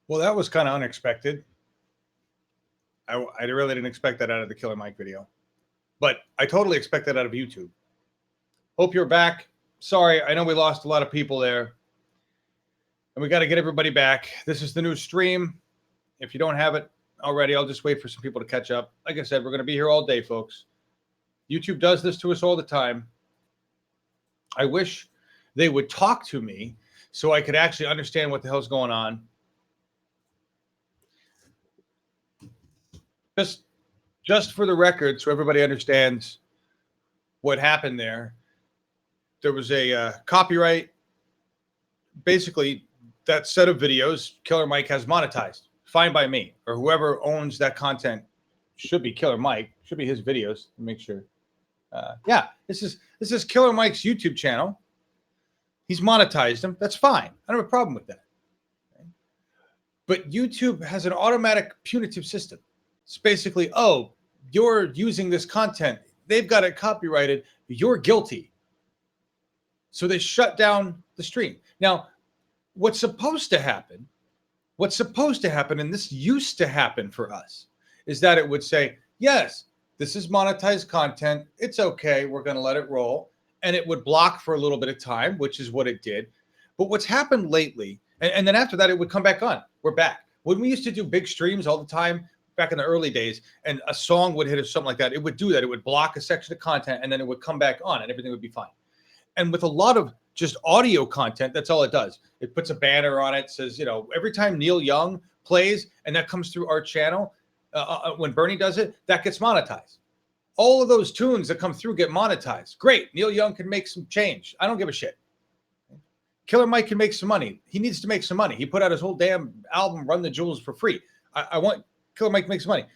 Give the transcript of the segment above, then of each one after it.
Well, that was kind of unexpected. I really didn't expect that out of the Killer Mike video, but I totally expect that out of YouTube. Hope you're back. Sorry, I know we lost a lot of people there, and we got to get everybody back. This is the new stream. If you don't have it already, I'll just wait for some people to catch up. Like I said, we're going to be here all day, folks. YouTube does this to us all the time. I wish they would talk to me so I could actually understand what the hell's going on. Just for the record, so everybody understands what happened there. There was a copyright. Basically, that set of videos, Killer Mike has monetized. Fine by me, or whoever owns that content. Should be Killer Mike. Should be his videos. Make sure. Yeah, this is Killer Mike's YouTube channel. He's monetized them. That's fine. I don't have a problem with that. Okay? But YouTube has an automatic punitive system. It's basically, oh, you're using this content. They've got it copyrighted. You're guilty. So they shut down the stream. Now, what's supposed to happen, and this used to happen for us, is that it would say, yes, this is monetized content. It's okay. We're going to let it roll. And it would block for a little bit of time, which is what it did. But what's happened lately, and then after that, it would come back on. We're back. When we used to do big streams all the time, back in the early days, and a song would hit or something like that, it would do that. It would block a section of content, and then it would come back on, and everything would be fine. And with a lot of just audio content, that's all it does. It puts a banner on it, says, every time Neil Young plays, and that comes through our channel, when Bernie does it, that gets monetized. All of those tunes that come through get monetized. Great. Neil Young can make some change. I don't give a shit. Killer Mike can make some money. He needs to make some money. He put out his whole damn album, Run the Jewels, for free. I want Killer Mike makes money.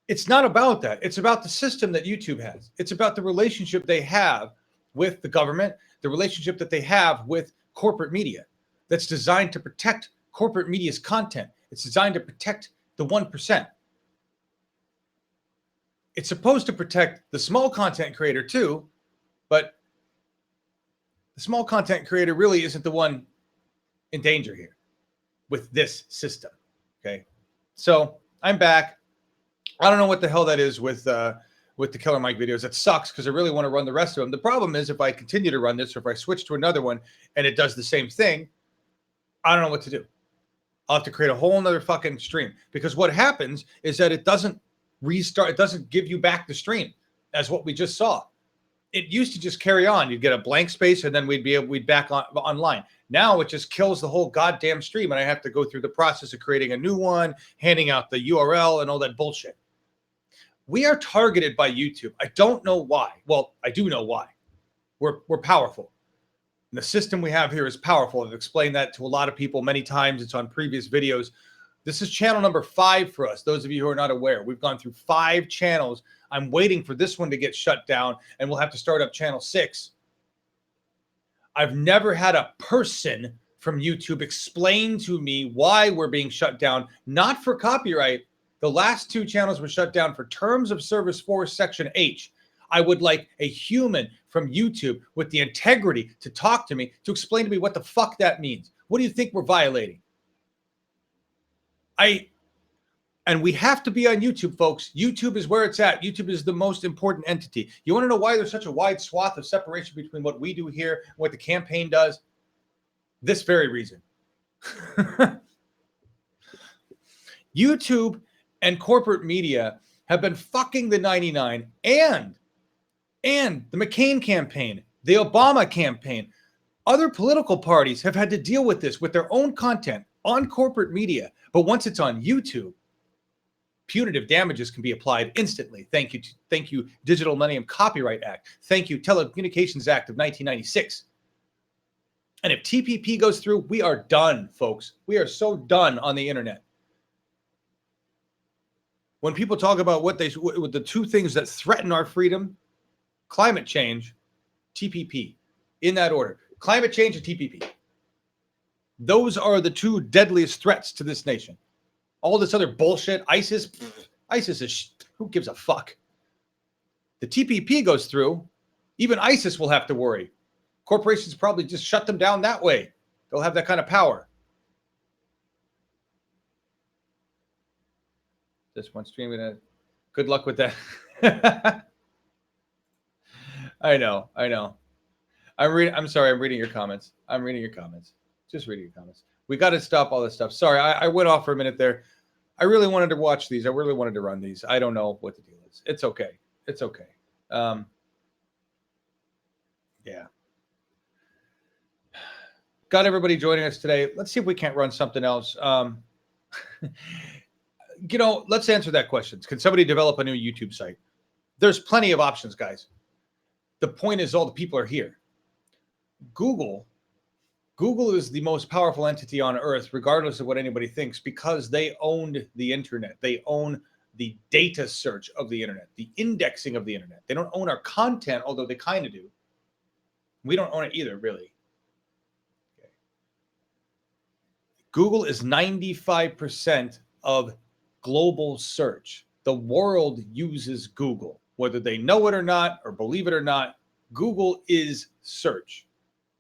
It's not about that. It's about the system that YouTube has. It's about the relationship they have with the government, the relationship that they have with corporate media that's designed to protect corporate media's content. It's designed to protect the 1%. It's supposed to protect the small content creator too, but the small content creator really isn't the one in danger here with this system. Okay. So I'm back. I don't know what the hell that is with the Killer Mike videos. It sucks because I really want to run the rest of them. The problem is if I continue to run this or if I switch to another one and it does the same thing, I don't know what to do. I'll have to create a whole nother fucking stream because what happens is that it doesn't restart. It doesn't give you back the stream as what we just saw. It used to just carry on. You'd get a blank space and then we'd back online. Now it just kills the whole goddamn stream. And I have to go through the process of creating a new one, handing out the URL and all that bullshit. We are targeted by YouTube. I don't know why. Well, I do know why. We're powerful. And the system we have here is powerful. I've explained that to a lot of people many times. It's on previous videos. This is channel number 5 for us. Those of you who are not aware, we've gone through 5 channels. I'm waiting for this one to get shut down, and we'll have to start up channel 6. I've never had a person from YouTube explain to me why we're being shut down, not for copyright. The last 2 channels were shut down for Terms of Service 4, Section H. I would like a human from YouTube with the integrity to talk to me, to explain to me what the fuck that means. What do you think we're violating? And we have to be on YouTube, folks. YouTube is where it's at. YouTube is the most important entity. You want to know why there's such a wide swath of separation between what we do here and what the campaign does? This very reason. YouTube and corporate media have been fucking the 99 and the McCain campaign, the Obama campaign. Other political parties have had to deal with this with their own content on corporate media. But once it's on YouTube, punitive damages can be applied instantly. Thank you, Digital Millennium Copyright Act. Thank you, Telecommunications Act of 1996. And if TPP goes through, we are done, folks. We are so done on the internet. When people talk about what the 2 things that threaten our freedom, climate change, TPP, in that order. Climate change and TPP. Those are the 2 deadliest threats to this nation. All this other bullshit, ISIS is, who gives a fuck? The TPP goes through, even ISIS will have to worry. Corporations probably just shut them down that way. They'll have that kind of power. Just one stream. Good luck with that. I know. I'm sorry. I'm reading your comments. Just reading your comments. We got to stop all this stuff. Sorry, I went off for a minute there. I really wanted to watch these. I really wanted to run these. I don't know what the deal is. It's okay. Yeah. Got everybody joining us today. Let's see if we can't run something else. Let's answer that question. Can somebody develop a new YouTube site? There's plenty of options, guys. The point is all the people are here. Google is the most powerful entity on earth, regardless of what anybody thinks, because they owned the internet. They own the data search of the internet, the indexing of the internet. They don't own our content, although they kind of do. We don't own it either, really. Okay. Google is 95% of global search. The world uses Google, whether they know it or not, or believe it or not. Google is search.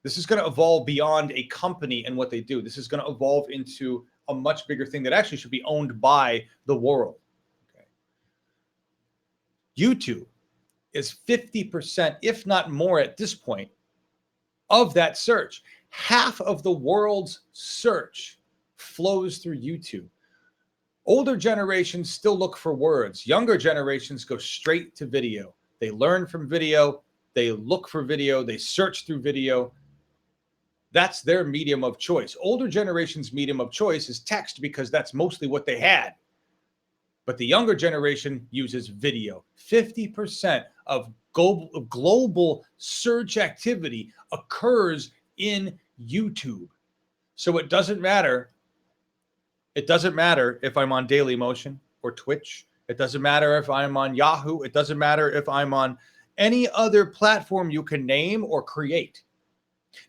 This is going to evolve beyond a company and what they do. This is going to evolve into a much bigger thing that actually should be owned by the world. Okay. YouTube is 50%, if not more at this point, of that search. Half of the world's search flows through YouTube. Older generations still look for words. Younger generations go straight to video. They learn from video. They look for video. They search through video. That's their medium of choice. Older generation's medium of choice is text because that's mostly what they had. But the younger generation uses video. 50% of global search activity occurs in YouTube. So it doesn't matter. It doesn't matter if I'm on Dailymotion or Twitch. It doesn't matter if I'm on Yahoo. It doesn't matter if I'm on any other platform you can name or create.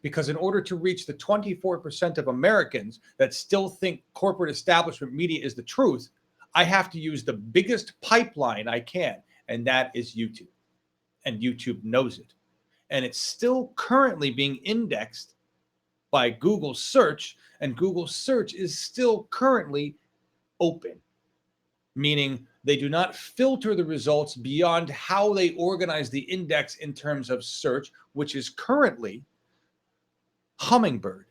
Because in order to reach the 24% of Americans that still think corporate establishment media is the truth, I have to use the biggest pipeline I can, and that is YouTube. And YouTube knows it. And it's still currently being indexed by Google search, and Google search is still currently open, meaning they do not filter the results beyond how they organize the index in terms of search, which is currently Hummingbird.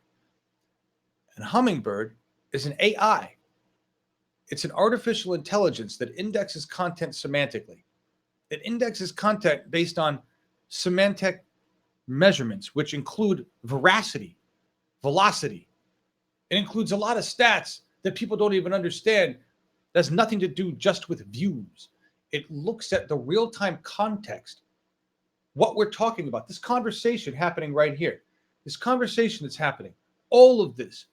And Hummingbird is an AI. It's an artificial intelligence that indexes content semantically. It indexes content based on semantic measurements, which include veracity, velocity. It includes a lot of stats that people don't even understand. That has nothing to do just with views. It looks at the real-time context, what we're talking about, this conversation happening right here. This conversation that's happening, all of this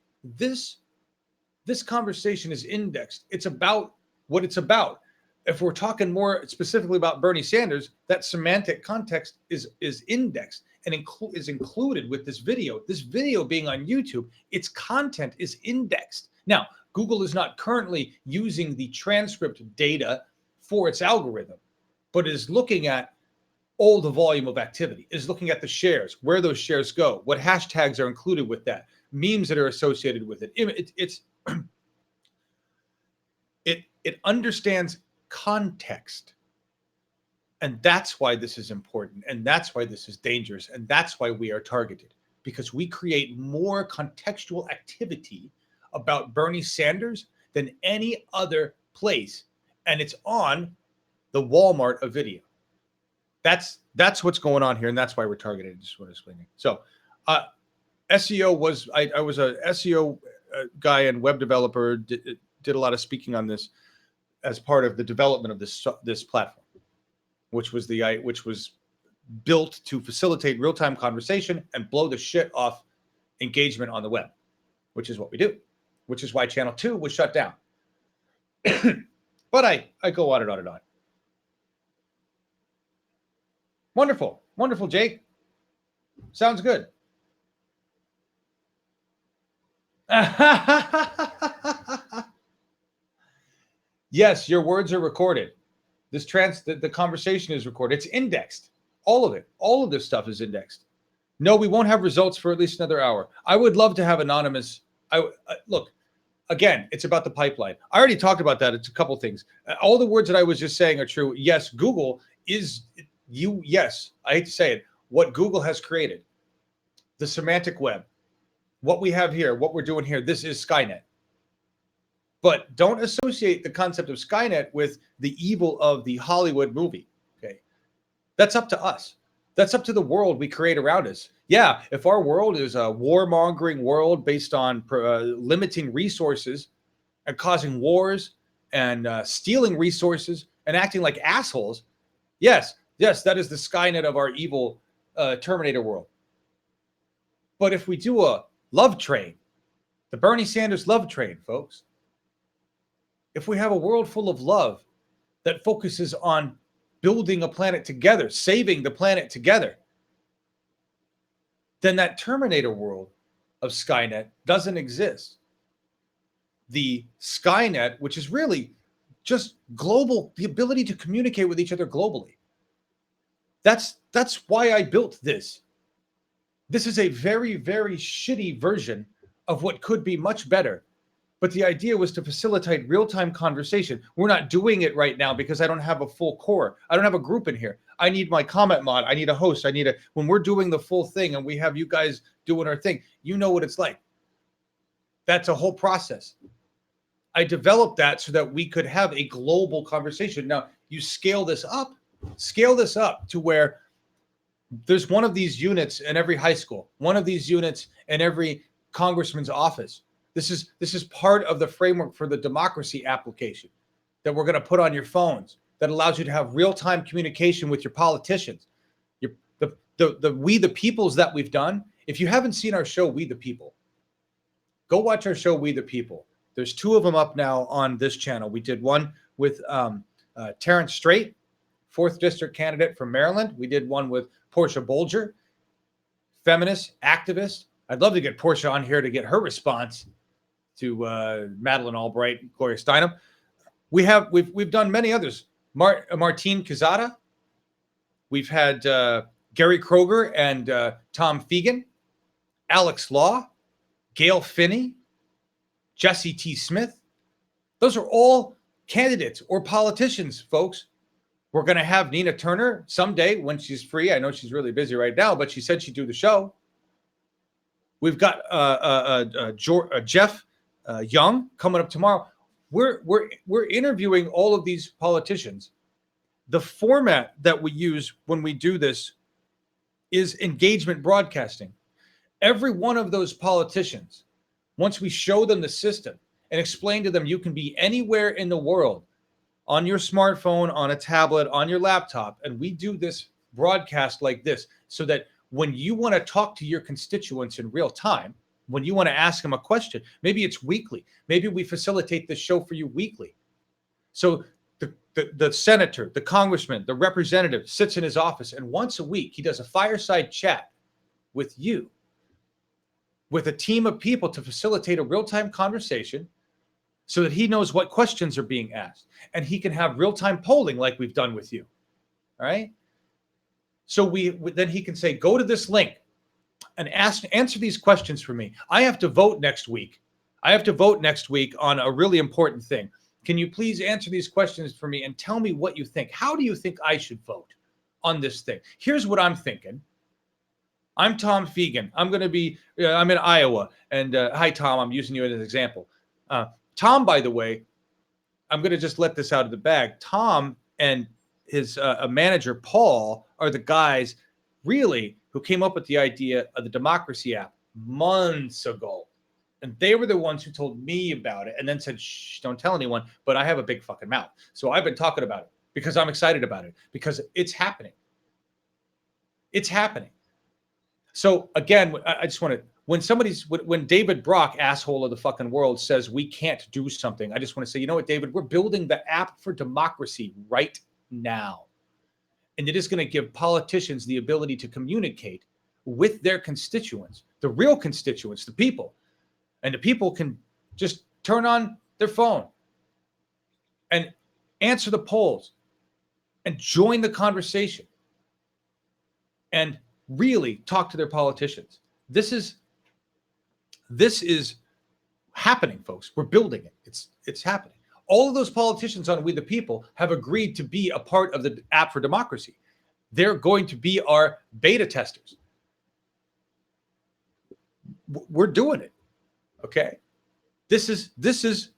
conversation is indexed. It's about what it's about. If we're talking more specifically about Bernie Sanders, that semantic context is indexed and is included with this video. This video being on YouTube, its content is indexed. Now, Google is not currently using the transcript data for its algorithm, but is looking at all the volume of activity, is looking at the shares, where those shares go, what hashtags are included with that, memes that are associated with it. It understands context. And that's why this is important. And that's why this is dangerous. And that's why we are targeted, because we create more contextual activity about Bernie Sanders than any other place. And it's on the Walmart of video. That's what's going on here, and that's why we're targeted. Just what I'm explaining. So, SEO was I was a SEO guy and web developer. Did a lot of speaking on this as part of the development of this platform, which was built to facilitate real-time conversation and blow the shit off engagement on the web, which is what we do. Which is why Channel 2 was shut down. But I go on and on and on. Wonderful. Wonderful, Jake. Sounds good. Yes, your words are recorded. The conversation is recorded. It's indexed. All of it. All of this stuff is indexed. No, we won't have results for at least another hour. I would love to have anonymous. Look, again, it's about the pipeline. I already talked about that. It's a couple things. All the words that I was just saying are true. Yes, Google is yes, I hate to say it, what Google has created, the semantic web, what we have here, what we're doing here, this is Skynet. But don't associate the concept of Skynet with the evil of the Hollywood movie. Okay. That's up to us. That's up to the world we create around us. Yeah, if our world is a warmongering world based on limiting resources and causing wars and stealing resources and acting like assholes, yes, that is the Skynet of our evil Terminator world. But if we do a love train, the Bernie Sanders love train, folks, if we have a world full of love that focuses on building a planet together, saving the planet together, then that Terminator world of Skynet doesn't exist. The Skynet, which is really just global, the ability to communicate with each other globally. That's why I built this. This is a very, very shitty version of what could be much better. But the idea was to facilitate real-time conversation. We're not doing it right now because I don't have a full core. I don't have a group in here. I need my comment mod. I need a host. When we're doing the full thing and we have you guys doing our thing, you know what it's like. That's a whole process. I developed that so that we could have a global conversation. Now, you scale this up to where there's one of these units in every high school, one of these units in every congressman's office. This is part of the framework for the democracy application that we're going to put on your phones that allows you to have real-time communication with your politicians. The We the Peoples that we've done. If you haven't seen our show, We the People, go watch our show, We the People. There's 2 of them up now on this channel. We did one with Terrence Strait, 4th district candidate from Maryland. We did one with Portia Bolger, feminist, activist. I'd love to get Portia on here to get her response to Madeleine Albright, Gloria Steinem. We've done many others. Martine Quezada. We've had Gary Kroger and Tom Fegan, Alex Law, Gail Finney, Jesse T. Smith. Those are all candidates or politicians, folks. We're going to have Nina Turner someday when she's free. I know she's really busy right now, but she said she'd do the show. We've got Jeff Young coming up tomorrow. We're interviewing all of these politicians. The format that we use when we do this is engagement broadcasting. Every one of those politicians, once we show them the system and explain to them you can be anywhere in the world on your smartphone, on a tablet, on your laptop, and we do this broadcast like this so that when you want to talk to your constituents in real time, when you want to ask them a question, maybe it's weekly. Maybe we facilitate this show for you weekly. So the senator, the congressman, the representative sits in his office, and once a week he does a fireside chat with you, with a team of people to facilitate a real-time conversation so that he knows what questions are being asked. And he can have real-time polling like we've done with you. All right? So then he can say, go to this link and answer these questions for me. I have to vote next week. On a really important thing. Can you please answer these questions for me and tell me what you think? How do you think I should vote on this thing? Here's what I'm thinking. I'm Tom Fegan. I'm in Iowa. And hi, Tom. I'm using you as an example. Tom, by the way, I'm going to just let this out of the bag. Tom and his manager, Paul, are the guys really who came up with the idea of the democracy app months ago. And they were the ones who told me about it and then said, shh, don't tell anyone. But I have a big fucking mouth. So I've been talking about it because I'm excited about it because it's happening. It's happening. So again, I just want to, when David Brock, asshole of the fucking world, says we can't do something, I just want to say, you know what, David, we're building the app for democracy right now. And it is going to give politicians the ability to communicate with their constituents, the real constituents, the people. And the people can just turn on their phone and answer the polls and join the conversation and really talk to their politicians. This is happening, folks. We're building it. It's happening. All of those politicians on We the People have agreed to be a part of the app for democracy. They're going to be our beta testers. We're doing it. Okay. This is,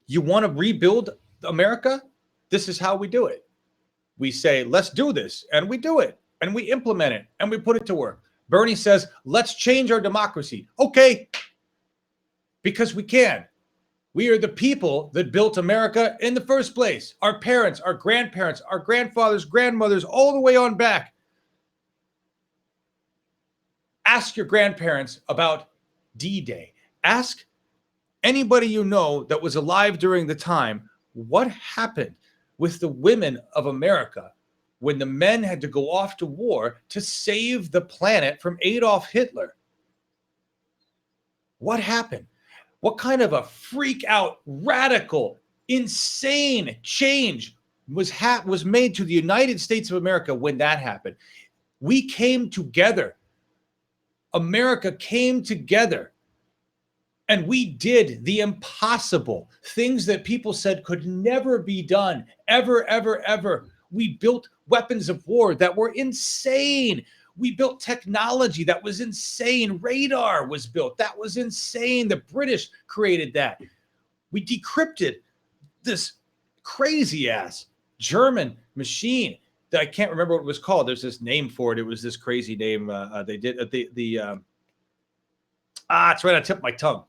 you want to rebuild America? This is how we do it. We say, let's do this, and we do it, and we implement it, and we put it to work. Bernie says, let's change our democracy. Okay, because we can. We are the people that built America in the first place. Our parents, our grandparents, our grandfathers, grandmothers, all the way on back. Ask your grandparents about D-Day. Ask anybody you know that was alive during the time, what happened with the women of America when the men had to go off to war to save the planet from Adolf Hitler? What happened? What kind of a freak out, radical, insane change was made to the United States of America when that happened? We came together. America came together. And we did the impossible, things that people said could never be done, ever, ever, ever. We built weapons of war that were insane. We built technology that was insane. Radar was built. That was insane. The British created that. We decrypted this crazy ass German machine that I can't remember what it was called. There's this name for it. It was this crazy name. They did it's right on the tip of my tongue.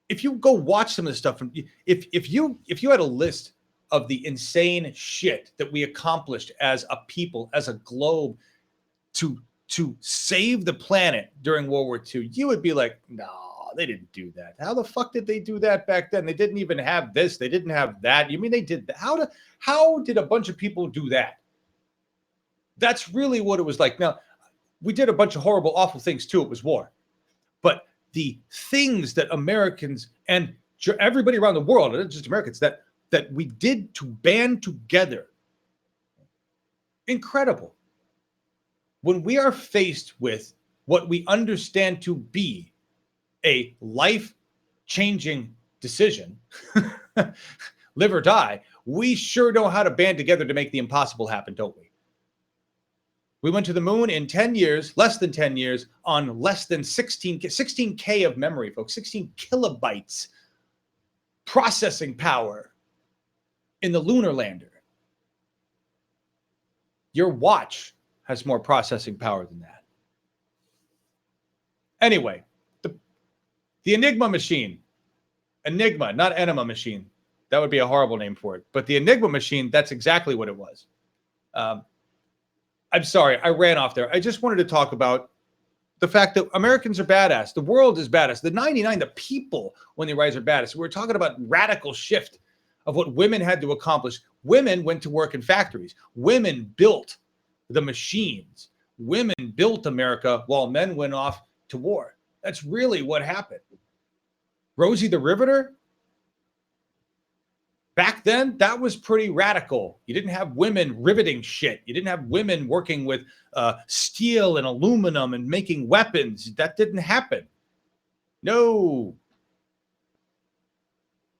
If you go watch some of this stuff, if you had a list of the insane shit that we accomplished as a people, as a globe, to save the planet during World War II, you would be like, no, they didn't do that. How the fuck did they do that back then? They didn't even have this. They didn't have that. You mean they did that? How did a bunch of people do that? That's really what it was like. Now, we did a bunch of horrible, awful things too. It was war. But the things that Americans and everybody around the world, not just Americans, that we did to band together, incredible. When we are faced with what we understand to be a life-changing decision, live or die, we sure know how to band together to make the impossible happen, don't we? We went to the moon in 10 years, less than 10 years, on less than 16K of memory, folks, 16 kilobytes processing power in the lunar lander. Your watch has more processing power than that. Anyway, the Enigma machine, Enigma, not Enema machine. That would be a horrible name for it. But the Enigma machine, that's exactly what it was. I'm sorry, I ran off there. I just wanted to talk about the fact that Americans are badass. The world is badass. The 99, the people, when they rise, are badass. We're talking about radical shift of what women had to accomplish. Women went to work in factories. Women built the machines. Women built America while men went off to war. That's really what happened. Rosie the Riveter? Back then, that was pretty radical. You didn't have women riveting shit. You didn't have women working with steel and aluminum and making weapons. That didn't happen. No.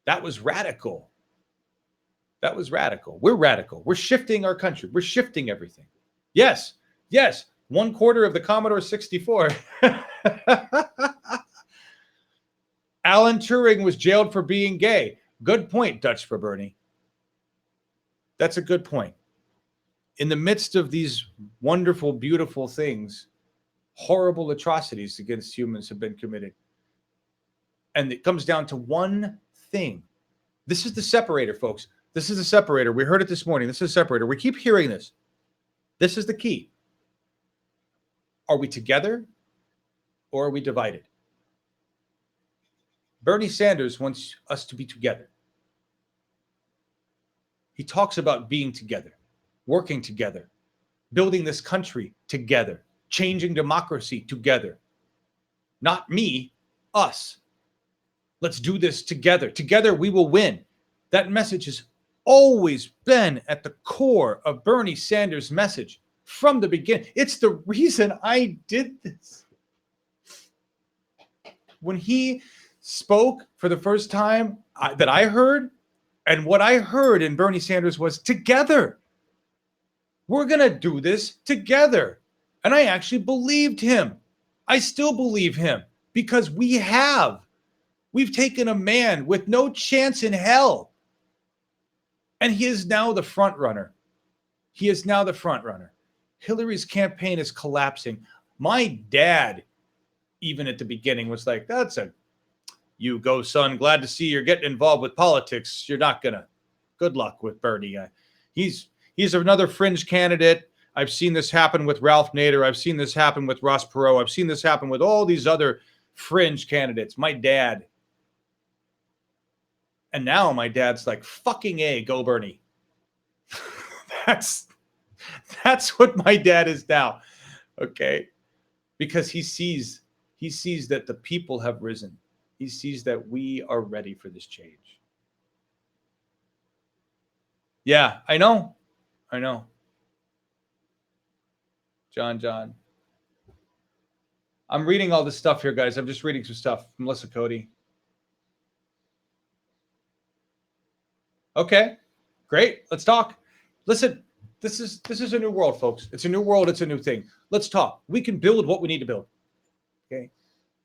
That was radical. That was radical. We're radical. We're shifting our country. We're shifting everything. Yes. Yes. 1/4 of the Commodore 64. Alan Turing was jailed for being gay. Good point, Dutch for Bernie. That's a good point. In the midst of these wonderful, beautiful things, horrible atrocities against humans have been committed. And it comes down to one thing. This is the separator, folks. This is the separator. We heard it this morning. This is the separator. We keep hearing this. This is the key. Are we together or are we divided? Bernie Sanders wants us to be together. He talks about being together, working together, building this country together, changing democracy together. Not me, us. Let's do this together. Together we will win. That message has always been at the core of Bernie Sanders' message from the beginning. It's the reason I did this. when he spoke for the first time that I heard, and what I heard in Bernie Sanders was together. We're going to do this together. And I actually believed him. I still believe him because we've taken a man with no chance in hell. And he is now the front runner. He is now the front runner. Hillary's campaign is collapsing. My dad, even at the beginning, was like, you go, son. Glad to see you're getting involved with politics. You're not going to. Good luck with Bernie. He's another fringe candidate. I've seen this happen with Ralph Nader. I've seen this happen with Ross Perot. I've seen this happen with all these other fringe candidates. My dad. And now my dad's like, fucking A, go Bernie. That's what my dad is now. Okay. Because he sees that the people have risen. He sees that we are ready for this change. Yeah, I know. John. I'm reading all this stuff here, guys. I'm just reading some stuff. Melissa Cody. Okay, great. Let's talk. Listen, this is a new world, folks. It's a new world. It's a new thing. Let's talk. We can build what we need to build. Okay,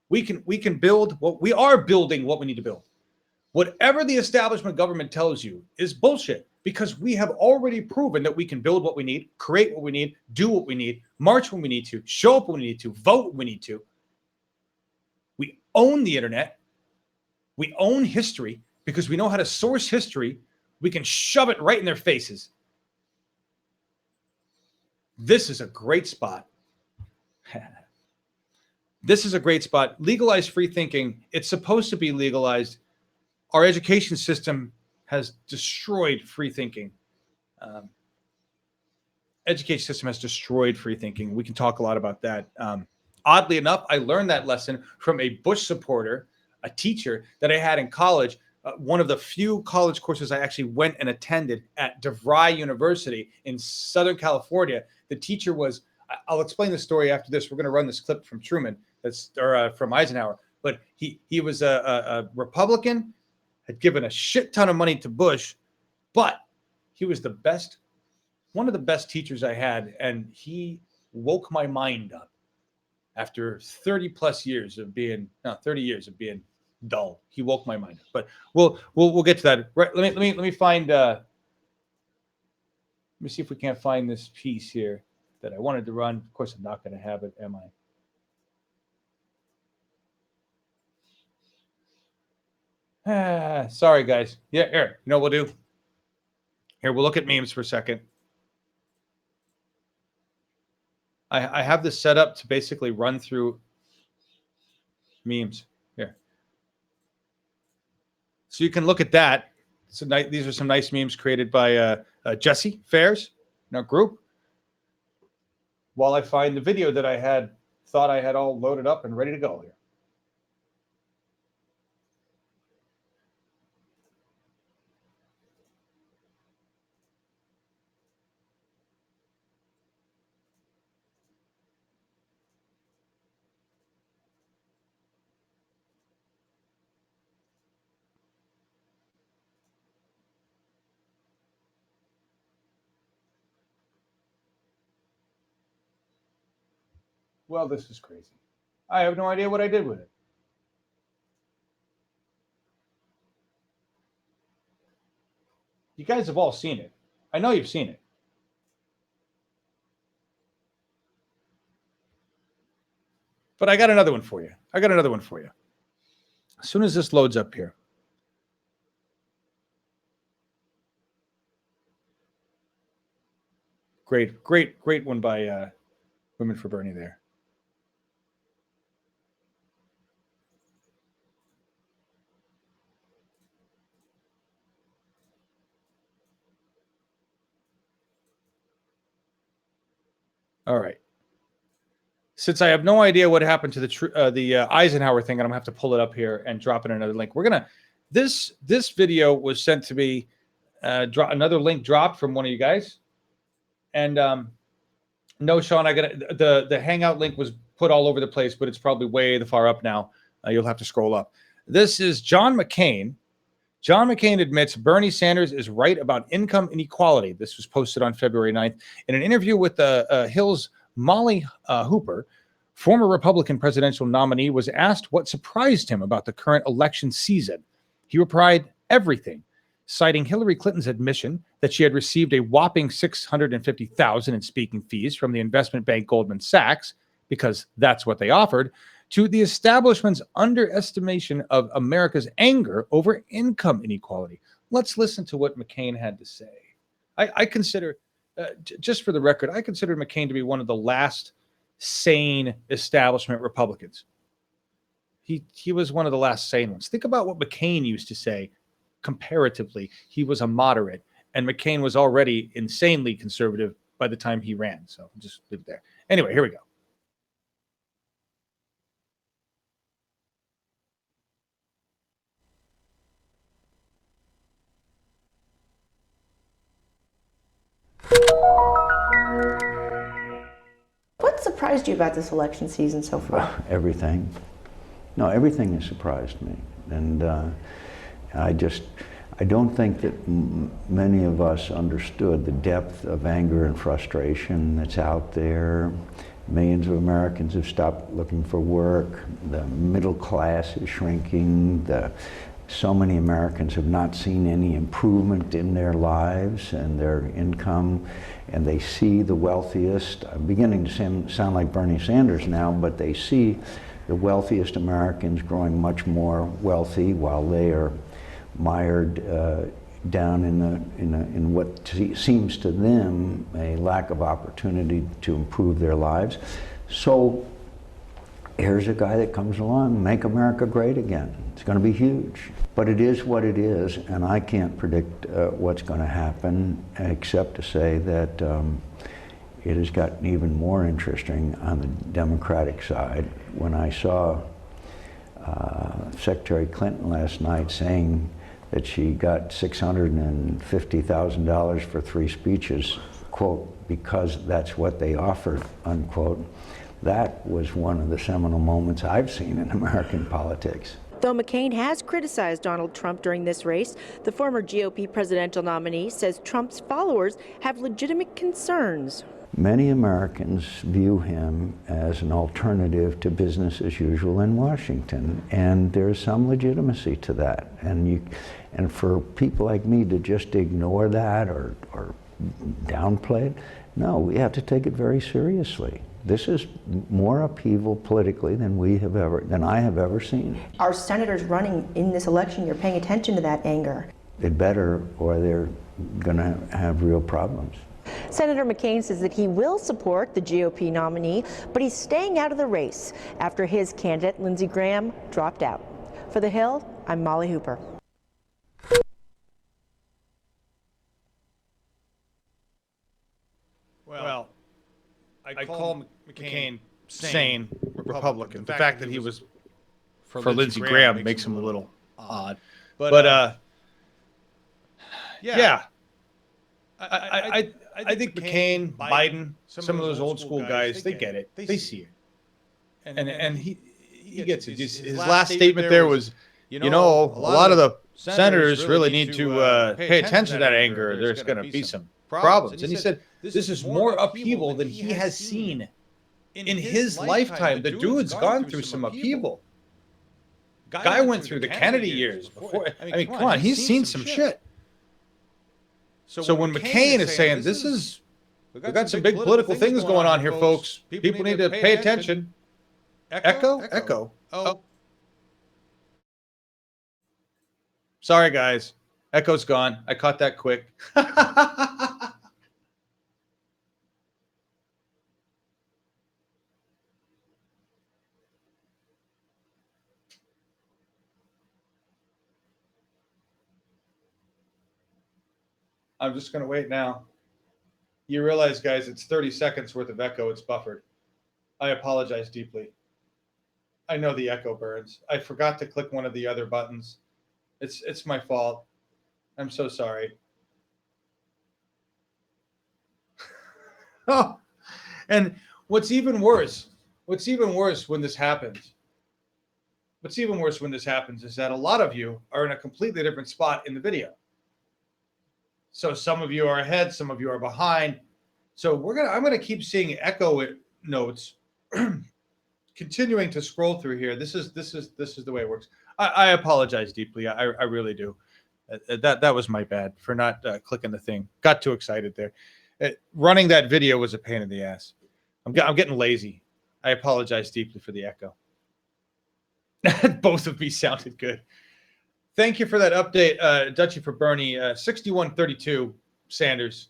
we can build what we are building. What we need to build. Whatever the establishment government tells you is bullshit, because we have already proven that we can build what we need, create what we need, do what we need, march when we need to, show up when we need to, vote when we need to. We own the internet. We own history because we know how to source history. We can shove it right in their faces. This is a great spot. This is a great spot. Legalize free thinking. It's supposed to be legalized. Our education system has destroyed free thinking. Education system has destroyed free thinking. We can talk a lot about that. Oddly enough, I learned that lesson from a Bush supporter, a teacher that I had in college. One of the few college courses I actually went and attended at DeVry University in Southern California. The teacher was, I'll explain the story after this. We're going to run this clip from Truman, from Eisenhower. But he was a Republican, had given a shit ton of money to Bush, but he was one of the best teachers I had, and he woke my mind up after 30 years of being dull. He woke my mind up. But we'll get to that. Right, let me find. Let me see if we can't find this piece here that I wanted to run. Of course, I'm not going to have it, am I? Sorry, guys. Yeah, here. You know what we'll do? Here, we'll look at memes for a second. I have this set up to basically run through memes. Here. So you can look at that. So these are some nice memes created by Jesse Fairs in our group. While I find the video that I thought I had all loaded up and ready to go here. Well, this is crazy. I have no idea what I did with it. You guys have all seen it. I know you've seen it. But I got another one for you. As soon as this loads up here. Great one by Women for Bernie there. All right. Since I have no idea what happened to the Eisenhower thing, I'm gonna have to pull it up here and drop in another link. This video was sent to me. Another link dropped from one of you guys, and no, Sean, I got the Hangout link was put all over the place, but it's probably way the far up now. You'll have to scroll up. This is John McCain. John McCain admits Bernie Sanders is right about income inequality. This was posted on February 9th. In an interview with Hill's Molly Hooper, former Republican presidential nominee, was asked what surprised him about the current election season. He replied, everything, citing Hillary Clinton's admission that she had received a whopping $650,000 in speaking fees from the investment bank Goldman Sachs, because that's what they offered, to the establishment's underestimation of America's anger over income inequality. Let's listen to what McCain had to say. I consider, just for the record, I consider McCain to be one of the last sane establishment Republicans. He was one of the last sane ones. Think about what McCain used to say. Comparatively, he was a moderate, and McCain was already insanely conservative by the time he ran. So just leave it there. Anyway, here we go. What surprised you about this election season so far? Everything. No, everything has surprised me. And I don't think that many of us understood the depth of anger and frustration that's out there. Millions of Americans have stopped looking for work. The middle class is shrinking. So many Americans have not seen any improvement in their lives and their income, and they see the wealthiest, I'm beginning to sound like Bernie Sanders now, but they see the wealthiest Americans growing much more wealthy while they are mired down in what seems to them a lack of opportunity to improve their lives. So here's a guy that comes along, make America great again. It's going to be huge. But it is what it is, and I can't predict what's going to happen, except to say that it has gotten even more interesting on the Democratic side. When I saw Secretary Clinton last night saying that she got $650,000 for 3 speeches, quote, because that's what they offered, unquote, that was one of the seminal moments I've seen in American politics. Though McCain has criticized Donald Trump during this race, the former GOP presidential nominee says Trump's followers have legitimate concerns. Many Americans view him as an alternative to business as usual in Washington, and there's some legitimacy to that. And for people like me to just ignore that or downplay it, no, we have to take it very seriously. This is more upheaval politically than I have ever seen. Our senators running in this election, you're paying attention to that anger. It better, or they're going to have real problems. Senator McCain says that he will support the GOP nominee, but he's staying out of the race after his candidate, Lindsey Graham, dropped out. For The Hill, I'm Molly Hooper. Well, I call McCain sane Republican. The fact that he was for Lindsey Graham makes him a little odd. But yeah, I think McCain, Biden, some of those old school guys, they get it. They see it. And he gets it. His last statement there was, a lot of the senators really need to pay attention to that anger. There's going to be some problems. And he said, this is more upheaval than he has seen in his lifetime. The dude's gone through some upheaval. Guy went through the Kennedy years before. I mean, come on, he's seen some shit. So when McCain is saying, we've got some big political things going on here, folks. People need to pay attention. Echo. Oh. Sorry, guys. Echo's gone. I caught that quick. I'm just going to wait now. You realize, guys, it's 30 seconds worth of echo. It's buffered. I apologize deeply. I know the echo burns. I forgot to click one of the other buttons. It's my fault. I'm so sorry. Oh, and what's even worse when this happens what's even worse when this happens is that a lot of you are in a completely different spot in the video. So some of you are ahead, some of you are behind. So I'm gonna keep seeing echo notes continuing to scroll through here. This is the way it works. I apologize deeply. I really do. That was my bad for not clicking the thing. Got too excited there. Running that video was a pain in the ass. I'm getting lazy. I apologize deeply for the echo. Both of me sounded good. Thank you for that update, Dutchie for Bernie. 6132 Sanders,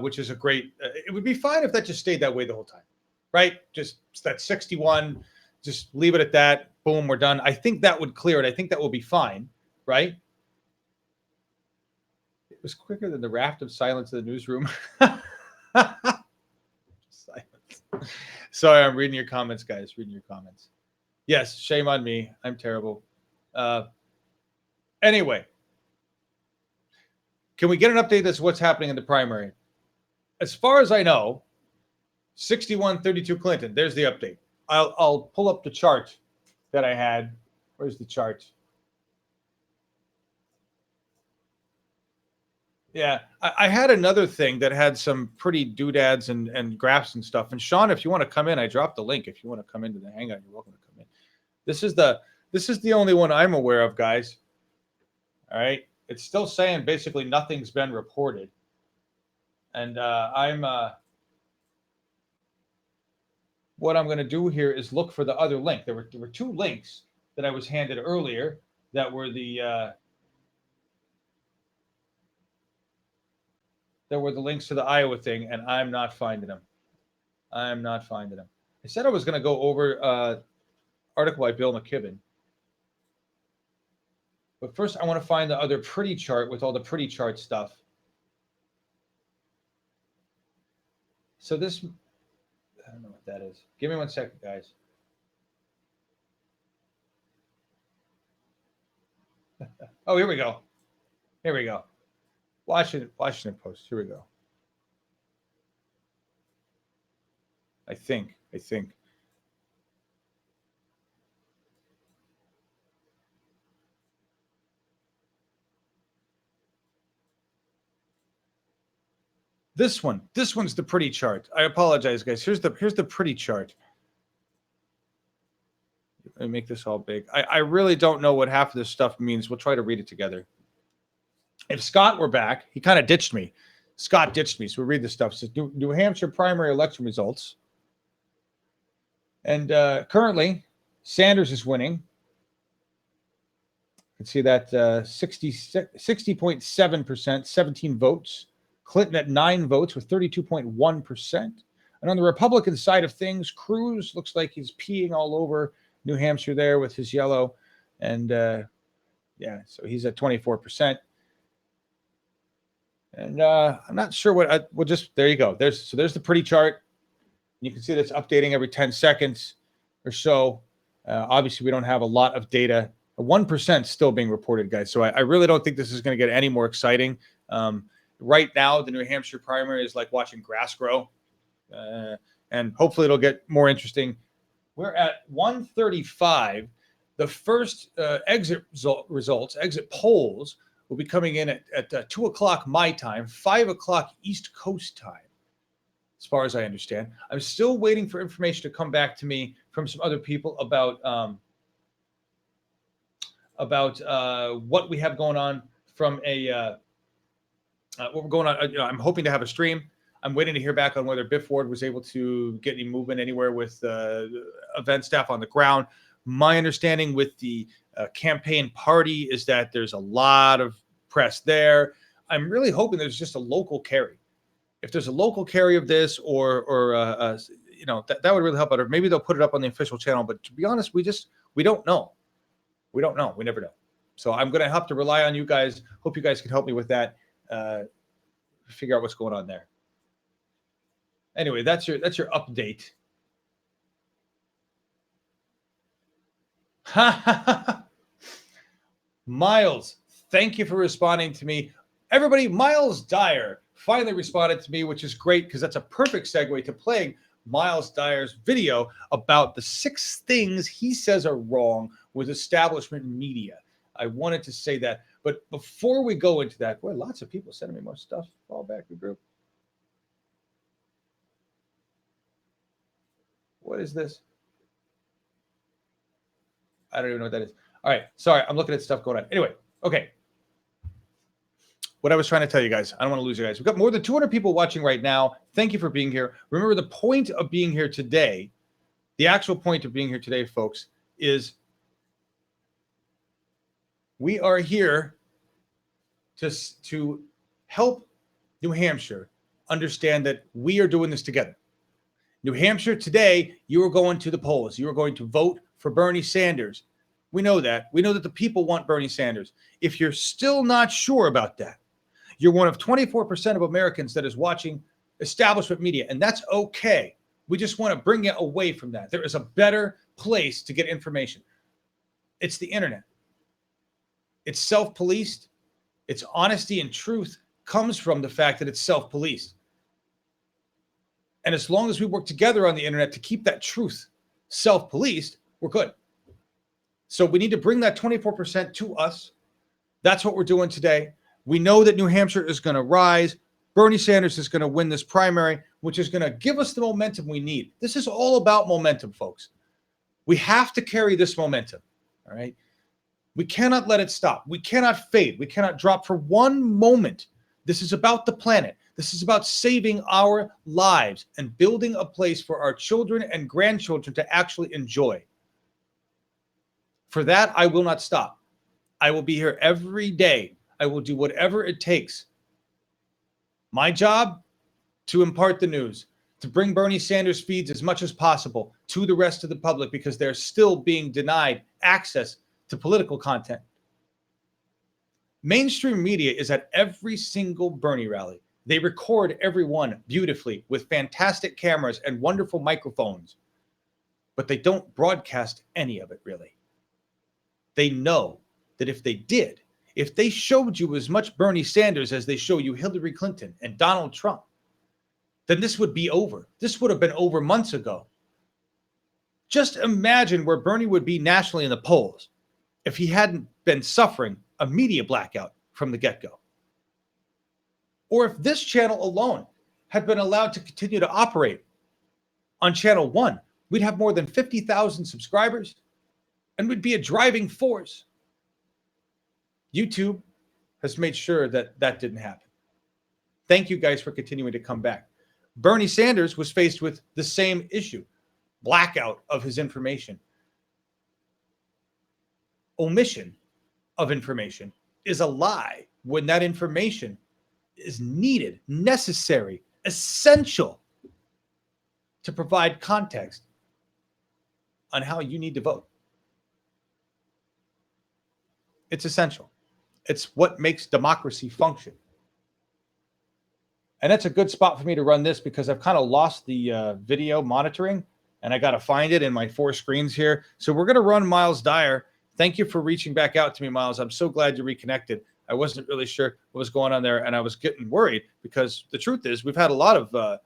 which is a great. It would be fine if that just stayed that way the whole time, right? Just that 61. Just leave it at that. Boom, we're done. I think that would clear it. I think that will be fine, right? It was quicker than the raft of silence in the newsroom. Silence. Sorry, I'm reading your comments, guys. Reading your comments. Yes, shame on me. I'm terrible. Anyway, can we get an update as to what's happening in the primary? As far as I know, 61-32 Clinton. There's the update. I'll pull up the chart that I had. Where's the chart? Yeah, I had another thing that had some pretty doodads and graphs and stuff. And Sean, if you want to come in, I dropped the link. If you want to come into the Hangout, you're welcome to come in. This is the only one I'm aware of, guys. All right, it's still saying basically nothing's been reported, and what I'm going to do here is look for the other link. There were two links that I was handed earlier that were the links to the Iowa thing, and I'm not finding them. I'm not finding them. I said I was going to go over article by Bill McKibben. But first, I want to find the other pretty chart with all the pretty chart stuff. So this, I don't know what that is. Give me 1 second, guys. Oh, here we go. Here we go. Washington Post. Here we go. I think. This one's the pretty chart. I apologize, guys. Here's the pretty chart. Let me make this all big. I really don't know what half of this stuff means. We'll try to read it together. If Scott were back, he kind of ditched me. Scott ditched me, so we read this stuff. It says New Hampshire primary election results. And currently, Sanders is winning. You can see that 60.7%, 17 votes. Clinton at 9 votes with 32.1%. And on the Republican side of things, Cruz looks like he's peeing all over New Hampshire there with his yellow. And yeah, so he's at 24%. And I'm not sure what we'll just, there you go. There's the pretty chart. You can see that's updating every 10 seconds or so. Obviously, we don't have a lot of data. 1% still being reported, guys. So I really don't think this is going to get any more exciting. Right now, the New Hampshire primary is like watching grass grow. And hopefully it'll get more interesting. We're at 135. The first exit polls will be coming in at 2 o'clock my time, 5 o'clock East Coast time, as far as I understand. I'm still waiting for information to come back to me from some other people about what we have going on from what we're going on. I'm hoping to have a stream. I'm waiting to hear back on whether Biff Ward was able to get any movement anywhere with event staff on the ground. My understanding with the campaign party is that there's a lot of press there. I'm really hoping there's just a local carry. If there's a local carry of this, or that would really help out. Or maybe they'll put it up on the official channel. But to be honest, we don't know. We don't know. We never know. So I'm going to have to rely on you guys. Hope you guys can help me with that. Figure out what's going on there. Anyway, that's your update. Miles, thank you for responding to me. Everybody, Miles Dyer finally responded to me, which is great because that's a perfect segue to playing Miles Dyer's video about the 6 things he says are wrong with establishment media. I wanted to say that. But before we go into that, boy, lots of people sending me more stuff. Fall back to the group. What is this? I don't even know what that is. All right. Sorry. I'm looking at stuff going on. Anyway. Okay. What I was trying to tell you guys. I don't want to lose you guys. We've got more than 200 people watching right now. Thank you for being here. Remember, the point of being here today, the actual point of being here today, folks, is we are here to help New Hampshire understand that we are doing this together. New Hampshire, today, you are going to the polls. You are going to vote for Bernie Sanders. We know that. We know that the people want Bernie Sanders. If you're still not sure about that, you're one of 24% of Americans that is watching establishment media, and that's okay. We just want to bring you away from that. There is a better place to get information. It's the internet. It's self-policed. Its honesty and truth comes from the fact that it's self-policed. And as long as we work together on the internet to keep that truth self-policed, we're good. So we need to bring that 24% to us. That's what we're doing today. We know that New Hampshire is going to rise. Bernie Sanders is going to win this primary, which is going to give us the momentum we need. This is all about momentum, folks. We have to carry this momentum, all right? We cannot let it stop. We cannot fade. We cannot drop for one moment. This is about the planet. This is about saving our lives and building a place for our children and grandchildren to actually enjoy. For that, I will not stop. I will be here every day. I will do whatever it takes. My job, to impart the news, to bring Bernie Sanders feeds as much as possible to the rest of the public because they're still being denied access to political content. Mainstream media is at every single Bernie rally. They record everyone beautifully with fantastic cameras and wonderful microphones, but they don't broadcast any of it, really. They know that if they did, if they showed you as much Bernie Sanders as they show you Hillary Clinton and Donald Trump, then this would be over. This would have been over months ago. Just imagine where Bernie would be nationally in the polls if he hadn't been suffering a media blackout from the get-go. Or if this channel alone had been allowed to continue to operate on channel 1, we'd have more than 50,000 subscribers and we'd be a driving force. YouTube has made sure that that didn't happen. Thank you guys for continuing to come back. Bernie Sanders was faced with the same issue, blackout of his information. Omission of information is a lie when that information is needed, necessary, essential to provide context on how you need to vote. It's essential. It's what makes democracy function. And that's a good spot for me to run this because I've kind of lost the video monitoring and I got to find it in my 4 screens here. So we're going to run Miles Dyer. Thank you for reaching back out to me, Miles. I'm so glad you reconnected. I wasn't really sure what was going on there, and I was getting worried because the truth is we've had a lot of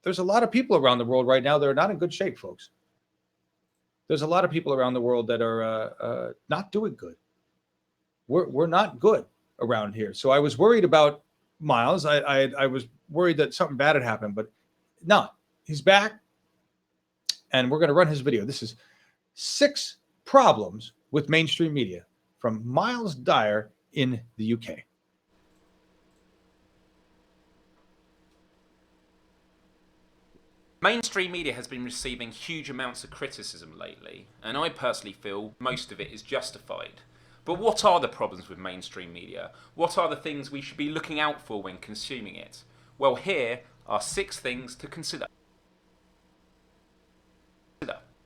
there's a lot of people around the world right now that are not in good shape, folks. There's a lot of people around the world that are not doing good. We're not good around here. So I was worried about Miles. I was worried that something bad had happened, but no, he's back, and we're going to run his video. This is 6 problems with mainstream media from Miles Dyer in the UK. Mainstream media has been receiving huge amounts of criticism lately, and I personally feel most of it is justified. But what are the problems with mainstream media? What are the things we should be looking out for when consuming it? Well, here are 6 things to consider.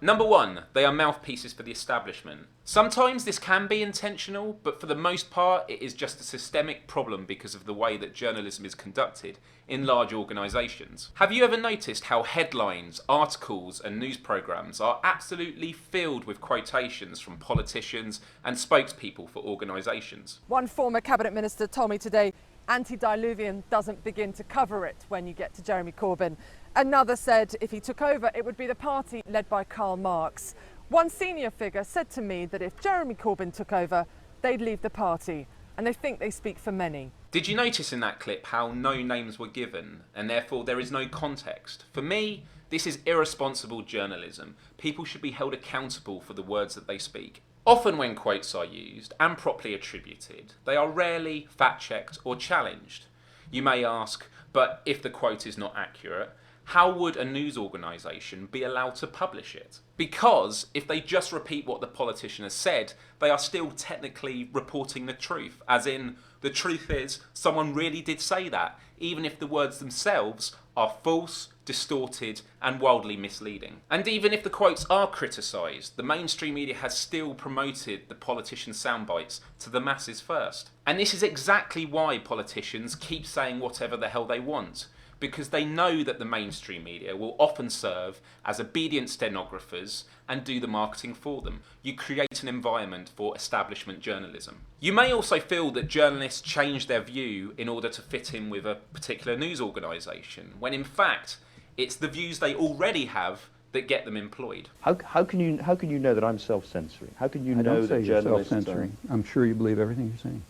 Number 1, they are mouthpieces for the establishment. Sometimes this can be intentional, but for the most part it is just a systemic problem because of the way that journalism is conducted in large organisations. Have you ever noticed how headlines, articles and news programmes are absolutely filled with quotations from politicians and spokespeople for organisations? One former cabinet minister told me today antediluvian doesn't begin to cover it when you get to Jeremy Corbyn. Another said if he took over, it would be the party led by Karl Marx. One senior figure said to me that if Jeremy Corbyn took over, they'd leave the party, and they think they speak for many. Did you notice in that clip how no names were given, and therefore there is no context? For me, this is irresponsible journalism. People should be held accountable for the words that they speak. Often when quotes are used, and properly attributed, they are rarely fact-checked or challenged. You may ask, but if the quote is not accurate, how would a news organisation be allowed to publish it? Because if they just repeat what the politician has said, they are still technically reporting the truth, as in, the truth is, someone really did say that, even if the words themselves are false, distorted and wildly misleading. And even if the quotes are criticised, the mainstream media has still promoted the politician's soundbites to the masses first. And this is exactly why politicians keep saying whatever the hell they want, because they know that the mainstream media will often serve as obedient stenographers and do the marketing for them. You create an environment for establishment journalism. You may also feel that journalists change their view in order to fit in with a particular news organisation, when in fact it's the views they already have that get them employed. How can you know that I'm self-censoring? How can you know that journalists are self-censoring? I'm sure you believe everything you're saying.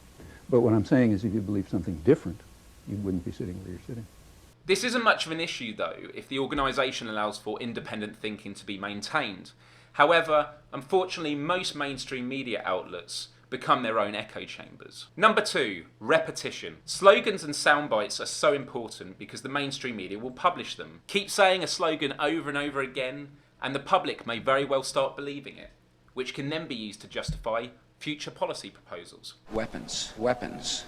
But what I'm saying is if you believe something different, you wouldn't be sitting where you're sitting. This isn't much of an issue though if the organisation allows for independent thinking to be maintained. However, unfortunately most mainstream media outlets become their own echo chambers. Number 2, repetition. Slogans and soundbites are so important because the mainstream media will publish them. Keep saying a slogan over and over again and the public may very well start believing it, which can then be used to justify future policy proposals. Weapons, weapons,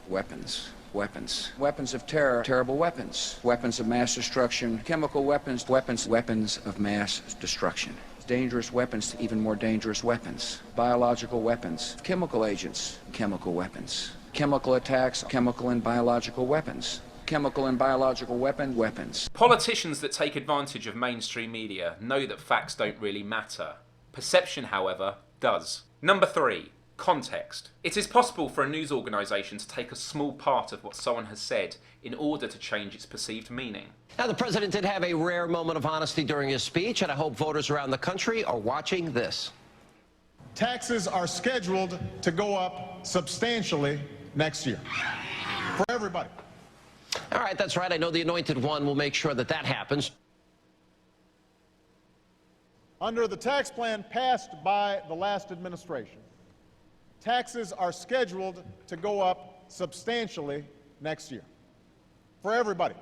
weapons. Weapons. Weapons of terror, terrible weapons. Weapons of mass destruction, chemical weapons, weapons of mass destruction. Dangerous weapons, even more dangerous weapons. Biological weapons, chemical agents, chemical weapons. Chemical attacks, chemical and biological weapons. Chemical and biological weapons. Politicians that take advantage of mainstream media know that facts don't really matter. Perception, however, does. Number 3. Context. It is possible for a news organisation to take a small part of what someone has said in order to change its perceived meaning. Now, the president did have a rare moment of honesty during his speech, and I hope voters around the country are watching this. Taxes are scheduled to go up substantially next year for everybody. All right, that's right. I know the Anointed One will make sure that that happens. Under the tax plan passed by the last administration, taxes are scheduled to go up substantially next year for everybody.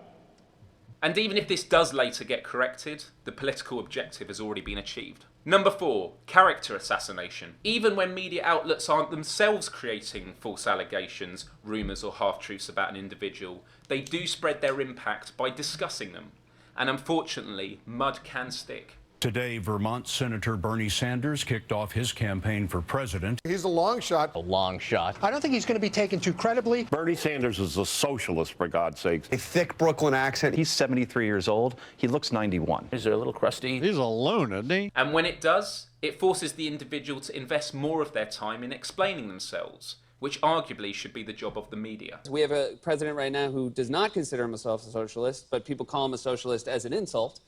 And even if this does later get corrected, the political objective has already been achieved. Number 4, character assassination. Even when media outlets aren't themselves creating false allegations, rumours or half-truths about an individual, they do spread their impact by discussing them. And unfortunately, mud can stick. Today, Vermont Senator Bernie Sanders kicked off his campaign for president. He's a long shot. A long shot. I don't think he's going to be taken too credibly. Bernie Sanders is a socialist, for God's sakes. A thick Brooklyn accent. He's 73 years old. He looks 91. Is there a little crusty? He's a loon, isn't he? And when it does, it forces the individual to invest more of their time in explaining themselves, which arguably should be the job of the media. We have a president right now who does not consider himself a socialist, but people call him a socialist as an insult.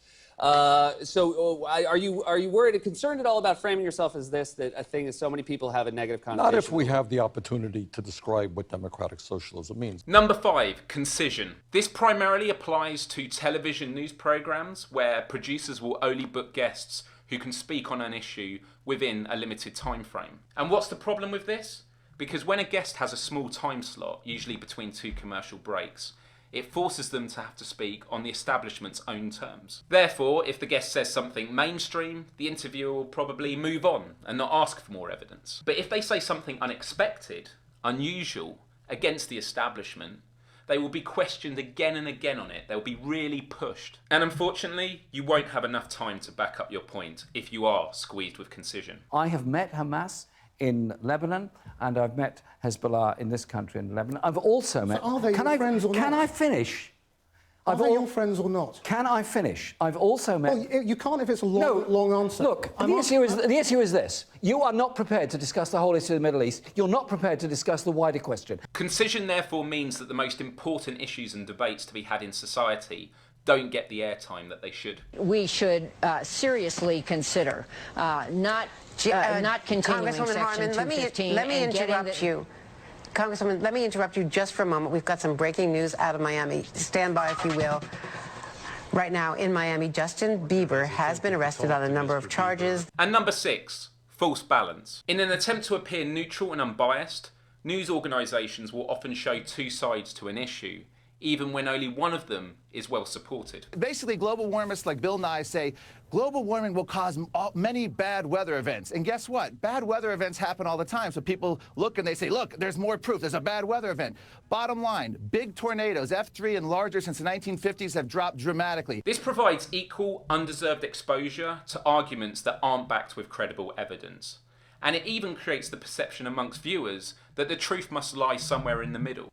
So are you worried or concerned at all about framing yourself as this, that a thing that so many people have a negative connotation? Not if we have the opportunity to describe what democratic socialism means. Number 5, concision. This primarily applies to television news programs where producers will only book guests who can speak on an issue within a limited time frame. And what's the problem with this? Because when a guest has a small time slot, usually between 2 commercial breaks, it forces them to have to speak on the establishment's own terms. Therefore, if the guest says something mainstream, the interviewer will probably move on and not ask for more evidence. But if they say something unexpected, unusual, against the establishment, they will be questioned again and again on it. They'll be really pushed. And unfortunately, you won't have enough time to back up your point if you are squeezed with concision. I have met Hamas in Lebanon, and I've met Hezbollah in this country in Lebanon. I've also met... So are they can friends or not? Can I finish? Are they your friends or not? Can I finish? I've also met... Well, you can't if it's a long answer. Look, the issue is this. You are not prepared to discuss the whole issue of the Middle East. You're not prepared to discuss the wider question. Concision therefore means that the most important issues and debates to be had in society don't get the airtime that they should. We should seriously consider not continuing Congresswoman Section Harman, 215. let me interrupt you. Congresswoman, let me interrupt you just for a moment. We've got some breaking news out of Miami. Stand by, if you will. Right now in Miami, Justin Bieber has been arrested on a number of charges. And number 6, false balance. In an attempt to appear neutral and unbiased, news organisations will often show two sides to an issue, even when only one of them is well supported. Basically, global warmists like Bill Nye say global warming will cause many bad weather events. And guess what? Bad weather events happen all the time. So people look and they say, look, there's more proof. There's a bad weather event. Bottom line, big tornadoes, F3 and larger since the 1950s, have dropped dramatically. This provides equal, undeserved exposure to arguments that aren't backed with credible evidence. And it even creates the perception amongst viewers that the truth must lie somewhere in the middle.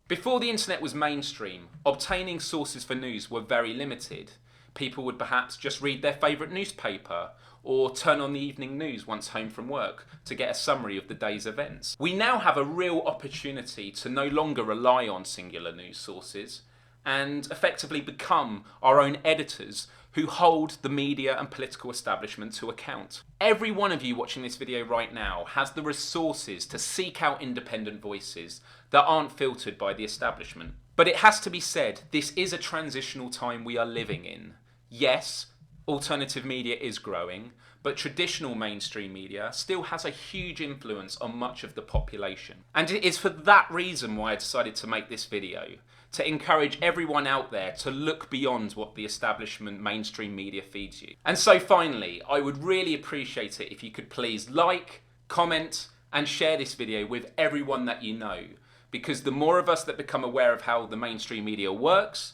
Before the internet was mainstream, obtaining sources for news were very limited. People would perhaps just read their favourite newspaper or turn on the evening news once home from work to get a summary of the day's events. We now have a real opportunity to no longer rely on singular news sources and effectively become our own editors who hold the media and political establishment to account. Every one of you watching this video right now has the resources to seek out independent voices that aren't filtered by the establishment. But it has to be said, this is a transitional time we are living in. Yes, alternative media is growing, but traditional mainstream media still has a huge influence on much of the population. And it is for that reason why I decided to make this video, to encourage everyone out there to look beyond what the establishment mainstream media feeds you. And so finally, I would really appreciate it if you could please like, comment, and share this video with everyone that you know, because the more of us that become aware of how the mainstream media works,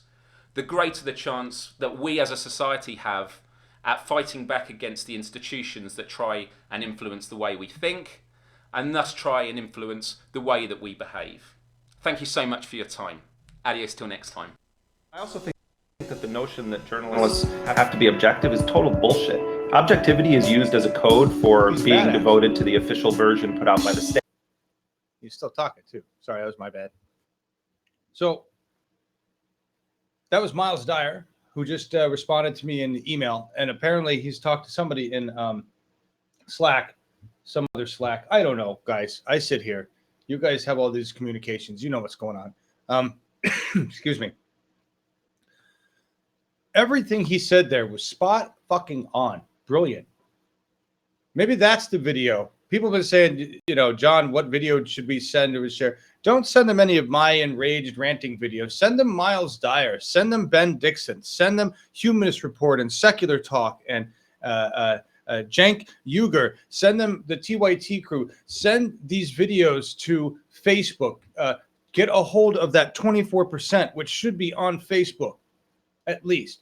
the greater the chance that we as a society have at fighting back against the institutions that try and influence the way we think, and thus try and influence the way that we behave. Thank you so much for your time. Adios till next time. I also think that the notion that journalists have to be objective is total bullshit. Objectivity is used as a code for being devoted to the official version put out by the state. He's still talking too. Sorry, that was my bad. So that was Miles Dyer, who just responded to me in the email, and apparently he's talked to somebody in Slack, some other Slack. I don't know, guys. I sit here. You guys have all these communications. You know what's going on. Excuse me. Everything he said there was spot fucking on. Brilliant. Maybe that's the video. People have been saying, you know, John, what video should we send or share? Don't send them any of my enraged ranting videos. Send them Miles Dyer. Send them Ben Dixon. Send them Humanist Report and Secular Talk and Cenk Uygur. Send them the TYT crew. Send these videos to Facebook. Get a hold of that 24%, which should be on Facebook, at least.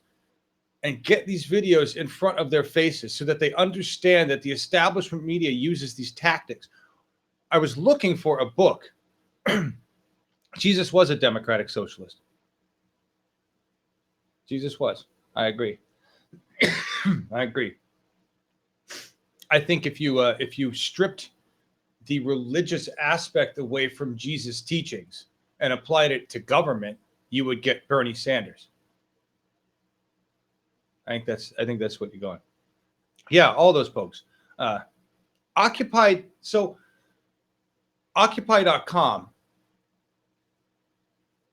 And get these videos in front of their faces so that they understand that the establishment media uses these tactics. I was looking for a book. Jesus was a democratic socialist. Jesus was. I agree. I agree. I think if you stripped the religious aspect away from Jesus' teachings and applied it to government, you would get Bernie Sanders. I think that's what you're going. Yeah, all those folks. Occupy.com.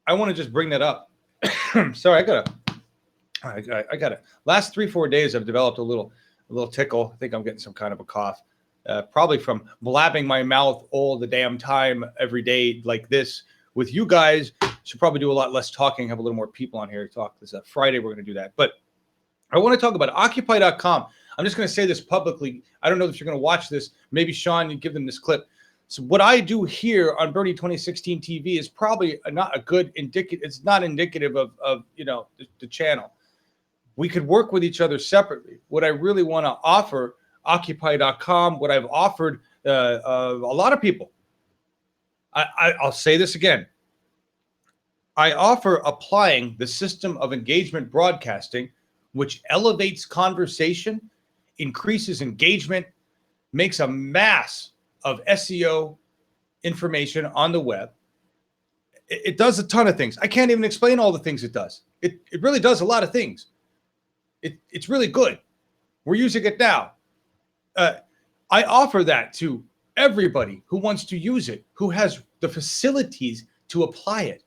I want to just bring that up. Sorry, I got it. Last 3-4 days, I've developed a little tickle. I think I'm getting some kind of a cough. Probably from blabbing my mouth all the damn time every day like this with you guys. Should probably do a lot less talking, have a little more people on here to talk. This Friday, we're going to do that. But I want to talk about Occupy.com. I'm just going to say this publicly. I don't know if you're going to watch this. Maybe, Sean, you give them this clip. So what I do here on Bernie 2016 TV is probably not a good indicative. It's not indicative of you know, the channel. We could work with each other separately. What I really want to offer Occupy.com, what I've offered a lot of people. I'll say this again. I offer applying the system of engagement broadcasting, which elevates conversation, increases engagement, makes a mass of SEO information on the web. It does a ton of things. I can't even explain all the things it does. It really does a lot of things. It's really good. We're using it now. I offer that to everybody who wants to use it, who has the facilities to apply it.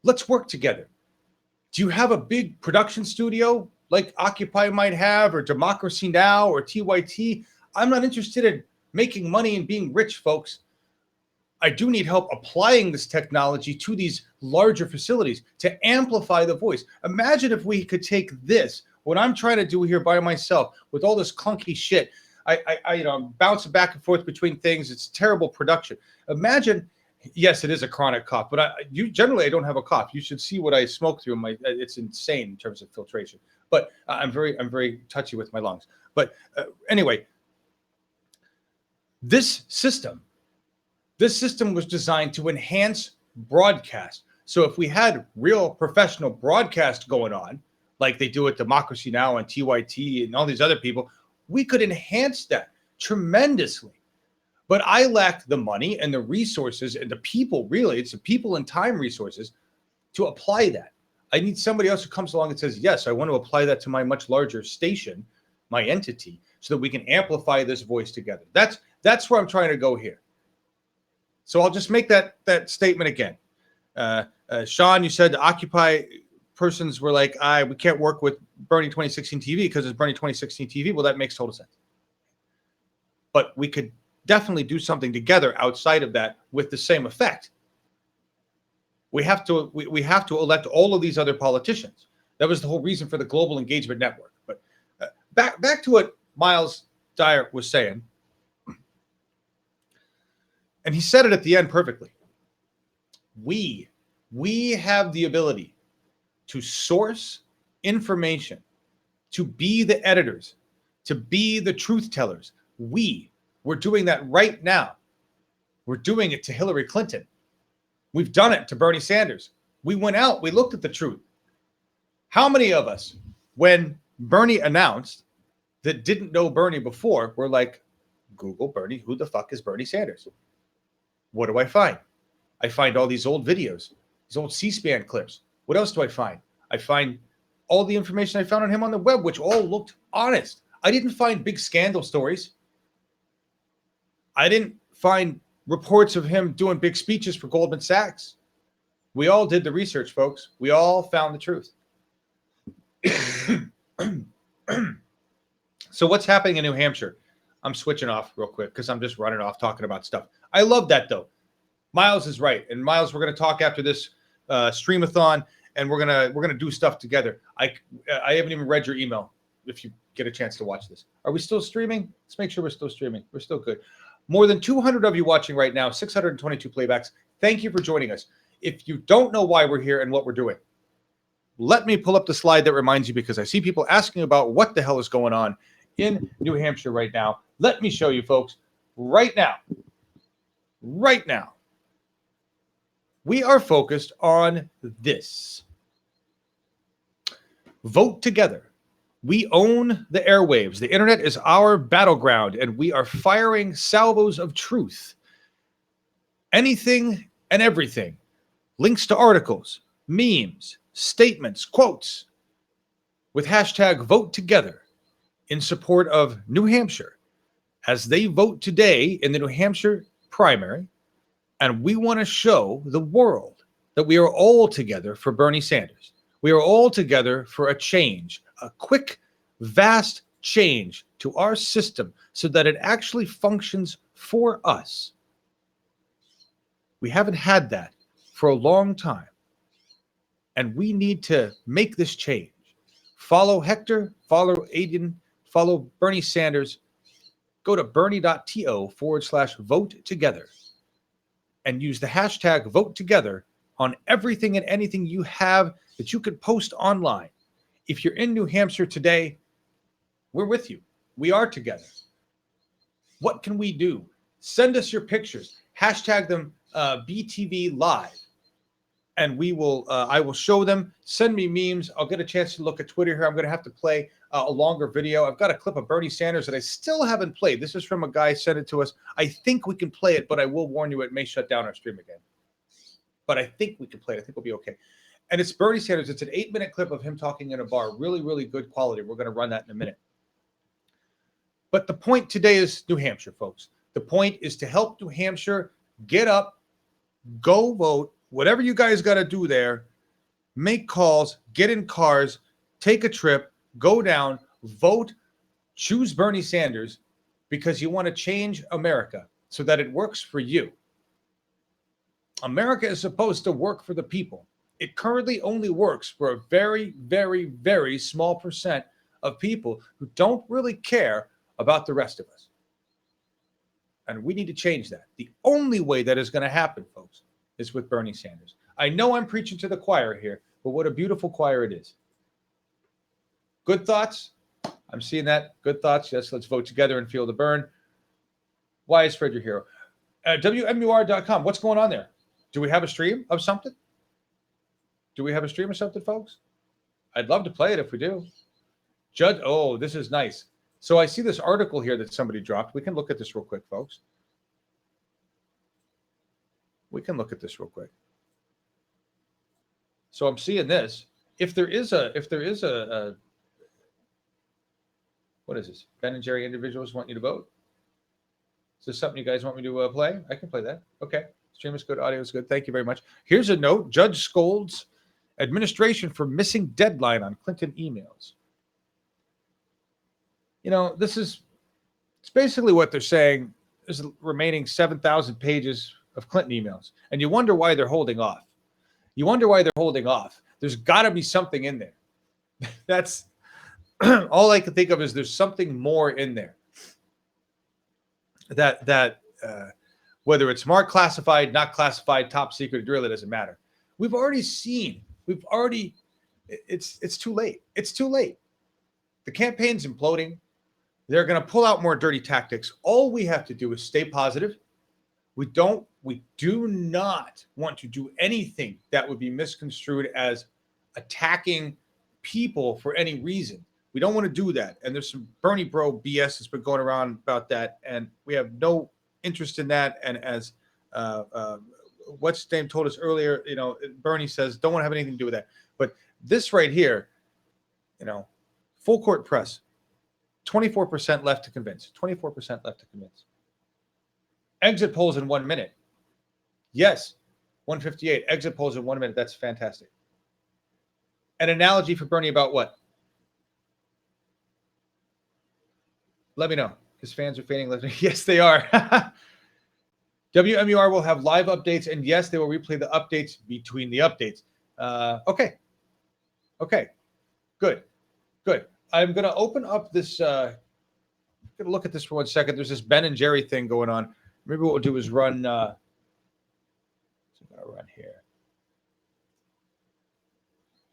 Let's work together. Do you have a big production studio like Occupy might have, or Democracy Now, or TYT? I'm not interested in making money and being rich, folks. I do need help applying this technology to these larger facilities to amplify the voice. Imagine if we could take this, what I'm trying to do here by myself, with all this clunky shit. I'm bouncing back and forth between things. It's terrible production. Imagine, yes, it is a chronic cough, but generally I don't have a cough. You should see what I smoke through. It's insane in terms of filtration. But I'm very touchy with my lungs. But anyway, this system was designed to enhance broadcast. So if we had real professional broadcast going on, like they do at Democracy Now and TYT and all these other people, we could enhance that tremendously. But I lack the money and the resources and the people, really, it's the people and time resources to apply that. I need somebody else who comes along and says, yes, I want to apply that to my much larger station, my entity, so that we can amplify this voice together. That's where I'm trying to go here. So I'll just make that statement again. Sean, you said the Occupy persons were like, we can't work with Bernie 2016 TV because it's Bernie 2016 TV. Well, that makes total sense. But we could definitely do something together outside of that with the same effect. We have to elect all of these other politicians. That was the whole reason for the Global Engagement Network. But back to what Miles Dyer was saying. And he said it at the end perfectly. We have the ability to source information, to be the editors, to be the truth tellers. We're doing that right now. We're doing it to Hillary Clinton. We've done it to Bernie Sanders. We went out, we looked at the truth. How many of us, when Bernie announced that didn't know Bernie before, were like, Google Bernie, who the fuck is Bernie Sanders? What do I find? I find all these old videos, these old C-SPAN clips. What else do I find? I find all the information I found on him on the web, which all looked honest. I didn't find big scandal stories. I didn't find reports of him doing big speeches for Goldman Sachs. We all did the research, folks. We all found the truth. So what's happening in New Hampshire? I'm switching off real quick because I'm just running off talking about stuff. I love that, though. Miles is right. And Miles, we're going to talk after this Stream-A-Thon, and we're gonna do stuff together. I haven't even read your email if you get a chance to watch this. Are we still streaming? Let's make sure we're still streaming. We're still good. More than 200 of you watching right now, 622 playbacks. Thank you for joining us. If you don't know why we're here and what we're doing, let me pull up the slide that reminds you, because I see people asking about what the hell is going on in New Hampshire right now. Let me show you, folks, right now. Right now. We are focused on this. Vote together. We own the airwaves. The internet is our battleground, and we are firing salvos of truth. Anything and everything. Links to articles, memes, statements, quotes, with hashtag vote together in support of New Hampshire as they vote today in the New Hampshire primary. And we want to show the world that we are all together for Bernie Sanders. We are all together for a change, a quick, vast change to our system so that it actually functions for us. We haven't had that for a long time. And we need to make this change. Follow Hector, follow Aiden, follow Bernie Sanders. Go to bernie.to/vote together and use the hashtag vote together on everything and anything you have that you could post online. If you're in New Hampshire today, we're with you. We are together. What can we do? Send us your pictures. Hashtag them BTV Live. and we will. I will show them. Send me memes. I'll get a chance to look at Twitter here. I'm going to have to play a longer video. I've got a clip of Bernie Sanders that I still haven't played. This is from a guy sent it to us. I think we can play it, but I will warn you, it may shut down our stream again. But I think we can play it. I think we'll be okay. And it's Bernie Sanders. It's an 8-minute clip of him talking in a bar. Really, really good quality. We're going to run that in a minute. But the point today is New Hampshire, folks. The point is to help New Hampshire get up, go vote, whatever you guys got to do there, make calls, get in cars, take a trip, go down, vote, choose Bernie Sanders because you want to change America so that it works for you. America is supposed to work for the people. It currently only works for a very, very, very small percent of people who don't really care about the rest of us. And we need to change that. The only way that is going to happen, folks, is with Bernie Sanders. I know I'm preaching to the choir here, but what a beautiful choir it is. Good thoughts? I'm seeing that. Good thoughts. Yes, let's vote together and feel the burn. Why is Fred your hero? WMUR.com. What's going on there? Do we have a stream of something? Do we have a stream of something, folks? I'd love to play it if we do. Judge, oh, this is nice. So I see this article here that somebody dropped. We can look at this real quick, folks. We can look at this real quick. So I'm seeing this. If there is a what is this? Ben and Jerry individuals want you to vote. Is this something you guys want me to play? I can play that. Okay. Stream is good. Audio is good. Thank you very much. Here's a note. Judge scolds administration for missing deadline on Clinton emails. You know, it's basically what they're saying. There's remaining 7,000 pages of Clinton emails. And you wonder why they're holding off. You wonder why they're holding off. There's got to be something in there. That's all I can think of is there's something more in there. That whether it's marked classified, not classified, top secret, it really doesn't matter. We've already seen. It's too late. It's too late. The campaign's imploding. They're going to pull out more dirty tactics. All we have to do is stay positive. We do not want to do anything that would be misconstrued as attacking people for any reason. We don't want to do that. And there's some Bernie bro BS that's been going around about that. And we have no interest in that. And as what's his name told us earlier, you know, Bernie says, don't want to have anything to do with that. But this right here, you know, full court press, 24% left to convince, 24% left to convince. Exit polls in 1 minute. Yes, 158. Exit polls in 1 minute. That's fantastic. An analogy for Bernie about what? Let me know. His fans are feigning. Yes, they are. WMUR will have live updates, and yes, they will replay the updates between the updates. Okay. Good. I'm going to open up this. I'm going to look at this for 1 second. There's this Ben and Jerry thing going on. Maybe what we'll do is run. So I'm going to run here.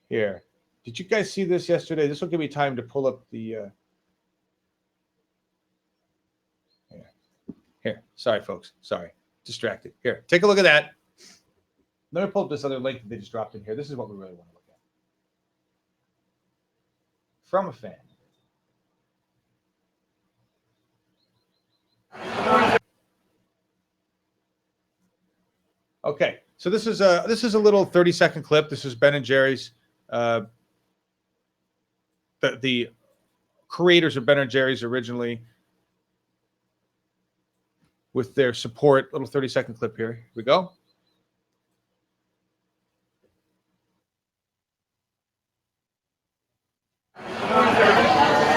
Here. Did you guys see this yesterday? This will give me time to pull up the. Here. Sorry, folks. Sorry. Distracted. Here. Take a look at that. Let me pull up this other link that they just dropped in here. This is what we really want to look at. From a fan. Okay. So this is a little 30-second clip. This is Ben and Jerry's. The creators of Ben and Jerry's originally, with their support. Little 30-second clip here. Here we go.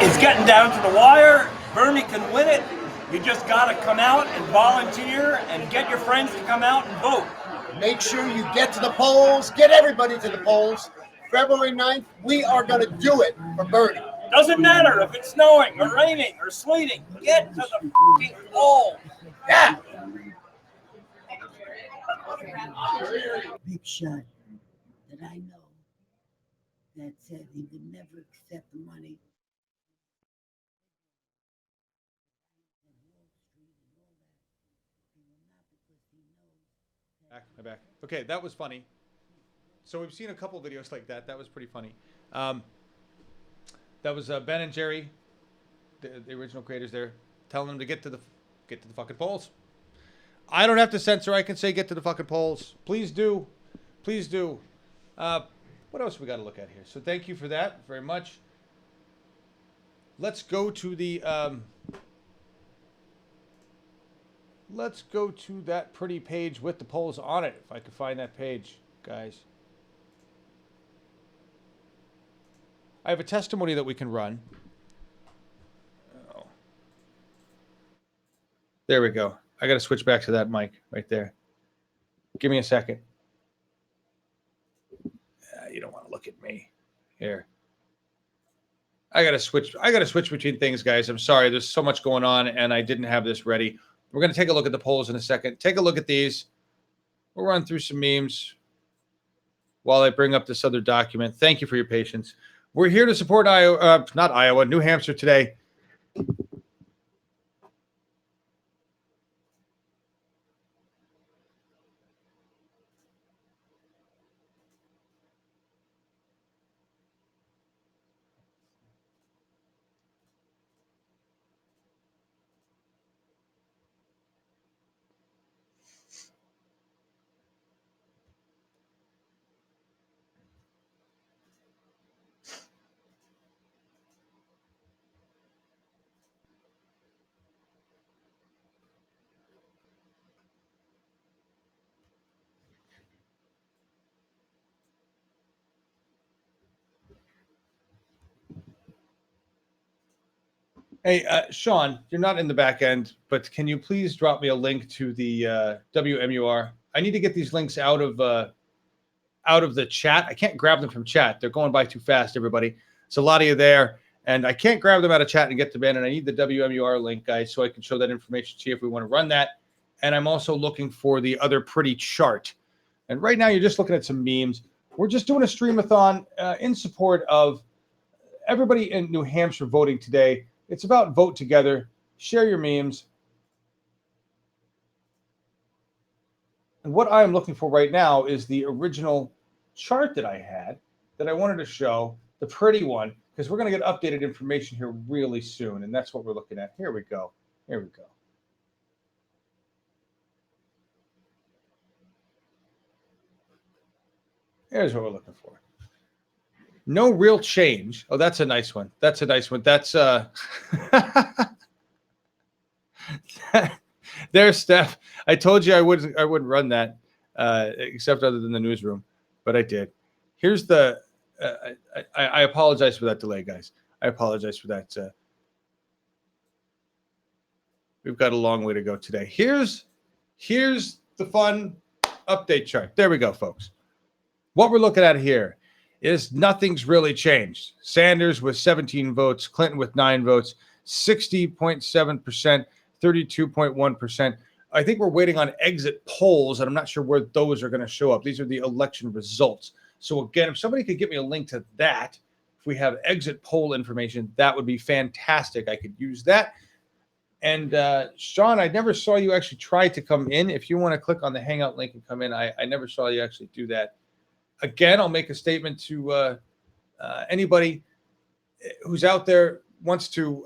It's getting down to the wire. Bernie can win it. You just got to come out and volunteer and get your friends to come out and vote. Make sure you get to the polls. Get everybody to the polls. February 9th, we are going to do it for Bernie. Doesn't matter if it's snowing or raining or sleeting. Get to the fucking polls. Yeah. Big shot that I know that said he would never accept the money. Back. Okay, that was funny. So we've seen a couple videos like that. That was pretty funny. That was Ben and Jerry, the original creators there, telling them to get to the fucking polls. I don't have to censor. I can say get to the fucking polls. Please do. Please do. What else we got to look at here? So thank you for that very much. Let's go to the let's go to that pretty page with the polls on it. If I can find that page, guys. I have a testimony that we can run. Oh. There we go. I got to switch back to that mic right there. Give me a second. You don't want to look at me here. I got to switch between things, guys. I'm sorry. There's so much going on, and I didn't have this ready. We're going to take a look at the polls in a second. Take a look at these. We'll run through some memes while I bring up this other document. Thank you for your patience. We're here to support New Hampshire today. Hey, Sean, you're not in the back end, but can you please drop me a link to the WMUR? I need to get these links out of the chat. I can't grab them from chat. They're going by too fast, everybody. So a lot of you there, and I can't grab them out of chat and get them in, and I need the WMUR link, guys, so I can show that information to you if we want to run that. And I'm also looking for the other pretty chart. And right now, you're just looking at some memes. We're just doing a Stream-A-Thon in support of everybody in New Hampshire voting today. It's about vote together. Share your memes. And what I'm looking for right now is the original chart that I had that I wanted to show, the pretty one, because we're going to get updated information here really soon. And that's what we're looking at. Here we go. Here we go. Here's what we're looking for. No real change. Oh, that's a nice one. That's a nice one. That's there's Steph. I told you I wouldn't run that except other than the newsroom, but I did. Here's the I apologize for that delay, guys. I apologize for that. We've got a long way to go today. Here's the fun update chart. There we go, folks. What we're looking at here is nothing's really changed. Sanders with 17 votes, Clinton with 9 votes, 60.7%, 32.1%. I think we're waiting on exit polls, and I'm not sure where those are going to show up. These are the election results. So again, if somebody could get me a link to that, if we have exit poll information, that would be fantastic. I could use that. And Sean, I never saw you actually try to come in. If you want to click on the Hangout link and come in, I never saw you actually do that. Again, I'll make a statement to anybody who's out there wants to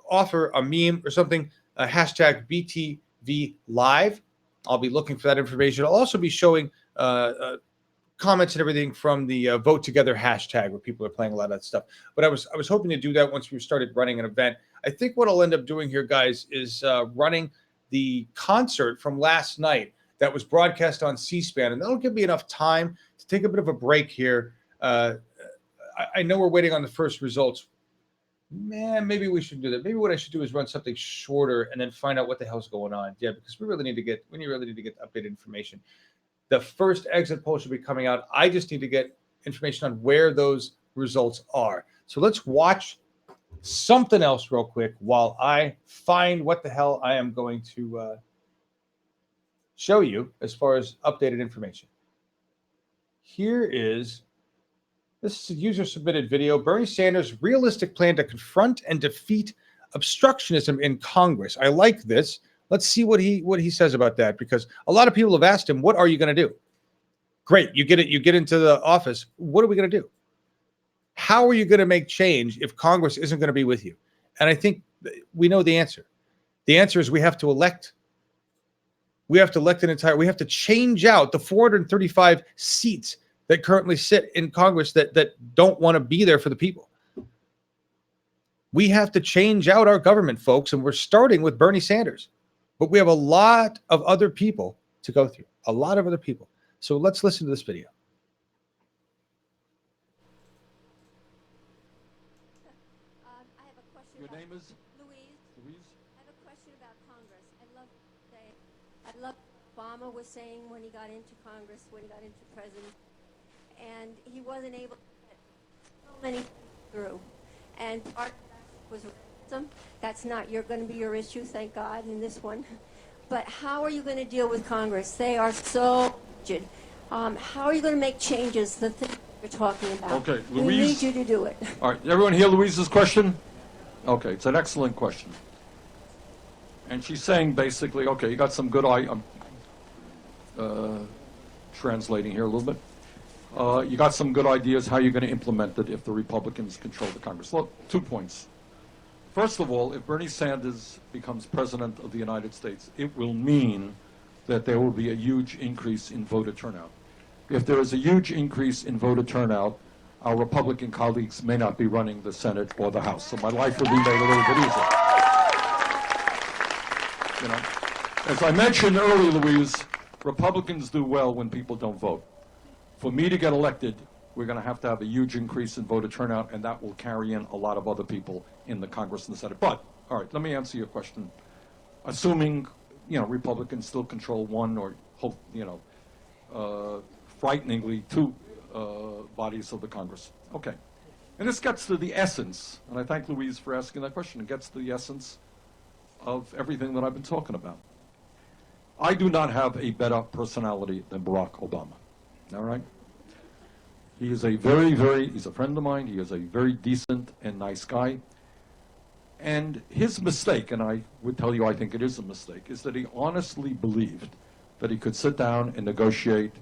offer a meme or something, hashtag BTV Live. I'll be looking for that information. I'll also be showing comments and everything from the Vote Together hashtag where people are playing a lot of that stuff. But I was hoping to do that once we started running an event. I think what I'll end up doing here, guys, is running the concert from last night that was broadcast on C-SPAN, and that'll give me enough time to take a bit of a break here. I know we're waiting on the first results. Man, maybe we should do that. Maybe what I should do is run something shorter and then find out what the hell's going on. Yeah, because we really need to get updated information. The first exit poll should be coming out. I just need to get information on where those results are. So let's watch something else real quick while I find what the hell I am going to show you as far as updated information. This is a user-submitted video. Bernie Sanders' realistic plan to confront and defeat obstructionism in Congress. I like this. Let's see what he says about that, because a lot of people have asked him, what are you going to do? Great, you get it. You get into the office. What are we going to do? How are you going to make change if Congress isn't going to be with you? And I think we know the answer. The answer is we have to elect. We have to elect an entire. We have to change out the 435 seats that currently sit in Congress that don't want to be there for the people. We have to change out our government, folks, and we're starting with Bernie Sanders. But we have a lot of other people to go through. A lot of other people. So let's listen to this video. Your name is? Louise. Louise? I have a question about Congress. I love Obama was saying when he got into Congress, when he got into president, and he wasn't able to get so many things through. And part of that was racism. That's not going to be your issue, thank God, in this one. But how are you going to deal with Congress? They are so rigid. How are you going to make changes, the things you're talking about? Okay, We Louise. need you to do it. All right, everyone hear Louise's question? Okay, it's an excellent question. And she's saying basically, okay, you got some good I'm translating here a little bit. You got some good ideas how you're going to implement it if the Republicans control the Congress. Look, 2 points. First of all, if Bernie Sanders becomes president of the United States, it will mean that there will be a huge increase in voter turnout. If there is a huge increase in voter turnout, our Republican colleagues may not be running the Senate or the House. So my life will be made a little bit easier. You know, as I mentioned earlier, Louise, Republicans do well when people don't vote. For me to get elected, we're going to have a huge increase in voter turnout, and that will carry in a lot of other people in the Congress and the Senate. But, all right, let me answer your question. Assuming, you know, Republicans still control one or, frighteningly, two bodies of the Congress. Okay. And this gets to the essence, and I thank Louise for asking that question. It gets to the essence of everything that I've been talking about. I do not have a better personality than Barack Obama. All right? He is a he's a friend of mine. He is a very decent and nice guy. And his mistake, and I would tell you I think it is a mistake, is that he honestly believed that he could sit down and negotiate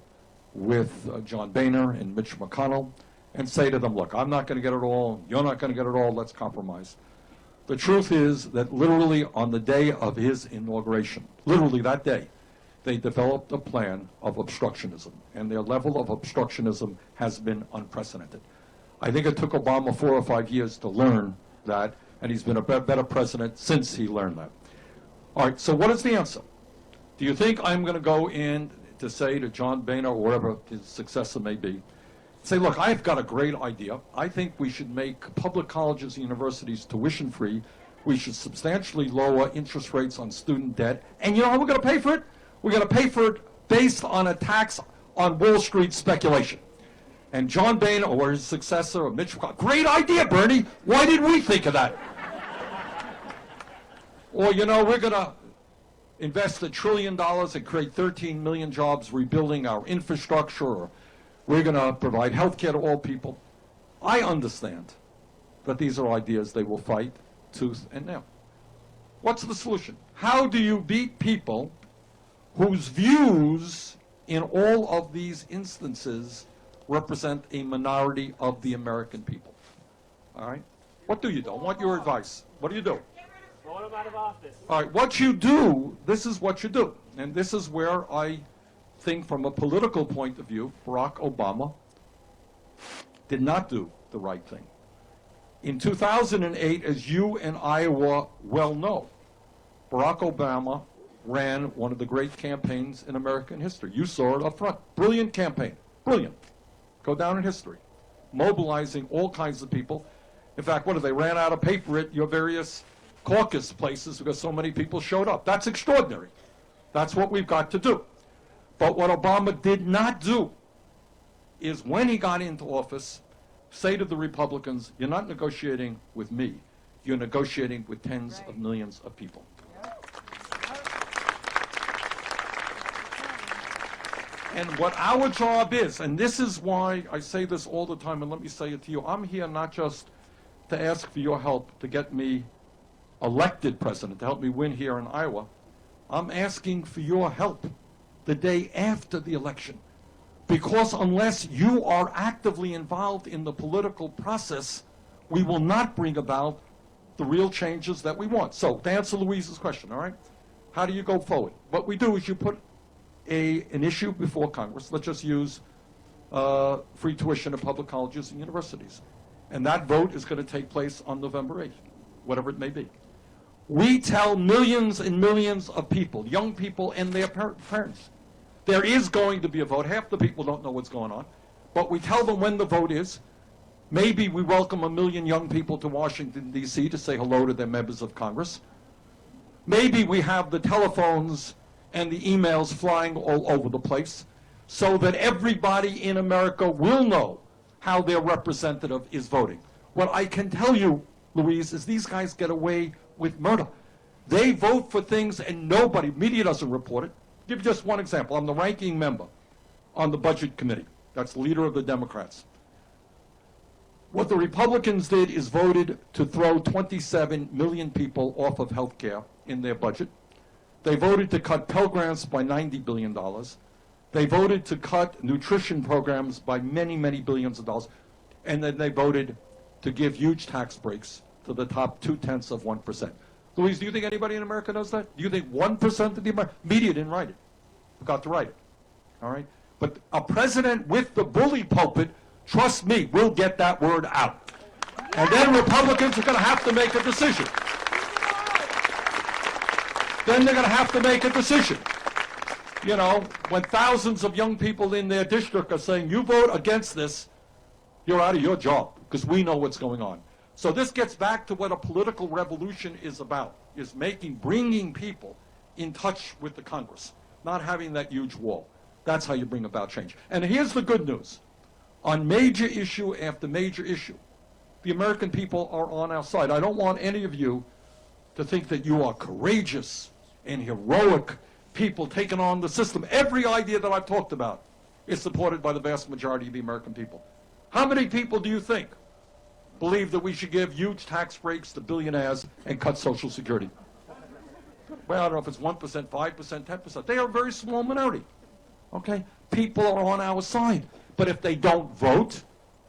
with John Boehner and Mitch McConnell and say to them, look, I'm not going to get it all, you're not going to get it all, let's compromise. The truth is that literally on the day of his inauguration, literally that day, they developed a plan of obstructionism, and their level of obstructionism has been unprecedented. I think it took Obama 4 or 5 years to learn that, and he's been a better president since he learned that. All right, so what is the answer? Do you think I'm going to go in to say to John Boehner or whatever his successor may be, say, look, I've got a great idea. I think we should make public colleges and universities tuition-free. We should substantially lower interest rates on student debt. And you know how we're going to pay for it? We're going to pay for it based on a tax on Wall Street speculation. And John Boehner or his successor or Mitch McConnell, great idea, Bernie. Why didn't we think of that? Or, you know, we're going to invest $1 trillion and create 13 million jobs rebuilding our infrastructure, or we're going to provide health care to all people. I understand that these are ideas they will fight tooth and nail. What's the solution? How do you beat people whose views in all of these instances represent a minority of the American people? All right? What do you do? I want your advice. What do you do? Vote him out of office. All right, what you do, this is what you do. And this is where I think from a political point of view, Barack Obama did not do the right thing. In 2008, as you and Iowa well know, Barack Obama ran one of the great campaigns in American history. You saw it up front. Brilliant campaign. Brilliant. Go down in history. Mobilizing all kinds of people. In fact, they ran out of paper at your various caucus places because so many people showed up. That's extraordinary. That's what we've got to do. But what Obama did not do is when he got into office, say to the Republicans, you're not negotiating with me. You're negotiating with tens of millions of people. And what our job is, and this is why I say this all the time, and let me say it to you, I'm here not just to ask for your help to get me elected president, to help me win here in Iowa. I'm asking for your help the day after the election Because unless you are actively involved in the political process, we will not bring about the real changes that we want. So to answer Louise's question, all right, how do you go forward? What we do is you put an issue before Congress. Let's just use free tuition at public colleges and universities. And that vote is going to take place on November 8th, whatever it may be. We tell millions and millions of people, young people and their parents, there is going to be a vote. Half the people don't know what's going on. But we tell them when the vote is. Maybe we welcome 1 million young people to Washington, D.C. to say hello to their members of Congress. Maybe we have the telephones and the emails flying all over the place so that everybody in America will know how their representative is voting. What I can tell you, Louise, is these guys get away with murder. They vote for things and nobody, media doesn't report it. I'll give you just one example. I'm the ranking member on the Budget Committee. That's the leader of the Democrats. What the Republicans did is voted to throw 27 million people off of health care in their budget. They voted to cut Pell Grants by $90 billion. They voted to cut nutrition programs by many, many billions of dollars. And then they voted to give huge tax breaks to the top 0.2%. Louise, do you think anybody in America knows that? Do you think 1% of the American media didn't write it? Forgot to write it. All right? But a president with the bully pulpit, trust me, will get that word out. And then Republicans are going to have to make a decision. Then they're going to have to make a decision. You know, when thousands of young people in their district are saying, you vote against this, you're out of your job, because we know what's going on. So this gets back to what a political revolution is about, is bringing people in touch with the Congress, not having that huge wall. That's how you bring about change. And here's the good news. On major issue after major issue, the American people are on our side. I don't want any of you to think that you are courageous and heroic people taking on the system. Every idea that I've talked about is supported by the vast majority of the American people. How many people do you think believe that we should give huge tax breaks to billionaires and cut Social Security? Well, I don't know if it's 1%, 5%, 10%. They are a very small minority. Okay? People are on our side. But if they don't vote,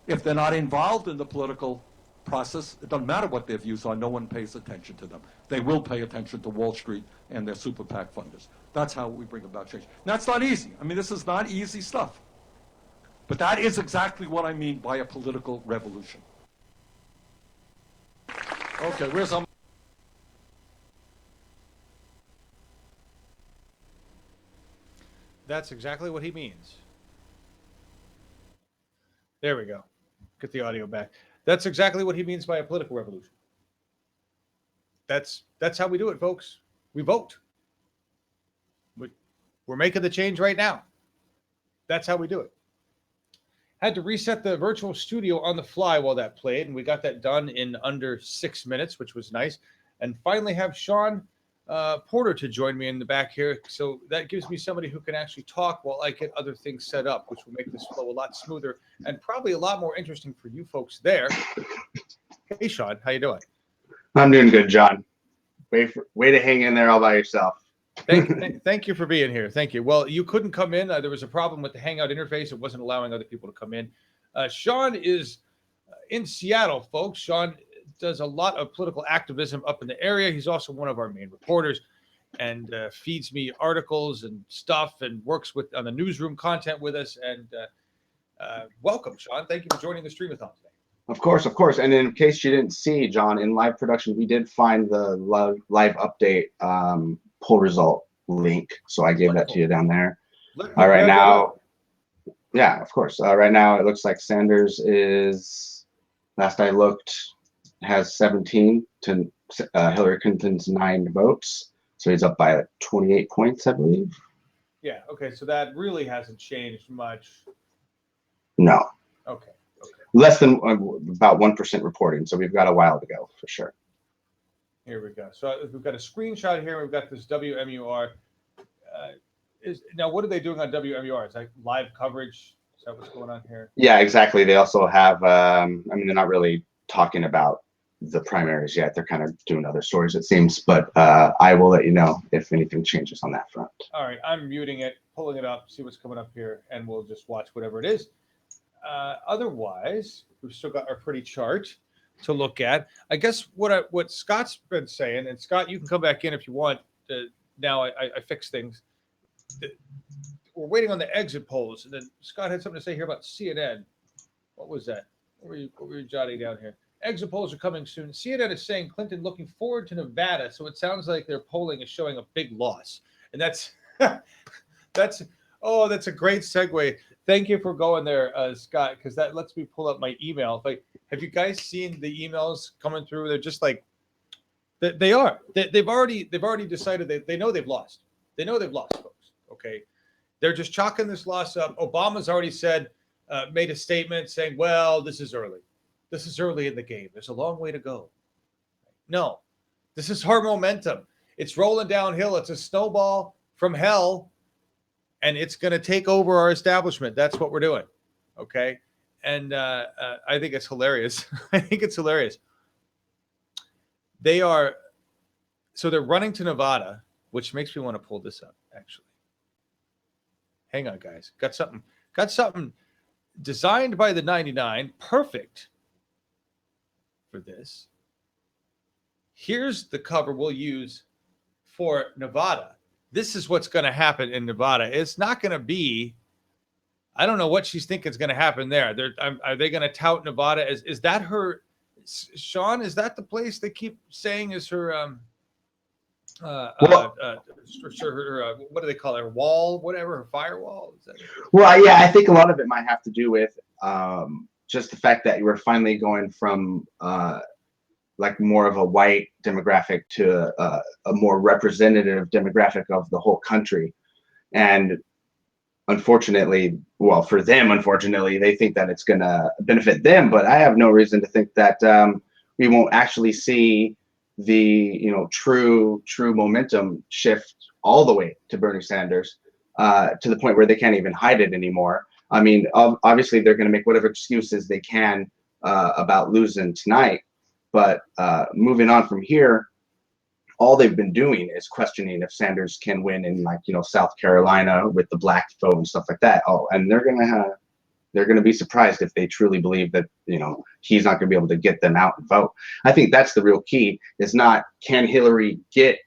if they're not involved in the political process, it doesn't matter what their views are. No one pays attention to them. They will pay attention to Wall Street and their super PAC funders. That's how we bring about change. That's not easy. I mean, this is not easy stuff. But that is exactly what I mean by a political revolution. Okay, where's our... That's exactly what he means. There we go. Get the audio back. That's exactly what he means by a political revolution. That's how we do it, folks. We vote. We're making the change right now. That's how we do it. Had to reset the virtual studio on the fly while that played, and we got that done in under 6 minutes, which was nice. And finally have Sean Porter to join me in the back here. So that gives me somebody who can actually talk while I get other things set up, which will make this flow a lot smoother and probably a lot more interesting for you folks there. Hey, Sean, how you doing? I'm doing good, John. Way to hang in there all by yourself. Thank you for being here. Thank you. Well, you couldn't come in. There was a problem with the Hangout interface. It wasn't allowing other people to come in. Sean is in Seattle, folks. Sean does a lot of political activism up in the area. He's also one of our main reporters and feeds me articles and stuff and works on the newsroom content with us. And welcome, Sean. Thank you for joining the Stream-A-Thon today. Of course, of course. And in case you didn't see, John, in live production, we did find the live update poll result link. So I gave that to you down there. All right, now, yeah, of course. Right now, it looks like Sanders is, last I looked, has 17 to Hillary Clinton's 9 votes. So he's up by 28 points, I believe. Yeah, okay. So that really hasn't changed much. No. Okay. Less than about 1% reporting. So we've got a while to go for sure. Here we go. So we've got a screenshot here. We've got this WMUR. Now, what are they doing on WMUR? Is that live coverage? Is that what's going on here? Yeah, exactly. They also have, I mean, they're not really talking about the primaries yet. They're kind of doing other stories, it seems. But I will let you know if anything changes on that front. All right, I'm muting it, pulling it up, see what's coming up here, and we'll just watch whatever it is. Otherwise, we've still got our pretty chart to look at. I guess what Scott's been saying, and Scott, you can come back in if you want. Now I fix things. We're waiting on the exit polls, and then Scott had something to say here about CNN. What was that? What were you jotting down here? Exit polls are coming soon. CNN is saying Clinton looking forward to Nevada, so it sounds like their polling is showing a big loss, and that's that's a great segue. Thank you for going there, Scott, because that lets me pull up my email. Like, have you guys seen the emails coming through? They're just like they've already decided that they know they've lost. They know they've lost, folks. Okay, they're just chalking this loss up. Obama's already said, made a statement saying, "Well, this is early. This is early in the game. There's a long way to go." No, this is hard momentum. It's rolling downhill. It's a snowball from hell, and it's going to take over our establishment. That's what we're doing. Okay. And I think it's hilarious. I think it's hilarious. They're running to Nevada, which makes me want to pull this up, actually. Hang on, guys. Got something designed by the 99. Perfect for this. Here's the cover we'll use for Nevada. This is what's going to happen in Nevada. It's not going to be, I don't know what she's thinking is going to happen there. Are they going to tout Nevada? Is that her, Sean, is that the place they keep saying is her, what do they call it? Her wall, whatever, her firewall? Is that it? Well, yeah, I think a lot of it might have to do with just the fact that you were finally going from like more of a white demographic to a more representative demographic of the whole country. And unfortunately, well, for them, unfortunately, they think that it's going to benefit them. But I have no reason to think that we won't actually see the true momentum shift all the way to Bernie Sanders to the point where they can't even hide it anymore. I mean, obviously, they're going to make whatever excuses they can about losing tonight. But moving on from here, all they've been doing is questioning if Sanders can win in South Carolina with the black vote and stuff like that. Oh, and they're gonna be surprised if they truly believe that he's not gonna be able to get them out and vote. I think that's the real key. Is not can Hillary get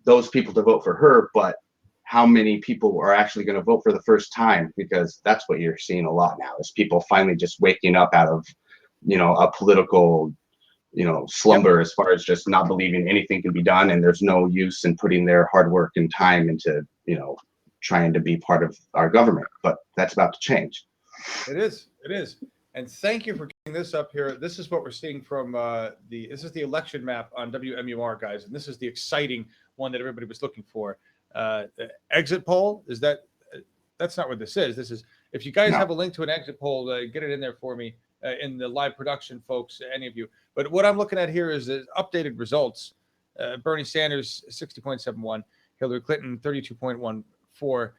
those people to vote for her, but how many people are actually going to vote for the first time, because that's what you're seeing a lot now is people finally just waking up out of a political slumber, as far as just not believing anything can be done, and there's no use in putting their hard work and time into trying to be part of our government. But that's about to change. It is, and thank you for getting this up here. This is what we're seeing from this is the election map on WMUR, guys, and this is the exciting one that everybody was looking for. The exit poll is that's not what this is. This is, if you guys have a link to an exit poll, get it in there for me in the live production, folks, any of you. But what I'm looking at here is the updated results. Bernie Sanders 60.71, Hillary Clinton 32.14,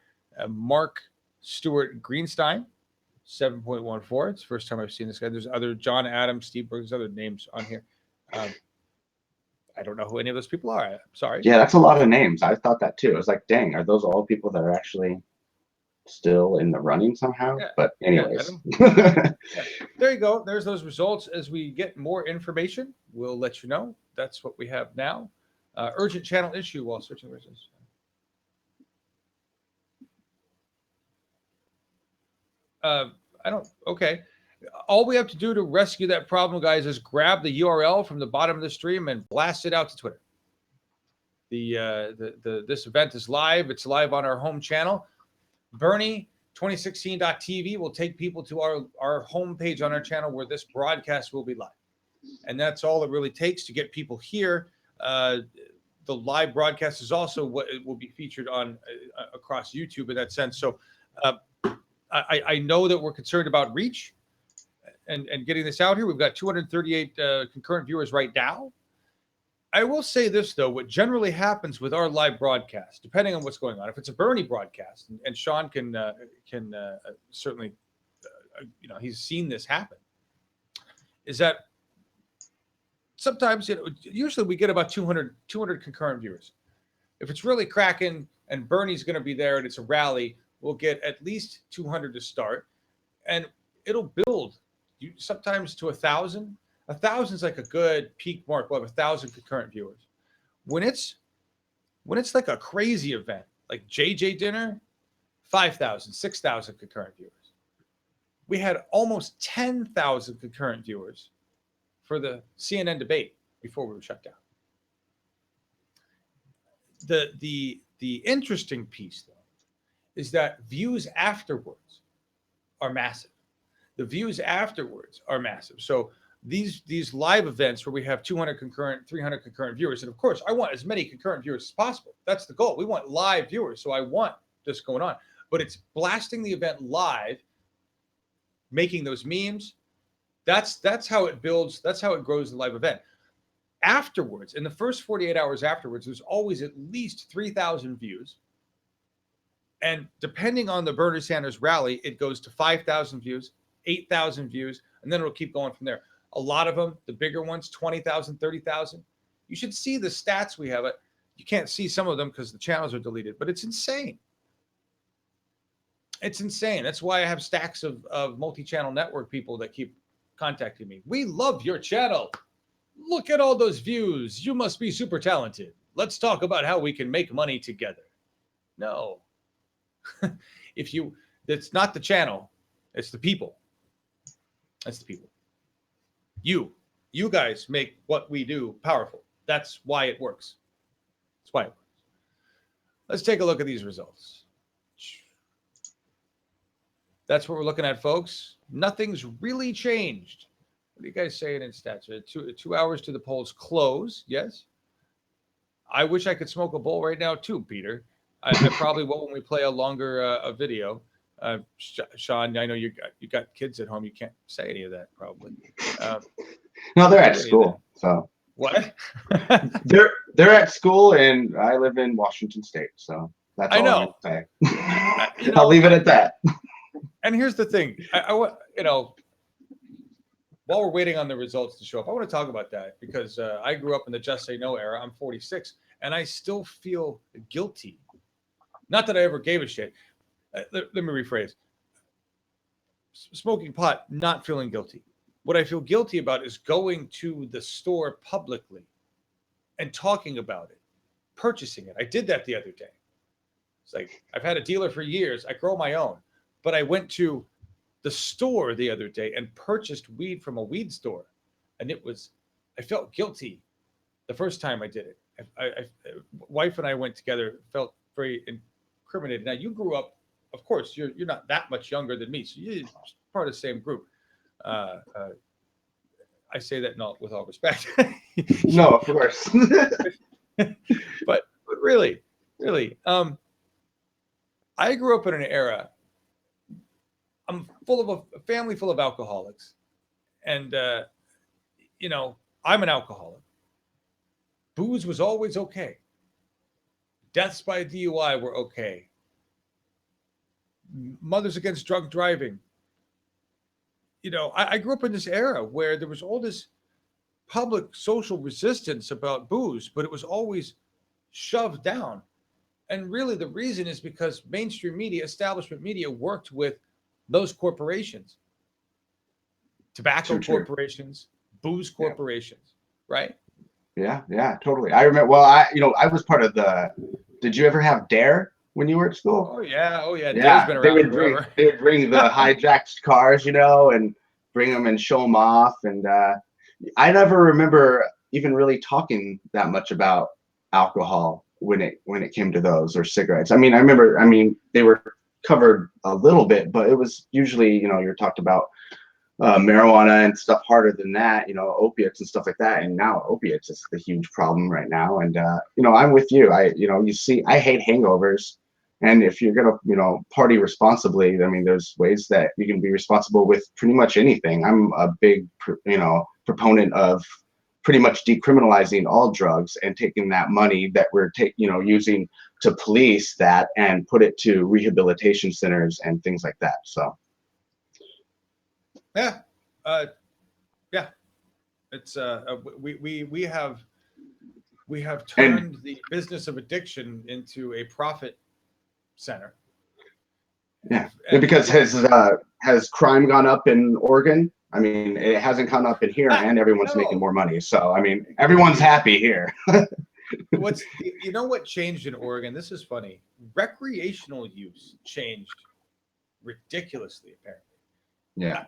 Mark Stewart Greenstein 7.14. It's the first time I've seen this guy. There's other John Adams, Steve Brooks, other names on here. I don't know who any of those people are. I'm sorry. Yeah, that's a lot of names. I thought that too. I was like, dang, are those all people that are actually still in the running somehow? Yeah. But anyways. Yeah. There you go. There's those results. As we get more information, we'll let you know. That's what we have now. Urgent channel issue while searching results. Okay. All we have to do to rescue that problem, guys, is grab the URL from the bottom of the stream and blast it out to Twitter. This event is live. It's live on our home channel. Bernie2016.tv will take people to our homepage on our channel where this broadcast will be live. And that's all it really takes to get people here. The live broadcast is also what it will be featured on across YouTube in that sense. So I know that we're concerned about reach and getting this out here. We've got 238 concurrent viewers right now. I will say this, though, what generally happens with our live broadcast, depending on what's going on, if it's a Bernie broadcast, and Sean can certainly, he's seen this happen, is that sometimes, usually we get about 200 concurrent viewers. If it's really cracking and Bernie's going to be there and it's a rally, we'll get at least 200 to start, and it'll build sometimes to 1,000. 1,000 is like a good peak mark. We'll have 1,000 concurrent viewers. When it's like a crazy event, like JJ dinner, 5,000, 6,000 concurrent viewers. We had almost 10,000 concurrent viewers for the CNN debate before we were shut down. The interesting piece, though, is that views afterwards are massive. The views afterwards are massive. So these live events where we have 200 concurrent, 300 concurrent viewers, and of course, I want as many concurrent viewers as possible. That's the goal. We want live viewers, so I want this going on. But it's blasting the event live, making those memes. That's how it builds. That's how it grows the live event. Afterwards, in the first 48 hours afterwards, there's always at least 3,000 views. And depending on the Bernie Sanders rally, it goes to 5,000 views, 8,000 views, and then it'll keep going from there. A lot of them, the bigger ones, 20,000, 30,000. You should see the stats we have. You can't see some of them because the channels are deleted, but it's insane. It's insane. That's why I have stacks of multi-channel network people that keep contacting me. We love your channel. Look at all those views. You must be super talented. Let's talk about how we can make money together. No. That's not the channel. It's the people. That's the people. You guys make what we do powerful. That's why it works. That's why it works. Let's take a look at these results. That's what we're looking at, folks. Nothing's really changed. What are you guys saying in stats? 2 hours to the polls close. Yes. I wish I could smoke a bowl right now too, Peter. I probably won't when we play a longer a video. Sean, I know you got kids at home. You can't say any of that probably. No, they're at school. So what? they're at school, and I live in Washington State. So that's all I'm gonna say. I'll leave it at that. And here's the thing, while we're waiting on the results to show up, I want to talk about that because I grew up in the Just Say No era. I'm 46, and I still feel guilty. Not that I ever gave a shit. Let me rephrase. Smoking pot, not feeling guilty. What I feel guilty about is going to the store publicly and talking about it, purchasing it. I did that the other day. It's like, I've had a dealer for years. I grow my own. But I went to the store the other day and purchased weed from a weed store. And I felt guilty the first time I did it. Wife and I went together, felt very incriminated. Now, you grew up, of course, you're not that much younger than me. So you're part of the same group. I say that not with all respect. No, of course. but really, I grew up in an era. I'm full of a family full of alcoholics, and I'm an alcoholic. Booze was always okay. Deaths by DUI were okay. Mothers Against Drunk Driving. I grew up in this era where there was all this public social resistance about booze, but it was always shoved down. And really the reason is because mainstream media, establishment media, worked with those corporations, tobacco corporations, booze corporations, right? Yeah, totally. I remember. Well, I was part of the. Did you ever have DARE when you were at school? Oh yeah. Yeah, DARE's been around forever. They would bring the hijacked cars, and bring them and show them off. And I never remember even really talking that much about alcohol when it came to those or cigarettes. I remember. They were covered a little bit, but it was usually, you're talked about marijuana and stuff harder than that, opiates and stuff like that. And now opiates is the huge problem right now. And, I'm with you. You see, I hate hangovers. And if you're going to, party responsibly, there's ways that you can be responsible with pretty much anything. I'm a big, proponent of pretty much decriminalizing all drugs and taking that money that we're using to police that and put it to rehabilitation centers and things like that. So yeah. It's we have turned the business of addiction into a profit center. Yeah, because has crime gone up in Oregon? I mean, it hasn't gone up in here, and everyone's making more money. So I mean, everyone's happy here. You know what changed in Oregon? This is funny. Recreational use changed ridiculously, apparently. Yeah.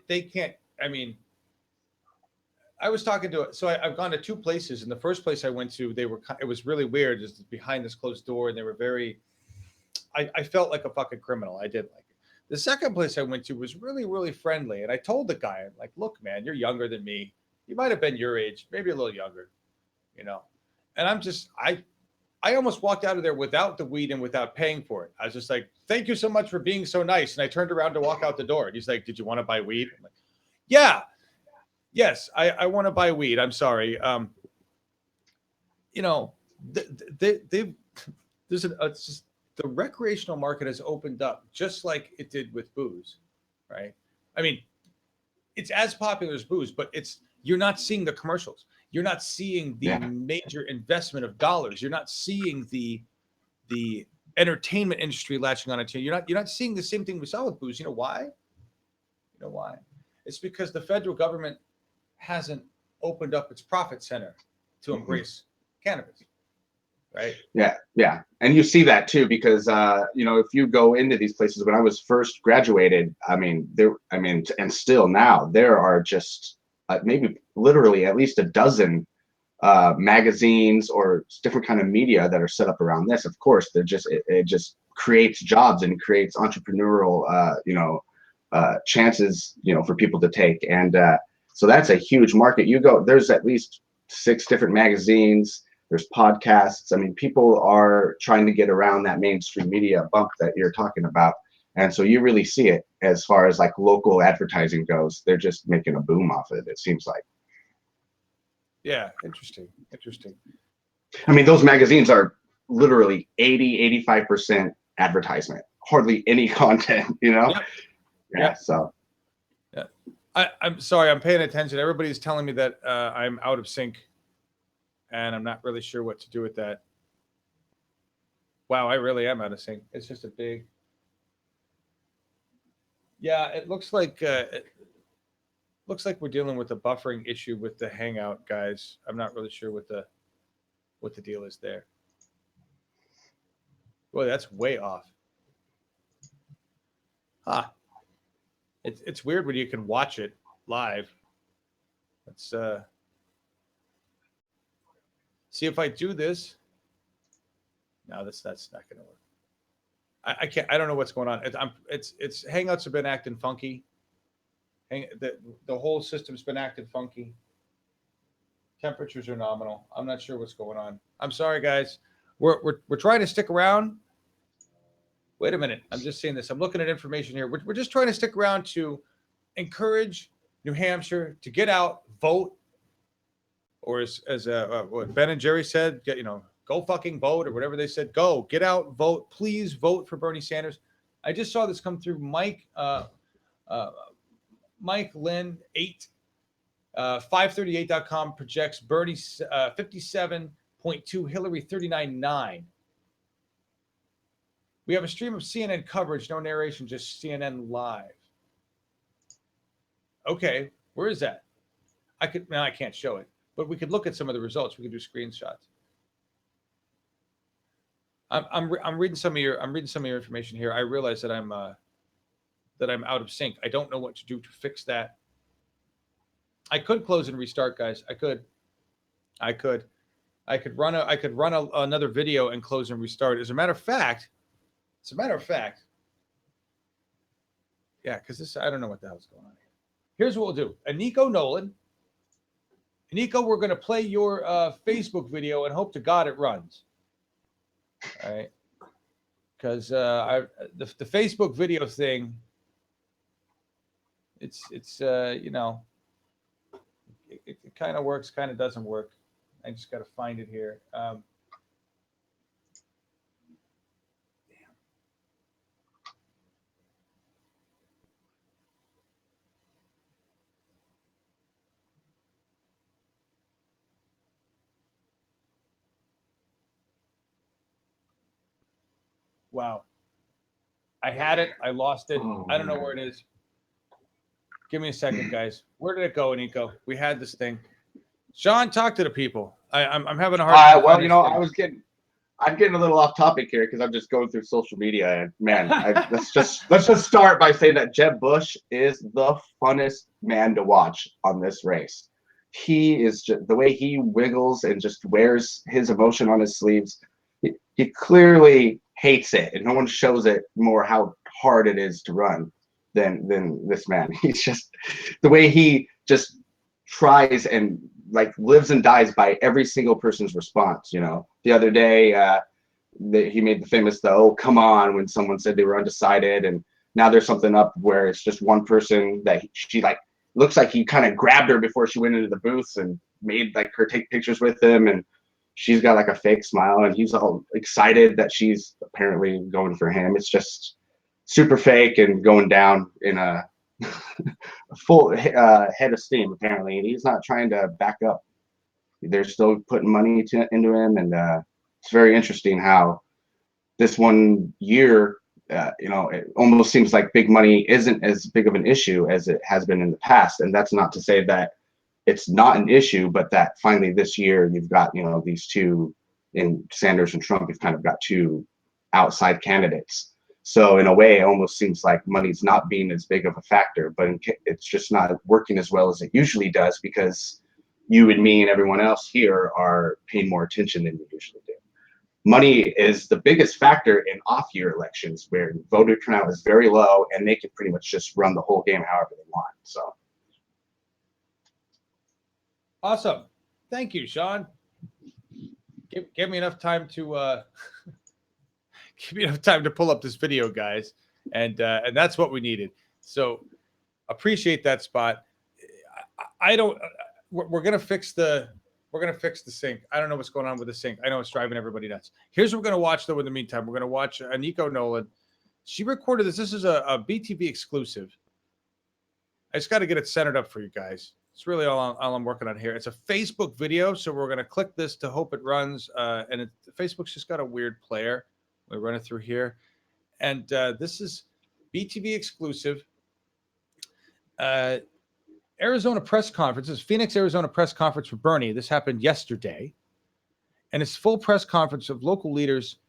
They can't. I mean, I was talking to. So I've gone to two places. And the first place I went to, it was really weird. Just behind this closed door, and they were very. I felt like a fucking criminal. I did like it. The second place I went to was really, really friendly. And I told the guy, like, look, man, you're younger than me. You might have been your age, maybe a little younger, you know. And I almost walked out of there without the weed and without paying for it. I was just like, thank you so much for being so nice. And I turned around to walk out the door. And he's like, did you want to buy weed? I'm like, yeah. Yes, I want to buy weed. I'm sorry. You know, it's just the recreational market has opened up just like it did with booze, right? I mean, it's as popular as booze, but you're not seeing the commercials. You're not seeing the major investment of dollars. You're not seeing the entertainment industry latching on it to you. You're not seeing the same thing we saw with booze. You know why? You know why? It's because the federal government hasn't opened up its profit center to embrace cannabis, right? Yeah, and you see that too because you know, if you go into these places, when I was first graduated, and still now there are just maybe literally at least a dozen magazines or different kind of media that are set up around this. Of course, it just creates jobs and creates entrepreneurial chances, you know, for people to take. And so that's a huge market. There's at least 6 different magazines. There's podcasts. I mean, people are trying to get around that mainstream media bump that you're talking about. And so you really see it as far as like local advertising goes. They're just making a boom off it, it seems like. Yeah, interesting. I mean, those magazines are literally 85% advertisement, hardly any content, you know? Yep. So. Yeah. I'm sorry, I'm paying attention. Everybody's telling me that I'm out of sync, and I'm not really sure what to do with that. Wow, I really am out of sync. It's just a big. Yeah, it looks like we're dealing with a buffering issue with the Hangout, guys. I'm not really sure what the deal is there. Boy, that's way off. Huh. It's weird when you can watch it live. Let's see if I do this. No, that's not going to work. I can't. I don't know what's going on. It's Hangouts have been acting funky. The whole system's been acting funky. Temperatures are nominal. I'm not sure what's going on. I'm sorry, guys. We're trying to stick around. Wait a minute. I'm just seeing this. I'm looking at information here. We're just trying to stick around to encourage New Hampshire to get out, vote, or as what Ben and Jerry said, go fucking vote, or whatever they said. Go, get out, vote. Please vote for Bernie Sanders. I just saw this come through. Mike Lynn 8, 538.com projects Bernie 57.2, Hillary 39.9. We have a stream of CNN coverage, no narration, just CNN live. Okay, where is that? I can't show it, but we could look at some of the results. We could do screenshots. I'm reading some of your information here. I realize that I'm out of sync. I don't know what to do to fix that. I could close and restart, guys. I could run another video and close and restart. As a matter of fact, yeah, because I don't know what the hell's going on here. Here's what we'll do. Aniko Nolan. Aniko, we're going to play your Facebook video and hope to God it runs. All right. Because the Facebook video thing, it kind of works, kind of doesn't work. I just got to find it here. Wow. I had it. I lost it. I don't know where it is. Give me a second, guys. Where did it go, Nico? We had this thing. Sean, talk to the people. I'm having a hard time. Well, you know, I'm getting a little off topic here because I'm just going through social media, and man, let's just start by saying that Jeb Bush is the funnest man to watch on this race. He is just the way he wiggles and just wears his emotion on his sleeves. He clearly hates it, and no one shows it more how hard it is to run than this man. He's just the way he just tries and like lives and dies by every single person's response. You know, the other day he made the famous "oh come on" when someone said they were undecided, and now there's something up where it's just one person that she like looks like he kind of grabbed her before she went into the booth and made like her take pictures with him, and she's got like a fake smile and he's all excited that she's apparently going for him. It's just super fake and going down in a full head of steam apparently, and he's not trying to back up. They're still putting money into him, and it's very interesting how this 1 year you know, it almost seems like big money isn't as big of an issue as it has been in the past. And that's not to say that it's not an issue, but that finally this year you've got, you know, these two, in Sanders and Trump, you've kind of got two outside candidates. So in a way, it almost seems like money's not being as big of a factor, but it's just not working as well as it usually does, because you and me and everyone else here are paying more attention than we usually do. Money is the biggest factor in off-year elections where voter turnout is very low and they can pretty much just run the whole game however they want. So awesome. Thank you, Sean. Give me enough time to give me enough time to pull up this video, guys, and that's what we needed. So appreciate that spot. I don't. We're gonna fix the. We're going to fix the sync. I don't know what's going on with the sync. I know it's driving everybody nuts. Here's what we're going to watch, though, in the meantime. We're going to watch Nico Nolan. She recorded this. This is a BTV exclusive. I just got to get it centered up for you guys. It's really all I'm working on here. It's a Facebook video, so we're going to click this to hope it runs. And Facebook's just got a weird player. We run it through here. And this is BTV exclusive. Arizona press conference. This is Phoenix, Arizona press conference for Bernie. This happened yesterday, and it's full press conference of local leaders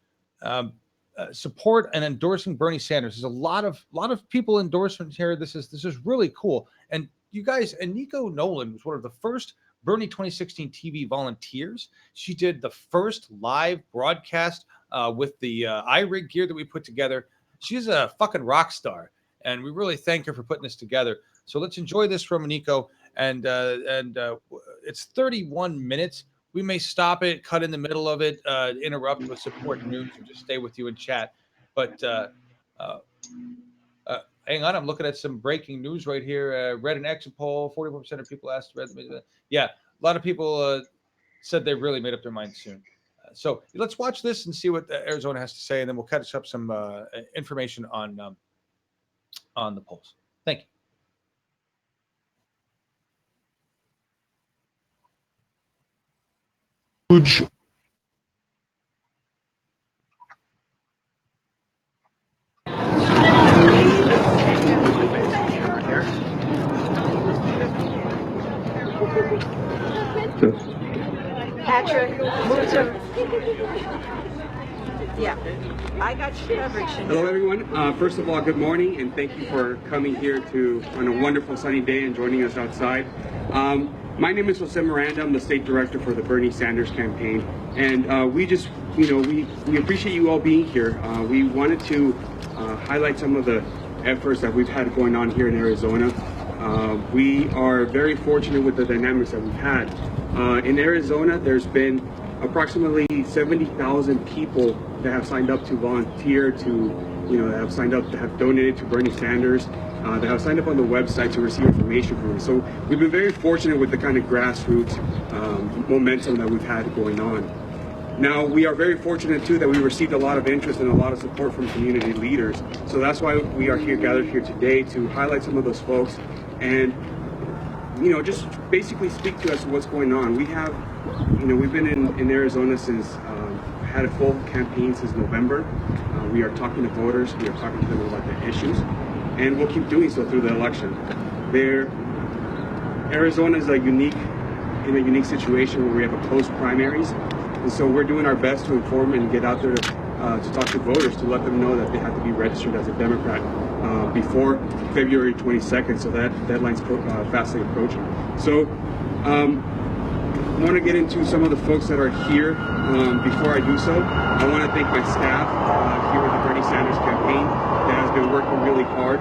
support and endorsing Bernie Sanders. There's a lot of people endorsing here. This is really cool. And you guys, and Nico Nolan was one of the first Bernie 2016 TV volunteers. She did the first live broadcast with the iRig gear that we put together. She's a fucking rock star, and we really thank her for putting this together. So let's enjoy this from Nico, and it's 31 minutes. We may stop it, cut in the middle of it, interrupt with support news, or just stay with you and chat. But hang on, I'm looking at some breaking news right here. Read an exit poll, 44% of people asked to read the. Yeah, a lot of people said they really made up their minds soon. So let's watch this and see what Arizona has to say, and then we'll catch up some information on the polls. Thank you. Patrick, yeah, I got your coverage. Hello, everyone. First of all, good morning, and thank you for coming here on a wonderful sunny day and joining us outside. My name is Jose Miranda. I'm the state director for the Bernie Sanders campaign, and we just, we appreciate you all being here. We wanted to highlight some of the efforts that we've had going on here in Arizona. We are very fortunate with the dynamics that we've had. In Arizona, there's been approximately 70,000 people that have signed up to volunteer, that have signed up, that have donated to Bernie Sanders, that have signed up on the website to receive information from him. So we've been very fortunate with the kind of grassroots momentum that we've had going on. Now, we are very fortunate, too, that we received a lot of interest and a lot of support from community leaders. So that's why we are here, gathered here today, to highlight some of those folks and, just basically speak to us what's going on. We have, we've been in Arizona since had a full campaign since November. We are talking to voters. We are talking to them about the issues, and we'll keep doing so through the election. Arizona is in a unique situation where we have a closed primaries, and so we're doing our best to inform and get out there to talk to voters, to let them know that they have to be registered as a Democrat before February 22nd, so that deadline's fastly approaching. So I want to get into some of the folks that are here. Before I do so, I want to thank my staff here at the Bernie Sanders campaign that has been working really hard,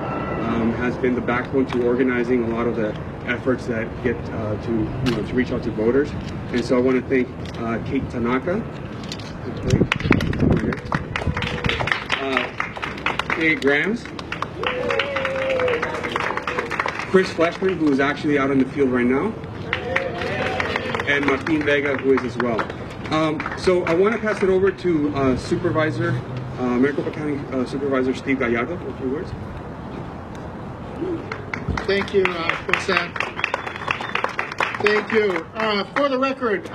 has been the backbone to organizing a lot of the efforts that get to reach out to voters. And so I want to thank Kate Tanaka, Kate Grams, Chris Fleshman, who is actually out in the field right now, and Martin Vega, who is as well. So I want to pass it over to Supervisor, Maricopa County Supervisor Steve Gallardo for a few words. Thank you, Jose. Thank you. For the record,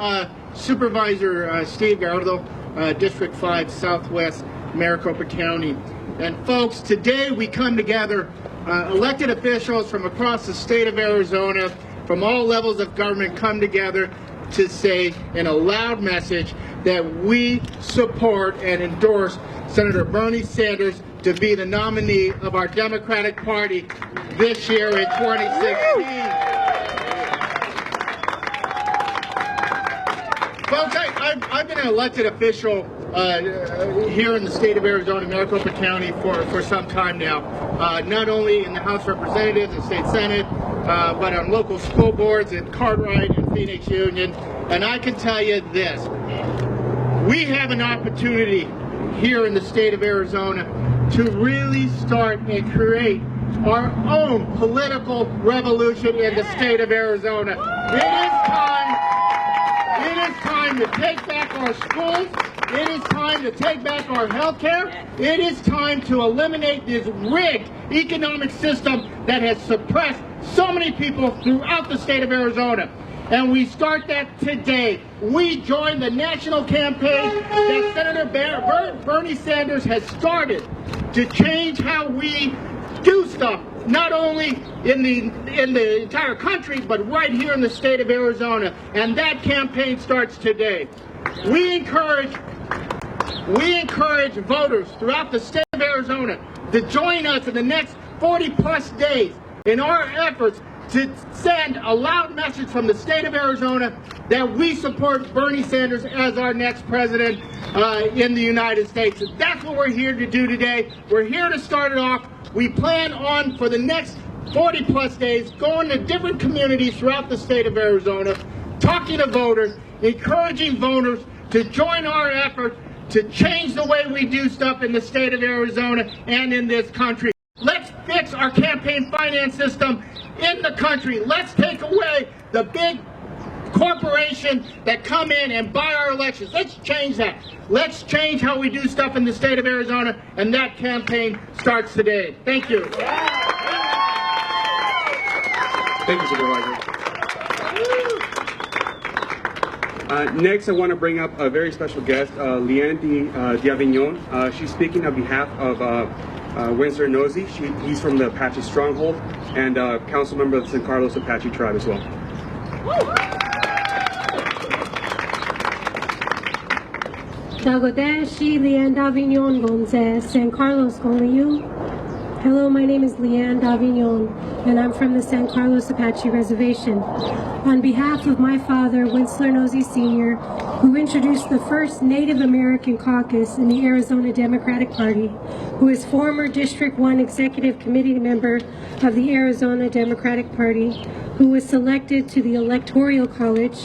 Supervisor Steve Gallardo, District 5, Southwest Maricopa County. And folks, today we come together, elected officials from across the state of Arizona, from all levels of government, come together to say in a loud message that we support and endorse Senator Bernie Sanders to be the nominee of our Democratic Party this year in 2016. Folks, I've been an elected official here in the state of Arizona, Maricopa County, for some time now, not only in the House of Representatives and State Senate, but on local school boards in Cartwright and Phoenix Union. And I can tell you this, we have an opportunity here in the state of Arizona to really start and create our own political revolution in the state of Arizona. It is time to take back our schools. It is time to take back our health care. It is time to eliminate this rigged economic system that has suppressed so many people throughout the state of Arizona. And we start that today. We join the national campaign that Senator Bernie Sanders has started to change how we do stuff, not only in the entire country, but right here in the state of Arizona. And that campaign starts today. We encourage voters throughout the state of Arizona to join us in the next 40+ days in our efforts to send a loud message from the state of Arizona that we support Bernie Sanders as our next president in the United States. And that's what we're here to do today. We're here to start it off. We plan on, for the next 40+ days, going to different communities throughout the state of Arizona, talking to voters, encouraging voters to join our effort to change the way we do stuff in the state of Arizona and in this country. Let's fix our campaign finance system in the country. Let's take away the big corporations that come in and buy our elections. Let's change that. Let's change how we do stuff in the state of Arizona, and that campaign starts today. Thank you. Thank you, Supervisor. Next, I want to bring up a very special guest, Leanne D'Avignon. She's speaking on behalf of Winslow Nosey. He's from the Apache Stronghold and council member of the San Carlos Apache tribe as well. Dagodeshi Leanne D'Avignon Gonze, San Carlos Goniu. Hello, my name is Leanne D'Avignon, and I'm from the San Carlos Apache Reservation. On behalf of my father, Winslow Nosey Sr., who introduced the first Native American caucus in the Arizona Democratic Party, who is former District 1 Executive Committee member of the Arizona Democratic Party, who was selected to the Electoral College,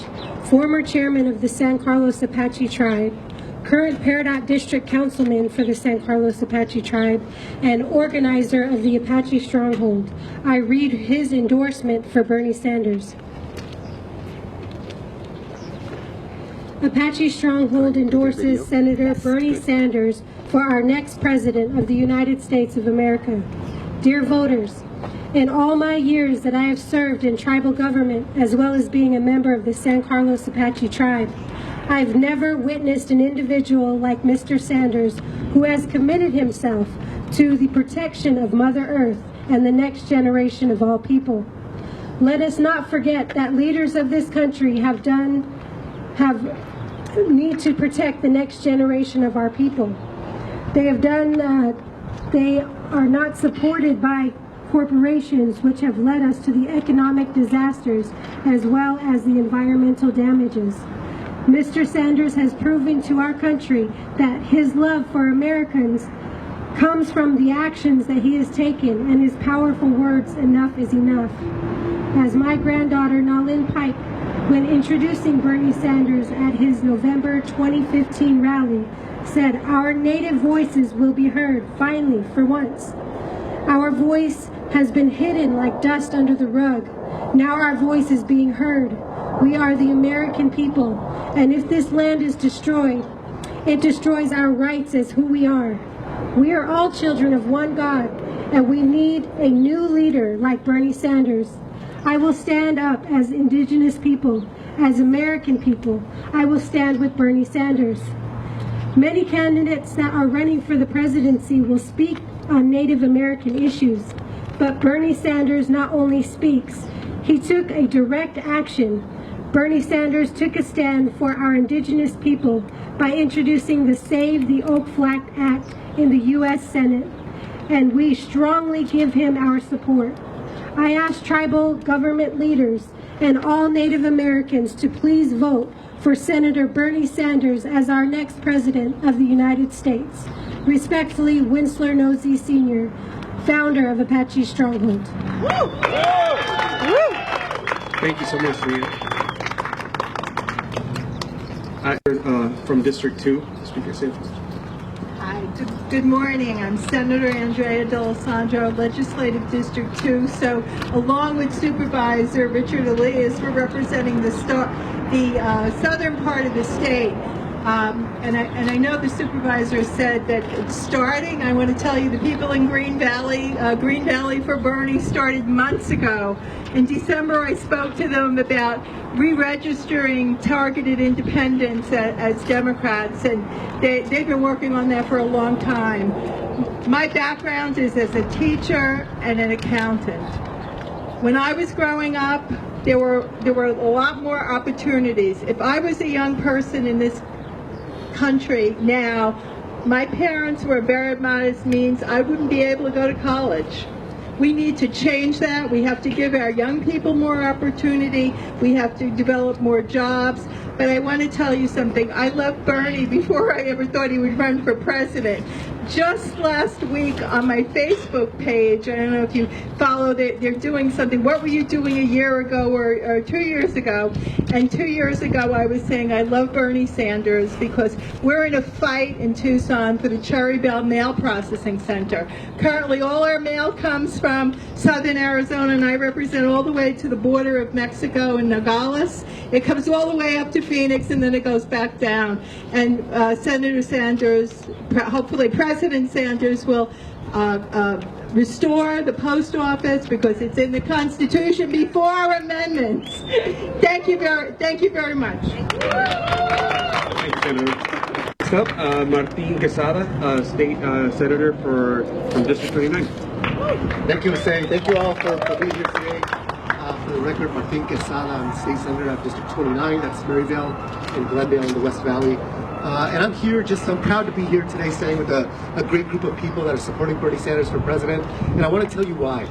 former chairman of the San Carlos Apache Tribe, current Peridot District Councilman for the San Carlos Apache Tribe, and organizer of the Apache Stronghold. I read his endorsement for Bernie Sanders. Apache Stronghold endorses Senator Bernie Sanders for our next President of the United States of America. Dear voters, In all my years that I have served in tribal government, as well as being a member of the San Carlos Apache tribe, I've never witnessed an individual like Mr. Sanders who has committed himself to the protection of Mother Earth and the next generation of all people. Let us not forget that leaders of this country need to protect the next generation of our people. They are not supported by corporations which have led us to the economic disasters as well as the environmental damages. Mr. Sanders has proven to our country that his love for Americans comes from the actions that he has taken and his powerful words, "Enough is enough." As my granddaughter Nalin Pike, when introducing Bernie Sanders at his November 2015 rally, said, "Our native voices will be heard, finally, for once. Our voice has been hidden like dust under the rug. Now our voice is being heard. We are the American people, and if this land is destroyed, it destroys our rights as who we are. We are all children of one God, and we need a new leader like Bernie Sanders. I will stand up as Indigenous people, as American people. I will stand with Bernie Sanders." Many candidates that are running for the presidency will speak on Native American issues, but Bernie Sanders not only speaks, he took a direct action. Bernie Sanders took a stand for our Indigenous people by introducing the Save the Oak Flat Act in the U.S. Senate, and we strongly give him our support. I ask tribal government leaders and all Native Americans to please vote for Senator Bernie Sanders as our next President of the United States. Respectfully, Winsler Nosey Sr., founder of Apache Stronghold. Thank you so much, Leah. From District 2, Speaker Santos. Hi, good morning. I'm Senator Andrea D'Alessandro, Legislative District 2. So, along with Supervisor Richard Elias, we're representing the southern part of the state. And I know the supervisor said that it's starting. I want to tell you the people in Green Valley for Bernie started months ago. In December, I spoke to them about re-registering targeted independents as Democrats, and they've been working on that for a long time. My background is as a teacher and an accountant. When I was growing up, there were a lot more opportunities. If I was a young person in this country now, my parents were very modest means, I wouldn't be able to go to college. We need to change that. We have to give our young people more opportunity. We have to develop more jobs. But I want to tell you something. I loved Bernie before I ever thought he would run for president. Just last week on my Facebook page, I don't know if you followed it, they're doing something. What were you doing a year ago or 2 years ago? And 2 years ago I was saying I love Bernie Sanders because we're in a fight in Tucson for the Cherry Belle Mail Processing Center. Currently all our mail comes from southern Arizona, and I represent all the way to the border of Mexico and Nogales. It comes all the way up to Phoenix, and then it goes back down. And Senator Sanders, hopefully President Sanders, will restore the post office because it's in the Constitution before amendments. Thank you very much. Thank you, Senator. Next up, Martin Quesada, State Senator from District 29. Thank you, Hussein. Thank you all for being here today. For the record, Martin Quesada, I'm State Senator of District 29. That's Maryvale and Glendale in the West Valley. And I'm proud to be here today standing with a great group of people that are supporting Bernie Sanders for president. And I want to tell you why.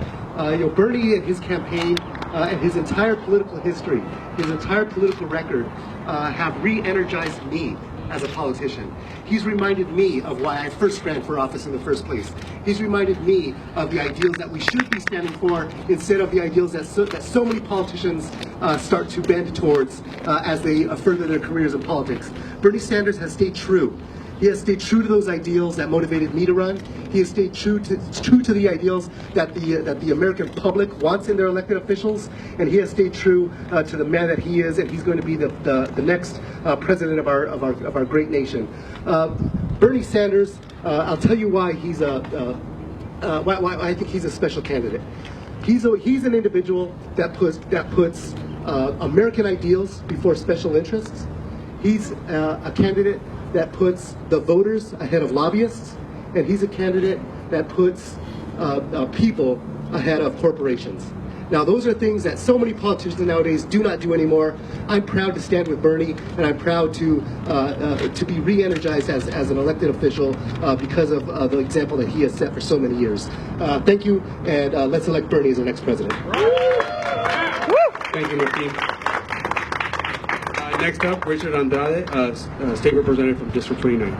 Bernie and his campaign and his entire political history, his entire political record have re-energized me as a politician. He's reminded me of why I first ran for office in the first place. He's reminded me of the ideals that we should be standing for instead of the ideals that so many politicians start to bend towards as they further their careers in politics. Bernie Sanders has stayed true. He has stayed true to those ideals that motivated me to run. He has stayed true to the ideals that the American public wants in their elected officials, and he has stayed true to the man that he is, and he's going to be the next president of our great nation. Bernie Sanders, I'll tell you why why I think he's a special candidate. He's an individual that puts American ideals before special interests. He's a candidate that puts the voters ahead of lobbyists, and he's a candidate that puts people ahead of corporations. Now, those are things that so many politicians nowadays do not do anymore. I'm proud to stand with Bernie, and I'm proud to be re-energized as an elected official because of the example that he has set for so many years. Thank you, and let's elect Bernie as our next president. Thank you, Martin. Next up, Richard Andrade, State Representative from District 29.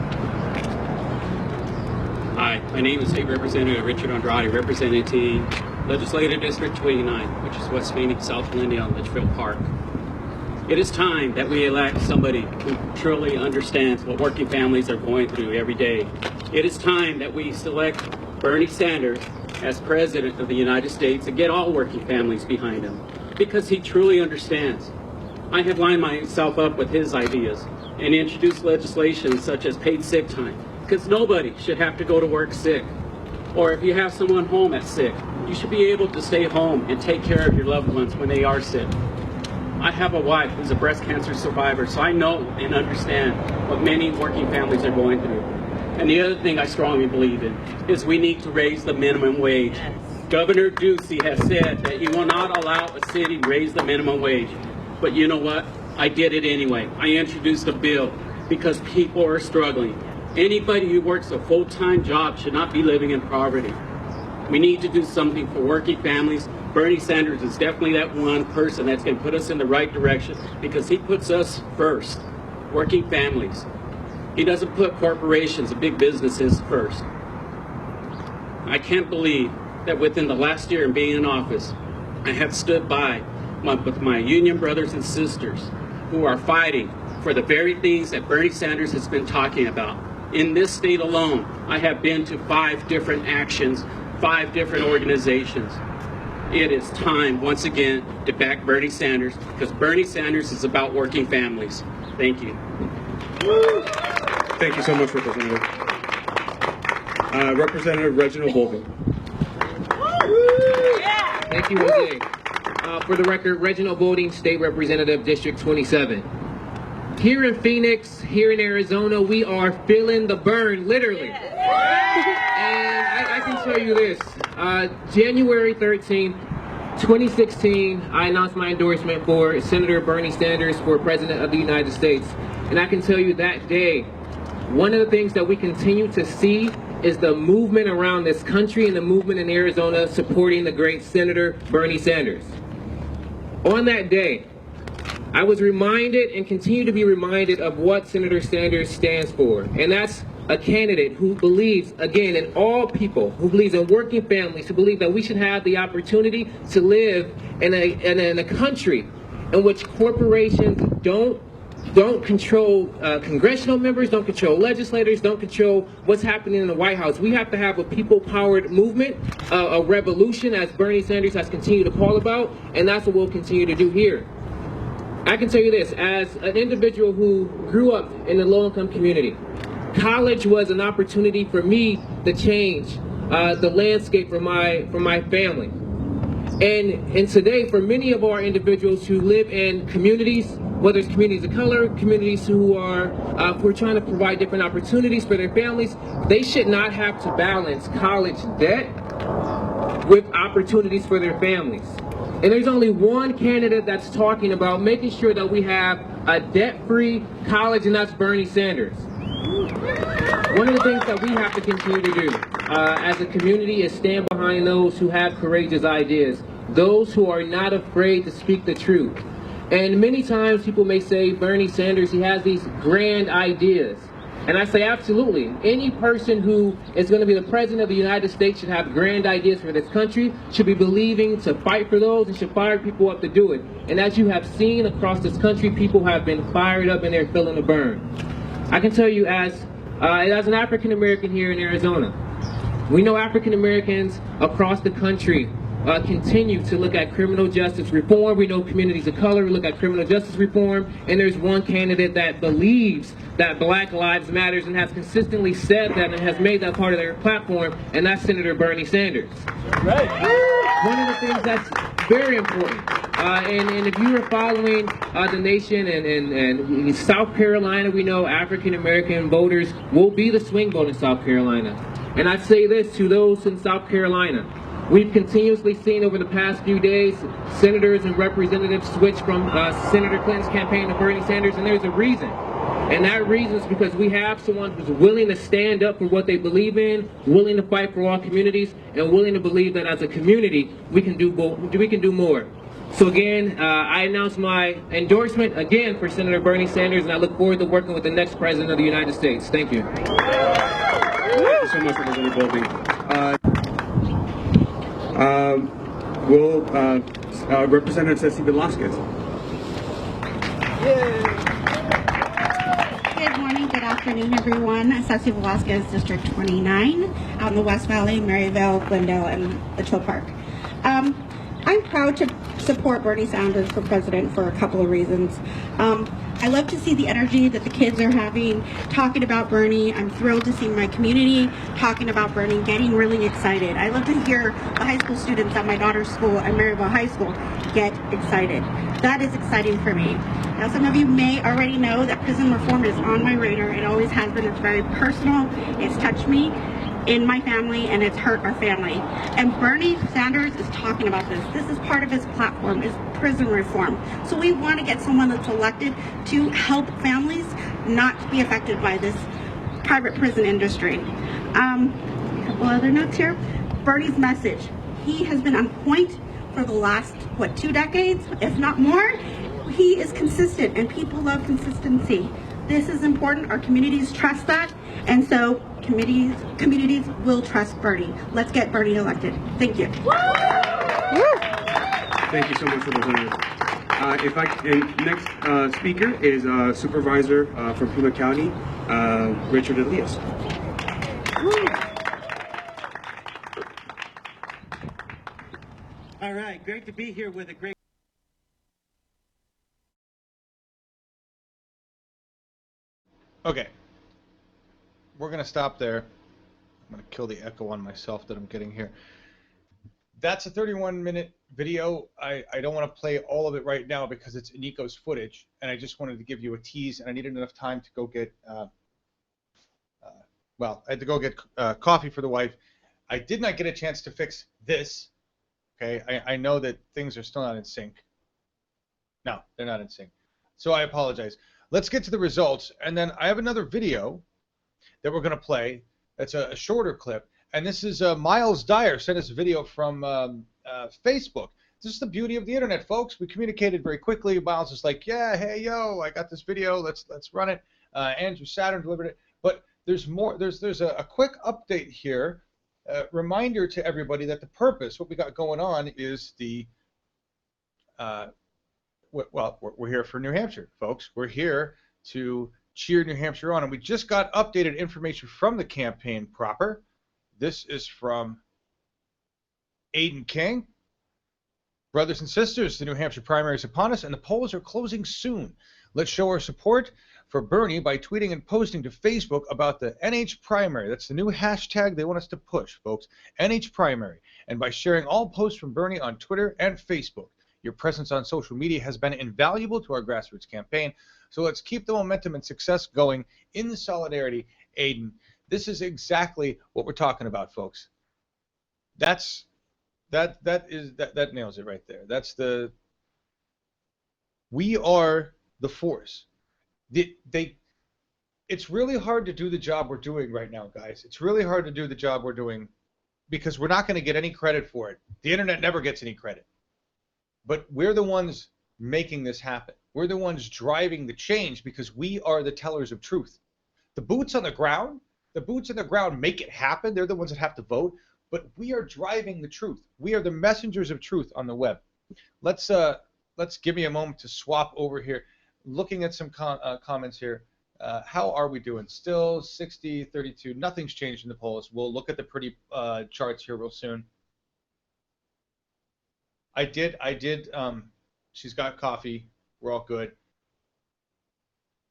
Hi, my name is State Representative Richard Andrade, representing Legislative District 29, which is West Phoenix, South Glendale, and Litchfield Park. It is time that we elect somebody who truly understands what working families are going through every day. It is time that we select Bernie Sanders as President of the United States and get all working families behind him, because he truly understands. I have lined myself up with his ideas and introduced legislation such as paid sick time, because nobody should have to go to work sick. Or if you have someone home that's sick, you should be able to stay home and take care of your loved ones when they are sick. I have a wife who's a breast cancer survivor, so I know and understand what many working families are going through. And the other thing I strongly believe in is we need to raise the minimum wage. Governor Ducey has said that he will not allow a city to raise the minimum wage. But you know what? I did it anyway. I introduced a bill because people are struggling. Anybody who works a full-time job should not be living in poverty. We need to do something for working families. Bernie Sanders is definitely that one person that's going to put us in the right direction, because he puts us first, working families. He doesn't put corporations and big businesses first. I can't believe that within the last year of being in office, I have stood by with my union brothers and sisters who are fighting for the very things that Bernie Sanders has been talking about. In this state alone, I have been to 5 different actions, 5 different organizations. It is time, once again, to back Bernie Sanders, because Bernie Sanders is about working families. Thank you. Thank you so much, Representative. Representative Reginald Bolden. Thank you, Jose. For the record, Reginald Bolden, State Representative, District 27. Here in Phoenix, here in Arizona, we are feeling the burn, literally. And I can tell you this, January 13th, 2016, I announced my endorsement for Senator Bernie Sanders for President of the United States. And I can tell you that day, one of the things that we continue to see is the movement around this country and the movement in Arizona supporting the great Senator Bernie Sanders. On that day, I was reminded and continue to be reminded of what Senator Sanders stands for. And that's a candidate who believes, again, in all people, who believes in working families, who believe that we should have the opportunity to live in a country in which corporations don't control congressional members, don't control legislators, don't control what's happening in the White House. We have to have a people-powered movement, a revolution, as Bernie Sanders has continued to call about, and that's what we'll continue to do here. I can tell you this, as an individual who grew up in a low-income community, college was an opportunity for me to change the landscape for my family. And today, for many of our individuals who live in communities, whether it's communities of color, communities who are trying to provide different opportunities for their families, they should not have to balance college debt with opportunities for their families. And there's only one candidate that's talking about making sure that we have a debt-free college, and that's Bernie Sanders. One of the things that we have to continue to do as a community is stand behind those who have courageous ideas, those who are not afraid to speak the truth. And many times people may say, Bernie Sanders, he has these grand ideas. And I say, absolutely. Any person who is going to be the president of the United States should have grand ideas for this country, should be believing to fight for those, and should fire people up to do it. And as you have seen across this country, people have been fired up and they're feeling the burn. I can tell you as an African American here in Arizona, we know African Americans across the country continue to look at criminal justice reform. We know communities of color look at criminal justice reform, and there's one candidate that believes that Black Lives Matter and has consistently said that and has made that part of their platform, and that's Senator Bernie Sanders. Right. one of the things that's very important. And if you are following the nation and in South Carolina, we know African American voters will be the swing vote in South Carolina. And I say this to those in South Carolina. We've continuously seen over the past few days senators and representatives switch from Senator Clinton's campaign to Bernie Sanders, and there's a reason. And that reason is because we have someone who's willing to stand up for what they believe in, willing to fight for all communities, and willing to believe that as a community we can do more. So again, I announce my endorsement again for Senator Bernie Sanders, and I look forward to working with the next president of the United States. Thank you. Thank you so much, Representative Building. Representative Ceci Velasquez. Good morning, good afternoon, everyone. Ceci Velasquez, District 29, out in the West Valley, Maryville, Glendale, and Litchfield Park. I'm proud to support Bernie Sanders for president for a couple of reasons. I love to see the energy that the kids are having, talking about Bernie. I'm thrilled to see my community talking about Bernie, getting really excited. I love to hear the high school students at my daughter's school at Maryville High School get excited. That is exciting for me. Now, some of you may already know that prison reform is on my radar. It always has been. It's very personal. It's touched me in my family, and it's hurt our family. And Bernie Sanders is talking about this. This is part of his platform, is prison reform. So we want to get someone that's elected to help families not be affected by this private prison industry. A couple other notes here. Bernie's message. He has been on point for the last, 2 decades, if not more. He is consistent, and people love consistency. This is important. Our communities trust that, and so communities will trust Bernie. Let's get Bernie elected. Thank you. Thank you so much, Representative. Next speaker is Supervisor from Pima County, Richard Elias. All right, great to be here with a great. Okay. We're going to stop there. I'm going to kill the echo on myself that I'm getting here. That's a 31-minute video. I don't want to play all of it right now because it's Nico's footage, and I just wanted to give you a tease, and I needed enough time to go get, I had to go get coffee for the wife. I did not get a chance to fix this. Okay, I know that things are still not in sync. No, they're not in sync. So I apologize. Let's get to the results, and then I have another video that we're going to play. That's a shorter clip, and this is Miles Dyer sent us a video from Facebook. This is the beauty of the internet, folks. We communicated very quickly. Miles is like, yeah, hey, yo, I got this video. Let's run it. Andrew Saturn delivered it. But there's more. There's a quick update here. Reminder to everybody that the purpose, what we got going on, is the we're here for New Hampshire, folks. We're here to cheer New Hampshire on, and we just got updated information from the campaign proper. This is from Aiden King. Brothers and sisters, the New Hampshire primary is upon us, and the polls are closing soon. Let's show our support for Bernie by tweeting and posting to Facebook about the NH primary. That's the new hashtag they want us to push, folks. NH primary. And by sharing all posts from Bernie on Twitter and Facebook. Your presence on social media has been invaluable to our grassroots campaign. So let's keep the momentum and success going in solidarity, Aiden. This is exactly what we're talking about, folks. That nails it right there. That's the we are the force. It's really hard to do the job we're doing right now, guys. It's really hard to do the job we're doing because we're not going to get any credit for it. The internet never gets any credit. But we're the ones making this happen. We're the ones driving the change because we are the tellers of truth. The boots on the ground make it happen. They're the ones that have to vote. But we are driving the truth. We are the messengers of truth on the web. Let's give me a moment to swap over here. Looking at some comments here. How are we doing? Still 60, 32. Nothing's changed in the polls. We'll look at the pretty charts here real soon. I did. She's got coffee. We're all good.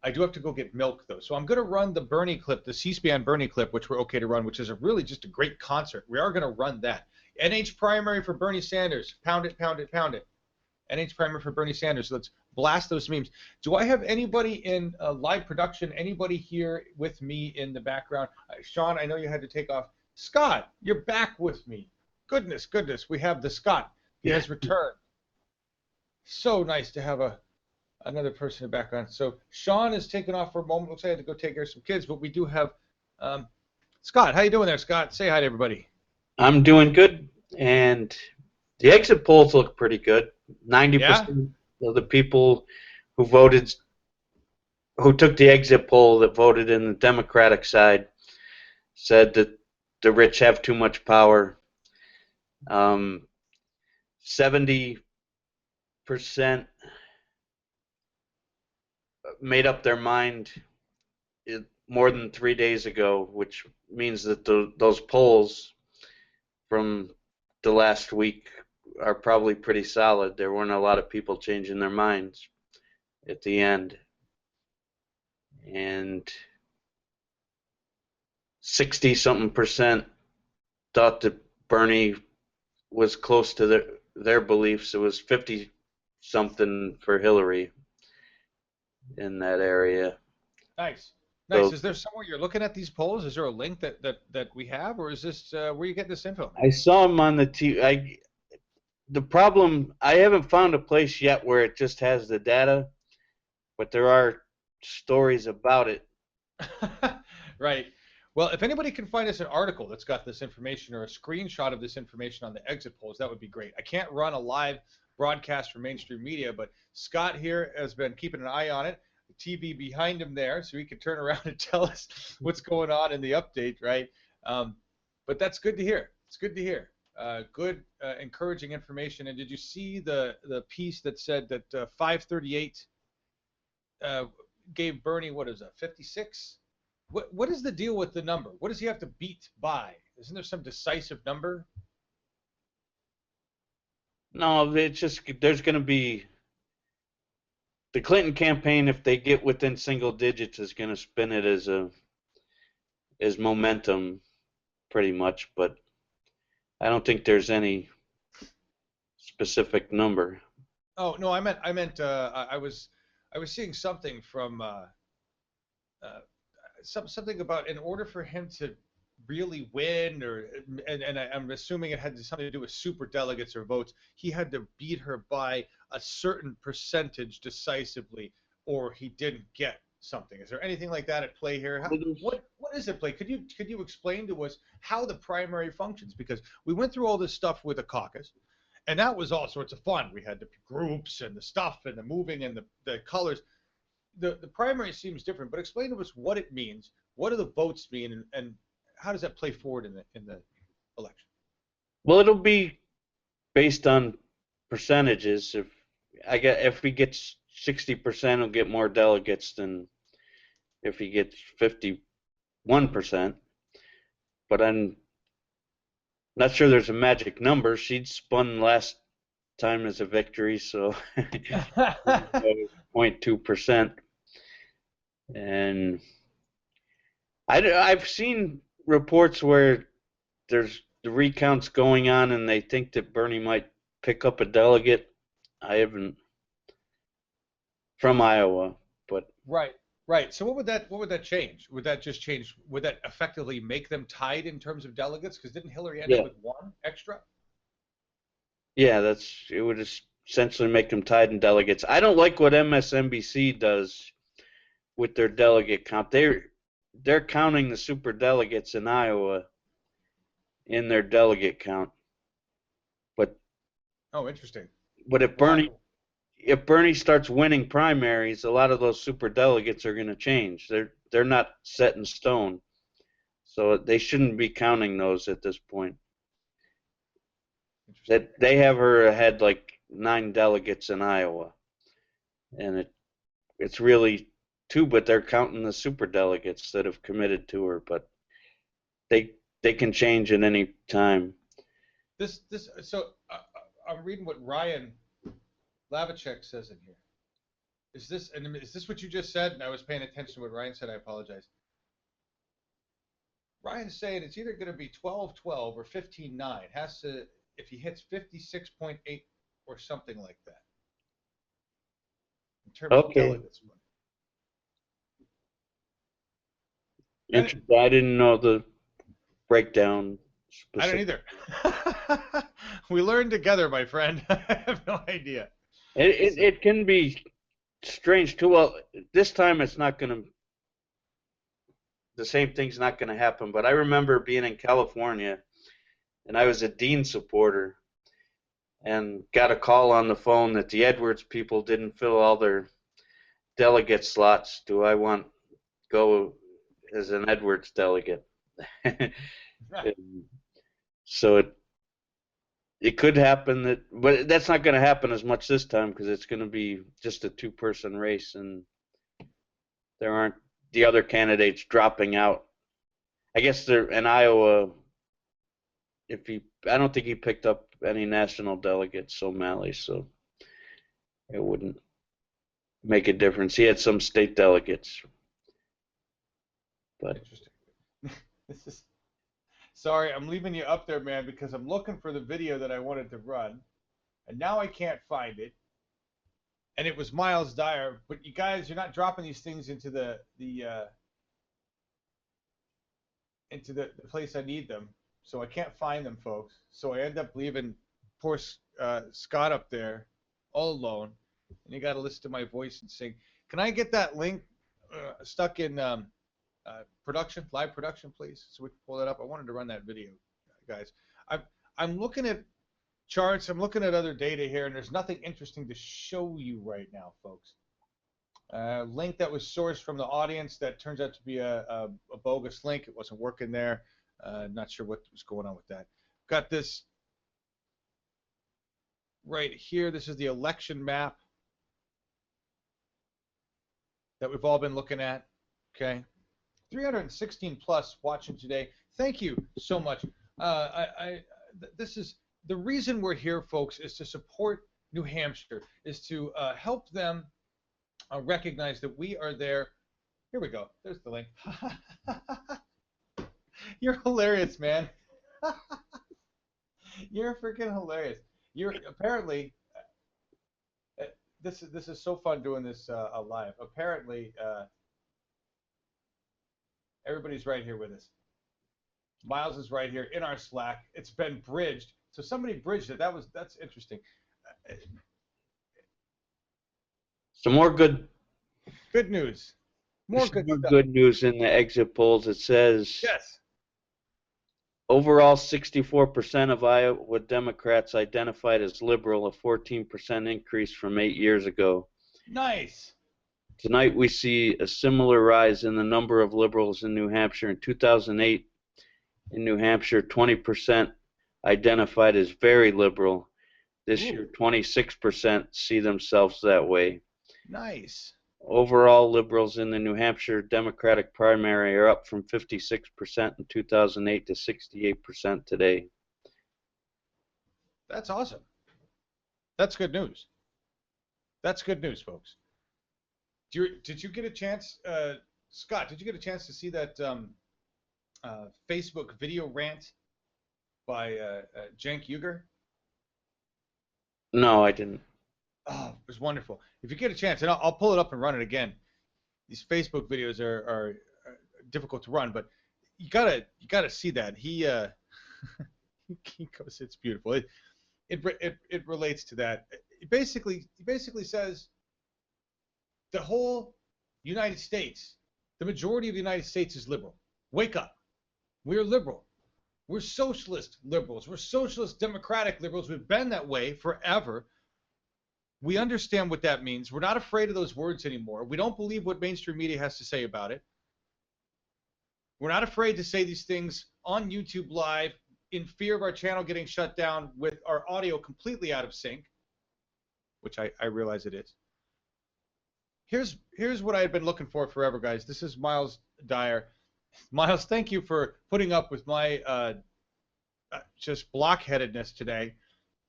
I do have to go get milk, though. So I'm going to run the Bernie clip, the C-SPAN Bernie clip, which we're okay to run, which is really just a great concert. We are going to run that. NH primary for Bernie Sanders. Pound it, pound it, pound it. NH primary for Bernie Sanders. Let's blast those memes. Do I have anybody in live production? Anybody here with me in the background? Sean, I know you had to take off. Scott, you're back with me. Goodness, goodness. We have the Scott. He has returned. So nice to have another person in the background. So Sean is taking off for a moment. Looks like I had to go take care of some kids, but we do have Scott. How you doing there, Scott? Say hi to everybody. I'm doing good, and the exit polls look pretty good. 90% of the people who took the exit poll that voted in the Democratic side said that the rich have too much power. 70% made up their mind more than 3 days ago, which means that those polls from the last week are probably pretty solid. There weren't a lot of people changing their minds at the end. And 60-something% thought that Bernie was close to their beliefs. It was 50-something for Hillary in that area. Nice. Nice. So, is there somewhere you're looking at these polls? Is there a link that we have, or is this where you get this info? I saw them on the TV. The problem, I haven't found a place yet where it just has the data, but there are stories about it. Right. Well, if anybody can find us an article that's got this information or a screenshot of this information on the exit polls, that would be great. I can't run a live broadcast for mainstream media, but Scott here has been keeping an eye on it. The TV behind him there, so he can turn around and tell us what's going on in the update, right? But that's good to hear. It's good to hear. Good, encouraging information. And did you see the piece that said that 538 gave Bernie, what is that, 56? What is the deal with the number? What does he have to beat by? Isn't there some decisive number? No, it's just there's going to be the Clinton campaign. If they get within single digits, is going to spin it as momentum, pretty much. But I don't think there's any specific number. Oh no, I meant I was seeing something from something about in order for him to really win, and I'm assuming it had something to do with super delegates or votes, he had to beat her by a certain percentage decisively, or he didn't get something. Is there anything like that at play here? What is at play? Could you explain to us how the primary functions? Because we went through all this stuff with the caucus, and that was all sorts of fun. We had the groups and the stuff and the moving and the colors. The primary seems different, but explain to us what it means. What do the votes mean, and how does that play forward in the election? Well, it'll be based on percentages. If he gets 60%, he'll get more delegates than if he gets 51%. But I'm not sure there's a magic number. She'd spun last time as a victory, so 0.2%. And I've seen reports where there's the recounts going on and they think that Bernie might pick up a delegate. I haven't, from Iowa, but Right. So what would that change? Would that just change? Would that effectively make them tied in terms of delegates? Because didn't Hillary end up with one extra? Yeah, it would essentially make them tied in delegates. I don't like what MSNBC does with their delegate count. They're counting the super delegates in Iowa in their delegate count. But interesting. But if Bernie starts winning primaries, a lot of those super delegates are going to change. They're not set in stone, so they shouldn't be counting those at this point. That they have her ahead like 9 delegates in Iowa, and it's really 2, but they're counting the super delegates that have committed to her. But they can change at any time. So I'm reading what Ryan Lavacek says in here. Is this what you just said? And I was paying attention to what Ryan said. I apologize. Ryan's saying it's either going to be 12-12 or 15-9. Has to, if he hits 56.8 or something like that. In terms of delegates. I didn't know the breakdown. I don't either. We learned together, my friend. I have no idea. It can be strange too. Well, this time it's not going to. The same thing's not going to happen. But I remember being in California, and I was a Dean supporter, and got a call on the phone that the Edwards people didn't fill all their delegate slots. Do I want go as an Edwards delegate? So it could happen that, but that's not going to happen as much this time because it's going to be just a two-person race, and there aren't the other candidates dropping out. I guess they're in Iowa. I don't think he picked up any national delegates, O'Malley, so it wouldn't make a difference. He had some state delegates, but Interesting. Sorry, I'm leaving you up there, man, because I'm looking for the video that I wanted to run, and now I can't find it. And it was Miles Dyer, but you guys, you're not dropping these things into the place I need them, so I can't find them, folks. So I end up leaving poor Scott up there all alone, and you got to listen to my voice and sing. Can I get that link stuck in live production, please, so we can pull that up? I wanted to run that video, guys. I'm looking at charts, I'm looking at other data here, and there's nothing interesting to show you right now, folks. Link that was sourced from the audience that turns out to be a bogus link. It wasn't working there. Not sure what was going on with that. Got this right here. This is the election map that we've all been looking at. Okay, 316 plus watching today. Thank you so much. This is the reason we're here, folks, is to support New Hampshire, is to help them recognize that we are there. Here we go. There's the link. You're hilarious, man. You're freaking hilarious. You're apparently. This is so fun doing this live. Apparently, everybody's right here with us. Miles is right here in our Slack. It's been bridged. So somebody bridged it. That's interesting. some more good news. More good news in the exit polls. It says yes. Overall, 64% of Iowa Democrats identified as liberal, a 14% increase from 8 years ago. Nice. Tonight we see a similar rise in the number of liberals in New Hampshire. In 2008, in New Hampshire, 20% identified as very liberal. This year, 26% see themselves that way. Nice. Overall, liberals in the New Hampshire Democratic primary are up from 56% in 2008 to 68% today. That's awesome. That's good news. That's good news, folks. Did you get a chance, Scott, did you get a chance to see that Facebook video rant by Cenk Uygur? No, I didn't. Oh, it was wonderful. If you get a chance, and I'll pull it up and run it again. These Facebook videos are difficult to run, but you gotta see that. He goes, it's beautiful. It relates to that. He basically says the whole United States, the majority of the United States is liberal. Wake up. We're liberal. We're socialist liberals. We're socialist democratic liberals. We've been that way forever. We understand what that means. We're not afraid of those words anymore. We don't believe what mainstream media has to say about it. We're not afraid to say these things on YouTube Live in fear of our channel getting shut down with our audio completely out of sync, which I realize it is. Here's what I had been looking for forever, guys. This is Miles Dyer. Miles, thank you for putting up with my just blockheadedness today.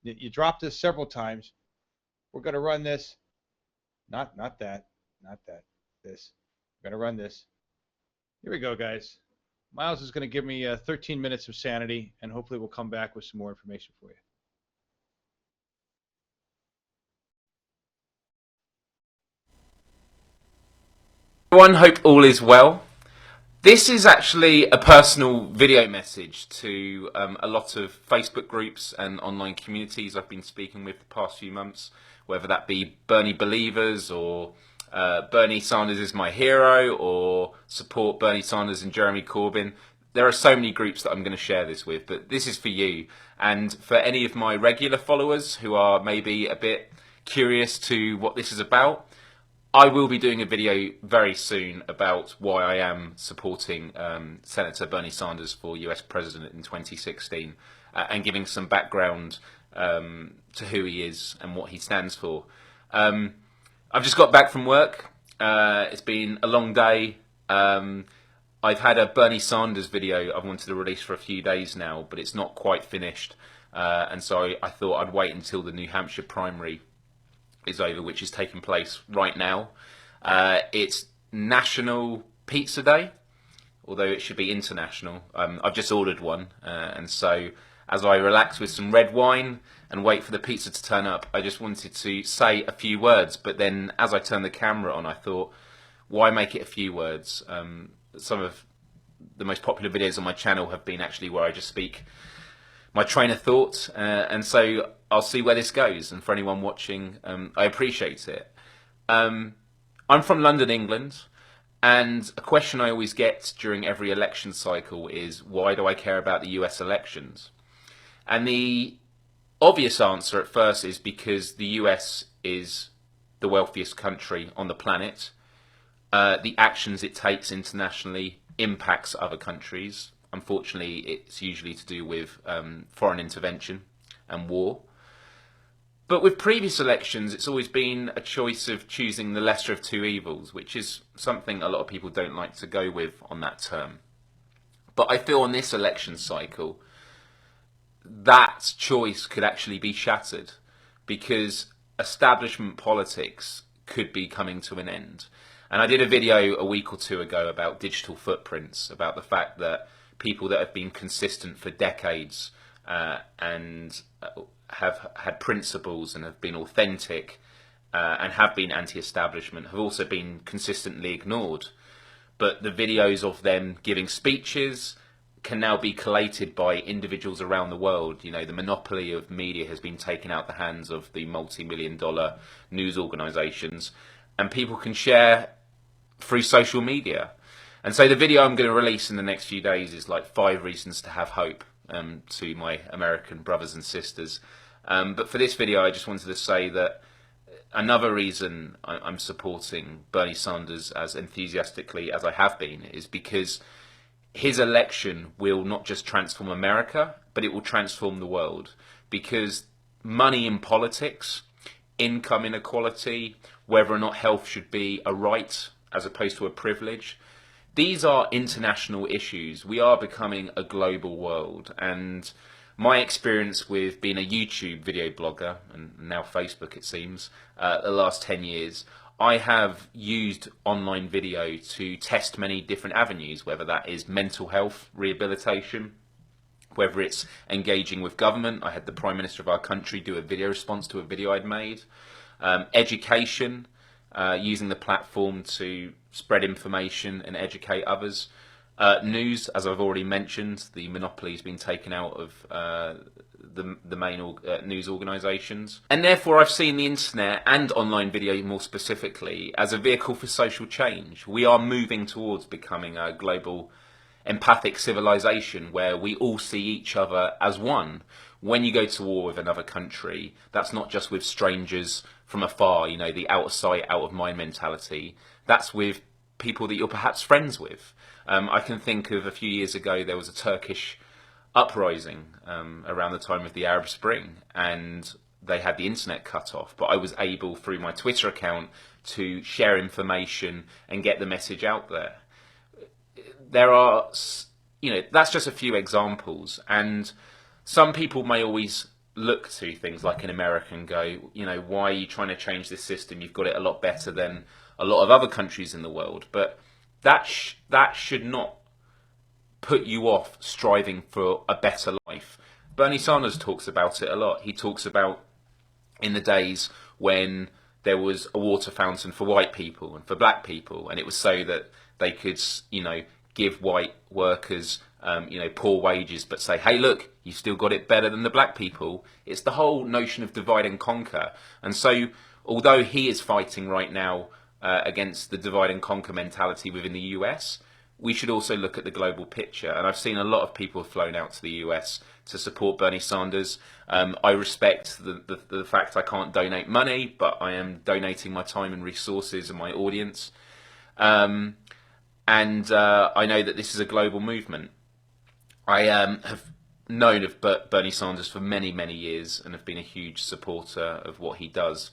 You dropped this several times. We're going to run this. Not that. This. We're going to run this. Here we go, guys. Miles is going to give me 13 minutes of sanity, and hopefully we'll come back with some more information for you. Everyone, hope all is well. This is actually a personal video message to a lot of Facebook groups and online communities I've been speaking with the past few months, whether that be Bernie believers or Bernie Sanders is my hero or support Bernie Sanders and Jeremy Corbyn. There are so many groups that I'm going to share this with, but this is for you. And for any of my regular followers who are maybe a bit curious to what this is about, I will be doing a video very soon about why I am supporting Senator Bernie Sanders for US President in 2016 and giving some background to who he is and what he stands for. I've just got back from work. It's been a long day. I've had a Bernie Sanders video I've wanted to release for a few days now, but it's not quite finished. And so I thought I'd wait until the New Hampshire primary is over, which is taking place right now. It's National Pizza Day, although it should be international. I've just ordered one, and so as I relax with some red wine and wait for the pizza to turn up, I just wanted to say a few words, but then as I turned the camera on, I thought, why make it a few words? Some of the most popular videos on my channel have been actually where I just speak my train of thought, and so I'll see where this goes. And for anyone watching, I appreciate it. I'm from London, England, and a question I always get during every election cycle is, why do I care about the US elections? And the obvious answer at first is because the US is the wealthiest country on the planet. The actions it takes internationally impacts other countries. Unfortunately, it's usually to do with foreign intervention and war. But with previous elections, it's always been a choice of choosing the lesser of two evils, which is something a lot of people don't like to go with on that term. But I feel on this election cycle, that choice could actually be shattered, because establishment politics could be coming to an end. And I did a video a week or two ago about digital footprints, about the fact that people that have been consistent for decades and have had principles and have been authentic and have been anti-establishment have also been consistently ignored. But the videos of them giving speeches can now be collated by individuals around the world. You know, the monopoly of media has been taken out the hands of the multi-million-dollar news organisations, and people can share through social media. And so the video I'm going to release in the next few days is like 5 reasons to have hope to my American brothers and sisters. But for this video, I just wanted to say that another reason I'm supporting Bernie Sanders as enthusiastically as I have been is because his election will not just transform America, but it will transform the world. Because money in politics, income inequality, whether or not health should be a right as opposed to a privilege, these are international issues. We are becoming a global world, and my experience with being a YouTube video blogger, and now Facebook it seems, the last 10 years, I have used online video to test many different avenues, whether that is mental health rehabilitation, whether it's engaging with government. I had the Prime Minister of our country do a video response to a video I'd made. Education, using the platform to spread information and educate others. News, as I've already mentioned, the monopoly has been taken out of the main news organisations. And therefore I've seen the internet and online video more specifically as a vehicle for social change. We are moving towards becoming a global empathic civilization where we all see each other as one. When you go to war with another country, that's not just with strangers from afar, you know, the out of sight, out of mind mentality. That's with people that you're perhaps friends with. I can think of a few years ago, there was a Turkish uprising around the time of the Arab Spring, and they had the internet cut off, but I was able, through my Twitter account, to share information and get the message out there. There are, you know, that's just a few examples, and some people may always look to things like in America and go, you know, why are you trying to change this system? You've got it a lot better than a lot of other countries in the world. But that should not put you off striving for a better life. Bernie Sanders talks about it a lot. He talks about in the days when there was a water fountain for white people and for black people, and it was so that they could, you know, give white workers, you know, poor wages, but say, hey, look, you still got it better than the black people. It's the whole notion of divide and conquer. And so, although he is fighting right now against the divide and conquer mentality within the US, we should also look at the global picture. And I've seen a lot of people have flown out to the US to support Bernie Sanders. I respect the fact I can't donate money, but I am donating my time and resources and my audience. And I know that this is a global movement. I have known of Bernie Sanders for many, many years and have been a huge supporter of what he does.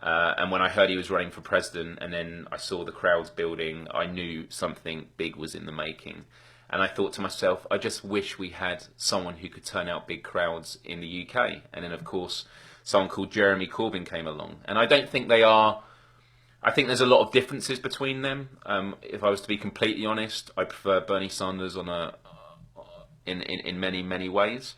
And when I heard he was running for president and then I saw the crowds building, I knew something big was in the making. And I thought to myself, I just wish we had someone who could turn out big crowds in the UK. And then, of course, someone called Jeremy Corbyn came along. And I don't think they are... I think there's a lot of differences between them. If I was to be completely honest, I prefer Bernie Sanders in many, many ways.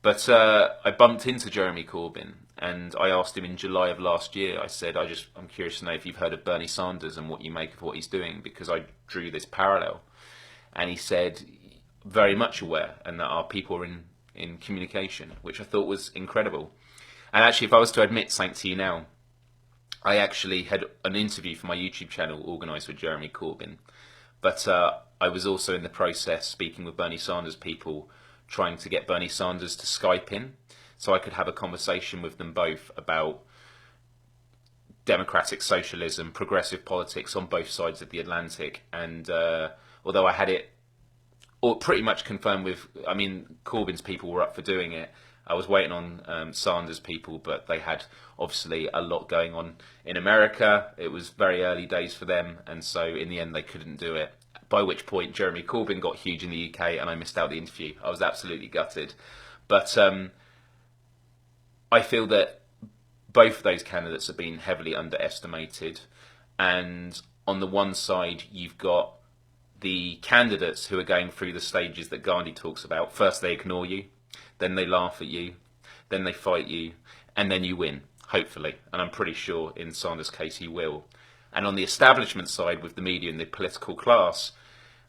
But I bumped into Jeremy Corbyn and I asked him in July of last year, I said, I'm curious to know if you've heard of Bernie Sanders and what you make of what he's doing, because I drew this parallel. And he said, very much aware, and that our people are in communication, which I thought was incredible. And actually, if I was to admit something to you now, I actually had an interview for my YouTube channel organised with Jeremy Corbyn. But I was also in the process speaking with Bernie Sanders people, trying to get Bernie Sanders to Skype in, so I could have a conversation with them both about democratic socialism, progressive politics on both sides of the Atlantic. And although I had it pretty much confirmed with, I mean, Corbyn's people were up for doing it, I was waiting on Sanders' people, but they had obviously a lot going on in America. It was very early days for them, and so in the end they couldn't do it. By which point Jeremy Corbyn got huge in the UK and I missed out the interview. I was absolutely gutted. But I feel that both of those candidates have been heavily underestimated. And on the one side, you've got the candidates who are going through the stages that Gandhi talks about. First they ignore you, then they laugh at you, then they fight you, and then you win, hopefully. And I'm pretty sure in Sanders' case he will. And on the establishment side with the media and the political class,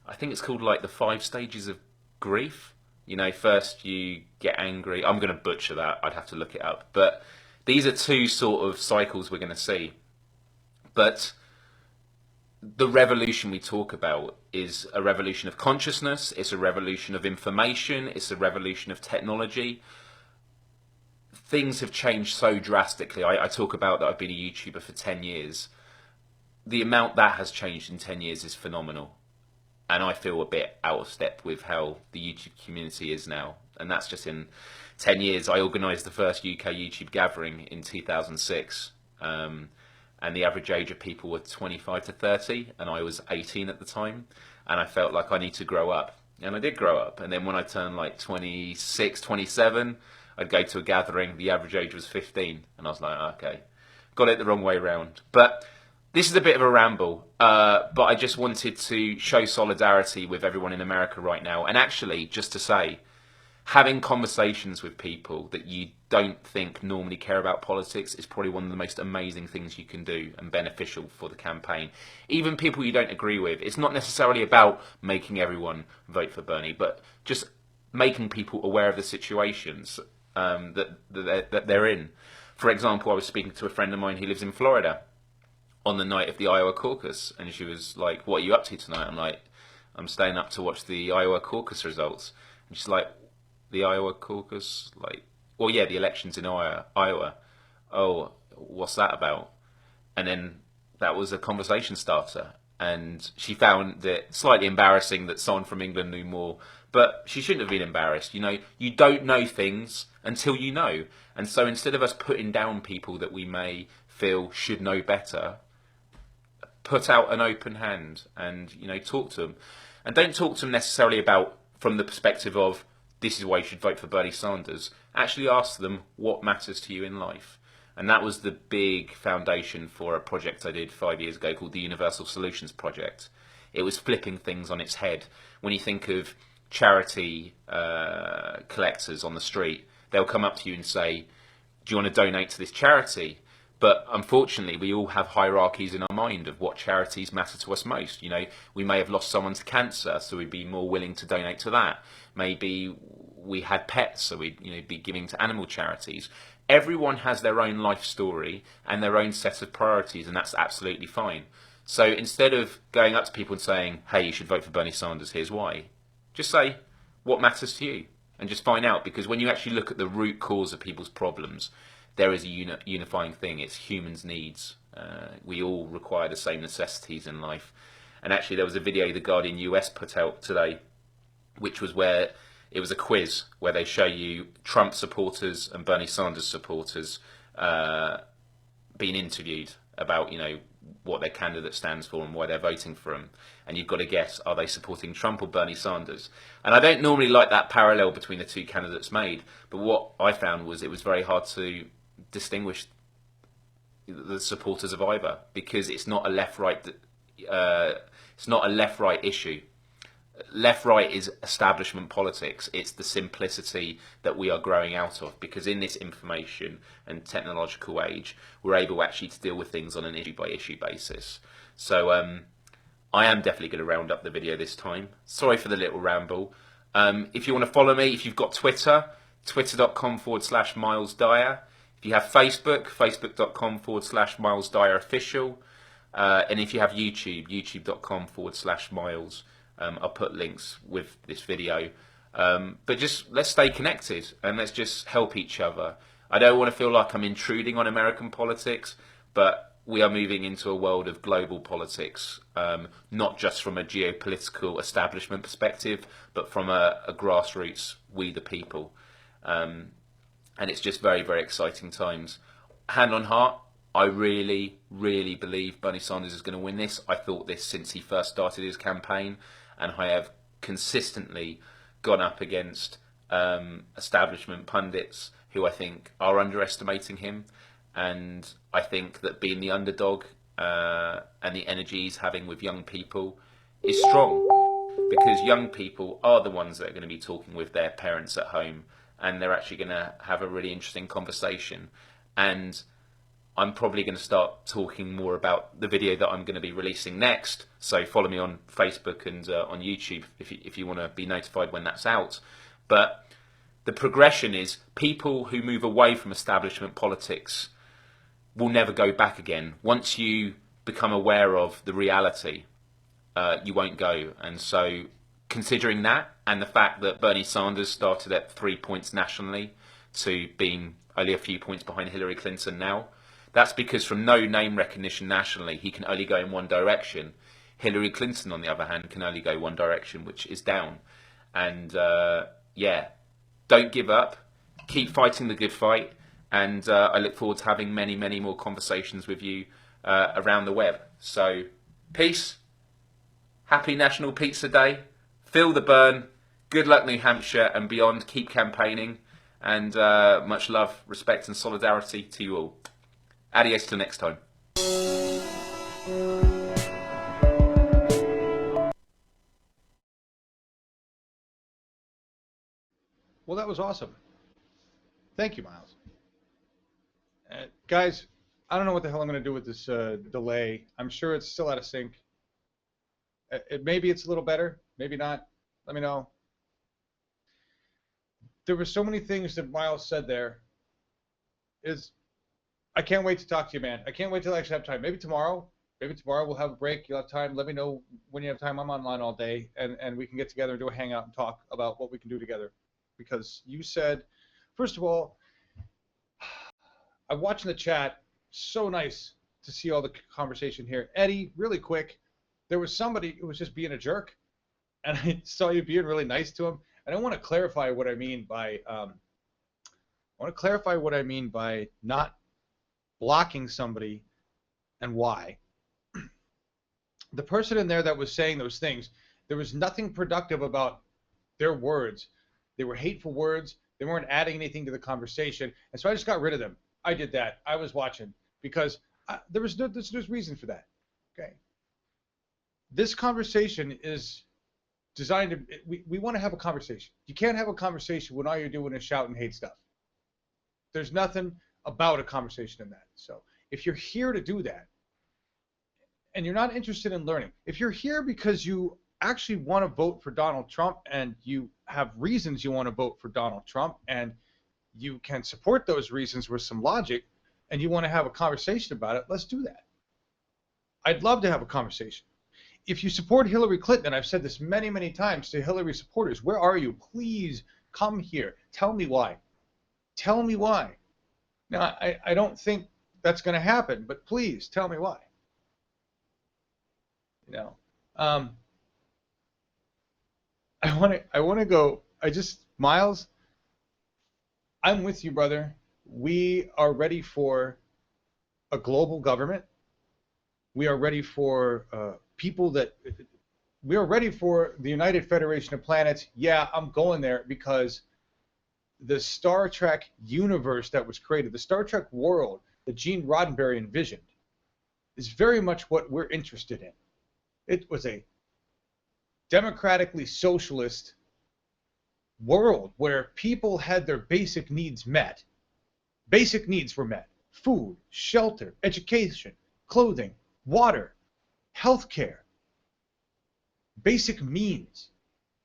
I think it's called like the 5 stages of grief. You know, first you get angry. I'm going to butcher that. I'd have to look it up. But these are 2 sort of cycles we're going to see. But the revolution we talk about is a revolution of consciousness. It's a revolution of information. It's a revolution of technology. Things have changed so drastically. I talk about that I've been a YouTuber for 10 years. The amount that has changed in 10 years is phenomenal. And I feel a bit out of step with how the YouTube community is now. And that's just in 10 years. I organised the first UK YouTube gathering in 2006. And the average age of people were 25 to 30. And I was 18 at the time. And I felt like I need to grow up. And I did grow up. And then when I turned like 26, 27, I'd go to a gathering. The average age was 15. And I was like, okay, got it the wrong way round. But this is a bit of a ramble, but I just wanted to show solidarity with everyone in America right now. And actually, just to say, having conversations with people that you don't think normally care about politics is probably one of the most amazing things you can do and beneficial for the campaign. Even people you don't agree with. It's not necessarily about making everyone vote for Bernie, but just making people aware of the situations that they're in. For example, I was speaking to a friend of mine who lives in Florida on the night of the Iowa caucus, and she was like, what are you up to tonight? I'm like, I'm staying up to watch the Iowa caucus results. And she's like, the Iowa caucus? Like, well, yeah, the elections in Iowa. Oh, what's that about? And then that was a conversation starter. And she found it slightly embarrassing that someone from England knew more. But she shouldn't have been embarrassed. You know, you don't know things until you know. And so instead of us putting down people that we may feel should know better, put out an open hand and, you know, talk to them. And don't talk to them necessarily about from the perspective of this is why you should vote for Bernie Sanders. Actually ask them what matters to you in life. And that was the big foundation for a project I did 5 years ago called the Universal Solutions Project. It was flipping things on its head. When you think of charity collectors on the street. They'll come up to you and say, do you want to donate to this charity? But unfortunately, we all have hierarchies in our mind of what charities matter to us most. You know, we may have lost someone to cancer, so we'd be more willing to donate to that. Maybe we had pets, so we'd be giving to animal charities. Everyone has their own life story and their own set of priorities, and that's absolutely fine. So instead of going up to people and saying, hey, you should vote for Bernie Sanders, here's why, just say what matters to you and just find out. Because when you actually look at the root cause of people's problems, there is a unifying thing. It's humans' needs. We all require the same necessities in life. And actually there was a video the Guardian US put out today, which was where it was a quiz where they show you Trump supporters and Bernie Sanders supporters being interviewed about, what their candidate stands for and why they're voting for him. And you've got to guess, are they supporting Trump or Bernie Sanders? And I don't normally like that parallel between the two candidates made, but what I found was it was very hard to distinguish the supporters of either, because it's not a left-right issue. Left-right is establishment politics. It's the simplicity that we are growing out of, because in this information and technological age, we're able actually to deal with things on an issue-by-issue basis. So I am definitely going to round up the video this time. Sorry for the little ramble. If you want to follow me, if you've got Twitter, twitter.com/Miles Dyer. If you have Facebook, facebook.com/Miles Dyer Official. And if you have YouTube, youtube.com/Miles. I'll put links with this video. But just let's stay connected and let's just help each other. I don't want to feel like I'm intruding on American politics, but we are moving into a world of global politics, not just from a geopolitical establishment perspective, but from a grassroots, we the people. And it's just very, very exciting times. Hand on heart, I really, really believe Bernie Sanders is going to win this. I thought this since he first started his campaign, and I have consistently gone up against establishment pundits who I think are underestimating him. And I think that being the underdog and the energy he's having with young people is strong, because young people are the ones that are going to be talking with their parents at home, and they're actually going to have a really interesting conversation. And I'm probably going to start talking more about the video that I'm going to be releasing next. So follow me on Facebook and on YouTube if you want to be notified when that's out. But the progression is people who move away from establishment politics will never go back again. Once you become aware of the reality, you won't go. And so considering that, and the fact that Bernie Sanders started at 3 points nationally to being only a few points behind Hillary Clinton now, that's because from no name recognition nationally, he can only go in one direction. Hillary Clinton, on the other hand, can only go one direction, which is down. And yeah, don't give up. Keep fighting the good fight. And I look forward to having many, many more conversations with you around the web. So, peace. Happy National Pizza Day. Feel the burn. Good luck, New Hampshire and beyond. Keep campaigning. And much love, respect and solidarity to you all. Adios till next time. Well, that was awesome. Thank you, Miles. Guys, I don't know what the hell I'm going to do with this delay. I'm sure it's still out of sync. Maybe it's a little better. Maybe not. Let me know. There were so many things that Miles said there. I can't wait to talk to you, man. I can't wait till I actually have time. Maybe tomorrow. Maybe tomorrow we'll have a break. You'll have time. Let me know when you have time. I'm online all day, and we can get together and do a hangout and talk about what we can do together. Because you said, first of all, I'm watching the chat. So nice to see all the conversation here. Eddie, really quick, there was somebody who was just being a jerk, and I saw you being really nice to him. And I want to clarify what I mean by not blocking somebody and why. The person in there that was saying those things, there was nothing productive about their words. They were hateful words. They weren't adding anything to the conversation. And so I just got rid of them. I did that. I was watching because there's reason for that. Okay. This conversation is designed to, we want to have a conversation. You can't have a conversation when all you're doing is shout and hate stuff. There's nothing about a conversation in that. So if you're here to do that, and you're not interested in learning, if you're here because you actually want to vote for Donald Trump and you have reasons you want to vote for Donald Trump and you can support those reasons with some logic and you want to have a conversation about it, let's do that. I'd love to have a conversation. If you support Hillary Clinton, and I've said this many, many times to Hillary supporters, where are you? Please come here. Tell me why. Tell me why. Now, I don't think that's going to happen, but please tell me why. You know, I want to go. Miles, I'm with you, brother. We are ready for a global government. We are ready for people that. We are ready for the United Federation of Planets. Yeah, I'm going there because the Star Trek universe that was created, the Star Trek world that Gene Roddenberry envisioned, is very much what we're interested in. It was a democratically socialist world where people had their basic needs met. Basic needs were met. Food, shelter, education, clothing, water, healthcare. Basic means.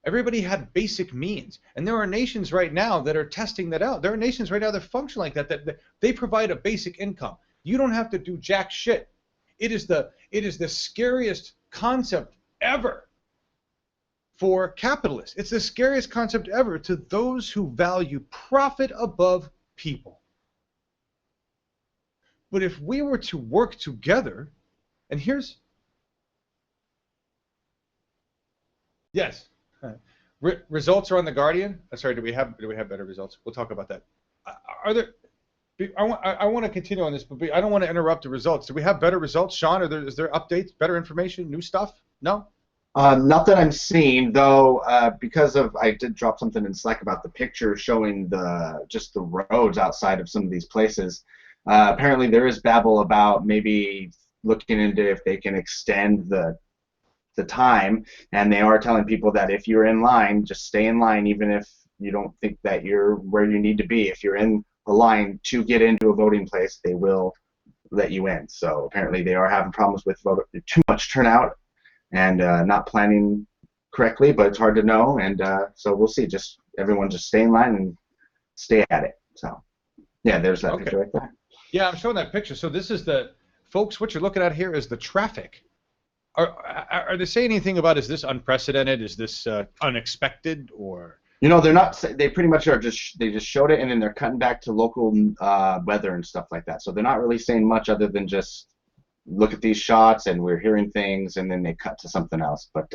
Everybody had basic means. And there are nations right now that are testing that out. There are nations right now that function like that, that they provide a basic income. You don't have to do jack shit. It is the scariest concept ever for capitalists. It's the scariest concept ever to those who value profit above people. But if we were to work together, and here's, yes, results are on the Guardian. Sorry, do we have better results? We'll talk about that. Are there? I want to continue on this, but I don't want to interrupt the results. Do we have better results, Sean? Is there updates, better information, new stuff? No? Not that I'm seeing, though, because I did drop something in Slack about the picture showing just the roads outside of some of these places. Apparently there is babble about maybe looking into if they can extend the time, and they are telling people that if you're in line, just stay in line even if you don't think that you're where you need to be. If you're in a line to get into a voting place, they will let you in. So apparently they are having problems with too much turnout and not planning correctly, but it's hard to know, and so we'll see. Just everyone just stay in line and stay at it. So yeah, there's that picture right there. Yeah, I'm showing that picture. So this is folks, what you're looking at here is the traffic. Are they saying anything about, is this unprecedented? Is this unexpected? Or you know, they're not. They pretty much are they just showed it, and then they're cutting back to local weather and stuff like that. So they're not really saying much other than just look at these shots and we're hearing things, and then they cut to something else. But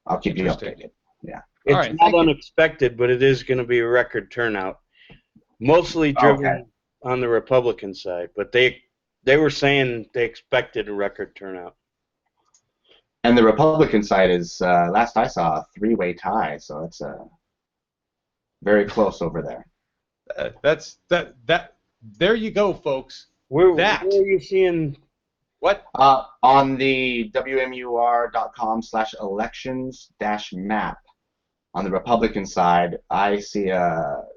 I'll keep you updated. Yeah. It's not unexpected, but it is going to be a record turnout, mostly driven on the Republican side. But they were saying they expected a record turnout. And the Republican side is, last I saw, a three-way tie, so it's very close over there. There you go, folks. Where are you seeing? What? On the WMUR.com/elections-map, on the Republican side, I see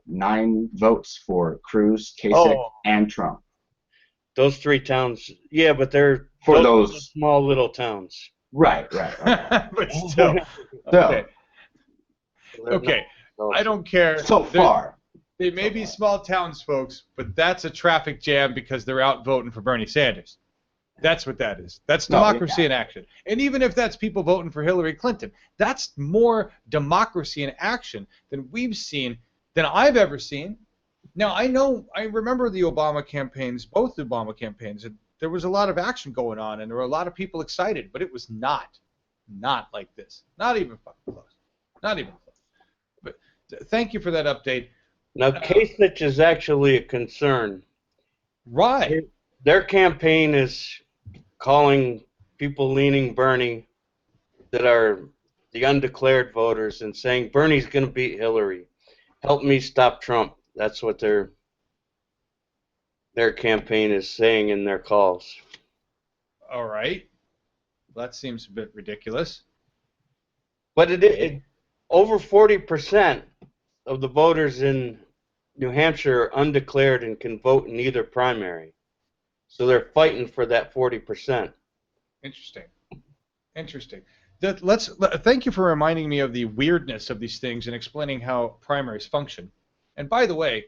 9 votes for Cruz, Kasich, and Trump. Those 3 towns, yeah, but they're for those small little towns. Right. But still. Okay. I don't care. So far. They may be small towns, folks, but that's a traffic jam because they're out voting for Bernie Sanders. That's what that is. That's democracy in action. And even if that's people voting for Hillary Clinton, that's more democracy in action than we've seen, than I've ever seen. Now, I remember the Obama campaigns, both the Obama campaigns, and there was a lot of action going on, and there were a lot of people excited, but it was not like this. Not even fucking close. Not even close. But thank you for that update. Now, Kasich is actually a concern. Right. Their campaign is calling people leaning Bernie that are the undeclared voters and saying Bernie's going to beat Hillary. Help me stop Trump. That's what their campaign is saying in their calls. All right. That seems a bit ridiculous. But over 40% of the voters in New Hampshire are undeclared and can vote in either primary. So they're fighting for that 40%. Interesting. Interesting. Thank you for reminding me of the weirdness of these things and explaining how primaries function. And by the way,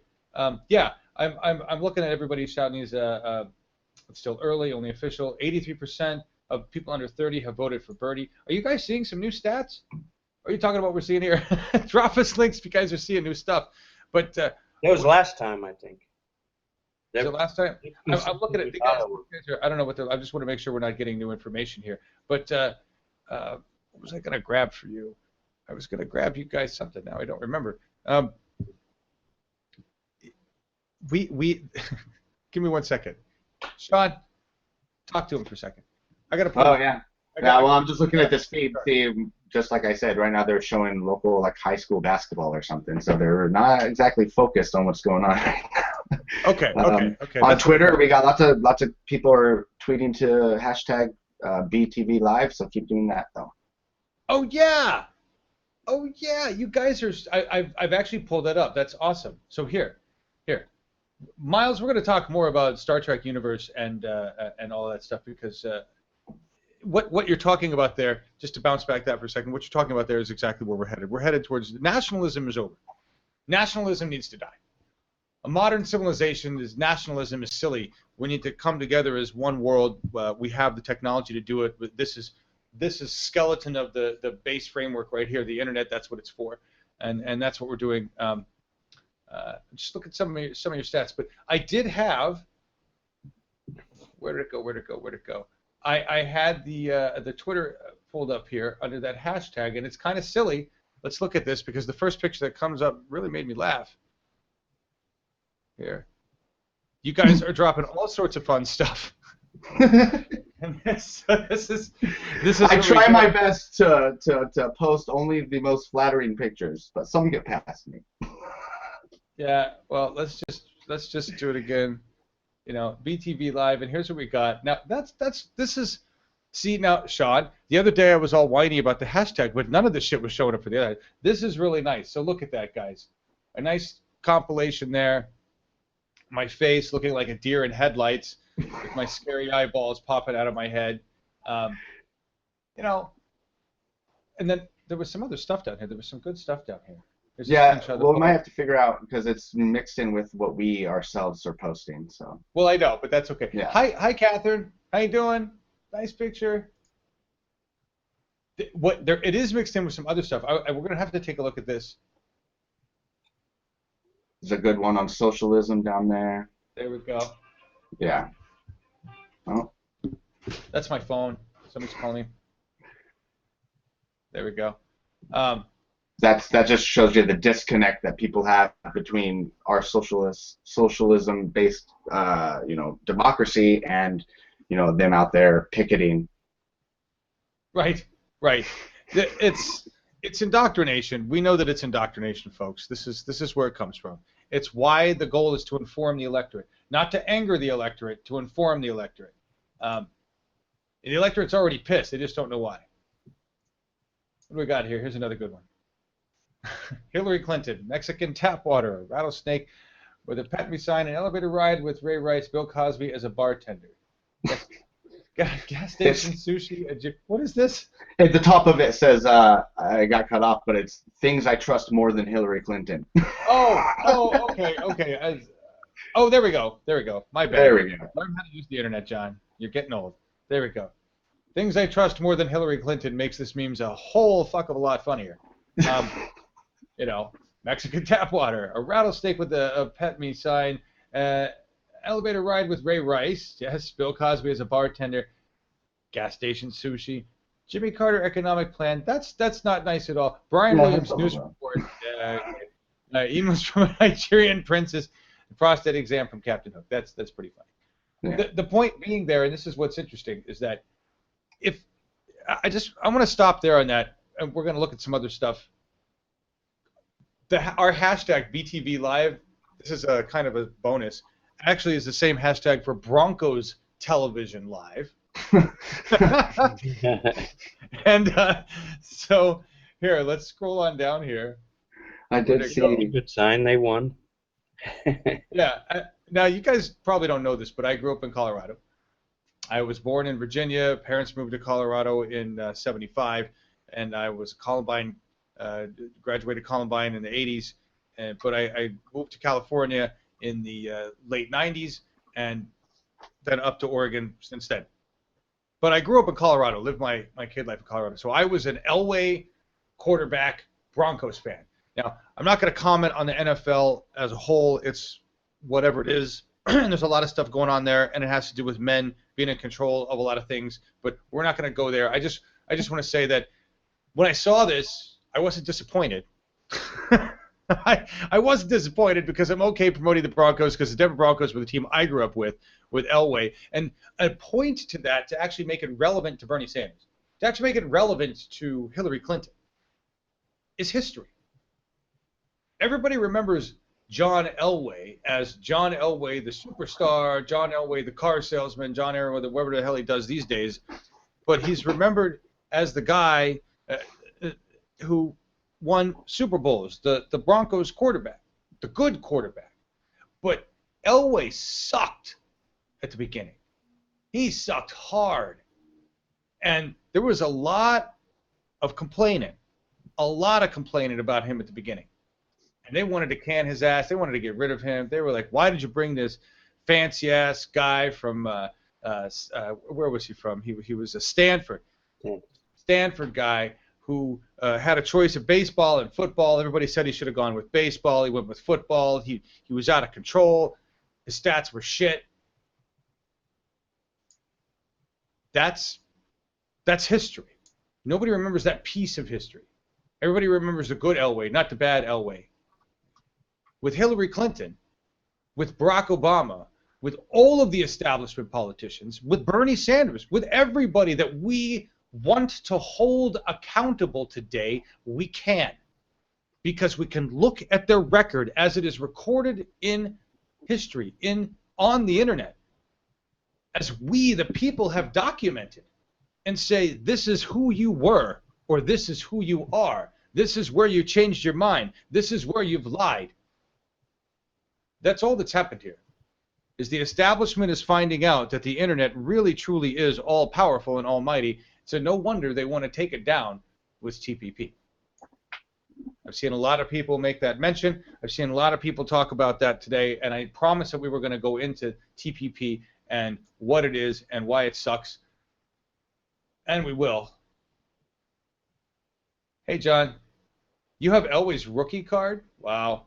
yeah, I'm looking at everybody shouting these. It's still early, only official. 83% of people under 30 have voted for Bernie. Are you guys seeing some new stats? Are you talking about what we're seeing here? Drop us links if you guys are seeing new stuff. But that was last time, I think. Was it last time? I'm looking at the guys. I don't know what I just want to make sure we're not getting new information here. But what was I going to grab for you? I was going to grab you guys something. Now I don't remember. We give me 1 second. Sean, talk to him for a second. I got to. Oh yeah. Yeah. Well, I'm just looking at this feed. See, just like I said, right now they're showing local like high school basketball or something, so they're not exactly focused on what's going on right now. Okay. Okay. On Twitter, we got lots of people are tweeting to hashtag BTV Live, so keep doing that though. Oh yeah. Oh yeah. You guys are. I've actually pulled that up. That's awesome. So here. Miles, we're going to talk more about Star Trek universe and all that stuff because what you're talking about there, just to bounce back that for a second, what you're talking about there is exactly where we're headed. We're headed towards nationalism is over. Nationalism needs to die. A modern civilization nationalism is silly. We need to come together as one world. We have the technology to do it. But this is skeleton of the base framework right here. The internet. That's what it's for, and that's what we're doing. Just look at some of your stats. But I did have. Where did it go? I had the Twitter pulled up here under that hashtag, and it's kind of silly. Let's look at this because the first picture that comes up really made me laugh. Here, you guys are dropping all sorts of fun stuff. And this is. I try my best to post only the most flattering pictures, but some get past me. Yeah, well, let's just do it again. You know, BTV Live, and here's what we got. Now this is. See now, Sean. The other day I was all whiny about the hashtag, but none of this shit was showing up for the other. This is really nice. So look at that, guys. A nice compilation there. My face looking like a deer in headlights, with my scary eyeballs popping out of my head. You know. And then there was some other stuff down here. There was some good stuff down here. Yeah, well, we might have to figure out because it's mixed in with what we ourselves are posting. So. Well, I know, but that's okay. Yeah. Hi, Catherine. How you doing? Nice picture. It is mixed in with some other stuff. We're gonna have to take a look at this. There's a good one on socialism down there. There we go. Yeah. Oh. That's my phone. Somebody's calling me. There we go. That just shows you the disconnect that people have between our socialism-based, democracy and, them out there picketing. Right. It's indoctrination. We know that it's indoctrination, folks. This is where it comes from. It's why the goal is to inform the electorate, not to anger the electorate, to inform the electorate. And the electorate's already pissed. They just don't know why. What do we got here? Here's another good one. Hillary Clinton, Mexican tap water, a rattlesnake with a pet me sign, an elevator ride with Ray Rice, Bill Cosby as a bartender. Gas station sushi. What is this? At the top of it says, I got cut off, but it's things I trust more than Hillary Clinton. Okay. There we go. My bad. There we go. Learn how to use the internet, John. You're getting old. There we go. Things I trust more than Hillary Clinton makes this memes a whole fuck of a lot funnier. Mexican tap water, a rattlesnake with a pet me sign, elevator ride with Ray Rice, yes, Bill Cosby as a bartender, gas station sushi, Jimmy Carter economic plan. That's not nice at all. Brian Williams news report, emails from a Nigerian princess, prostate exam from Captain Hook. That's pretty funny. Yeah. The point being there, and this is what's interesting, is that I want to stop there on that, and we're going to look at some other stuff. Our hashtag BTV Live, this is a kind of a bonus, actually is the same hashtag for Broncos Television Live. And so Here, let's scroll on down here. I did see. Good sign. They won. Yeah. Now, you guys probably don't know this, but I grew up in Colorado. I was born in Virginia. Parents moved to Colorado in '75, and I was Columbine, graduated Columbine in the '80s. But I moved to California in the late '90s, and then up to Oregon since then. But I grew up in Colorado, lived my kid life in Colorado. So I was an Elway quarterback Broncos fan. Now, I'm not going to comment on the NFL as a whole. It's whatever it is. And there's a lot of stuff going on there, and it has to do with men being in control of a lot of things. But we're not going to go there. I just want to say that when I saw this, I wasn't disappointed. I wasn't disappointed because I'm okay promoting the Broncos because the Denver Broncos were the team I grew up with Elway. And a point to that to actually make it relevant to Bernie Sanders, to actually make it relevant to Hillary Clinton, is history. Everybody remembers John Elway as John Elway, the superstar, John Elway, the car salesman, John Elway, whatever the hell he does these days. But he's remembered as the guy who won Super Bowls, the Broncos quarterback, the good quarterback. But Elway sucked at the beginning. He sucked hard. And there was a lot of complaining about him at the beginning. And they wanted to can his ass. They wanted to get rid of him. They were like, why did you bring this fancy-ass guy from, where was he from? He was a Stanford guy who had a choice of baseball and football. Everybody said he should have gone with baseball. He went with football. He was out of control. His stats were shit. That's history. Nobody remembers that piece of history. Everybody remembers the good Elway, not the bad Elway. With Hillary Clinton, with Barack Obama, with all of the establishment politicians, with Bernie Sanders, with everybody that we want to hold accountable today, we can. Because we can look at their record as it is recorded in history, on the internet, as we, the people, have documented, and say, this is who you were, or this is who you are. This is where you changed your mind. This is where you've lied. That's all that's happened here, is the establishment is finding out that the internet really, truly is all-powerful and almighty. So no wonder they want to take it down with TPP. I've seen a lot of people make that mention. I've seen a lot of people talk about that today, and I promised that we were going to go into TPP and what it is and why it sucks, and we will. Hey, John, you have Elway's rookie card? Wow.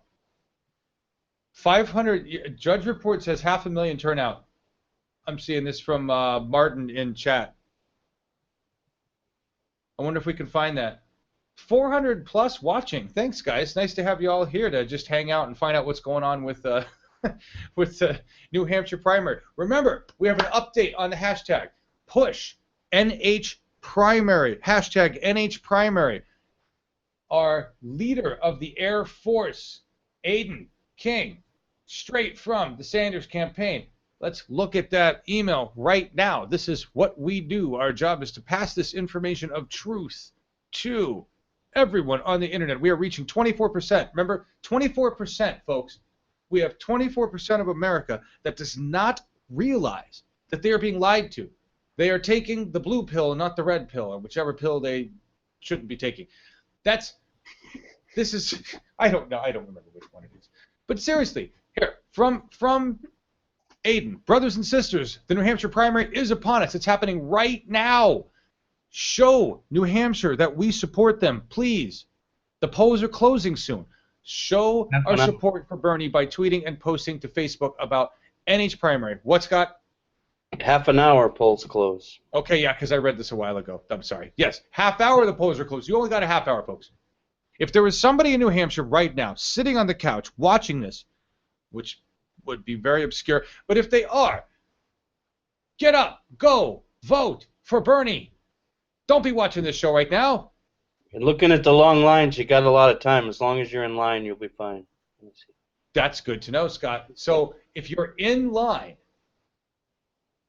500, Judge Report says 500,000 turnout. I'm seeing this from Martin in chat. I wonder if we can find that. 400 plus watching. Thanks, guys. Nice to have you all here to just hang out and find out what's going on with with the New Hampshire primary. Remember, we have an update on the hashtag. Push NH primary. Hashtag NH primary. Our leader of the Air Force, Aiden King, straight from the Sanders campaign. Let's look at that email right now. This is what we do. Our job is to pass this information of truth to everyone on the internet. We are reaching 24%. Remember, 24%, folks. We have 24% of America that does not realize that they are being lied to. They are taking the blue pill and not the red pill, or whichever pill they shouldn't be taking. This is, I don't know. I don't remember which one it is. But seriously, here, from Aiden, brothers and sisters, the New Hampshire primary is upon us. It's happening right now. Show New Hampshire that we support them, please. The polls are closing soon. Show our support for Bernie by tweeting and posting to Facebook about NH primary. What, Scott? Half an hour, polls close. Okay, yeah, because I read this a while ago. I'm sorry. Yes, half hour the polls are closed. You only got a half hour, folks. If there was somebody in New Hampshire right now sitting on the couch watching this, which would be very obscure, but if they are, get up, go, vote for Bernie. Don't be watching this show right now. And looking at the long lines, you got a lot of time. As long as you're in line, you'll be fine. That's good to know, Scott. So if you're in line,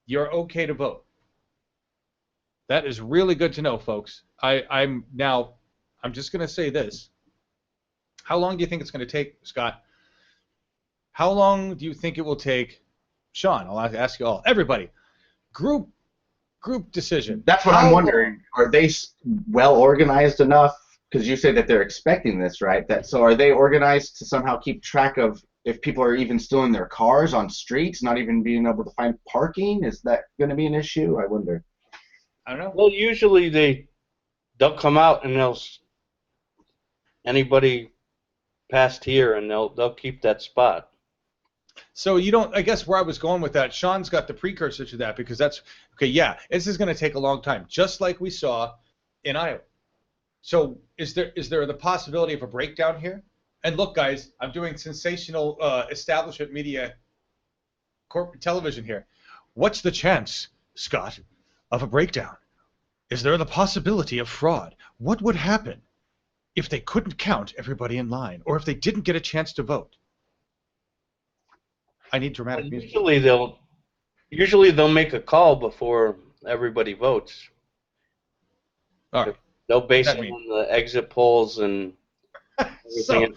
you're okay to vote. That is really good to know, folks. I'm I'm just going to say this. How long do you think it's going to take, Scott? How long do you think it will take, Sean? I'll ask you all, everybody. Group decision. That's what I'm wondering. Are they well organized enough? Because you say that they're expecting this, right? So are they organized to somehow keep track of if people are even still in their cars on streets, not even being able to find parking? Is that going to be an issue? I wonder. I don't know. Well, usually they'll come out and anybody past here and they'll keep that spot. So you don't, I guess where I was going with that, Sean's got the precursor to that, because that's, okay, yeah, this is going to take a long time, just like we saw in Iowa. So is there the possibility of a breakdown here? And look, guys, I'm doing sensational establishment media corporate television here. What's the chance, Scott, of a breakdown? Is there the possibility of fraud? What would happen if they couldn't count everybody in line, or if they didn't get a chance to vote? I need dramatic music. Usually they'll make a call before everybody votes. All right. They'll base it on the exit polls and everything.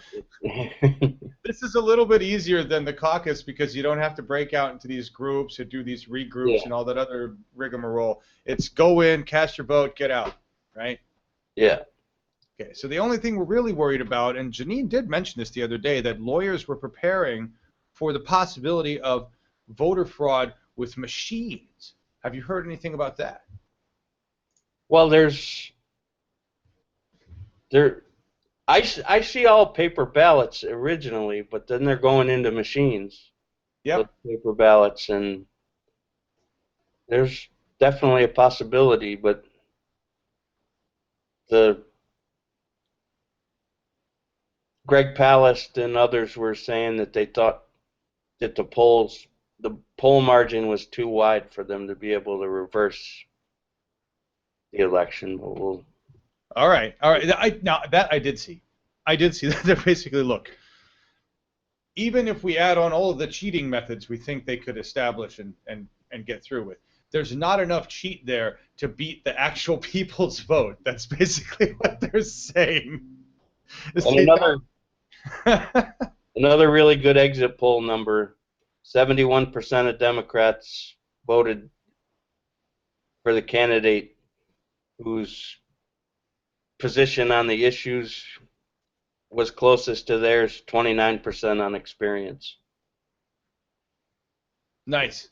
This is a little bit easier than the caucus, because you don't have to break out into these groups and do these regroups and all that other rigmarole. It's go in, cast your vote, get out, right? Yeah. Okay, so the only thing we're really worried about, and Janine did mention this the other day, that lawyers were preparing for the possibility of voter fraud with machines. Have you heard anything about that? Well, I see all paper ballots originally, but then they're going into machines. Yep. Paper ballots, and there's definitely a possibility, but Greg Palast and others were saying that they thought that the poll margin was too wide for them to be able to reverse the election. But all right. Now that I did see that they're basically, look, even if we add on all of the cheating methods we think they could establish and get through with, there's not enough cheat there to beat the actual people's vote. That's basically what they're saying. Another really good exit poll number, 71% of Democrats voted for the candidate whose position on the issues was closest to theirs, 29% on experience. Nice.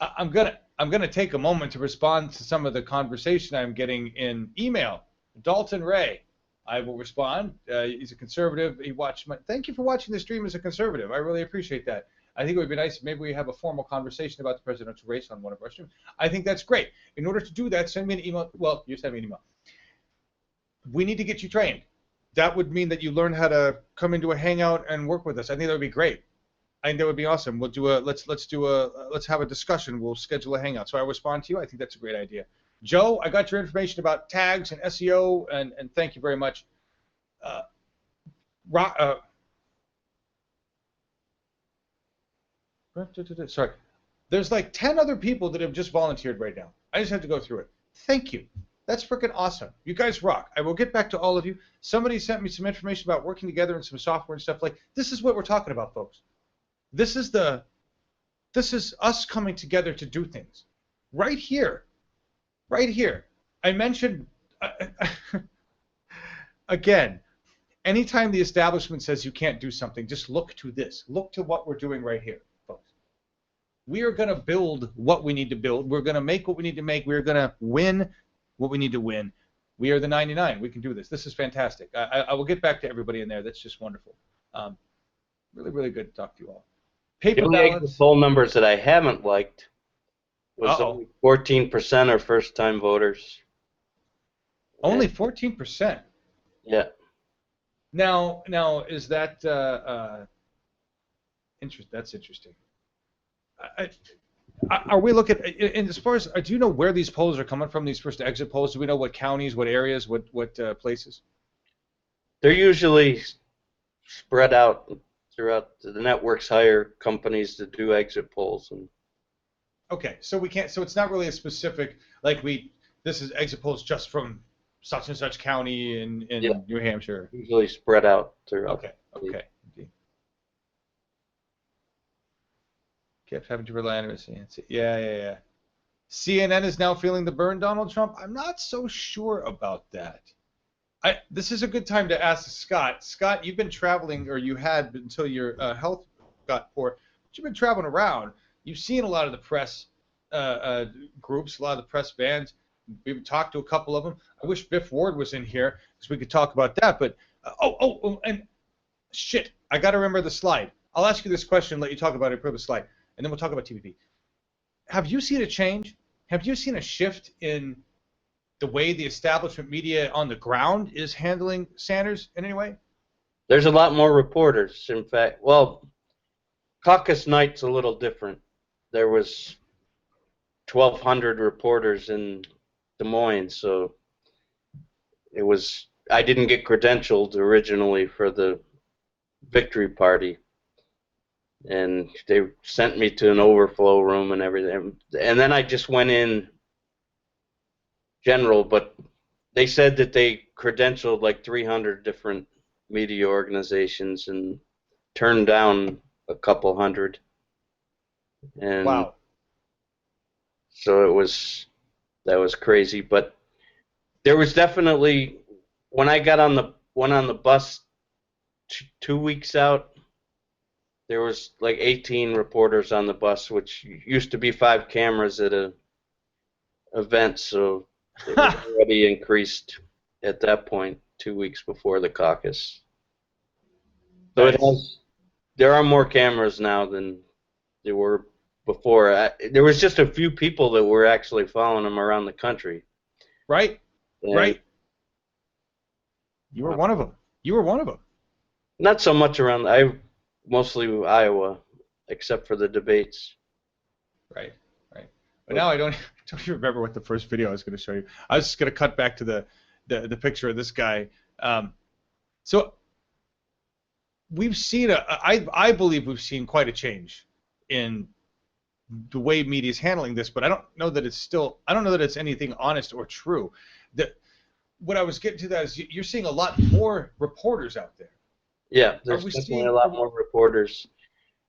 I'm gonna take a moment to respond to some of the conversation I'm getting in email. Dalton Ray, I will respond. He's a conservative. Thank you for watching the stream as a conservative. I really appreciate that. I think it would be nice if maybe we have a formal conversation about the presidential race on one of our streams. I think that's great. In order to do that, send me an email. Well, you send me an email. We need to get you trained. That would mean that you learn how to come into a hangout and work with us. I think that would be great. I think that would be awesome. We'll do let's have a discussion. We'll schedule a hangout. So I respond to you. I think that's a great idea. Joe, I got your information about tags and SEO, and thank you very much. Sorry. There's like 10 other people that have just volunteered right now. I just have to go through it. Thank you. That's freaking awesome. You guys rock. I will get back to all of you. Somebody sent me some information about working together and some software and stuff. Like, this is what we're talking about, folks. This is us coming together to do things. Right here. Right here. I mentioned, again, anytime the establishment says you can't do something, just look to this. Look to what we're doing right here, folks. We are going to build what we need to build. We're going to make what we need to make. We're going to win what we need to win. We are the 99. We can do this. This is fantastic. I will get back to everybody in there. That's just wonderful. Really, really good to talk to you all. Paper the only ballots. poll numbers that I haven't liked was only 14% are first-time voters. Only 14%. Yeah. Now is that That's interesting. Are we looking? And as far as, do you know where these polls are coming from? These first exit polls. Do we know what counties, what areas, what places? They're usually spread out throughout. The networks hire companies to do exit polls. And okay, so we can't. So it's not really a specific, like this is exit polls just from such and such county in New Hampshire. Usually spread out throughout. Okay. Kept having to rely on it. Yeah. CNN is now feeling the burn, Donald Trump. I'm not so sure about that. This is a good time to ask Scott. Scott, you've been traveling, or you had until your health got poor. But you've been traveling around. You've seen a lot of the press groups, a lot of the press bands. We've talked to a couple of them. I wish Biff Ward was in here because we could talk about that. But and shit, I got to remember the slide. I'll ask you this question, let you talk about it, put up a slide, and then we'll talk about TVP. Have you seen a change? Have you seen a shift in the way the establishment media on the ground is handling Sanders in any way? There's a lot more reporters, in fact. Well, caucus night's a little different. There was 1,200 reporters in Des Moines, so it was. I didn't get credentialed originally for the victory party, and they sent me to an overflow room and everything, and then I just went in general, but they said that they credentialed like 300 different media organizations and turned down a couple hundred. And wow. So that was crazy, but there was definitely, when I got on the bus 2 weeks out, there was like 18 reporters on the bus, which used to be 5 cameras at a event, so it was already increased at that point 2 weeks before the caucus. So there are more cameras now than there were before. There was just a few people that were actually following him around the country. Right. Right. You were one of them. Not so much around. Mostly Iowa, except for the debates. Right. But now I don't even remember what the first video I was going to show you. I was just going to cut back to the picture of this guy. So we've seen I believe we've seen quite a change in the way media is handling this, but I don't know that it's anything honest or true. What I was getting to that is you're seeing a lot more reporters out there. Yeah, there's definitely a lot more reporters,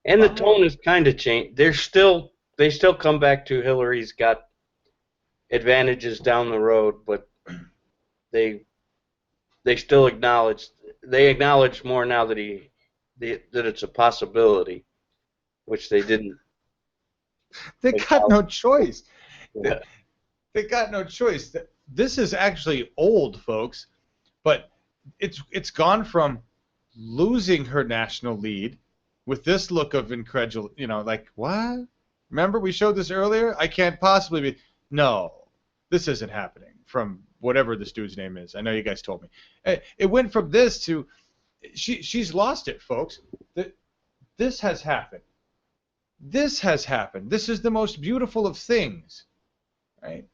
and the tone has kind of changed. They still come back to Hillary's got advantages down the road, but they still acknowledge more now that that it's a possibility, which they didn't. They got no choice. Yeah. They got no choice. This is actually old, folks, but it's gone from losing her national lead with this look of incredulity, like, what? Remember we showed this earlier? I can't possibly be. No, this isn't happening from whatever this dude's name is. I know you guys told me. It went from this to she's lost it, folks. This has happened. This has happened. This is the most beautiful of things, right?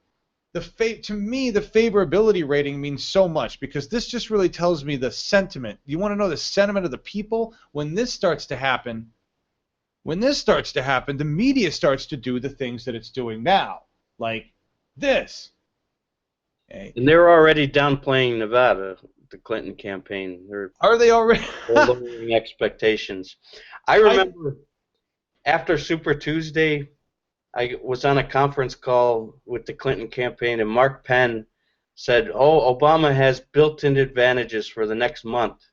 To me, the favorability rating means so much because this just really tells me the sentiment. You want to know the sentiment of the people? When this starts to happen, the media starts to do the things that it's doing now, like this. Okay. And they're already downplaying Nevada, the Clinton campaign. Are they already? They're lowering expectations. I remember after Super Tuesday, I was on a conference call with the Clinton campaign, and Mark Penn said, "Oh, Obama has built-in advantages for the next month,"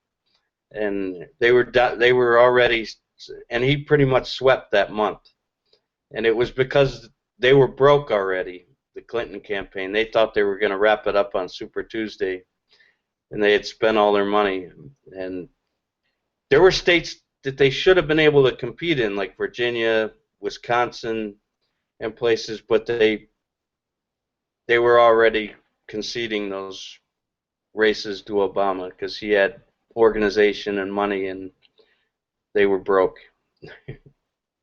and they were already, and he pretty much swept that month, and it was because they were broke already. The Clinton campaign, they thought they were going to wrap it up on Super Tuesday, and they had spent all their money, and there were states that they should have been able to compete in, like Virginia, Wisconsin, and places, but they were already conceding those races to Obama because he had organization and money, and they were broke.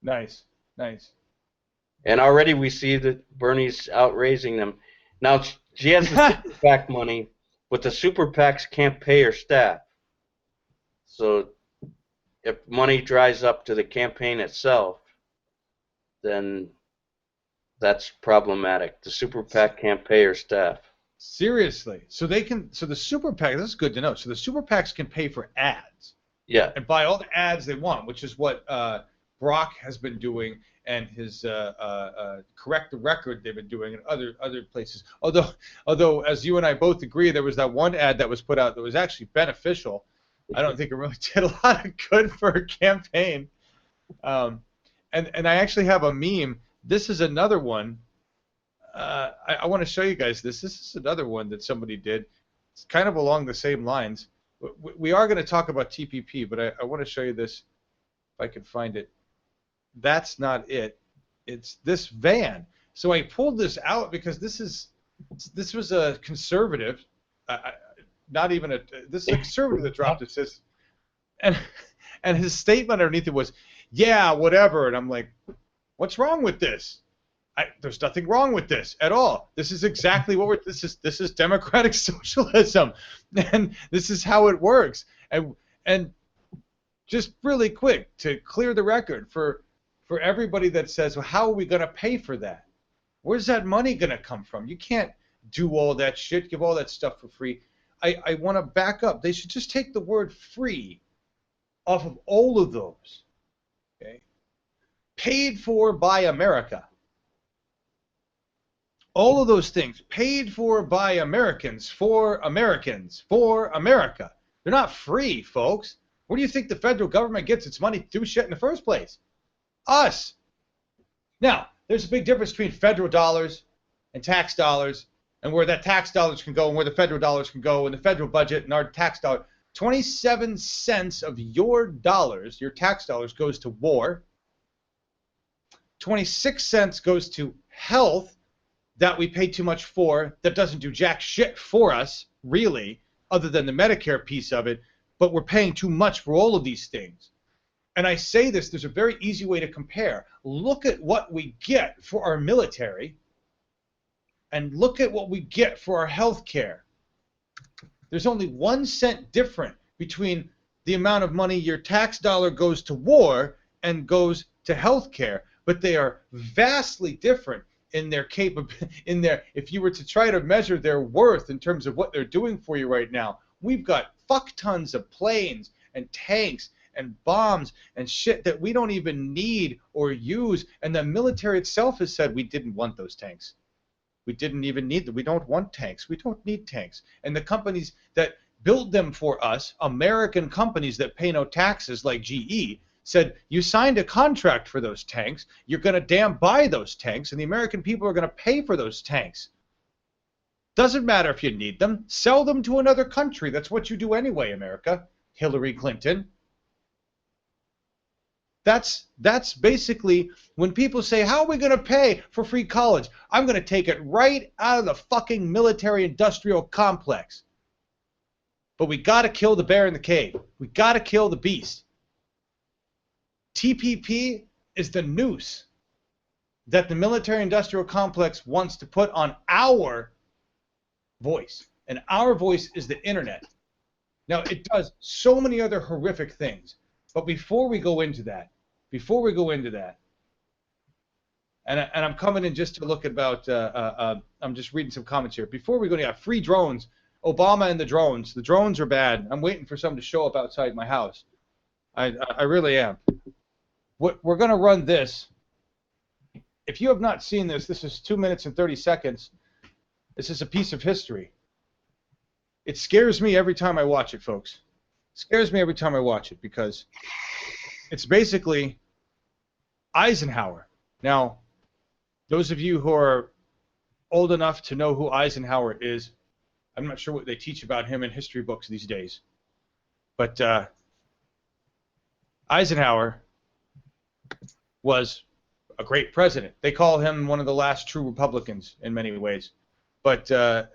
Nice. And already we see that Bernie's outraising them. Now she has the super PAC money, but the super PACs can't pay her staff. So if money dries up to the campaign itself, then That's problematic. The super PAC can't pay her staff. Seriously. So they can. So the super PAC. This is good to know. So the super PACs can pay for ads. Yeah. And buy all the ads they want, which is what Brock has been doing, and his Correct the Record they've been doing in other places. Although, as you and I both agree, there was that one ad that was put out that was actually beneficial. I don't think it really did a lot of good for a campaign. And I actually have a meme. This is another one. I want to show you guys this. This is another one that somebody did. It's kind of along the same lines. We are going to talk about TPP, but I want to show you this if I can find it. That's not it. It's this van. So I pulled this out because this was a conservative, not even a. This is a conservative that dropped it. Says, and his statement underneath it was, "Yeah, whatever." And I'm like, "What's wrong with this? There's nothing wrong with this at all. This is exactly what we're. This is democratic socialism, and this is how it works." And just really quick to clear the record for everybody that says, "Well, how are we going to pay for that? Where's that money going to come from? You can't do all that shit, give all that stuff for free." I want to back up. They should just take the word "free" off of all of those. Okay, paid for by America. All of those things, paid for by Americans, for America. They're not free, folks. Where do you think the federal government gets its money to do shit in the first place? Us. Now, there's a big difference between federal dollars and tax dollars, and where that tax dollars can go and where the federal dollars can go, and the federal budget and our tax dollar. 27 cents of your dollars, your tax dollars, goes to war. 26 cents goes to health, that we pay too much for, that doesn't do jack shit for us, really, other than the Medicare piece of it, but we're paying too much for all of these things. And I say this, there's a very easy way to compare. Look at what we get for our military, and look at what we get for our health care. There's only 1 cent different between the amount of money your tax dollar goes to war and goes to health care, but they are vastly different in their if you were to try to measure their worth in terms of what they're doing for you right now. We've got fuck tons of planes and tanks and bombs and shit that we don't even need or use, and the military itself has said we didn't want those tanks. We didn't even need them. We don't want tanks. We don't need tanks. And the companies that build them for us, American companies that pay no taxes like GE, said, you signed a contract for those tanks, you're going to damn buy those tanks, and the American people are going to pay for those tanks. Doesn't matter if you need them. Sell them to another country. That's what you do anyway, America. Hillary Clinton. That's basically when people say, how are we going to pay for free college? I'm going to take it right out of the fucking military-industrial complex. But we got to kill the bear in the cave. We got to kill the beast. TPP is the noose that the military-industrial complex wants to put on our voice. And our voice is the internet. Now, it does so many other horrific things. But before we go into that, and I'm coming in just to look about, I'm just reading some comments here. Before we go, yeah, free drones, Obama and the drones. The drones are bad. I'm waiting for some to show up outside my house. I really am. We're going to run this. If you have not seen this, this is 2 minutes and 30 seconds. This is a piece of history. It scares me every time I watch it, folks. It scares me every time I watch it because it's basically Eisenhower. Now, those of you who are old enough to know who Eisenhower is, I'm not sure what they teach about him in history books these days. But Eisenhower was a great president. They call him one of the last true Republicans in many ways. But this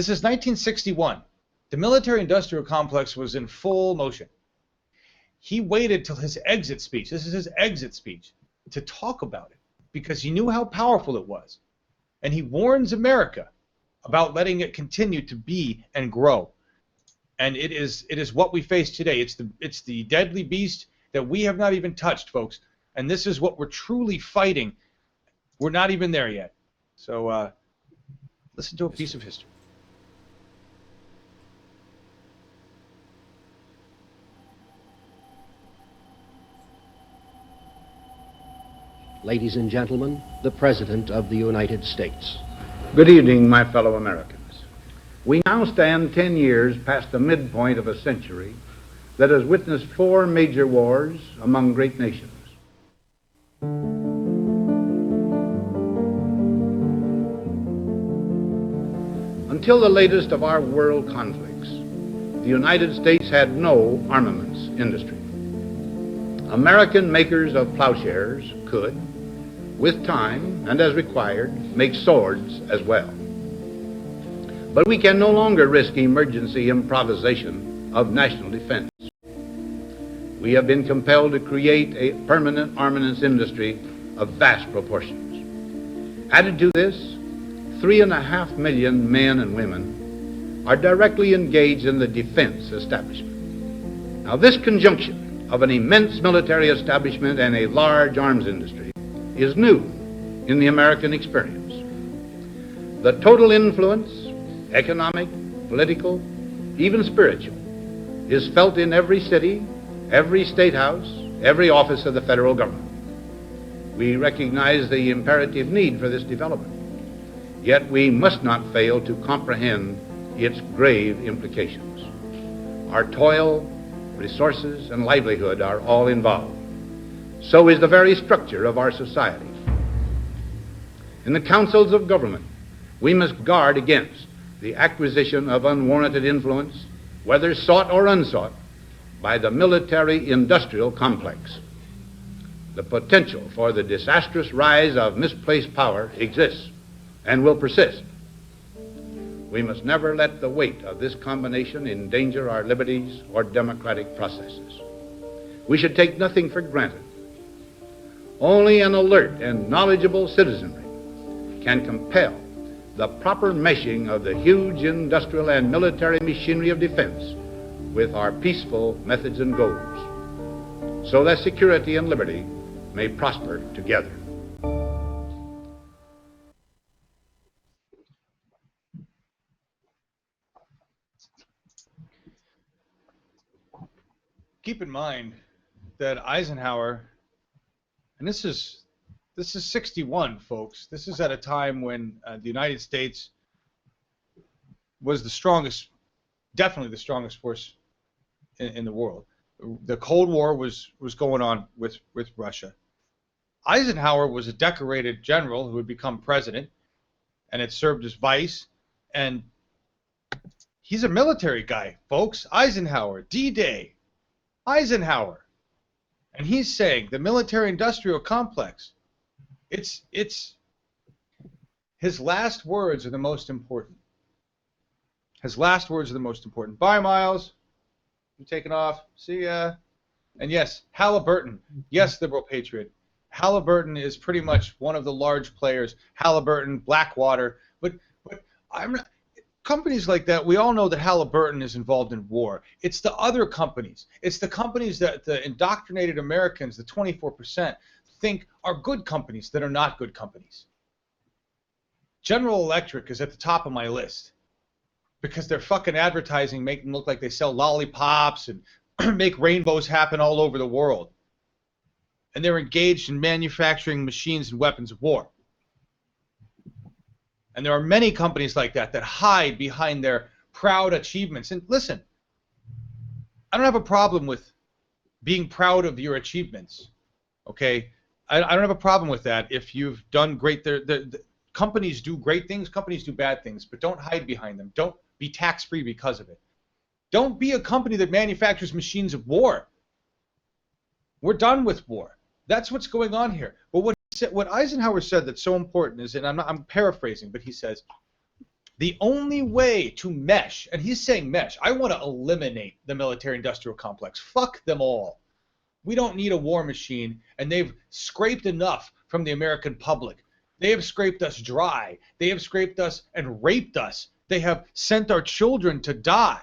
is 1961. The military-industrial complex was in full motion. He waited till his exit speech, this is his exit speech, to talk about it because he knew how powerful it was. And he warns America about letting it continue to be and grow. And it is what we face today. It's the deadly beast that we have not even touched, folks. And this is what we're truly fighting. We're not even there yet. So listen to a piece of history. Ladies and gentlemen, the President of the United States. Good evening, my fellow Americans. We now stand 10 years past the midpoint of a century that has witnessed 4 major wars among great nations. Until the latest of our world conflicts, the United States had no armaments industry. American makers of plowshares could, with time and as required, make swords as well. But we can no longer risk emergency improvisation of national defense. We have been compelled to create a permanent armaments industry of vast proportions. Added to this, 3.5 million men and women are directly engaged in the defense establishment. Now, this conjunction of an immense military establishment and a large arms industry is new in the American experience. The total influence, economic, political, even spiritual, is felt in every city, every state house, every office of the federal government. We recognize the imperative need for this development, yet we must not fail to comprehend its grave implications. Our toil, resources, and livelihood are all involved. So is the very structure of our society. In the councils of government, we must guard against the acquisition of unwarranted influence, whether sought or unsought, by the military-industrial complex. The potential for the disastrous rise of misplaced power exists and will persist. We must never let the weight of this combination endanger our liberties or democratic processes. We should take nothing for granted. Only an alert and knowledgeable citizenry can compel the proper meshing of the huge industrial and military machinery of defense with our peaceful methods and goals, so that security and liberty may prosper together. Keep in mind that Eisenhower, and this is 61, folks. This is at a time when the United States was the strongest, definitely the strongest force in the world. The Cold War was going on with Russia. Eisenhower was a decorated general who had become president and had served as vice, and he's a military guy, folks. Eisenhower, D-Day, Eisenhower. And he's saying the military-industrial complex, it's his last words are the most important. His last words are the most important. Bye, Miles. I'm taking off. See ya. And yes, Halliburton. Yes, liberal patriot. Halliburton is pretty much one of the large players. Halliburton, Blackwater. But I'm not, companies like that, we all know that Halliburton is involved in war. It's the other companies. It's the companies that the indoctrinated Americans, the 24%, think are good companies that are not good companies. General Electric is at the top of my list because their fucking advertising make them look like they sell lollipops and make rainbows happen all over the world. And they're engaged in manufacturing machines and weapons of war. And there are many companies like that that hide behind their proud achievements. And listen, I don't have a problem with being proud of your achievements, okay? I don't have a problem with that if you've done great. The companies do great things, companies do bad things, but don't hide behind them. Don't be tax-free because of it. Don't be a company that manufactures machines of war. We're done with war. That's what's going on here. But what Eisenhower said that's so important is, and I'm paraphrasing, but he says, the only way to mesh, and he's saying mesh, I want to eliminate the military-industrial complex. Fuck them all. We don't need a war machine, and they've scraped enough from the American public. They have scraped us dry. They have scraped us and raped us. They have sent our children to die.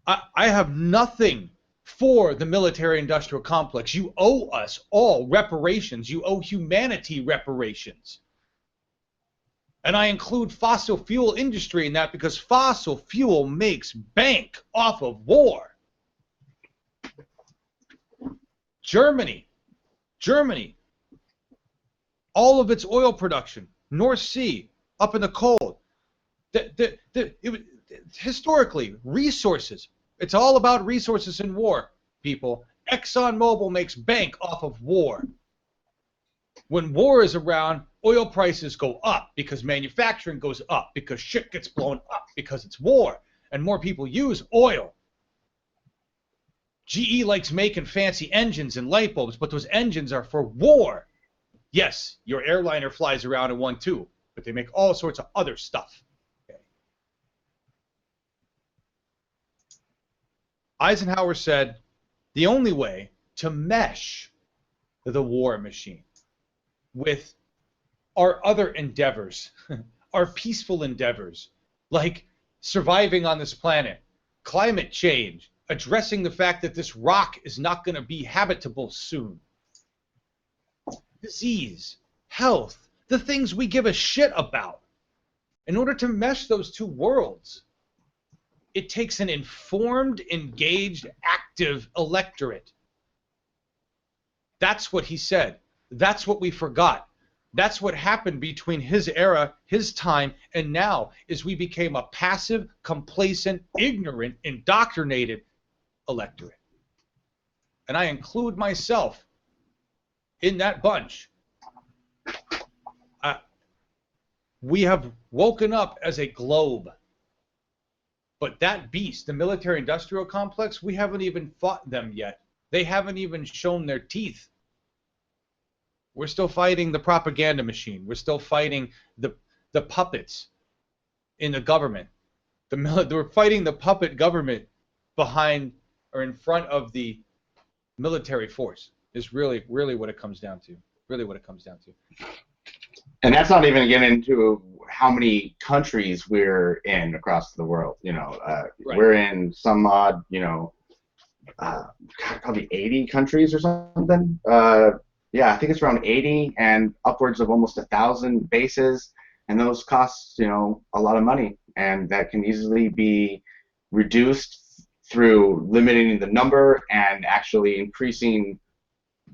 I have nothing for the military-industrial complex. You owe us all reparations. You owe humanity reparations. And I include fossil fuel industry in that because fossil fuel makes bank off of war. Germany, all of its oil production, North Sea, up in the cold. Historically, resources. It's all about resources in war, people. ExxonMobil makes bank off of war. When war is around, oil prices go up because manufacturing goes up, because shit gets blown up, because it's war, and more people use oil. GE likes making fancy engines and light bulbs, but those engines are for war. Yes, your airliner flies around in one too, but they make all sorts of other stuff. Okay. Eisenhower said, the only way to mesh the war machine with our other endeavors, our peaceful endeavors, like surviving on this planet, climate change, addressing the fact that this rock is not going to be habitable soon, disease, health, the things we give a shit about. In order to mesh those two worlds, it takes an informed, engaged, active electorate. That's what he said. That's what we forgot. That's what happened between his era, his time, and now, is we became a passive, complacent, ignorant, indoctrinated electorate. And I include myself in that bunch. We have woken up as a globe. But that beast, the military-industrial complex, we haven't even fought them yet. They haven't even shown their teeth. We're still fighting the propaganda machine. We're still fighting the puppets in the government. We're fighting the puppet government behind or in front of the military force. Is really what it comes down to. Really what it comes down to. And that's not even getting into how many countries we're in across the world. You know, Right. We're in some odd, you know, probably 80 countries or something. Yeah, I think it's around 80 and upwards of almost 1,000 bases, and those cost, you know, a lot of money, and that can easily be reduced through limiting the number and actually increasing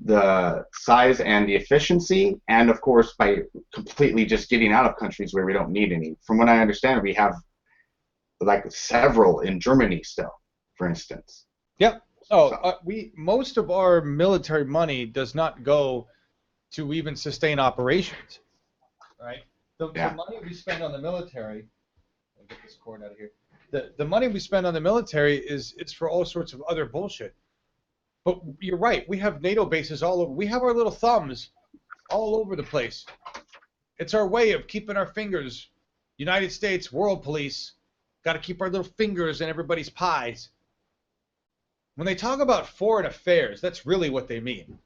the size and the efficiency, and of course by completely just getting out of countries where we don't need any. From what I understand, we have like several in Germany still, for instance. Yep. Most of our military money does not go to even sustain operations, right? The money we spend on the military, I'll get this cord out of here. The money we spend on the military it's for all sorts of other bullshit. But you're right. We have NATO bases all over. We have our little thumbs all over the place. It's our way of keeping our fingers. United States, world police, got to keep our little fingers in everybody's pies. When they talk about foreign affairs, that's really what they mean.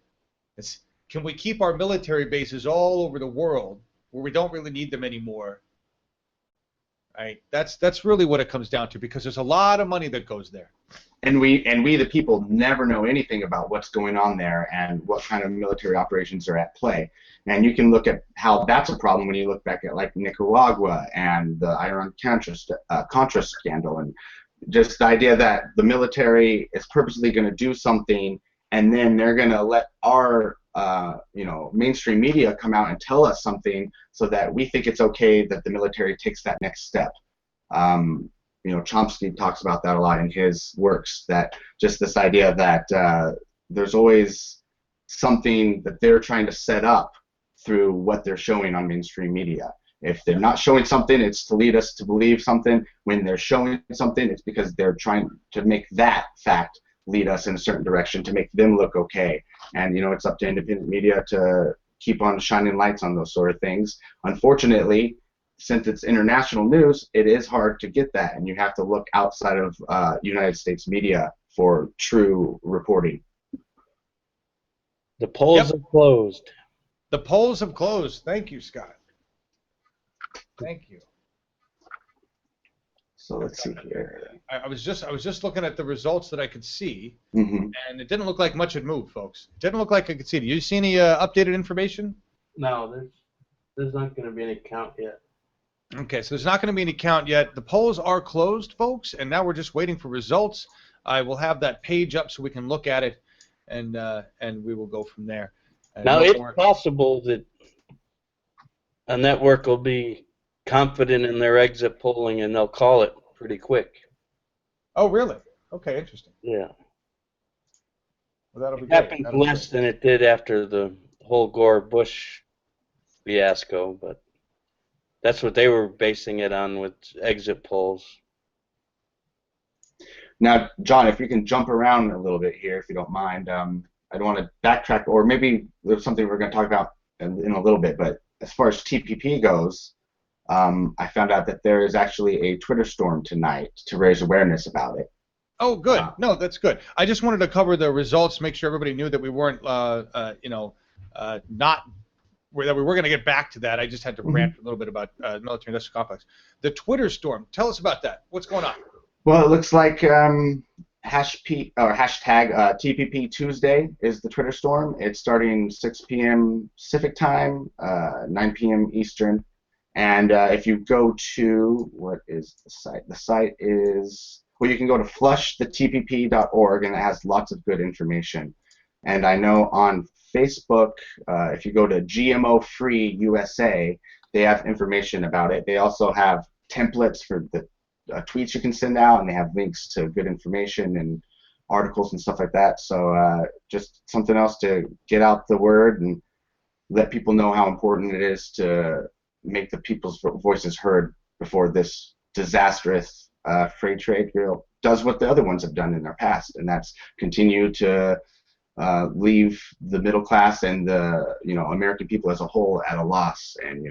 It's, can we keep our military bases all over the world where we don't really need them anymore? Right? That's really what it comes down to, because there's a lot of money that goes there. And we the people never know anything about what's going on there and what kind of military operations are at play. And you can look at how that's a problem when you look back at like Nicaragua and the Iran-Contra scandal, and just the idea that the military is purposely going to do something and then they're going to let our you know, mainstream media come out and tell us something so that we think it's okay that the military takes that next step. You know, Chomsky talks about that a lot in his works, that just this idea that there's always something that they're trying to set up through what they're showing on mainstream media. If they're not showing something, it's to lead us to believe something. When they're showing something, it's because they're trying to make that fact lead us in a certain direction to make them look okay. And, you know, it's up to independent media to keep on shining lights on those sort of things. Unfortunately, since it's international news, it is hard to get that, and you have to look outside of United States media for true reporting. The polls have closed. The polls have closed. Thank you, Scott. Thank you. So let's see here. I was just looking at the results that I could see, Mm-hmm. and it didn't look like much had moved, folks. It didn't look like I could see it. You see any updated information? No, there's not going to be any count yet. Okay, so there's not going to be any count yet. The polls are closed, folks, and now we're just waiting for results. I will have that page up so we can look at it, and we will go from there. And Now, it's possible that a network will be confident in their exit polling and they'll call it pretty quick. Oh, really? Okay, interesting. Yeah. Well, that'll be It great. happened That'll be less than it did after the whole Gore-Bush fiasco, but that's what they were basing it on with exit polls. Now, John, if you can jump around a little bit here, if you don't mind, I don't want to backtrack, or maybe there's something we're going to talk about in a little bit, but as far as TPP goes, I found out that there is actually a Twitter storm tonight to raise awareness about it. Oh, good. No, that's good. I just wanted to cover the results, make sure everybody knew that we weren't, that we were going to get back to that. I just had to rant a little bit about military-industrial complex. The Twitter storm. Tell us about that. What's going on? Well, it looks like hashtag TPP Tuesday is the Twitter storm. It's starting 6 p.m. Pacific time, 9 p.m. Eastern. And if you go to, what is the site? The site is, well, you can go to flushthetpp.org, and it has lots of good information. And I know on Facebook, if you go to GMO Free USA, they have information about it. They also have templates for the tweets you can send out, and they have links to good information and articles and stuff like that. So just something else to get out the word and let people know how important it is to make the people's voices heard before this disastrous free trade deal does what the other ones have done in their past, and that's continue to leave the middle class and the American people as a whole at a loss, and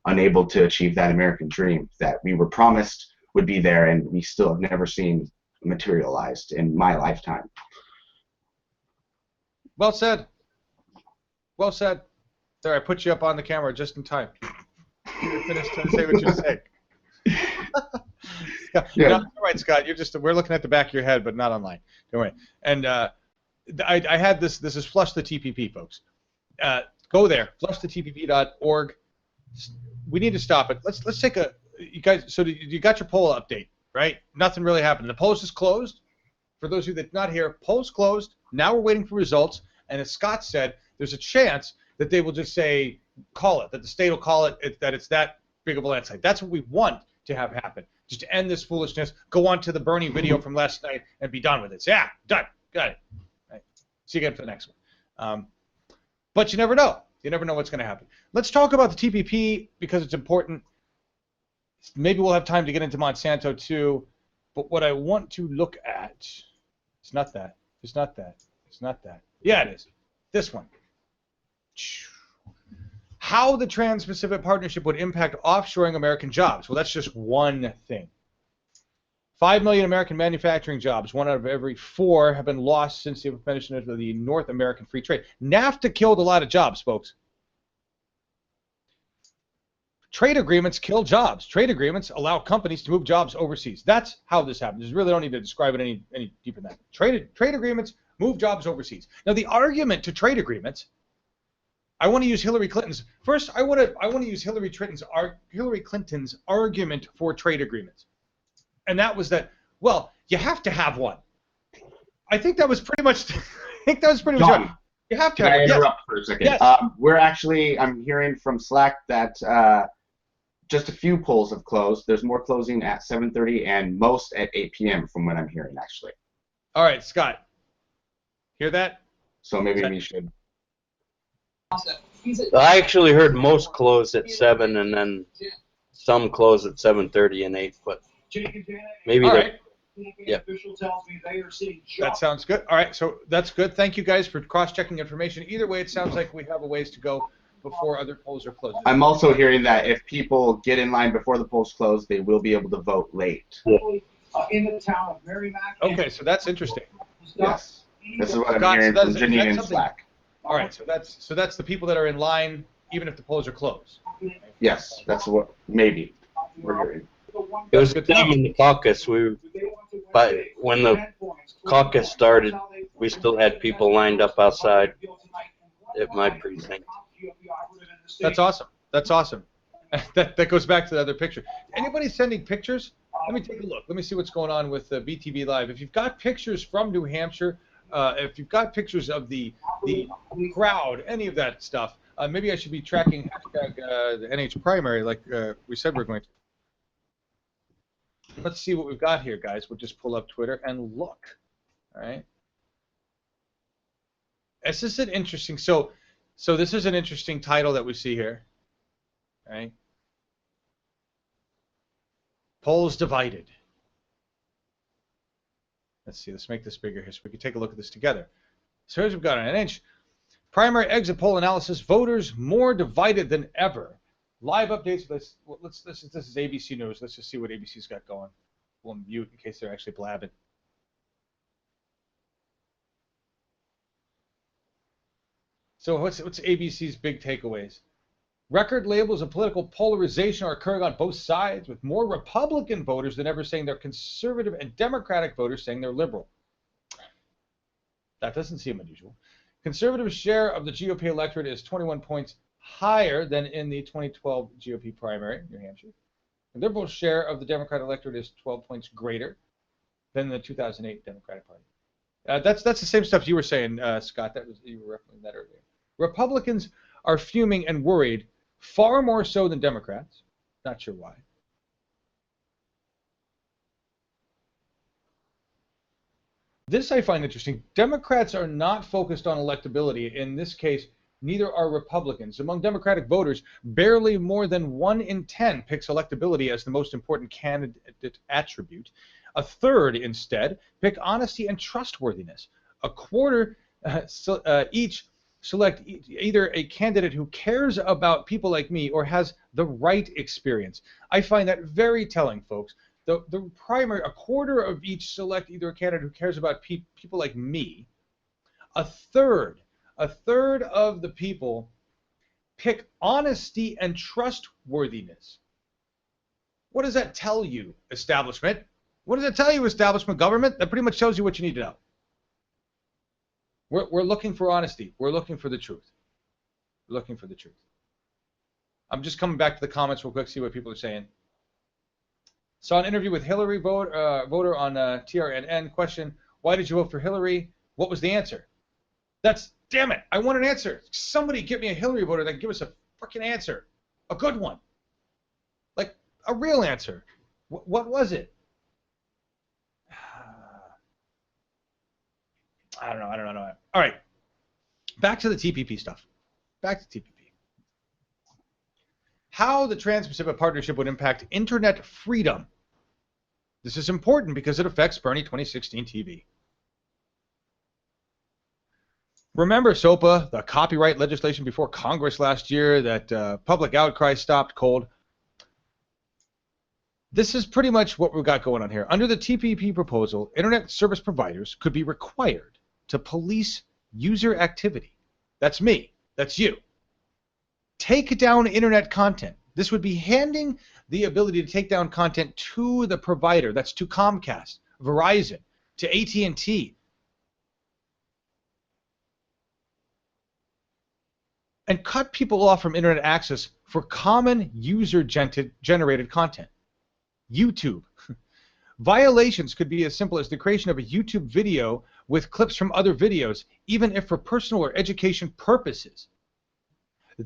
unable to achieve that American dream that we were promised would be there, and we still have never seen materialized in my lifetime. Well said. Well said. There, I put you up on the camera just in time. You finished to say what you say. Scott, Yeah. no, all right, Scott. We're looking at the back of your head, but not online. Don't worry. And I had this. This is Flush the TPP, folks. Go there, flushthetpp.org. We need to stop it. Let's take a. You guys. So you got your poll update, right? Nothing really happened. The polls is closed. For those of you that not here, polls closed. Now we're waiting for results. And as Scott said, there's a chance that they will just say, call it, that the state will call it, that it's that big of a landslide. That's what we want to have happen. Just to end this foolishness, go on to the Bernie video from last night and be done with it. Say, yeah, done, got it. Right. See you again for the next one. But you never know. You never know what's going to happen. Let's talk about the TPP because it's important. Maybe we'll have time to get into Monsanto too. But what I want to look at, it's not that. It's not that. It's not that. Yeah, it is. This one. How the Trans-Pacific Partnership would impact offshoring American jobs. Well, that's just one thing. 5 million American manufacturing jobs, 1 out of every 4, have been lost since the implementation of the North American Free Trade. NAFTA killed a lot of jobs, folks. Trade agreements kill jobs. Trade agreements allow companies to move jobs overseas. That's how this happens. You really don't need to describe it any deeper than that. Trade agreements move jobs overseas. Now, the argument to trade agreements, I want to use Hillary Clinton's. First, I want to use Hillary Clinton's argument for trade agreements, and that was that, well, you have to have one. I think that was pretty much. John, much. You have to. Can have I one. interrupt for a second? Yes. I'm hearing from Slack that just a few polls have closed. There's more closing at 7:30 and most at 8 p.m. from what I'm hearing, actually. All right, Scott. Hear that? So maybe we should. I actually heard most close at 7, and then some close at 7:30 and 8. But maybe. All right. Yeah. That sounds good. All right, so that's good. Thank you guys for cross-checking information. Either way, it sounds like we have a ways to go before other polls are closed. I'm also hearing that if people get in line before the polls close, they will be able to vote late. In the town of Merrimack. Okay, so that's interesting. Yes. This is what I'm Scott, hearing so from Janine and something- Slack. All right, so that's the people that are in line, even if the polls are closed. Yes, that's what maybe we're hearing. It was the same in the caucus. But when the caucus started, we still had people lined up outside at my precinct. That's awesome. That's awesome. that goes back to the other picture. Anybody sending pictures? Let me take a look. Let me see what's going on with BTV Live. If you've got pictures from New Hampshire, if you've got pictures of the crowd, any of that stuff, maybe I should be tracking the NH primary like we said we're going to. Let's see what we've got here, guys. We'll just pull up Twitter and look. All right. This is an interesting. So this is an interesting title that we see here. All right. Polls divided. Let's see. Let's make this bigger here so we can take a look at this together. So here's what we've got on an inch. Primary exit poll analysis. Voters more divided than ever. Live updates. This is ABC News. Let's just see what ABC's got going. We'll mute in case they're actually blabbing. So what's ABC's big takeaways? Record labels of political polarization are occurring on both sides, with more Republican voters than ever saying they're conservative and Democratic voters saying they're liberal. That doesn't seem unusual. Conservative share of the GOP electorate is 21 points higher than in the 2012 GOP primary in New Hampshire. The liberal share of the Democrat electorate is 12 points greater than the 2008 Democratic Party. That's the same stuff you were saying, Scott. You were referencing that earlier. Republicans are fuming and worried, far more so than Democrats. Not sure why. This I find interesting. Democrats are not focused on electability. In this case, neither are Republicans. Among Democratic voters, barely more than 1 in 10 picks electability as the most important candidate attribute. A third, instead, pick honesty and trustworthiness. A quarter each select either a candidate who cares about people like me or has the right experience. I find that very telling, folks. The primary, a quarter of each select either a candidate who cares about people like me. A third of the people pick honesty and trustworthiness. What does that tell you, establishment? What does it tell you, establishment government? That pretty much tells you what you need to know. We're looking for honesty. We're looking for the truth. We're looking for the truth. I'm just coming back to the comments real quick, see what people are saying. Saw an interview with Hillary voter on TRNN. Question, why did you vote for Hillary? What was the answer? Damn it, I want an answer. Somebody get me a Hillary voter that can give us a freaking answer. A good one. Like, a real answer. What was it? I don't know. All right. Back to the TPP stuff. Back to TPP. How the Trans-Pacific Partnership would impact internet freedom. This is important because it affects Bernie 2016 TV. Remember SOPA, the copyright legislation before Congress last year that public outcry stopped cold? This is pretty much what we've got going on here. Under the TPP proposal, internet service providers could be required to police user activity. That's me. That's you. Take down internet content. This would be handing the ability to take down content to the provider. That's to Comcast, Verizon, to AT&T. And cut people off from internet access for common user-generated content. YouTube. Violations could be as simple as the creation of a YouTube video with clips from other videos, even if for personal or education purposes.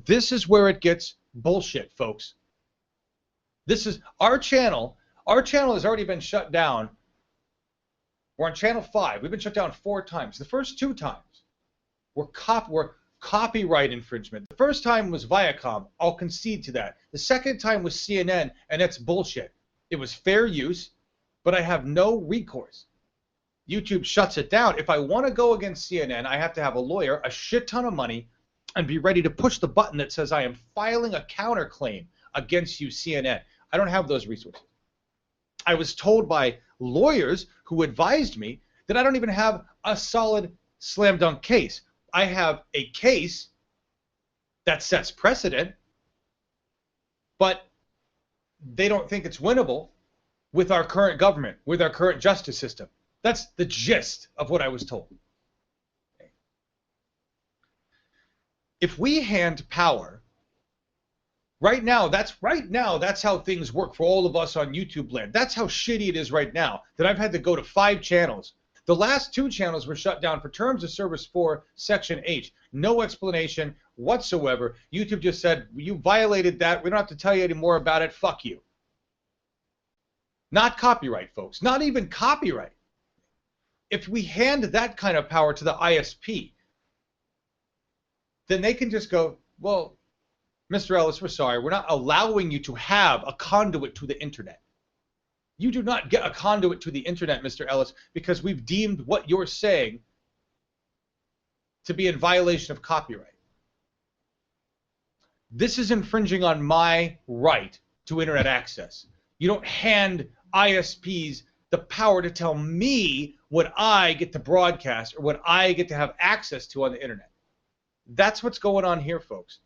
This is where it gets bullshit, folks. This is our channel. Our channel has already been shut down. We're on channel 5. We've been shut down 4 times. The first 2 times were copyright infringement. The first time was Viacom. I'll concede to that. The second time was CNN, and that's bullshit. It was fair use, but I have no recourse. YouTube shuts it down. If I want to go against CNN, I have to have a lawyer, a shit ton of money, and be ready to push the button that says I am filing a counterclaim against you, CNN. I don't have those resources. I was told by lawyers who advised me that I don't even have a solid slam dunk case. I have a case that sets precedent, but they don't think it's winnable. with our current government, with our current justice system. That's the gist of what I was told. If we hand power, right now, that's how things work for all of us on YouTube land. That's how shitty it is right now, that I've had to go to 5 channels. The last 2 channels were shut down for terms of service 4, Section H. No explanation whatsoever. YouTube just said, you violated that. We don't have to tell you any more about it. Fuck you. Not copyright, folks. Not even copyright. If we hand that kind of power to the ISP, then they can just go, well, Mr. Ellis, we're sorry. We're not allowing you to have a conduit to the internet. You do not get a conduit to the internet, Mr. Ellis, because we've deemed what you're saying to be in violation of copyright. This is infringing on my right to internet access. You don't hand ISPs the power to tell me what I get to broadcast or what I get to have access to on the internet. That's what's going on here, folks.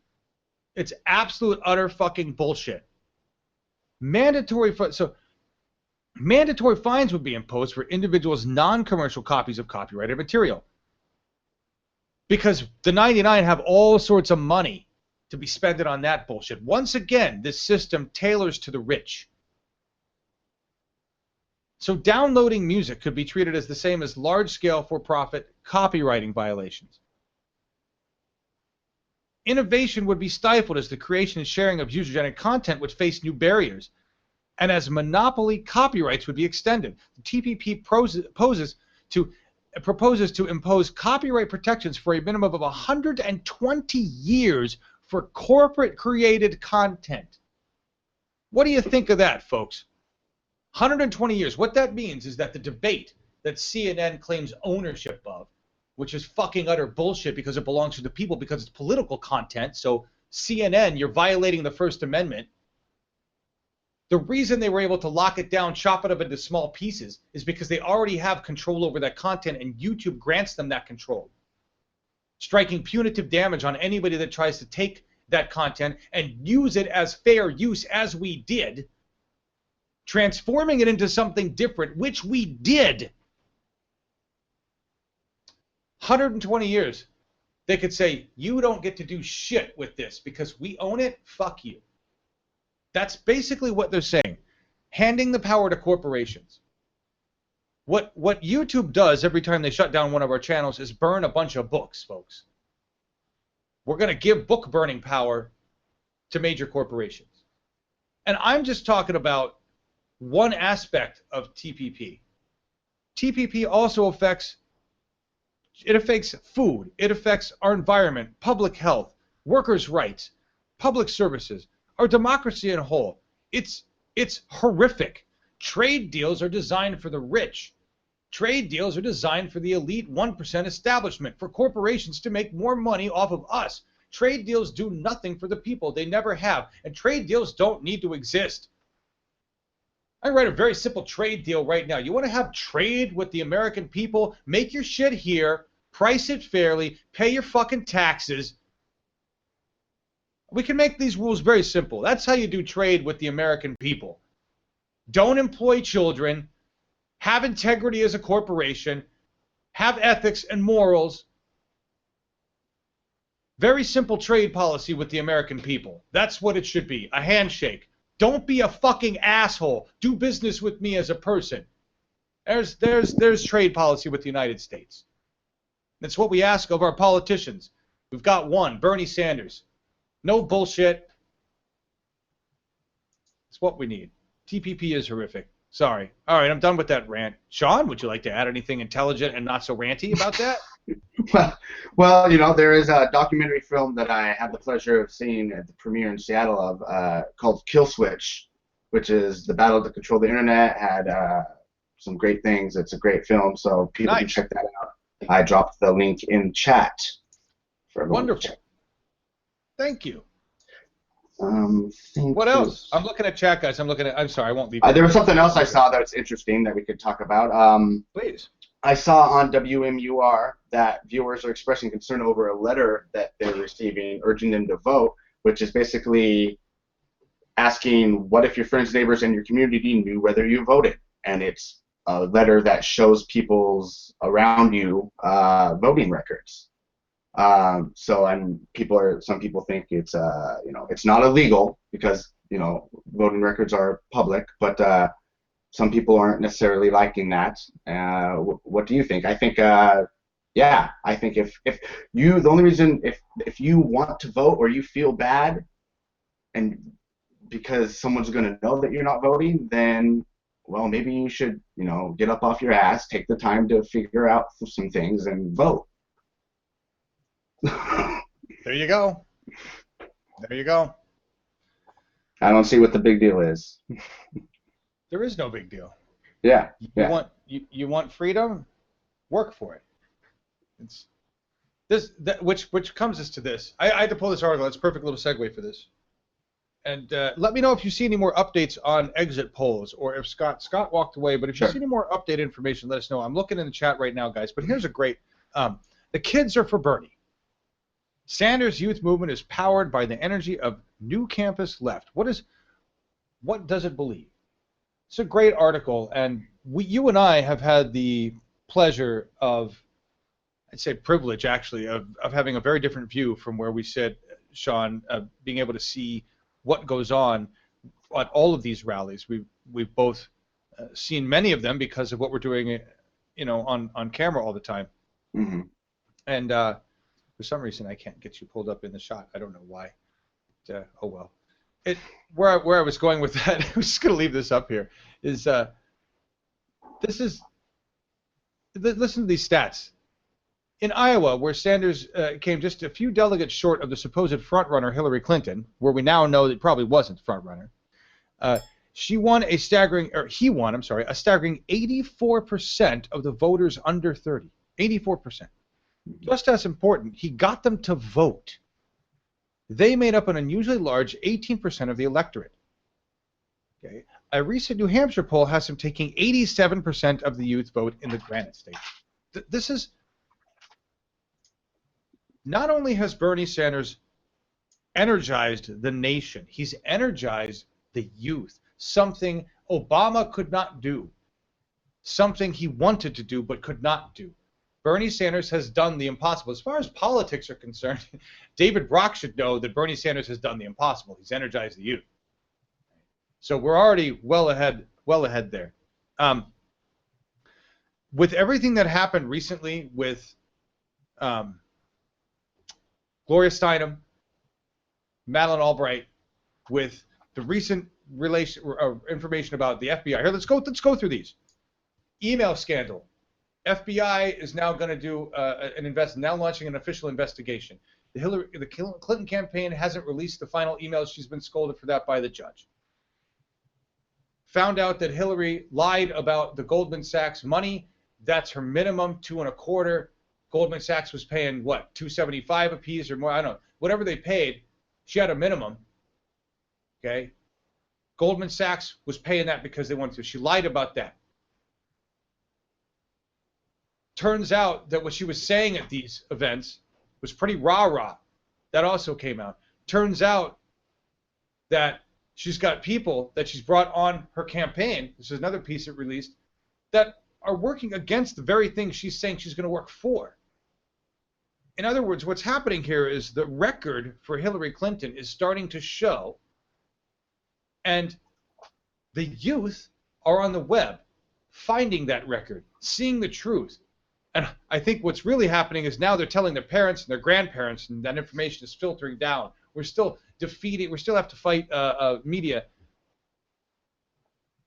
It's absolute, utter fucking bullshit. Mandatory fines would be imposed for individuals' non-commercial copies of copyrighted material. Because the 99 have all sorts of money to be spent on that bullshit. Once again, this system tailors to the rich. So downloading music could be treated as the same as large-scale for-profit copywriting violations. Innovation would be stifled as the creation and sharing of user-generated content would face new barriers, and as monopoly copyrights would be extended. The TPP proposes to impose copyright protections for a minimum of 120 years for corporate-created content. What do you think of that, folks? 120 years. What that means is that the debate that CNN claims ownership of, which is fucking utter bullshit because it belongs to the people, because it's political content. So CNN, you're violating the First Amendment. The reason they were able to lock it down, chop it up into small pieces, is because they already have control over that content, and YouTube grants them that control, striking punitive damage on anybody that tries to take that content and use it as fair use, as we did, transforming it into something different, which we did. 120 years, they could say, you don't get to do shit with this because we own it, fuck you. That's basically what they're saying. Handing the power to corporations. What YouTube does every time they shut down one of our channels is burn a bunch of books, folks. We're going to give book burning power to major corporations. And I'm just talking about one aspect of TPP. TPP also affects food, it affects our environment, public health, workers' rights, public services, our democracy in whole. It's horrific. Trade deals are designed for the rich. Trade deals are designed for the elite 1% establishment, for corporations to make more money off of us. Trade deals do nothing for the people. They never have. And trade deals don't need to exist. I write a very simple trade deal right now. You want to have trade with the American people? Make your shit here, price it fairly, pay your fucking taxes. We can make these rules very simple. That's how you do trade with the American people. Don't employ children, have integrity as a corporation, have ethics and morals. Very simple trade policy with the American people. That's what it should be, a handshake. Don't be a fucking asshole. Do business with me as a person. There's trade policy with the United States. That's what we ask of our politicians. We've got one, Bernie Sanders. No bullshit. It's what we need. TPP is horrific. Sorry. All right, I'm done with that rant. Sean, would you like to add anything intelligent and not so ranty about that? Well, you know, there is a documentary film that I had the pleasure of seeing at the premiere in Seattle of called Kill Switch, which is the battle to control the internet. Had some great things. It's a great film, so people can check that out. I dropped the link in chat for everyone. Wonderful. Thank you. What else? I'm looking at chat, guys. I'm sorry, I won't leave. There was something else I saw that's interesting that we could talk about. Please. I saw on WMUR that viewers are expressing concern over a letter that they're receiving urging them to vote, which is basically asking what if your friends, neighbors, and your community knew whether you voted, and it's a letter that shows people's around you voting records. So, and some people think it's it's not illegal because voting records are public, but some people aren't necessarily liking that. What do you think? I think yeah, I think if the only reason if you want to vote or you feel bad and because someone's going to know that you're not voting, then well, maybe you should get up off your ass, take the time to figure out some things and vote. There you go. There you go. I don't see what the big deal is. There is no big deal. Yeah. You want freedom? Work for it. It's which comes us to this. I had to pull this article. It's a perfect little segue for this. And let me know if you see any more updates on exit polls, or if Scott walked away. But if you see any more updated information, let us know. I'm looking in the chat right now, guys. But here's a great. The kids are for Bernie. Sanders' youth movement is powered by the energy of New Campus Left. What does it believe? It's a great article, and you and I have had the pleasure of, I'd say privilege actually, of having a very different view from where we sit, Sean, being able to see what goes on at all of these rallies. We've both seen many of them because of what we're doing, on camera all the time. Mm-hmm. And for some reason, I can't get you pulled up in the shot. I don't know why. Oh well. Where I was going with that, I'm just going to leave this up here. Listen to these stats. In Iowa, where Sanders came just a few delegates short of the supposed frontrunner Hillary Clinton, where we now know that probably wasn't frontrunner, he won a staggering 84% of the voters under 30. 84%. Just as important, he got them to vote. They made up an unusually large 18% of the electorate. Okay. A recent New Hampshire poll has him taking 87% of the youth vote in the Granite State. This is... Not only has Bernie Sanders energized the nation, he's energized the youth, something Obama could not do, something he wanted to do but could not do. Bernie Sanders has done the impossible. As far as politics are concerned, David Brock should know that Bernie Sanders has done the impossible. He's energized the youth. So we're already well ahead there. With everything that happened recently with Gloria Steinem, Madeleine Albright, with the recent information about the FBI. Here, let's go through these. Email scandal. FBI is now going to do now launching an official investigation. The Clinton campaign hasn't released the final emails. She's been scolded for that by the judge. Found out that Hillary lied about the Goldman Sachs money. That's her minimum, $2.25. Goldman Sachs was paying what, $275 a piece or more? I don't know. Whatever they paid, she had a minimum. Okay. Goldman Sachs was paying that because they wanted to. She lied about that. Turns out that what she was saying at these events was pretty rah-rah. That also came out. Turns out that she's got people that she's brought on her campaign, this is another piece it released, that are working against the very thing she's saying she's going to work for. In other words, what's happening here is the record for Hillary Clinton is starting to show, and the youth are on the web finding that record, seeing the truth. And I think what's really happening is now they're telling their parents and their grandparents, and that information is filtering down. We're still defeating, we still have to fight media.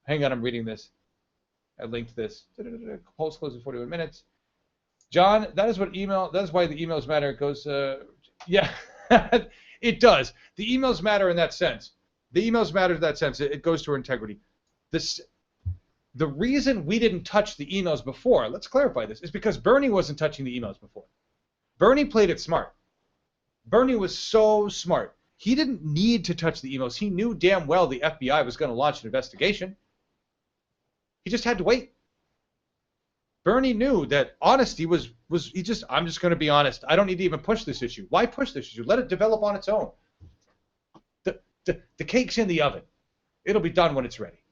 Hang on, I'm reading this. I linked this. Polls close in 41 minutes. John, that is why the emails matter. It goes, yeah, it does. The emails matter in that sense. The emails matter in that sense. It goes to our integrity. The reason we didn't touch the emails before, let's clarify this, is because Bernie wasn't touching the emails before. Bernie played it smart. Bernie was so smart. He didn't need to touch the emails. He knew damn well the FBI was going to launch an investigation. He just had to wait. Bernie knew that honesty I'm just going to be honest. I don't need to even push this issue. Why push this issue? Let it develop on its own. the cake's in the oven. It'll be done when it's ready,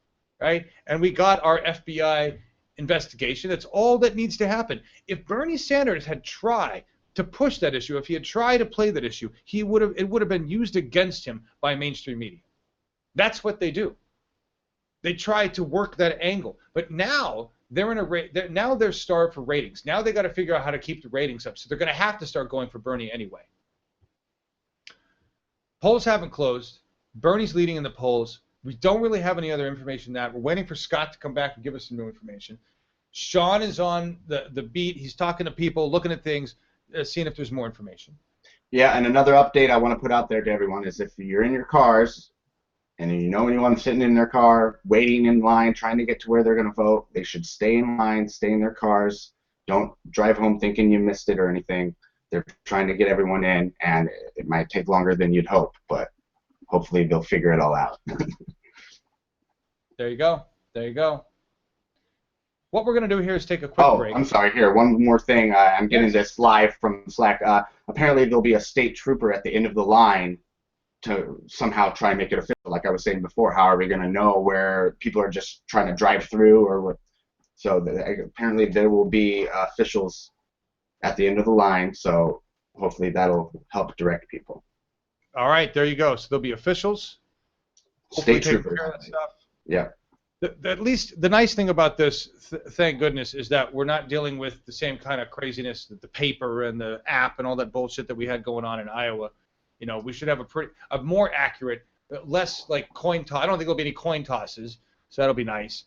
right? And we got our FBI investigation. That's all that needs to happen. If Bernie Sanders had tried to push that issue, if he had tried to play that issue, it would have been used against him by mainstream media. That's what they do. They try to work that angle, but now they're starved for ratings. Now they got to figure out how to keep the ratings up. So they're going to have to start going for Bernie anyway. Polls haven't closed. Bernie's leading in the polls. We don't really have any other information than that. We're waiting for Scott to come back and give us some new information. Sean is on the beat. He's talking to people, looking at things, seeing if there's more information. Yeah, and another update I want to put out there to everyone is if you're in your cars and you know anyone sitting in their car, waiting in line, trying to get to where they're going to vote, they should stay in line, stay in their cars. Don't drive home thinking you missed it or anything. They're trying to get everyone in, and it might take longer than you'd hope, but hopefully they'll figure it all out. There you go. There you go. What we're going to do here is take a quick break. I'm sorry. Here, one more thing. I'm getting this live from Slack. Apparently, there'll be a state trooper at the end of the line to somehow try and make it official. Like I was saying before, how are we going to know where people are just trying to drive through or what? So apparently, there will be officials at the end of the line. So hopefully, that'll help direct people. All right, there you go. So there'll be officials. State troopers. Yeah. At least the nice thing about this, thank goodness, is that we're not dealing with the same kind of craziness that the paper and the app and all that bullshit that we had going on in Iowa. You know, we should have a more accurate, less like coin toss. I don't think there'll be any coin tosses, so that'll be nice.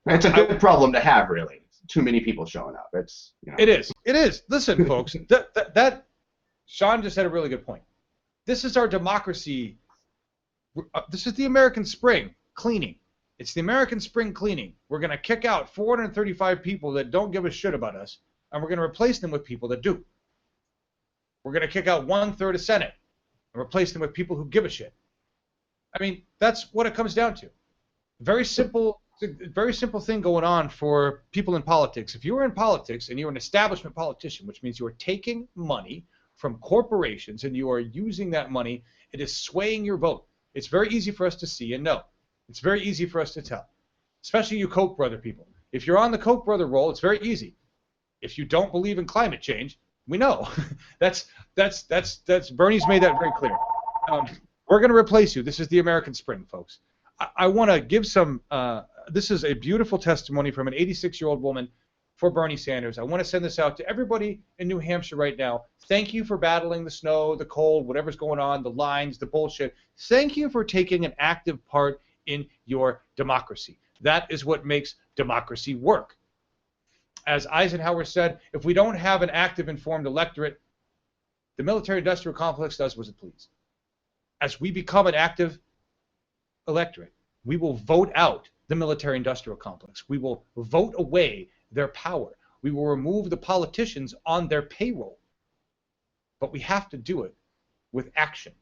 It's a good problem to have, really. Too many people showing up. It's, you know. It is. It is. Listen, folks, that Sean just had a really good point. This is our democracy. This is the American Spring cleaning. It's the American Spring cleaning. We're going to kick out 435 people that don't give a shit about us, and we're going to replace them with people that do. We're going to kick out 1/3 of Senate and replace them with people who give a shit. I mean, that's what it comes down to. Very simple thing going on for people in politics. If you're in politics and you're an establishment politician, which means you are taking money from corporations and you are using that money, it is swaying your vote. It's very easy for us to see and know. It's very easy for us to tell, especially you Koch brother people. If you're on the Koch brother roll, it's very easy. If you don't believe in climate change, we know. that's Bernie's made that very clear. We're going to replace you. This is the American Spring, folks. I want to give some. This is a beautiful testimony from an 86-year-old woman for Bernie Sanders. I want to send this out to everybody in New Hampshire right now. Thank you for battling the snow, the cold, whatever's going on, the lines, the bullshit. Thank you for taking an active part in your democracy. That is what makes democracy work. As Eisenhower said, if we don't have an active, informed electorate, the military-industrial complex does what it pleases. As we become an active electorate, we will vote out the military-industrial complex. We will vote away their power. We will remove the politicians on their payroll. But we have to do it with action.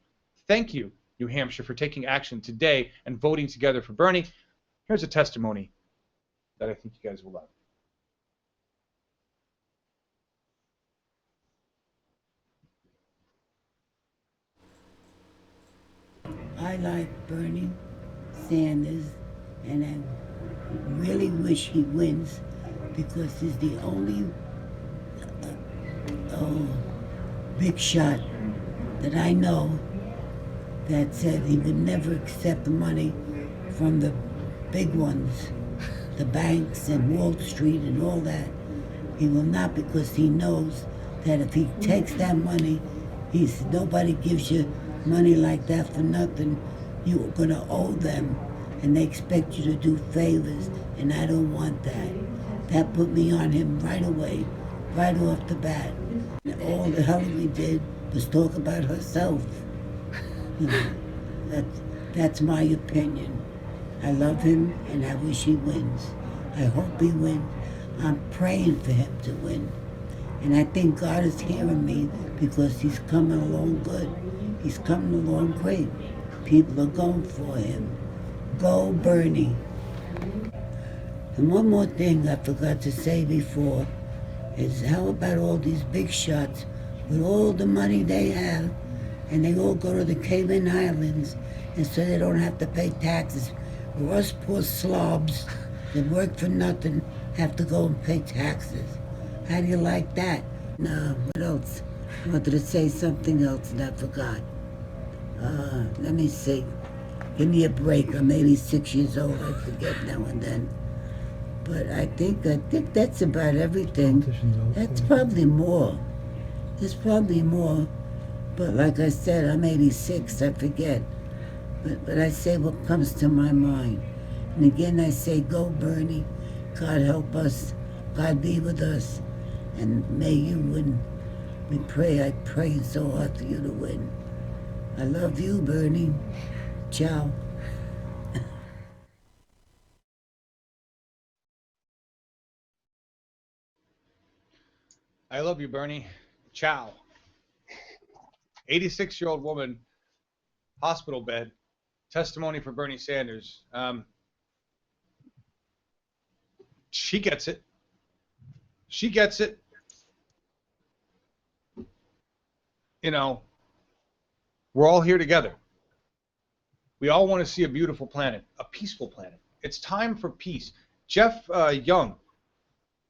Thank you, New Hampshire, for taking action today and voting together for Bernie. Here's a testimony that I think you guys will love. I like Bernie Sanders, and I really wish he wins because he's the only big shot that I know that said he would never accept the money from the big ones, the banks and Wall Street and all that. He will not, because he knows that if he takes that money, nobody gives you money like that for nothing. You're going to owe them, and they expect you to do favors, and I don't want that. That put me on him right away, right off the bat. And all the Hillary did was talk about herself. You know, that's my opinion. I love him, and I wish he wins. I hope he wins. I'm praying for him to win. And I think God is hearing me because he's coming along good. He's coming along great. People are going for him. Go Bernie. And one more thing I forgot to say before is how about all these big shots with all the money they have, and they all go to the Cayman Islands and so they don't have to pay taxes. Or us poor slobs that work for nothing have to go and pay taxes. How do you like that? No, what else? I wanted to say something else and I forgot. Let me see. Give me a break. I'm 86 years old. I forget now and then. But I think that's about everything. That's probably more. There's probably more. But like I said, I'm 86. I forget. But I say what comes to my mind. And again, I say, go Bernie. God help us. God be with us. And may you win. I pray so hard for you to win. I love you, Bernie. Ciao. I love you, Bernie. Ciao. 86-year-old woman, hospital bed, testimony for Bernie Sanders. She gets it. She gets it. You know, we're all here together. We all want to see a beautiful planet, a peaceful planet. It's time for peace. Jeff Young,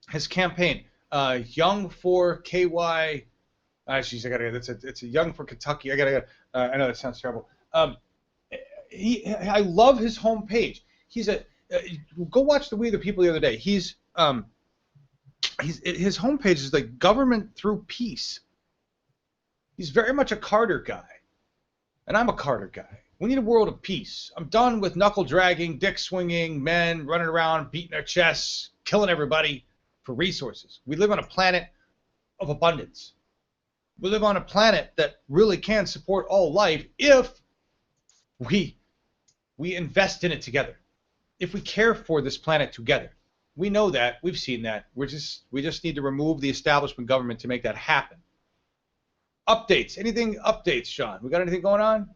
his campaign, Young for KY. Jeez, it's a Young for Kentucky. I know that sounds terrible. I love his homepage. Go watch the We the People the other day. His homepage is like government through peace. He's very much a Carter guy, and I'm a Carter guy. We need a world of peace. I'm done with knuckle dragging, dick swinging, men running around, beating their chests, killing everybody for resources. We live on a planet of abundance. We live on a planet that really can support all life if we invest in it together. If we care for this planet together. We know that. We've seen that. We just need to remove the establishment government to make that happen. Updates. Anything updates, Sean? We got anything going on?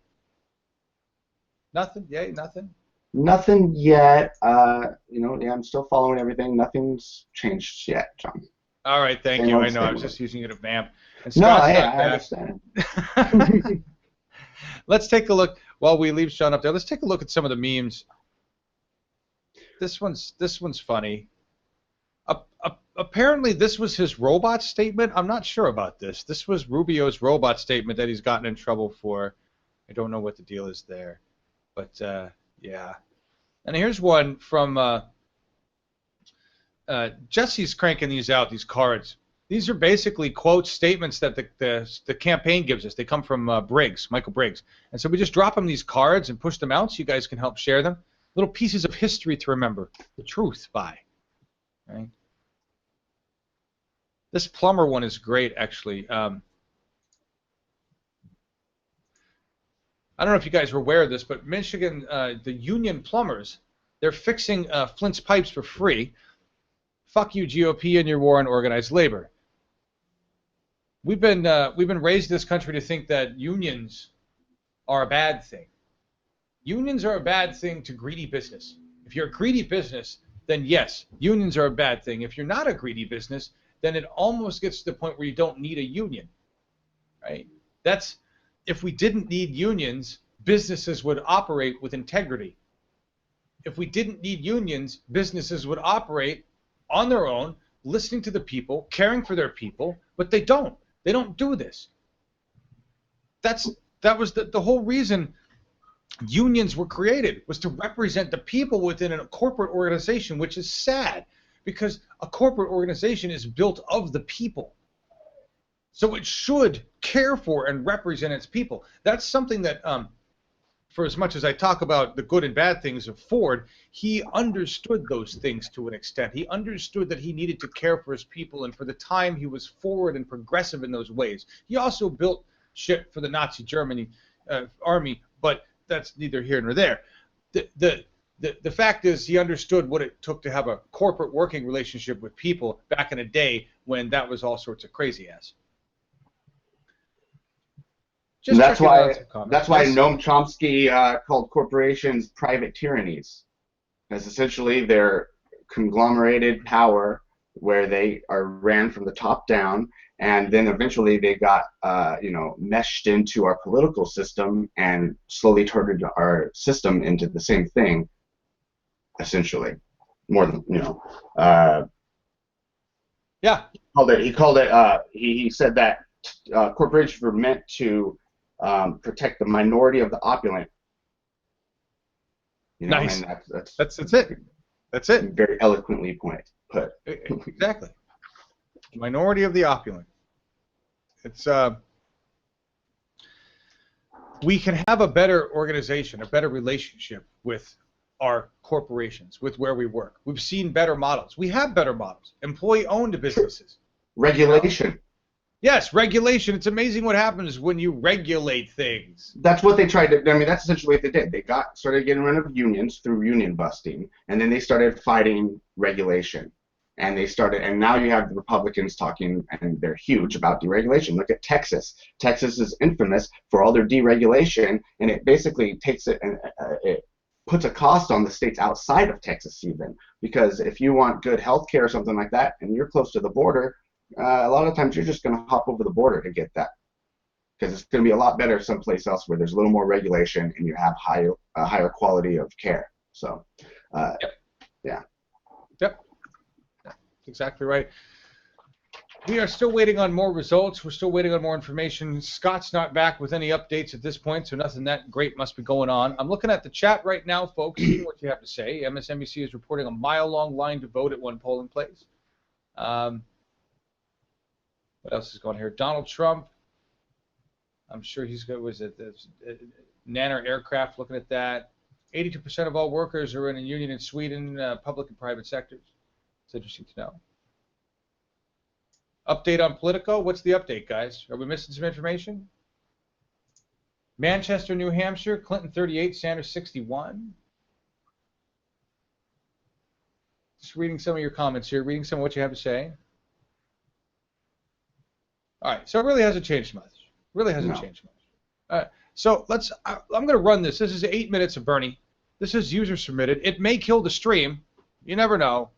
Nothing? Yay, nothing? Nothing yet. I'm still following everything. Nothing's changed yet, John. All right, thank you. I know. I was just using it as a vamp. And No, Scott's I understand. Let's take a look while we leave Sean up there. Let's take a look at some of the memes. This one's funny. Apparently, this was his robot statement. I'm not sure about this. This was Rubio's robot statement that he's gotten in trouble for. I don't know what the deal is there, but yeah. And here's one from Jesse's cranking these out. These cards. These are basically quote statements that the campaign gives us. They come from Michael Briggs, and so we just drop him these cards and push them out so you guys can help share them. Little pieces of history to remember the truth by. Right. This plumber one is great, actually. I don't know if you guys were aware of this, but Michigan, the union plumbers, they're fixing Flint's pipes for free. Fuck you, GOP, and your war on organized labor. We've been raised in this country to think that unions are a bad thing. Unions are a bad thing to greedy business. If you're a greedy business, then yes, unions are a bad thing. If you're not a greedy business, then it almost gets to the point where you don't need a union, right? If we didn't need unions, businesses would operate with integrity. If we didn't need unions, businesses would operate on their own, listening to the people, caring for their people, but they don't. They don't do this. That was the whole reason unions were created, was to represent the people within a corporate organization, which is sad because a corporate organization is built of the people. So it should care for and represent its people. That's something that, for as much as I talk about the good and bad things of Ford, he understood those things to an extent. He understood that he needed to care for his people, and for the time he was forward and progressive in those ways. He also built shit for the Nazi Germany army, but that's neither here nor there. The fact is, he understood what it took to have a corporate working relationship with people back in a day when that was all sorts of crazy ass. That's why Noam Chomsky called corporations private tyrannies, because essentially they're conglomerated power where they are ran from the top down, And then eventually they got, meshed into our political system and slowly turned our system into the same thing, essentially. More than, yeah. He said that corporations were meant to protect the minority of the opulent. Nice. And that's it. That's it. Very eloquently put. Exactly. Minority of the opulent. It's we can have a better organization, a better relationship with our corporations, with where we work. We've seen better models. We have better models. Employee-owned businesses. Regulation. Yes, regulation. It's amazing what happens when you regulate things. That's what they tried to. I mean, that's essentially what they did. They started getting rid of unions through union busting, and then they started fighting regulation. And now you have the Republicans talking, and they're huge about deregulation. Look at Texas. Texas is infamous for all their deregulation, and it basically takes it and it puts a cost on the states outside of Texas even. Because if you want good health care or something like that, and you're close to the border, a lot of times you're just going to hop over the border to get that. Because it's going to be a lot better someplace else where there's a little more regulation and you have a higher quality of care. So, yeah. Yep. Exactly right. We are still waiting on more results. We're still waiting on more information. Scott's not back with any updates at this point, so nothing that great must be going on. I'm looking at the chat right now, folks, seeing what you have to say. MSNBC is reporting a mile-long line to vote at one polling place. What else is going here? Donald Trump. I'm sure he's good. Was it Nanner Aircraft? Looking at that. 82% of all workers are in a union in Sweden, public and private sectors. It's interesting to know. Update on Politico. What's the update, guys? Are we missing some information? Manchester, New Hampshire, Clinton 38, Sanders 61. Just reading some of your comments here, reading some of what you have to say. All right, so it really hasn't changed much. Really hasn't changed much. All right, so I'm going to run this. This is 8 minutes of Bernie. This is user submitted. It may kill the stream. You never know.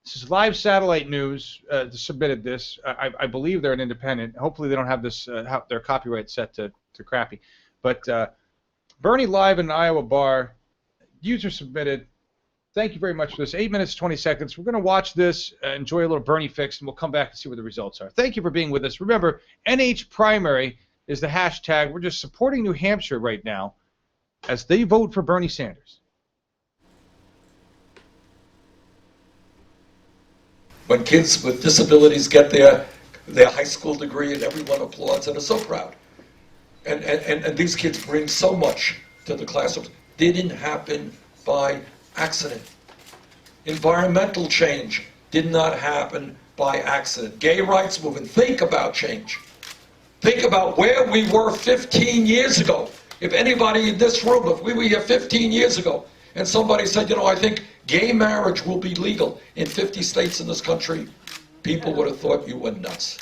This is live satellite news. Submitted this. I believe they're an independent. Hopefully they don't have this their copyright set to crappy. But Bernie live in an Iowa bar. User submitted. Thank you very much for this. 8 minutes, 20 seconds. We're going to watch this, enjoy a little Bernie fix, and we'll come back and see what the results are. Thank you for being with us. Remember, NH Primary is the hashtag. We're just supporting New Hampshire right now as they vote for Bernie Sanders. When kids with disabilities get their high school degree and everyone applauds and is so proud. And these kids bring so much to the classrooms. Didn't happen by accident. Environmental change did not happen by accident. Gay rights movement, think about change. Think about where we were 15 years ago. If anybody in this room, if we were here 15 years ago, and somebody said, I think gay marriage will be legal in 50 states in this country, people would have thought you were nuts.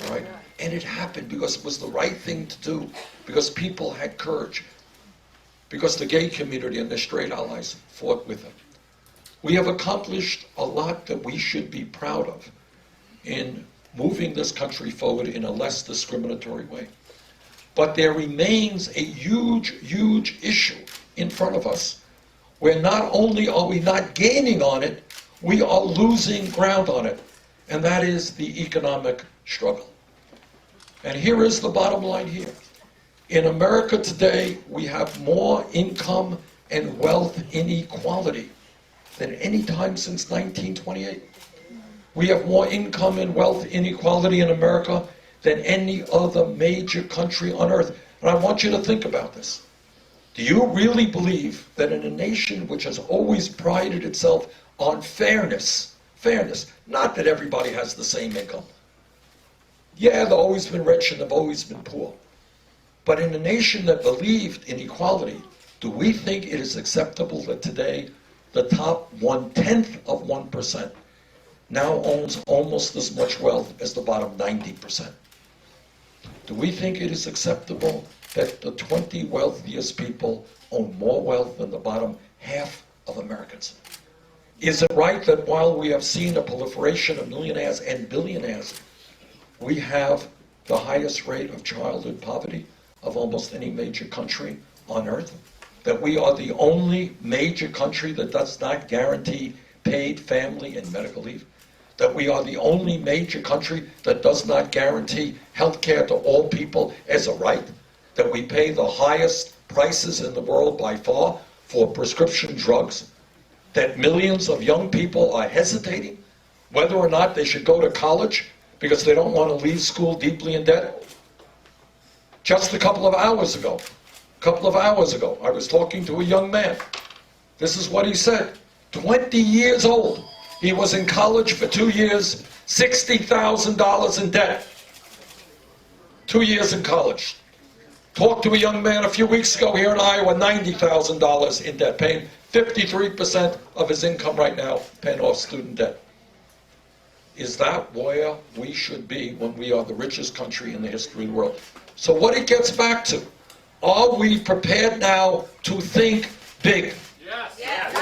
All right? And it happened because it was the right thing to do, because people had courage, because the gay community and their straight allies fought with them. We have accomplished a lot that we should be proud of in moving this country forward in a less discriminatory way. But there remains a huge, huge issue in front of us, where not only are we not gaining on it, we are losing ground on it, and that is the economic struggle. And here is the bottom line here. In America today, we have more income and wealth inequality than any time since 1928. We have more income and wealth inequality in America than any other major country on earth. And I want you to think about this. Do you really believe that in a nation which has always prided itself on fairness, not that everybody has the same income. Yeah, they've always been rich and they've always been poor. But in a nation that believed in equality, do we think it is acceptable that today the top 1/10 of 1% now owns almost as much wealth as the bottom 90%? Do we think it is acceptable that the 20 wealthiest people own more wealth than the bottom half of Americans? Is it right that while we have seen a proliferation of millionaires and billionaires, we have the highest rate of childhood poverty of almost any major country on earth, that we are the only major country that does not guarantee paid family and medical leave, that we are the only major country that does not guarantee health care to all people as a right, that we pay the highest prices in the world by far for prescription drugs, that millions of young people are hesitating whether or not they should go to college because they don't want to leave school deeply in debt. Just a couple of hours ago, I was talking to a young man. This is what he said. 20 years old. He was in college for 2 years, $60,000 in debt. 2 years in college. Talked to a young man a few weeks ago here in Iowa, $90,000 in debt, paying 53% of his income right now, paying off student debt. Is that where we should be when we are the richest country in the history of the world? So what it gets back to, are we prepared now to think big? Yes. Yes.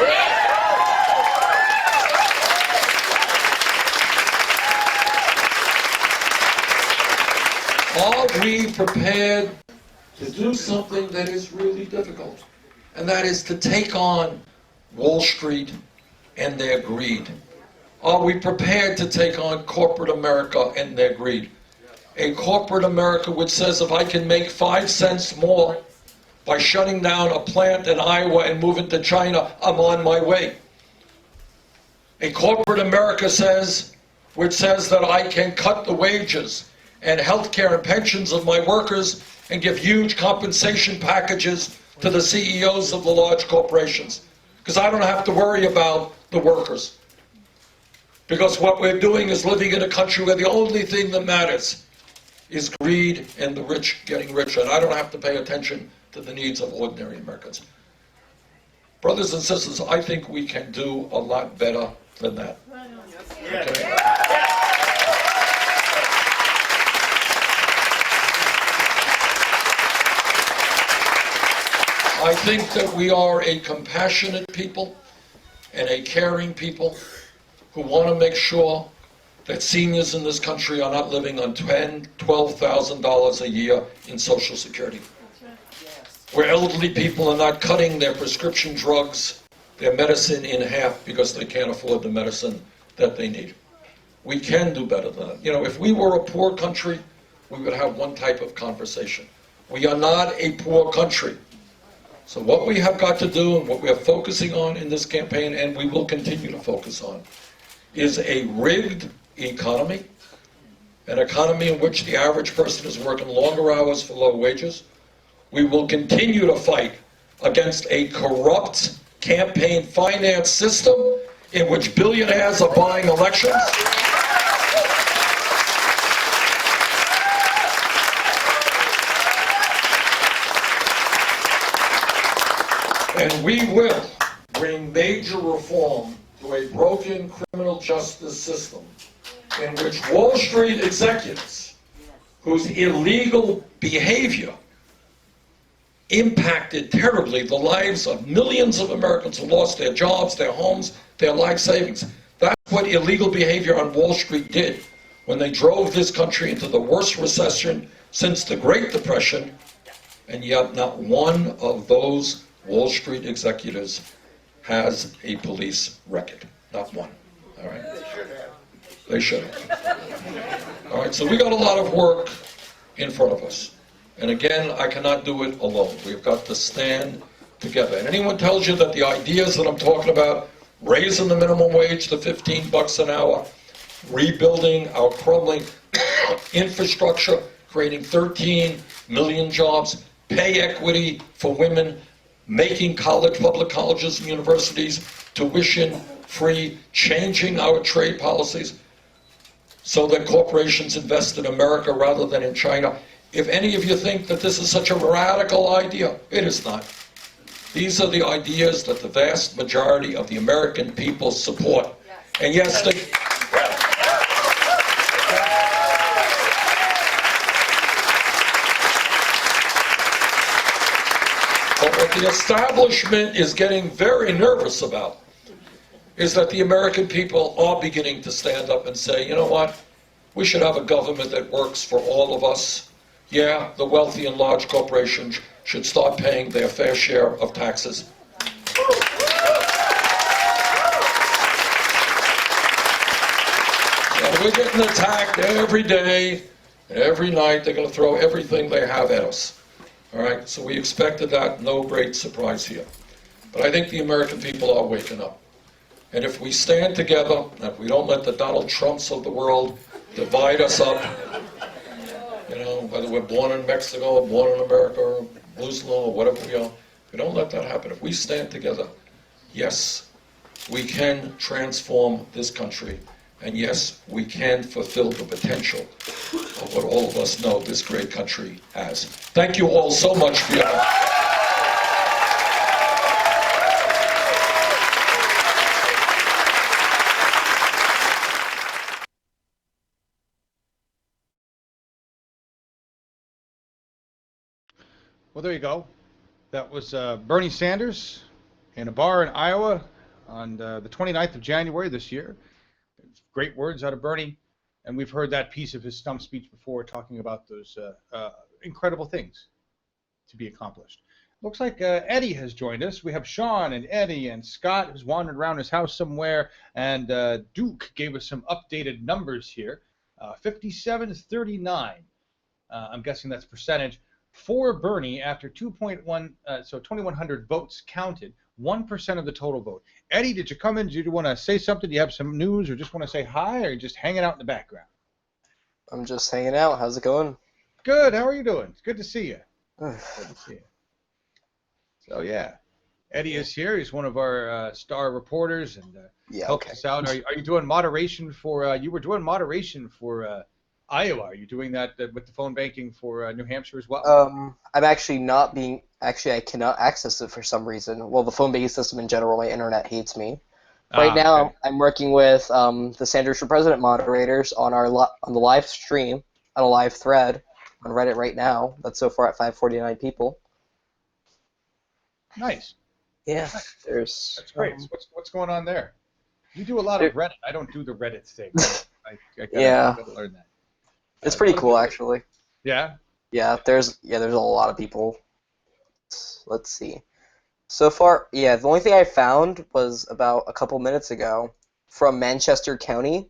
Are we prepared to do something that is really difficult? And that is to take on Wall Street and their greed. Are we prepared to take on corporate America and their greed? A corporate America which says if I can make 5 cents more by shutting down a plant in Iowa and moving to China, I'm on my way. A corporate America which says that I can cut the wages and health care and pensions of my workers and give huge compensation packages to the CEOs of the large corporations. Because I don't have to worry about the workers. Because what we're doing is living in a country where the only thing that matters is greed and the rich getting richer. And I don't have to pay attention to the needs of ordinary Americans. Brothers and sisters, I think we can do a lot better than that. Okay? I think that we are a compassionate people and a caring people who want to make sure that seniors in this country are not living on $10,000, $12,000 a year in Social Security. Where elderly people are not cutting their prescription drugs, their medicine in half because they can't afford the medicine that they need. We can do better than that. You know, if we were a poor country, we would have one type of conversation. We are not a poor country. So what we have got to do and what we are focusing on in this campaign, and we will continue to focus on, is a rigged economy, an economy in which the average person is working longer hours for low wages. We will continue to fight against a corrupt campaign finance system in which billionaires are buying elections. And we will bring major reform to a broken criminal justice system in which Wall Street executives, whose illegal behavior impacted terribly the lives of millions of Americans who lost their jobs, their homes, their life savings. That's what illegal behavior on Wall Street did when they drove this country into the worst recession since the Great Depression, and yet not one of those Wall Street executives has a police record. Not one. All right? They should have. All right, so we got a lot of work in front of us. And again, I cannot do it alone. We've got to stand together. And anyone tells you that the ideas that I'm talking about, raising the minimum wage to $15 an hour, rebuilding our crumbling infrastructure, creating 13 million jobs, pay equity for women, making public colleges and universities tuition-free, changing our trade policies so that corporations invest in America rather than in China. If any of you think that this is such a radical idea, it is not. These are the ideas that the vast majority of the American people support. And yes, but what the establishment is getting very nervous about is that the American people are beginning to stand up and say, you know what, We should have a government that works for all of us. Yeah, the wealthy and large corporations should start paying their fair share of taxes. And we're getting attacked every day, every night. They're going to throw everything they have at us. All right, so we expected that. No great surprise here. But I think the American people are waking up. And if we stand together, and if we don't let the Donald Trumps of the world divide us up, you know, whether we're born in Mexico or born in America or Muslim or whatever we are, if we don't let that happen, if we stand together, yes, we can transform this country. And yes, we can fulfill the potential of what all of us know this great country has. Thank you all so much for your help. Well, there you go. That was Bernie Sanders in a bar in Iowa on the 29th of January this year. Great words out of Bernie. And we've heard that piece of his stump speech before, talking about those incredible things to be accomplished. Looks like Eddie has joined us. We have Sean and Eddie and Scott, who's wandering around his house somewhere. And Duke gave us some updated numbers here. 57-39. I'm guessing that's percentage. For Bernie, after 2.1, 2,100 votes counted, 1% of the total vote. Eddie, did you come in? Did you want to say something? Do you have some news, or just want to say hi, or just hanging out in the background? I'm just hanging out. How's it going? Good. How are you doing? It's good to see you. Good to see you. So yeah, Eddie is here. He's one of our star reporters, and helps us out. Are you doing moderation for? You were doing moderation for Iowa. Are you doing that with the phone banking for New Hampshire as well? I'm actually not being. Actually, I cannot access it for some reason. Well, the phone banking system in general, my internet hates me. Right now, okay. I'm working with the Sanders for President moderators on on the live stream on a live thread on Reddit right now. That's so far at 549 people. Nice. Yeah, that's great. What's going on there? You do a lot of Reddit. I don't do the Reddit thing. I gotta learn that. It's pretty cool, actually. Yeah. Yeah, there's a lot of people. Let's see. So far, the only thing I found was about a couple minutes ago from Manchester County.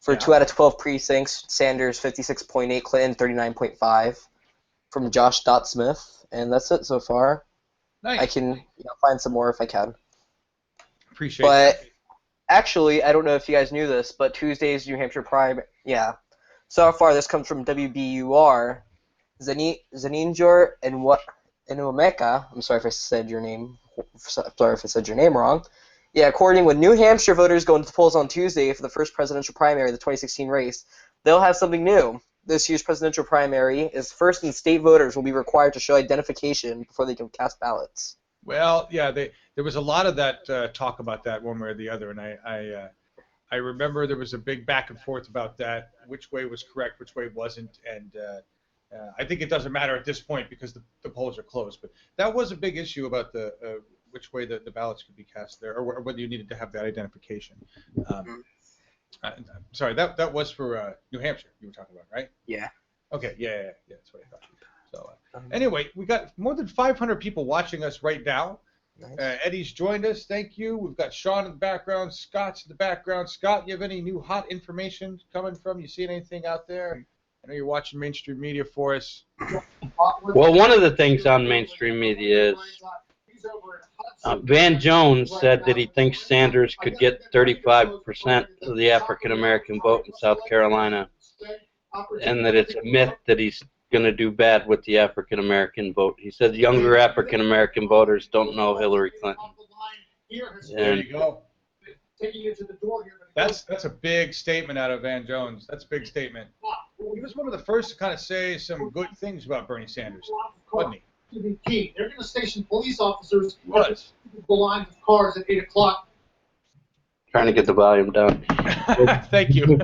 For 2 out of 12 precincts, Sanders 56.8, Clinton 39.5. From Josh Smith, and that's it so far. Nice. I can find some more if I can. Appreciate that. But actually, I don't know if you guys knew this, but Tuesday's New Hampshire Prime. Yeah. So far, this comes from WBUR. Zaninjor and Omeka. I'm sorry if I said your name. Sorry if I said your name wrong. Yeah, according with New Hampshire voters going to the polls on Tuesday for the first presidential primary, the 2016 race, they'll have something new. This year's presidential primary is first, and state voters will be required to show identification before they can cast ballots. Well, yeah, there was a lot of that talk about that one way or the other, and I remember there was a big back and forth about that, which way was correct, which way wasn't, and I think it doesn't matter at this point because the polls are closed. But that was a big issue about the which way the ballots could be cast there, or whether you needed to have that identification. Sorry, that was for New Hampshire you were talking about, right? Yeah. Okay, yeah, that's what I thought. So anyway, we got more than 500 people watching us right now. Nice. Eddie's joined us. Thank you. We've got Sean in the background. Scott's in the background. Scott, you have any new hot information coming from? You seeing anything out there? I know you're watching mainstream media for us. Well, one of the things on mainstream media is Van Jones said that he thinks Sanders could get 35% of the African-American vote in South Carolina, and that it's a myth that he's going to do bad with the African-American vote. He said younger African-American voters don't know Hillary Clinton. There you go. That's a big statement out of Van Jones. That's a big statement. He was one of the first to kind of say some good things about Bernie Sanders, wasn't he? To be key. They're going to station police officers the lines of cars at 8 o'clock. Trying to get the volume down. Thank you.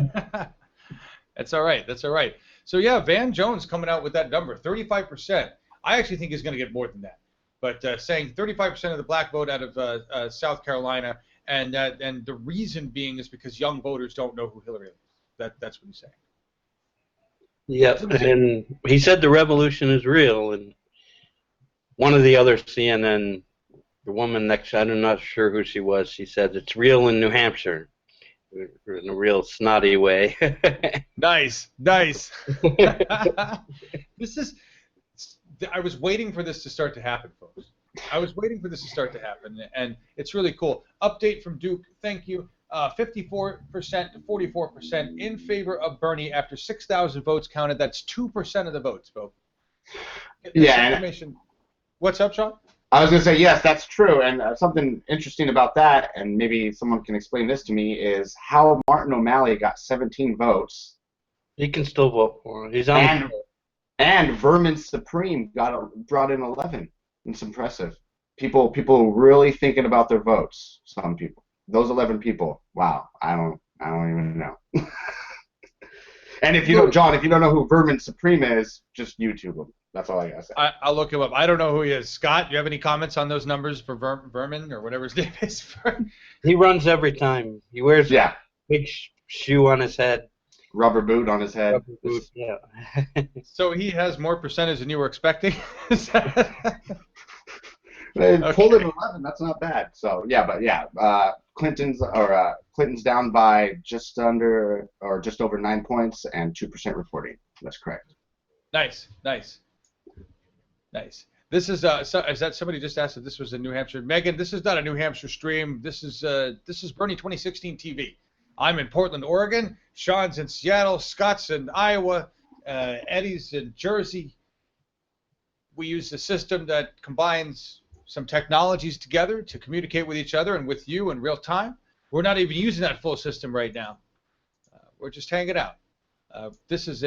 That's all right. That's all right. So yeah, Van Jones coming out with that number, 35%. I actually think he's going to get more than that. But saying 35% of the black vote out of South Carolina, and the reason being is because young voters don't know who Hillary is. That's what he's saying. Yep, and he said the revolution is real, and one of the other CNN, the woman next, I'm not sure who she was, she said it's real in New Hampshire, in a real snotty way. Nice. This is. I was waiting for this to start to happen, folks. I was waiting for this to start to happen, and it's really cool. Update from Duke. Thank you. 54% to 44% in favor of Bernie after 6,000 votes counted. That's 2% of the votes, folks. Yeah. Information. What's up, Sean? I was going to say, yes, that's true. And something interesting about that, and maybe someone can explain this to me, is how Martin O'Malley got 17 votes. He can still vote for him. He's on and Vermin Supreme brought in 11. It's impressive. People really thinking about their votes. Some people. Those 11 people. Wow. I don't even know. And if you don't, John, if you don't know who Vermin Supreme is, just YouTube him. That's all I gotta say. I'll look him up. I don't know who he is. Scott, do you have any comments on those numbers for Vermin or whatever his name is? He runs every time. He wears a big shoe on his head. Rubber boot on his head. Rubber boot, yeah. So he has more percentage than you were expecting? They pulled in 11. That's not bad. So yeah, but yeah, Clinton's down by just under or just over 9 points and 2% reporting. That's correct. Nice. This is is that somebody just asked if this was in New Hampshire? Megan, this is not a New Hampshire stream. This is Bernie 2016 TV. I'm in Portland, Oregon. Sean's in Seattle. Scott's in Iowa. Eddie's in Jersey. We use a system that combines some technologies together to communicate with each other and with you in real time. We're not even using that full system right now. We're just hanging out. This is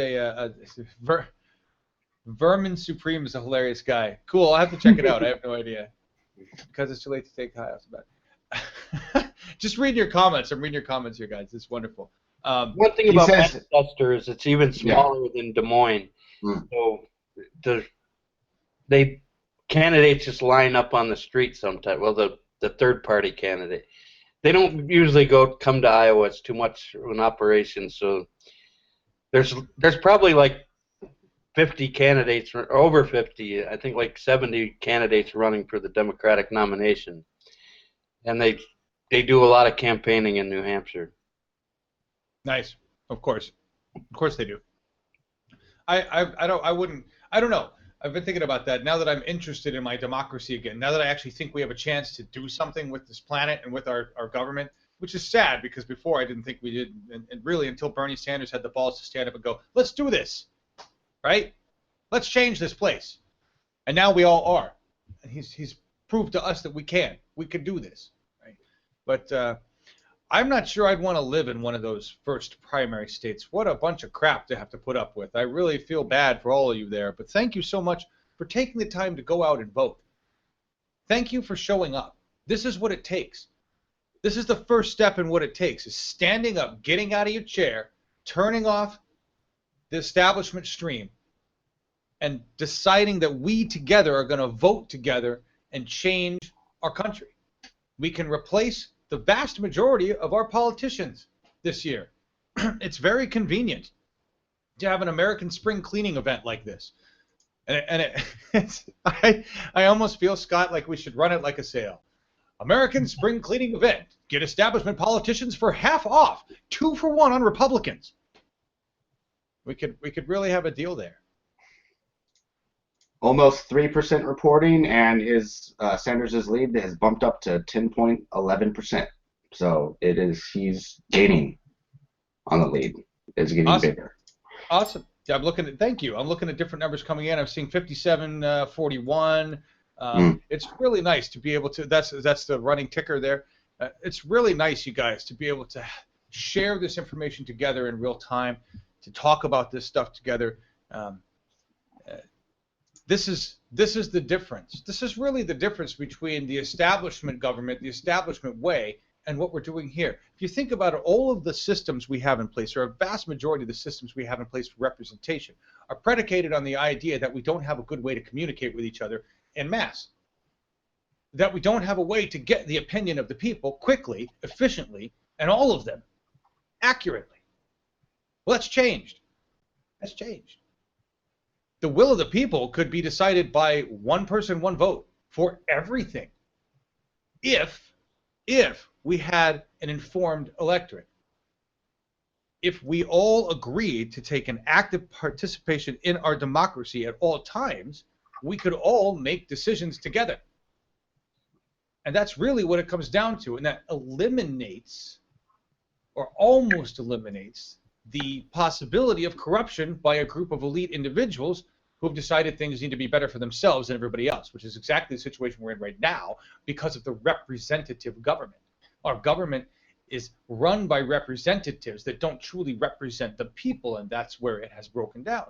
Vermin Supreme is a hilarious guy. Cool. I'll have to check it out. I have no idea. Because it's too late to take high about it. Just read your comments. I'm reading your comments here, guys. It's wonderful. One thing about Manchester is it's even smaller than Des Moines. So candidates just line up on the street sometimes. Well, the third-party candidate. They don't usually come to Iowa. It's too much of an operation. So there's probably like 50 candidates, or over 50. I think like 70 candidates running for the Democratic nomination, and they do a lot of campaigning in New Hampshire. Nice. Of course they do. I don't know. I've been thinking about that now that I'm interested in my democracy again. Now that I actually think we have a chance to do something with this planet and with our government, which is sad because before I didn't think we did, and really until Bernie Sanders had the balls to stand up and go, let's do this, right? Let's change this place. And now we all are. And he's proved to us that we can do this, right? But I'm not sure I'd want to live in one of those first primary states. What a bunch of crap to have to put up with. I really feel bad for all of you there. But thank you so much for taking the time to go out and vote. Thank you for showing up. This is what it takes. This is the first step in what it takes, is standing up, getting out of your chair, turning off the establishment stream, and deciding that we together are going to vote together and change our country. We can replace the vast majority of our politicians this year. It's very convenient to have an American spring cleaning event like this. I almost feel, Scott, like we should run it like a sale. American spring cleaning event. Get establishment politicians for half off. 2 for 1 on Republicans. We could really have a deal there. Almost 3% reporting, and Sanders' lead has bumped up to 10.11%. So he's gaining on the lead. It's getting bigger. Awesome. Yeah, thank you. I'm looking at different numbers coming in. I'm seeing 57, 41. It's really nice to be able to. That's the running ticker there. It's really nice, you guys, to be able to share this information together in real time, to talk about this stuff together. This is the difference. This is really the difference between the establishment government, the establishment way, and what we're doing here. If you think about it, all of the systems we have in place, or a vast majority of the systems we have in place for representation, are predicated on the idea that we don't have a good way to communicate with each other en masse. That we don't have a way to get the opinion of the people quickly, efficiently, and all of them accurately. Well, that's changed. has changed. The will of the people could be decided by one person, one vote for everything if we had an informed electorate. If we all agreed to take an active participation in our democracy at all times, we could all make decisions together. And that's really what it comes down to, and that eliminates, or almost eliminates, the possibility of corruption by a group of elite individuals who have decided things need to be better for themselves than everybody else, which is exactly the situation we're in right now because of the representative government. Our government is run by representatives that don't truly represent the people, and that's where it has broken down.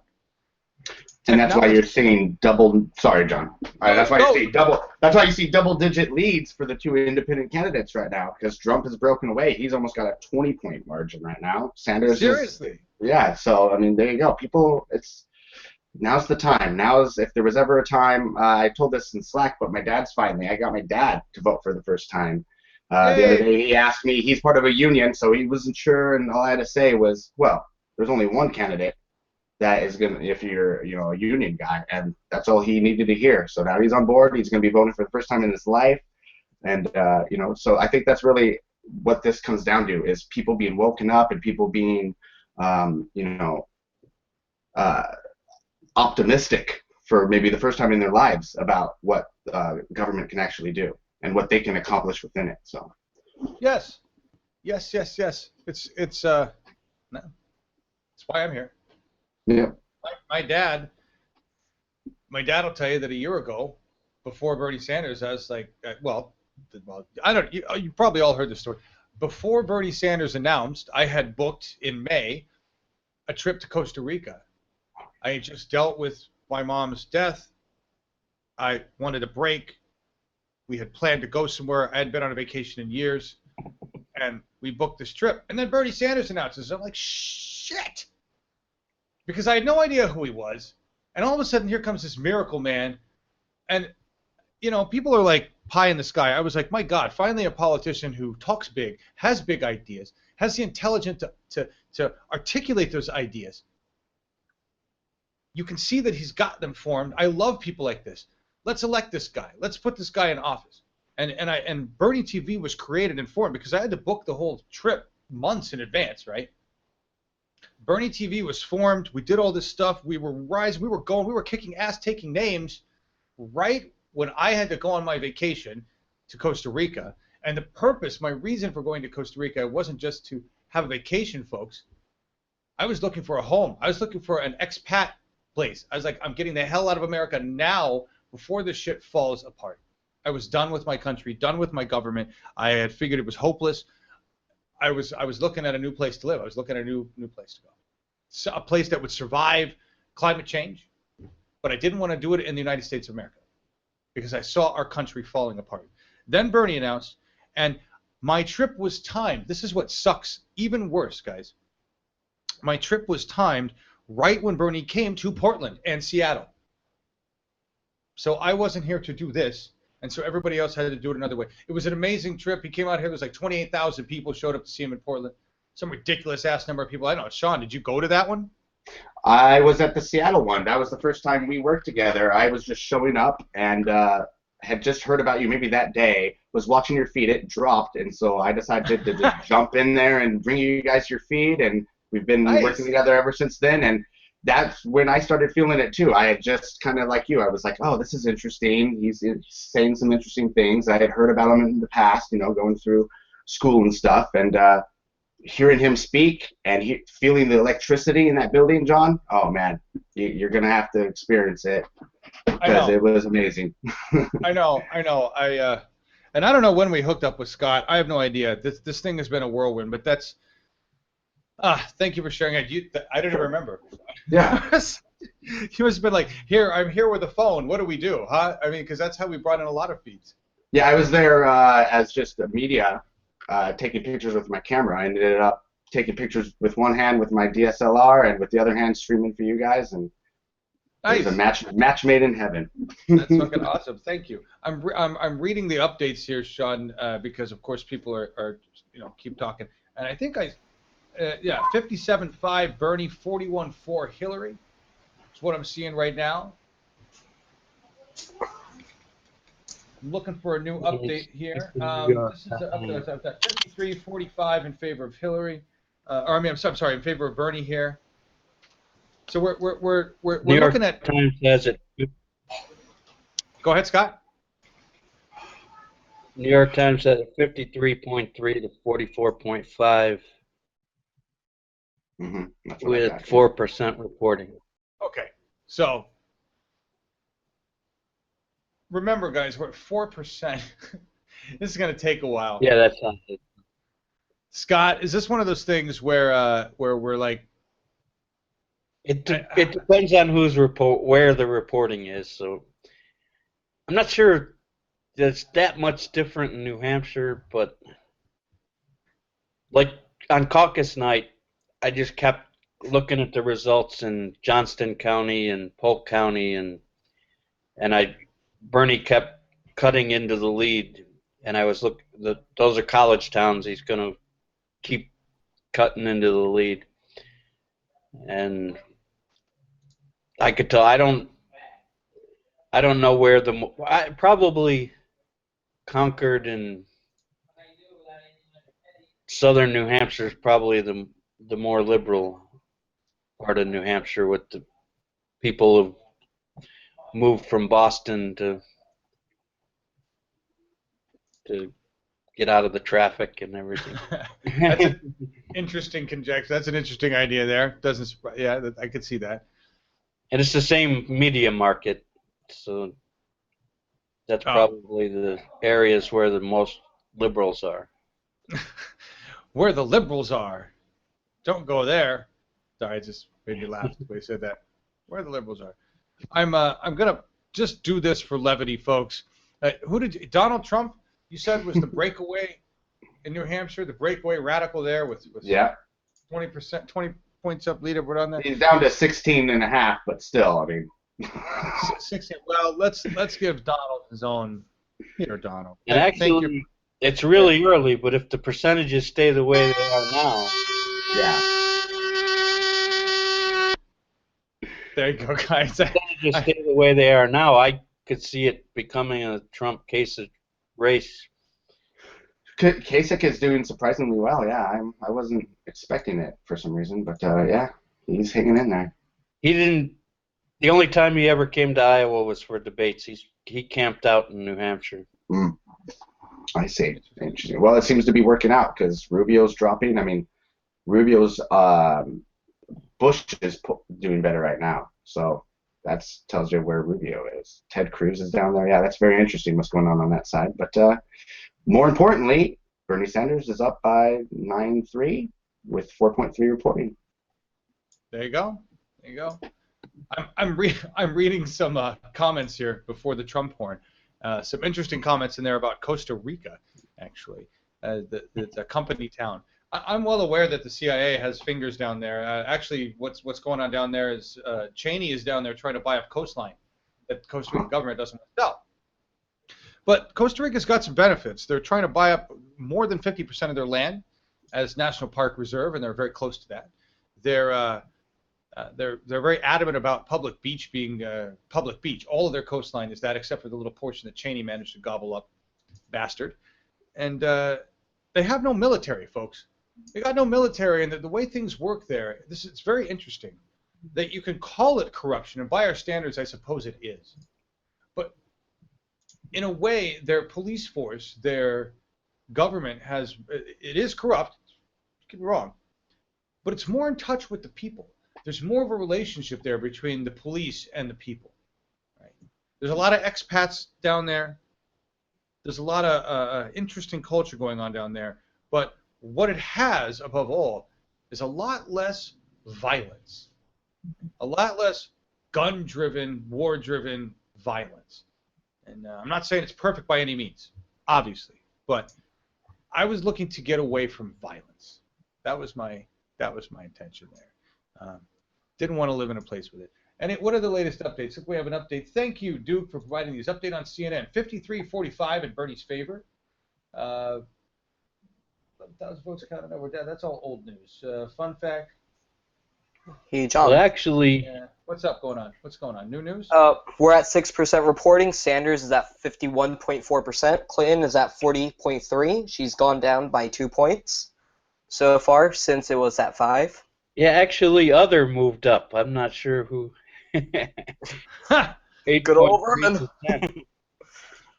And that's why you're seeing double. Sorry, John. That's why you see double. That's why you see double-digit leads for the two independent candidates right now, because Trump has broken away. He's almost got a 20-point margin right now. Sanders. Seriously. Yeah. So I mean, there you go. People, now's the time. If there was ever a time, I told this in Slack, but I got my dad to vote for the first time. The other day he asked me, he's part of a union, so he wasn't sure, and all I had to say was, well, there's only one candidate that is going to, if you're, a union guy, and that's all he needed to hear. So now he's on board. He's going to be voting for the first time in his life. And, so I think that's really what this comes down to, is people being woken up and people being, optimistic for maybe the first time in their lives about what government can actually do and what they can accomplish within it. So yes. It's why I'm here. Yeah. My dad will tell you that a year ago, before Bernie Sanders, I was like, I don't. You probably all heard the story. Before Bernie Sanders announced, I had booked in May a trip to Costa Rica. I had just dealt with my mom's death. I wanted a break. We had planned to go somewhere. I hadn't been on a vacation in years, and we booked this trip. And then Bernie Sanders announces. I'm like, shit. Because I had no idea who he was, and all of a sudden here comes this miracle man, and people are like pie in the sky. I was like, my God, finally a politician who talks big, has big ideas, has the intelligence to articulate those ideas. You can see that he's got them formed. I love people like this. Let's elect this guy. Let's put this guy in office. And Bernie TV was created and formed because I had to book the whole trip months in advance, right? Bernie TV was formed. We did all this stuff. We were rising. We were going. We were kicking ass, taking names right when I had to go on my vacation to Costa Rica. And the purpose, my reason for going to Costa Rica wasn't just to have a vacation, folks. I was looking for a home. I was looking for an expat place. I was like, I'm getting the hell out of America now before this shit falls apart. I was done with my country, done with my government. I had figured it was hopeless. I was looking at a new place to live. I was looking at a new place to go. So a place that would survive climate change, but I didn't want to do it in the United States of America because I saw our country falling apart. Then Bernie announced, and my trip was timed. This is what sucks even worse, guys. My trip was timed right when Bernie came to Portland and Seattle. So I wasn't here to do this, and so everybody else had to do it another way. It was an amazing trip. He came out here. There was like 28,000 people showed up to see him in Portland. Some ridiculous ass number of people. I don't know. Sean, did you go to that one? I was at the Seattle one. That was the first time we worked together. I was just showing up and had just heard about you maybe that day, was watching your feed. It dropped, and so I decided to just jump in there and bring you guys your feed, and we've been working together ever since then. And that's when I started feeling it too. I had just kind of like you. I was like, oh, this is interesting. He's saying some interesting things. I had heard about him in the past, going through school and stuff, and hearing him speak and feeling the electricity in that building, John, oh man, you're gonna have to experience it because it was amazing. I know. And I don't know when we hooked up with Scott. I have no idea. This thing has been a whirlwind, but that's thank you for sharing it. I didn't remember. Yeah. He must have been like, I'm here with a phone. What do we do, huh? I mean, because that's how we brought in a lot of feeds. Yeah, I was there as just a media. Taking pictures with my camera. I ended up taking pictures with one hand with my DSLR and with the other hand streaming for you guys, and it was a match made in heaven. That's fucking awesome. Thank you. I'm reading the updates here, Sean, because of course people are keep talking, and I think Yeah, 57.5 Bernie, 41.4 Hillary. That's what I'm seeing right now. I'm looking for a new update here. This is the update. I've got 53-45 in favor of Hillary. Or I mean, I'm sorry, in favor of Bernie here. So we're looking at. Times has it. Go ahead, Scott. New York Times has it 53.3 to 44.5 with 4% reporting. Okay, so remember, guys, we're at 4%. This is going to take a while. Yeah, that's not it. Scott, is this one of those things where we're like? It depends on where the reporting is. So I'm not sure it's that much different in New Hampshire, but like on caucus night, I just kept looking at the results in Johnston County and Polk County, and Bernie kept cutting into the lead, and I was those are college towns. He's going to keep cutting into the lead, and I could tell. I don't know where probably Concord and southern New Hampshire is probably the more liberal part of New Hampshire, with the people who moved from Boston to get out of the traffic and everything. That's an interesting conjecture. That's an interesting idea there. Doesn't surprise? Yeah, I could see that. And it's the same media market, so that's probably the areas where the most liberals are. Where the liberals are. Don't go there. Sorry, I just made me laugh the way you said that. Where the liberals are. I'm gonna just do this for levity, folks. Donald Trump? You said was the breakaway in New Hampshire, the breakaway radical there with 20%, 20 points up leaderboard on that. He's down to 16.5, but still, I mean. 16. Well, let's give Donald his own. Here, Donald. And actually, it's really early, but if the percentages stay the way they are now, there you go, guys. Percentages stay the way they are now, I could see it becoming a Trump Kasich race. Kasich is doing surprisingly well. Yeah, I wasn't expecting it for some reason, but yeah, he's hanging in there. He didn't. The only time he ever came to Iowa was for debates. He camped out in New Hampshire. I see. Interesting. Well, it seems to be working out because Rubio's dropping. I mean, Rubio's Bush is doing better right now, so that tells you where Rubio is. Ted Cruz is down there. Yeah, that's very interesting what's going on that side. But more importantly, Bernie Sanders is up by 9.3 with 4.3 reporting. There you go. There you go. I'm reading some comments here before the Trump horn. Some interesting comments in there about Costa Rica, actually, the company town. I'm well aware that the CIA has fingers down there. Actually, what's going on down there is Cheney is down there trying to buy up coastline that the Costa Rican government doesn't want to sell. But Costa Rica's got some benefits. They're trying to buy up more than 50% of their land as National Park Reserve, and they're very close to that. They're very adamant about public beach being public beach. All of their coastline is that, except for the little portion that Cheney managed to gobble up, bastard. And they have no military, folks. They got no military, and the way things work there, it's very interesting. That you can call it corruption, and by our standards, I suppose it is. But in a way, their police force, their government it is corrupt. Don't get me wrong, but it's more in touch with the people. There's more of a relationship there between the police and the people. Right? There's a lot of expats down there. There's a lot of interesting culture going on down there. But what it has, above all, is a lot less violence. A lot less gun-driven, war-driven violence. And I'm not saying it's perfect by any means, obviously. But I was looking to get away from violence. That was my intention there. Didn't want to live in a place with it. And what are the latest updates? If we have an update, thank you, Duke, for providing these updates on CNN. 53-45 in Bernie's favor. 1,000 votes counted. No, we're dead. That's all old news. Fun fact. Hey, John. Well, actually, Yeah. What's up going on? What's going on? New news? We're at 6% reporting. Sanders is at 51.4%. Clinton is at 40.3%. She's gone down by 2 points so far since it was at 5. yeah, actually, other moved up. I'm not sure who. Good old Vermin.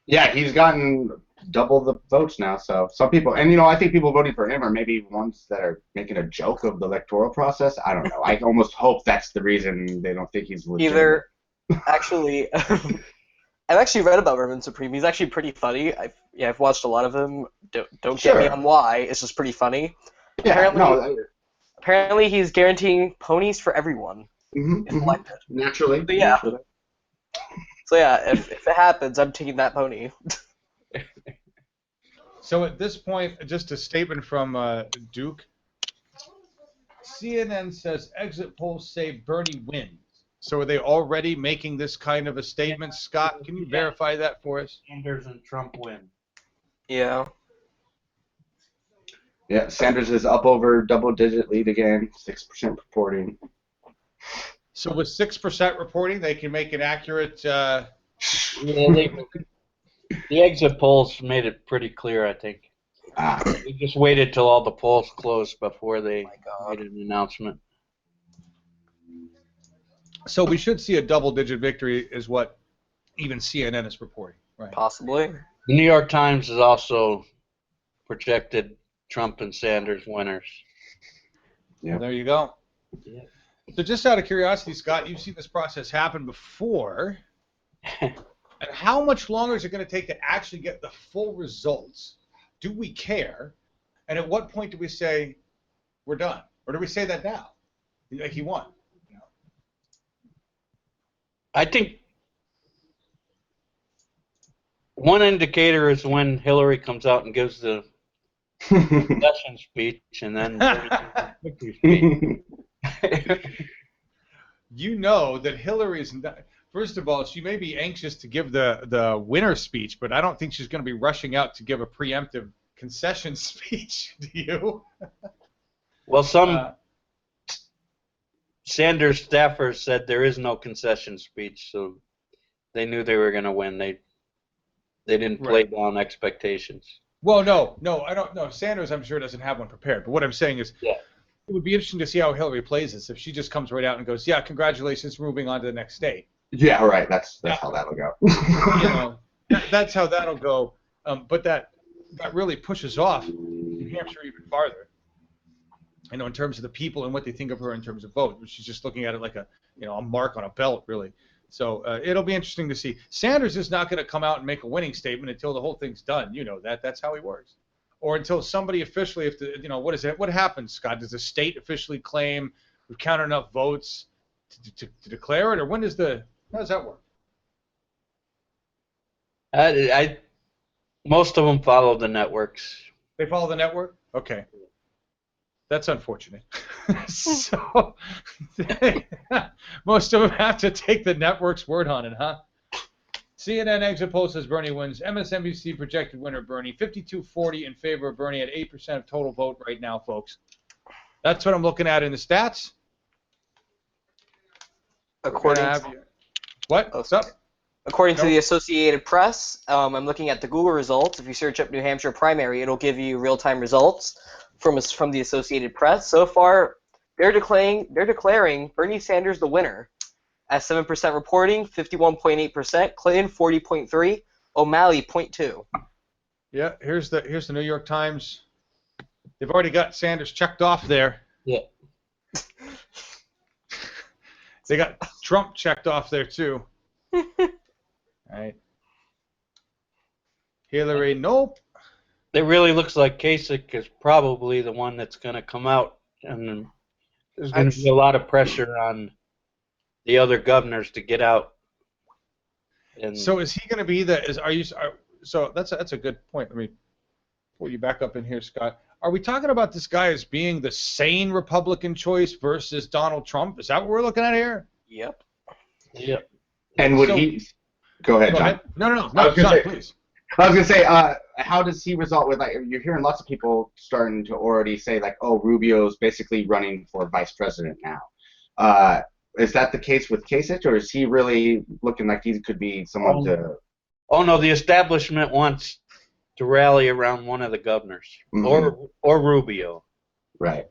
Yeah, he's gotten double the votes now. So some people, and you know, I think people voting for him are maybe ones that are making a joke of the electoral process. I don't know. I almost hope that's the reason they don't think he's legitimate. Either, actually, I've actually read about Vermin Supreme. He's actually pretty funny. I've watched a lot of him. Don't get me on why. It's just pretty funny. Yeah, Apparently, he's guaranteeing ponies for everyone. if elected. Naturally. So, yeah. Naturally. So yeah, if it happens, I'm taking that pony. So at this point, just a statement from Duke. CNN says exit polls say Bernie wins. So are they already making this kind of a statement? Scott, can you verify that for us? Sanders and Trump win. Yeah. Yeah, Sanders is up over double-digit lead again, 6% reporting. So with 6% reporting, they can make an accurate. Yeah, the exit polls made it pretty clear, I think. They just waited till all the polls closed before they made an announcement. So we should see a double-digit victory, is what even CNN is reporting, right? Possibly. The New York Times has also projected Trump and Sanders winners. Yeah. Well, there you go. Yeah. So just out of curiosity, Scott, you've seen this process happen before. And how much longer is it going to take to actually get the full results? Do we care? And at what point do we say we're done? Or do we say that now? Like he won? I think one indicator is when Hillary comes out and gives the concession speech, and then victory speech. You know that Hillary's not, first of all, she may be anxious to give the winner speech, but I don't think she's going to be rushing out to give a preemptive concession speech. Do you? Well, some Sanders staffers said there is no concession speech, so they knew they were going to win. They didn't play down expectations. Well, no, I don't know. Sanders, I'm sure, doesn't have one prepared. But what I'm saying is, it would be interesting to see how Hillary plays this. If she just comes right out and goes, "Yeah, congratulations, we're moving on to the next state." Yeah, right. That's how that'll go. You know, that's how that'll go. But that really pushes off New Hampshire even farther. You know, in terms of the people and what they think of her in terms of vote. She's just looking at it like a mark on a belt, really. So it'll be interesting to see. Sanders is not going to come out and make a winning statement until the whole thing's done. You know that. That's how he works. Or until somebody officially, what is it? What happens, Scott? Does the state officially claim we've counted enough votes to declare it, or how does that work? Most of them follow the networks. They follow the network? Okay. That's unfortunate. So most of them have to take the network's word on it, huh? CNN exit poll says Bernie wins. MSNBC projected winner Bernie. 52-40 in favor of Bernie at 8% of total vote right now, folks. That's what I'm looking at in the stats. According What's up? According to the Associated Press, I'm looking at the Google results. If you search up New Hampshire primary, it'll give you real-time results from the Associated Press. So far, they're declaring Bernie Sanders the winner at 7% reporting, 51.8%, Clinton 40.3%, O'Malley 0.2%. Yeah, here's the New York Times. They've already got Sanders checked off there. Yeah. They got Trump checked off there too. All right. Hillary, nope. It really looks like Kasich is probably the one that's going to come out, and there's going to be a lot of pressure on the other governors to get out. And so is he going to be so that's a good point. Let me pull you back up in here, Scott. Are we talking about this guy as being the sane Republican choice versus Donald Trump? Is that what we're looking at here? Yep. Yep. And would he? Go ahead, John. No, I was gonna John, say, please. I was gonna say, how does he result with, like, you're hearing lots of people starting to already say, like, oh, Rubio's basically running for vice president now. Is that the case with Kasich, or is he really looking like he could be someone to? Oh no, the establishment wants to rally around one of the governors, or Rubio. Right.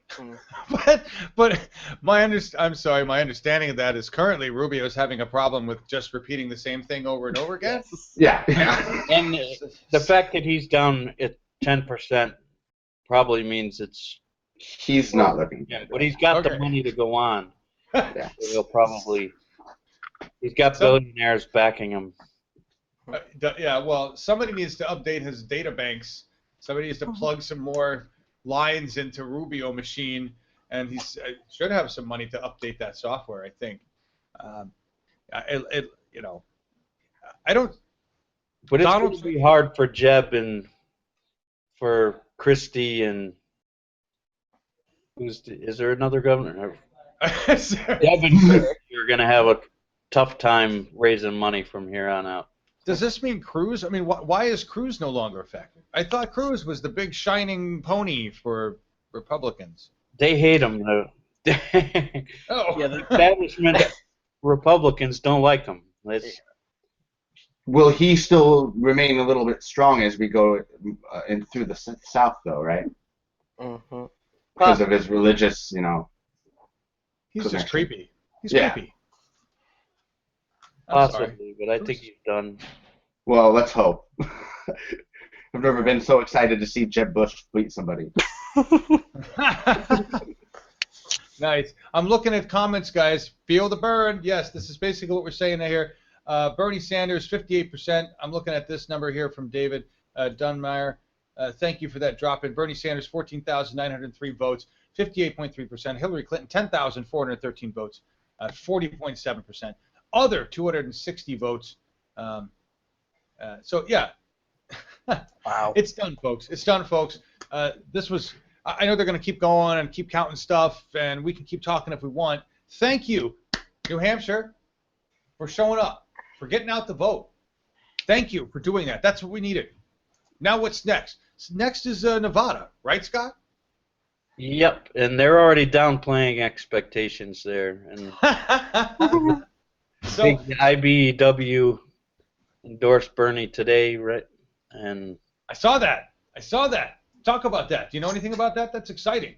But I'm sorry, my understanding of that is currently Rubio's having a problem with just repeating the same thing over and over again. Yeah. And the fact that he's down at 10% probably means he's not looking. Yeah, but he's got the money to go on. Yeah. So he'll probably. He's got billionaires backing him. Yeah, well, somebody needs to update his data banks. Somebody needs to plug some more lines into Rubio machine, and he should have some money to update that software, I think. You know, I don't. But it's going to be hard for Jeb and for Christie and is there another governor? Jeb and Christie are going to have a tough time raising money from here on out. Does this mean Cruz? I mean, why is Cruz no longer effective? I thought Cruz was the big shining pony for Republicans. They hate him, though. Oh. Yeah, the establishment Republicans don't like him. Will he still remain a little bit strong as we go in through the South, though, right? Because of his religious, you know. He's just creepy. He's creepy. Possibly, but I think he's done. Well, let's hope. I've never been so excited to see Jeb Bush beat somebody. Nice. I'm looking at comments, guys. Feel the burn. Yes, this is basically what we're saying here. Bernie Sanders, 58%. I'm looking at this number here from David Dunmeyer. Thank you for that drop in. Bernie Sanders, 14,903 votes, 58.3%. Hillary Clinton, 10,413 votes, 40.7%. Other 260 votes. So yeah, wow, it's done, folks. It's done, folks. This was. I know they're going to keep going and keep counting stuff, and we can keep talking if we want. Thank you, New Hampshire, for showing up, for getting out the vote. Thank you for doing that. That's what we needed. Now what's next? Next is Nevada, right, Scott? Yep, and they're already downplaying expectations there. And so, big IBEW endorsed Bernie today, right? And I saw that. Talk about that. Do you know anything about that? That's exciting.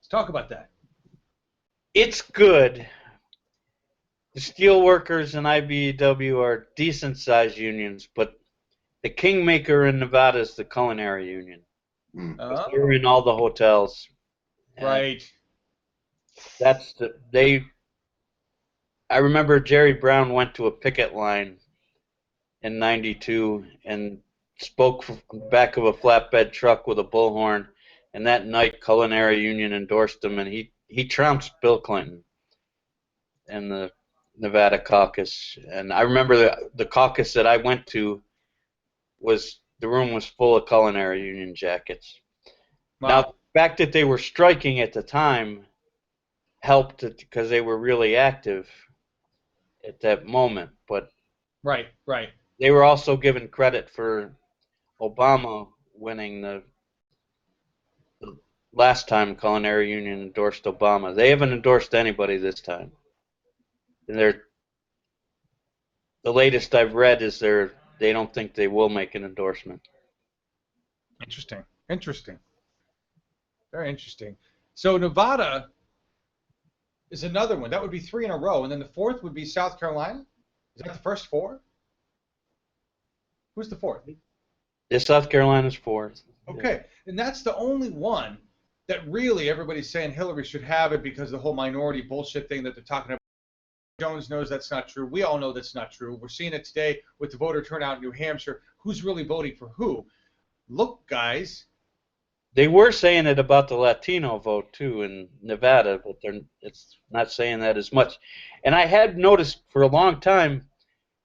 Let's talk about that. It's good. The steelworkers and IBEW are decent-sized unions, but the kingmaker in Nevada is the culinary union. They're in all the hotels. Right. That's I remember Jerry Brown went to a picket line in '92 and spoke from the back of a flatbed truck with a bullhorn, and that night Culinary Union endorsed him, and he trounced Bill Clinton in the Nevada caucus. And I remember the caucus that I went to the room was full of Culinary Union jackets. Wow. Now, the fact that they were striking at the time helped it because they were really active at that moment. But right. They were also given credit for Obama winning the last time Culinary Union endorsed Obama. They haven't endorsed anybody this time. And the latest I've read is they don't think they will make an endorsement. Interesting. Very interesting. So Nevada is another one. That would be 3 in a row. And then the fourth would be South Carolina? Is that the first 4? Who's the fourth? Yes, South Carolina's fourth. Okay. And that's the only one that really everybody's saying Hillary should have it because of the whole minority bullshit thing that they're talking about. Jones knows that's not true. We all know that's not true. We're seeing it today with the voter turnout in New Hampshire. Who's really voting for who? Look, guys. They were saying it about the Latino vote, too, in Nevada, but it's not saying that as much. And I had noticed for a long time,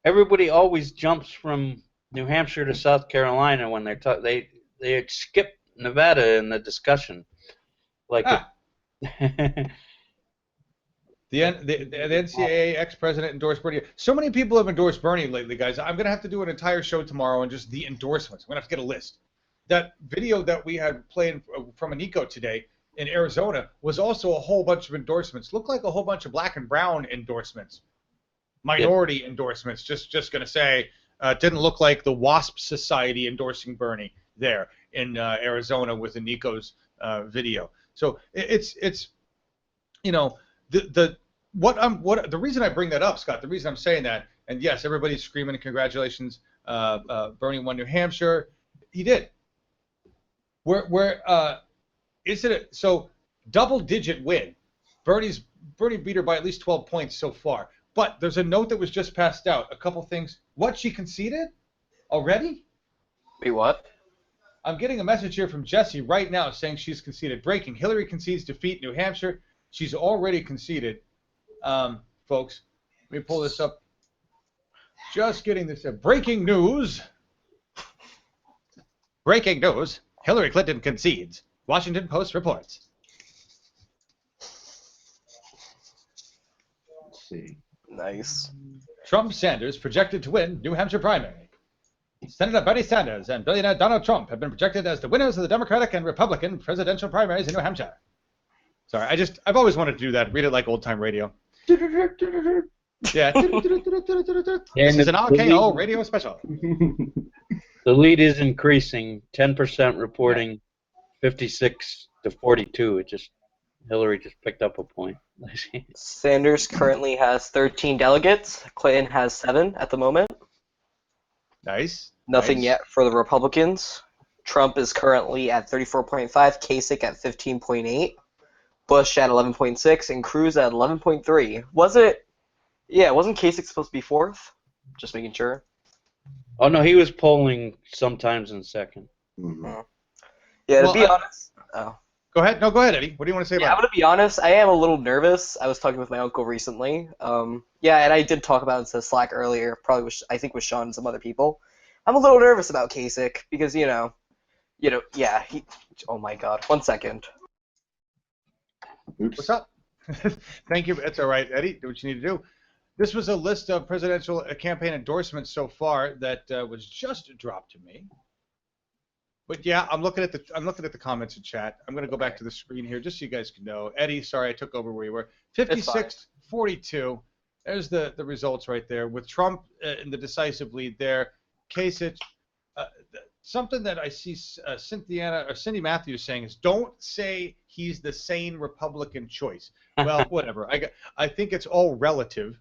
everybody always jumps from New Hampshire to South Carolina when they skip Nevada in the discussion. Like the The NCAA ex-president endorsed Bernie. So many people have endorsed Bernie lately, guys. I'm going to have to do an entire show tomorrow on just the endorsements. I'm going to have to get a list. That video that we had playing from Anico today in Arizona was also a whole bunch of endorsements. Looked like a whole bunch of black and brown endorsements. Minority endorsements. Just going to say, didn't look like the WASP Society endorsing Bernie there in Arizona with Anico's video. So it's you know, the reason I bring that up, Scott, the reason I'm saying that, and yes, everybody's screaming congratulations, Bernie won New Hampshire. He did. So double-digit win. Bernie beat her by at least 12 points so far. But there's a note that was just passed out. A couple things. What, she conceded already? Wait, what? I'm getting a message here from Jesse right now saying she's conceded. Breaking. Hillary concedes defeat New Hampshire. She's already conceded. Folks, let me pull this up. Just getting this. Breaking news. Breaking news. Hillary Clinton concedes. Washington Post reports. Let's see. Nice. Trump-Sanders projected to win New Hampshire primary. Senator Bernie Sanders and billionaire Donald Trump have been projected as the winners of the Democratic and Republican presidential primaries in New Hampshire. Sorry, I've always wanted to do that. Read it like old-time radio. Yeah. This is an RKO radio special. The lead is increasing. 10% reporting 56 to 42. Hillary just picked up a point. Sanders currently has 13 delegates. Clinton has 7 at the moment. Nice. Nothing yet for the Republicans. Trump is currently at 34.5, Kasich at 15.8, Bush at 11.6, and Cruz at 11.3. Wasn't Kasich supposed to be 4th? Just making sure. Oh, no, he was polling sometimes in second. Mm-hmm. Yeah, to be honest. Oh. Go ahead. No, go ahead, Eddie. What do you want to say about it? I'm going to be honest. I am a little nervous. I was talking with my uncle recently. And I did talk about it in Slack earlier, probably I think with Sean and some other people. I'm a little nervous about Kasich because, oh my God. 1 second. Oops. What's up? Thank you. That's all right, Eddie. Do what you need to do. This was a list of presidential campaign endorsements so far that was just dropped to me. But yeah, I'm looking at the comments in chat. I'm going to go back to the screen here just so you guys can know. Eddie, sorry I took over where you were. 56-42. There's the results right there with Trump in the decisive lead there. Kasich. Something that I see Cindy Matthews saying is, don't say he's the sane Republican choice. Well, whatever. I think it's all relative.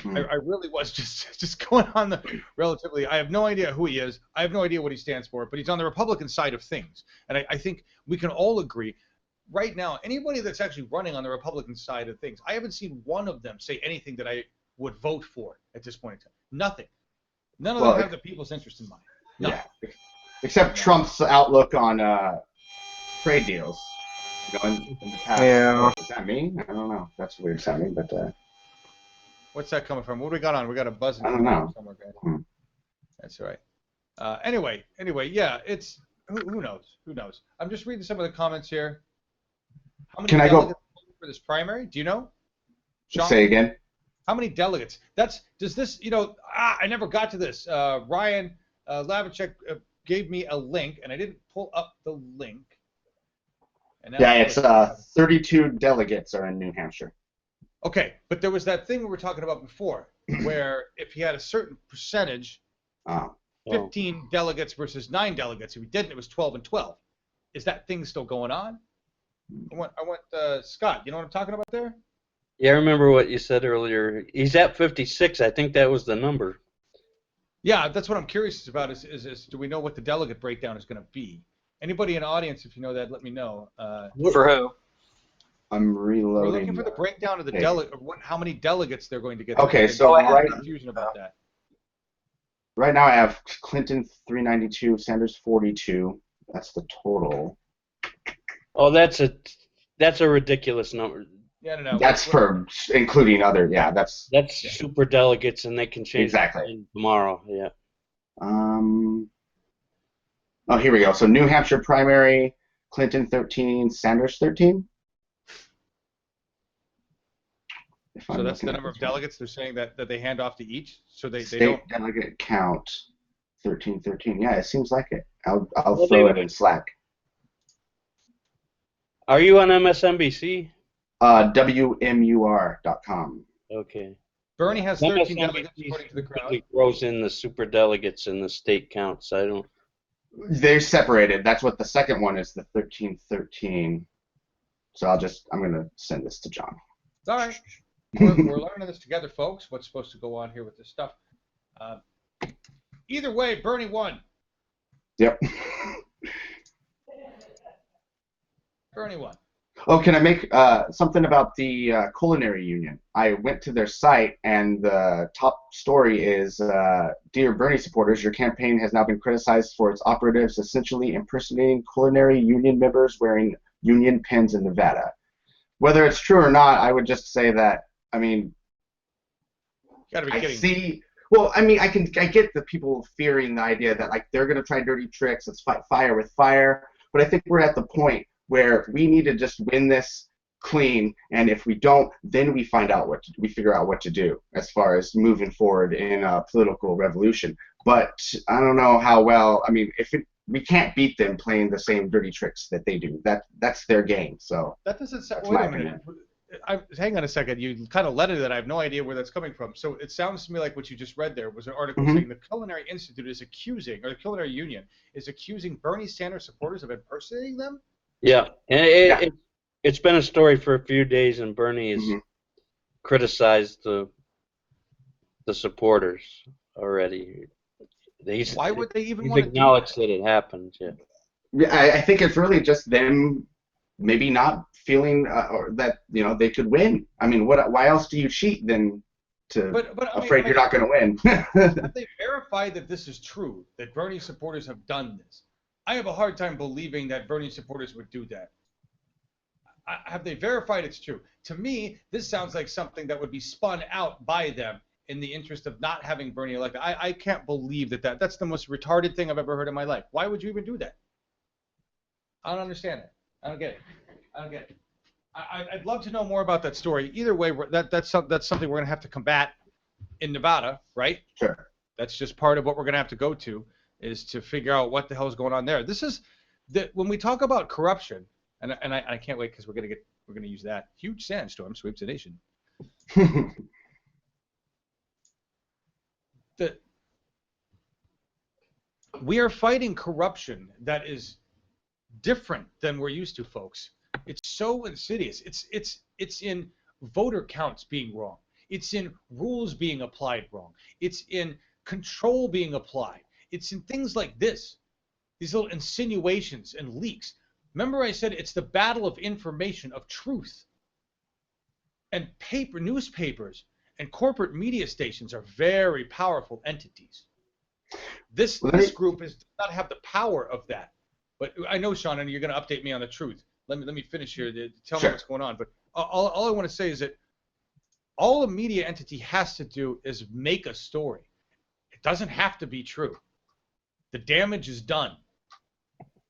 I really was just going on the relatively. I have no idea who he is. I have no idea what he stands for, but he's on the Republican side of things. And I think we can all agree right now, anybody that's actually running on the Republican side of things, I haven't seen one of them say anything that I would vote for at this point in time. Nothing. None of them have the people's interest in mind. No. Yeah. Except Trump's outlook on trade deals. In the past. Yeah. Is that me? I don't know. That's weird sounding, but. What's that coming from? What do we got on? We got a buzzing. I don't know. Somewhere. That's all right. Anyway, yeah, it's who knows? Who knows? I'm just reading some of the comments here. How many delegates for this primary? Do you know? Sean? Say again. How many delegates? Does this? I never got to this. Ryan Lavacek gave me a link, and I didn't pull up the link. Yeah, it's 32 delegates are in New Hampshire. Okay, but there was that thing we were talking about before, where if he had a certain percentage, 15 delegates versus 9 delegates. If he didn't, it was 12 and 12. Is that thing still going on? I want Scott. You know what I'm talking about there? Yeah, I remember what you said earlier. He's at 56. I think that was the number. Yeah, that's what I'm curious about. Is do we know what the delegate breakdown is going to be? Anybody in the audience, if you know that, let me know. For who? I'm reloading. We're looking for the breakdown of the delegate, how many delegates they're going to get. Okay, so I have confusion about that. Right now I have Clinton 392, Sanders 42. That's the total. Oh, that's a ridiculous number. Yeah, no. That's for including other. Yeah, that's super delegates, and they can change exactly tomorrow. Yeah. Oh, here we go. So New Hampshire primary, Clinton 13, Sanders 13. So that's the number of delegates they're saying that they hand off to each. So they State don't. delegate count 1313. Yeah, it seems like it. I'll throw it in Slack. Are you on MSNBC? WMUR.com. Okay. Bernie has 13 MSNBC delegates according to the crowd. throws in the super delegates in the state counts. I don't. They're separated. That's what the second one is, the 1313. So I'm going to send this to John. All right. We're learning this together, folks. What's supposed to go on here with this stuff. Either way, Bernie won. Yep. Bernie won. Oh, can I make something about the culinary union? I went to their site, and the top story is, Dear Bernie supporters, your campaign has now been criticized for its operatives essentially impersonating culinary union members wearing union pins in Nevada. Whether it's true or not, I would just say that, I mean, gotta be kidding. See. Well, I mean, I get the people fearing the idea that like they're gonna try dirty tricks. Let's fight fire with fire. But I think we're at the point where we need to just win this clean, and if we don't, then we figure out what to do as far as moving forward in a political revolution. But I don't know how well. I mean, we can't beat them playing the same dirty tricks that they do. That's their game. So that doesn't sound. that's Wait my a minute. opinion. Hang on a second. You kind of led it that I have no idea where that's coming from. So it sounds to me like what you just read there was an article saying the Culinary Institute is accusing, or the Culinary Union is accusing Bernie Sanders supporters of impersonating them. Yeah, and it's been a story for a few days, and Bernie has criticized the supporters already. Why would they even he's want to acknowledged that it happened? Yeah. Yeah, I think it's really just them maybe not feeling or that they could win. I mean, why else do you cheat than to afraid you're not going to win? Have they verified that this is true, that Bernie supporters have done this? I have a hard time believing that Bernie supporters would do that. Have they verified it's true? To me, this sounds like something that would be spun out by them in the interest of not having Bernie elected. I can't believe that's the most retarded thing I've ever heard in my life. Why would you even do that? I don't understand it. I don't get it. I'd love to know more about that story. Either way, that's something we're going to have to combat in Nevada, right? Sure. That's just part of what we're going to have to go to, is to figure out what the hell is going on there. This is when we talk about corruption, and I can't wait because we're going to use that. Huge sandstorm sweeps the nation. We are fighting corruption that is different than we're used to, folks. It's so insidious. It's in voter counts being wrong. It's in rules being applied wrong. It's in control being applied. It's in things like this, these little insinuations and leaks. Remember I said it's the battle of information, of truth. And newspapers and corporate media stations are very powerful entities. This group does not have the power of that. But I know, Sean, and you're going to update me on the truth. Let me finish here to tell me what's going on. But all I want to say is that all a media entity has to do is make a story. It doesn't have to be true. The damage is done.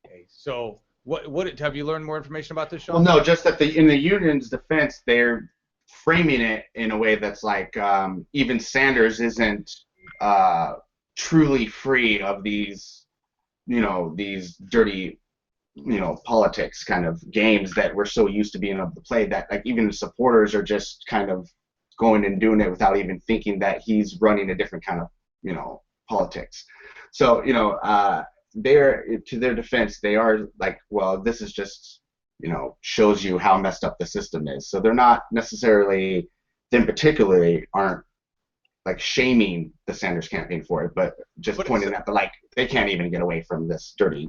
Okay, so what have you learned more information about this, Sean? Well, no, just that in the union's defense, they're framing it in a way that's like even Sanders isn't truly free of these, these dirty, politics kind of games that we're so used to being able to play, that like even the supporters are just kind of going and doing it without even thinking that he's running a different kind of, politics. So, they're, to their defense, they are like, well, this is just, shows you how messed up the system is. So they're not necessarily, them particularly aren't like shaming the Sanders campaign for it, but just pointing out that like they can't even get away from this dirty,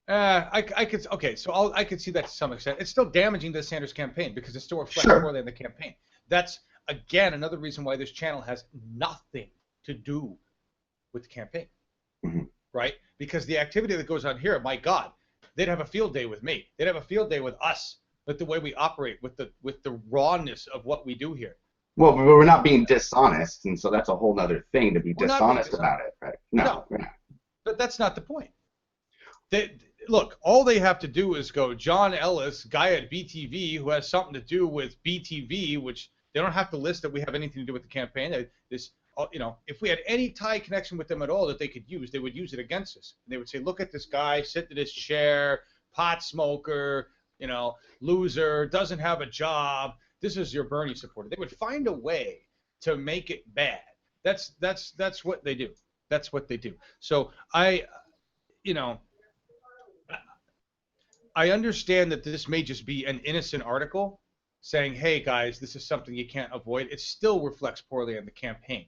I could see that to some extent. It's still damaging the Sanders campaign because it still reflects poorly on the campaign. That's again another reason why this channel has nothing to do with the campaign, right? Because the activity that goes on here, my God, they'd have a field day with me. They'd have a field day with us, with the way we operate, with the rawness of what we do here. Well, but we're not being dishonest, and so that's a whole other thing to be dishonest about it, right? No. But that's not the point. Look, all they have to do is go John Ellis, guy at BTV, who has something to do with BTV, which They don't have to list that we have anything to do with the campaign. If we had any tie connection with them at all that they could use, they would use it against us. And they would say, look at this guy, sit in his chair, pot smoker, loser, doesn't have a job. This is your Bernie supporter. They would find a way to make it bad. That's what they do. That's what they do. So I understand that this may just be an innocent article saying, hey guys, this is something you can't avoid. It still reflects poorly on the campaign.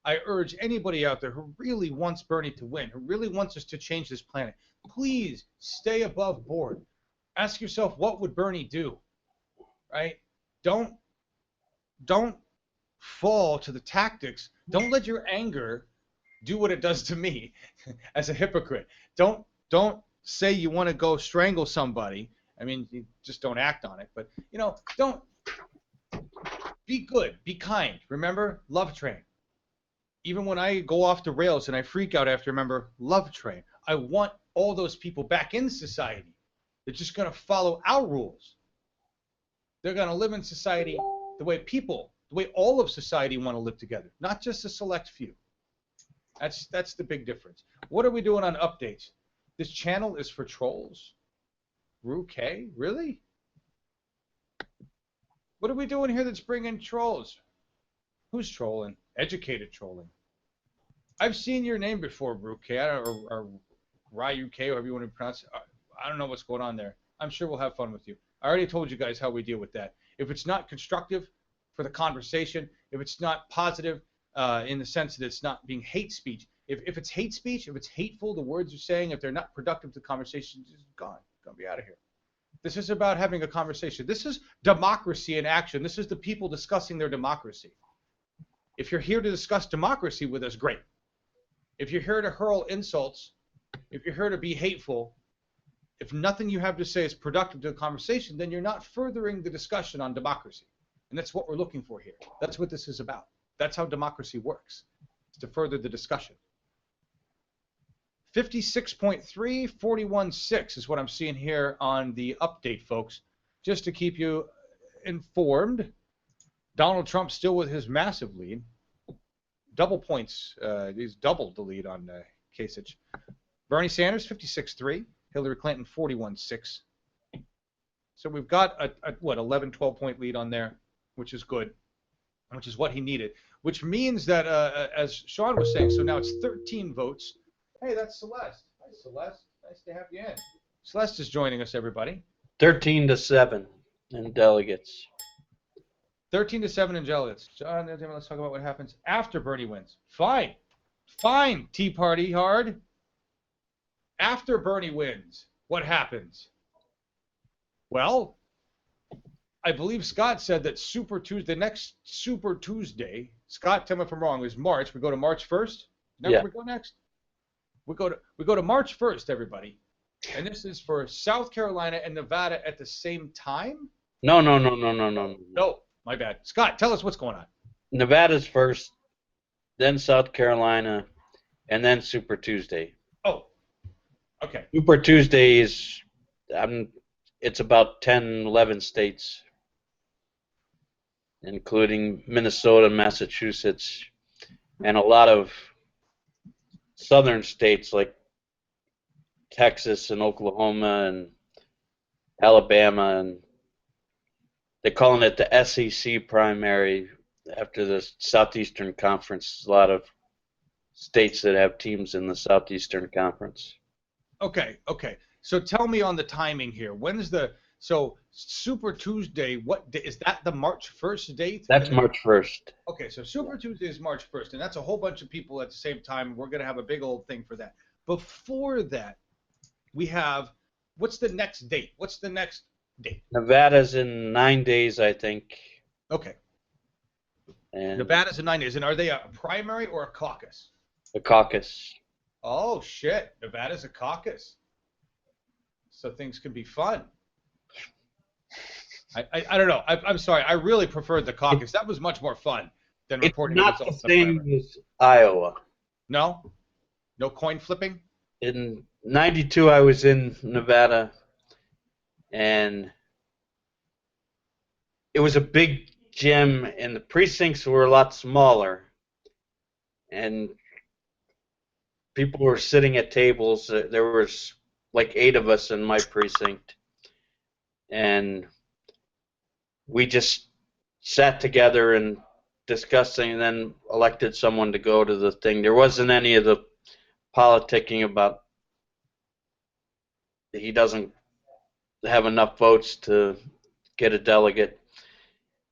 I urge anybody out there who really wants Bernie to win, who really wants us to change this planet, please stay above board. Ask yourself, what would Bernie do? Right? Don't fall to the tactics. Don't let your anger do what it does to me as a hypocrite. Don't say you want to go strangle somebody. I mean, you just don't act on it. But, don't be good, be kind. Remember, love train. Even when I go off the rails and I freak out, I have to remember, love train. I want all those people back in society. They're just going to follow our rules. They're going to live in society the way all of society want to live together, not just a select few. That's the big difference. What are we doing on updates? This channel is for trolls? Rue K? Really? What are we doing here that's bringing trolls? Who's trolling? Educated trolling. I've seen your name before, Rue K, or Ryu K, however you want to pronounce it. I don't know what's going on there. I'm sure we'll have fun with you. I already told you guys how we deal with that. If it's not constructive for the conversation, if it's not positive in the sense that it's not being hate speech, if it's hate speech, if it's hateful, the words you're saying, if they're not productive to the conversation, just gone. Gonna be out of here. This is about having a conversation. This is democracy in action. This is the people discussing their democracy. If you're here to discuss democracy with us, great. If you're here to hurl insults, if you're here to be hateful, if nothing you have to say is productive to the conversation, then you're not furthering the discussion on democracy. And that's what we're looking for here. That's what this is about. That's how democracy works. It's to further the discussion. 56.3, 41.6 is what I'm seeing here on the update, folks. Just to keep you informed, Donald Trump still with his massive lead. Double points. He's doubled the lead on Kasich. Bernie Sanders, 56.3. Hillary Clinton, 41.6. So we've got a 11, 12-point lead on there, which is good, which is what he needed. Which means that, as Sean was saying, so now it's 13 votes. Hey, that's Celeste. Hi, Celeste. Nice to have you in. Celeste is joining us, everybody. 13-7 in delegates. 13-7 in delegates. John, let's talk about what happens after Bernie wins. Fine. Fine, Tea Party hard. After Bernie wins, what happens? Well, I believe Scott said that Super Tuesday, the next Super Tuesday, Scott, tell me if I'm wrong, is March. We go to March 1st? Is that where we go next? We go to March 1st, everybody. And this is for South Carolina and Nevada at the same time? No. No, my bad. Scott, tell us what's going on. Nevada's first, then South Carolina, and then Super Tuesday. Oh, okay. Super Tuesday is, it's about 10, 11 states, including Minnesota, Massachusetts, and a lot of southern states like Texas and Oklahoma and Alabama, and they're calling it the SEC primary after the Southeastern Conference. A lot of states that have teams in the Southeastern Conference. Okay. So tell me on the timing here. So Super Tuesday, is that the March 1st date? That's March 1st. Okay, so Super Tuesday is March 1st, and that's a whole bunch of people at the same time. We're going to have a big old thing for that. Before that, we have, what's the next date? What's the next date? Nevada's in 9 days, I think. Okay. And Nevada's in 9 days. And are they a primary or a caucus? A caucus. Oh, shit. Nevada's a caucus. So things could be fun. I don't know. I'm sorry. I really preferred the caucus. That was much more fun than reporting it's not results. the same as Iowa. No? No coin flipping? In 92, I was in Nevada, and it was a big Jim, and the precincts were a lot smaller, and people were sitting at tables. There was like 8 of us in my precinct, and we just sat together and discussing, and then elected someone to go to the thing. There wasn't any of the politicking about he doesn't have enough votes to get a delegate.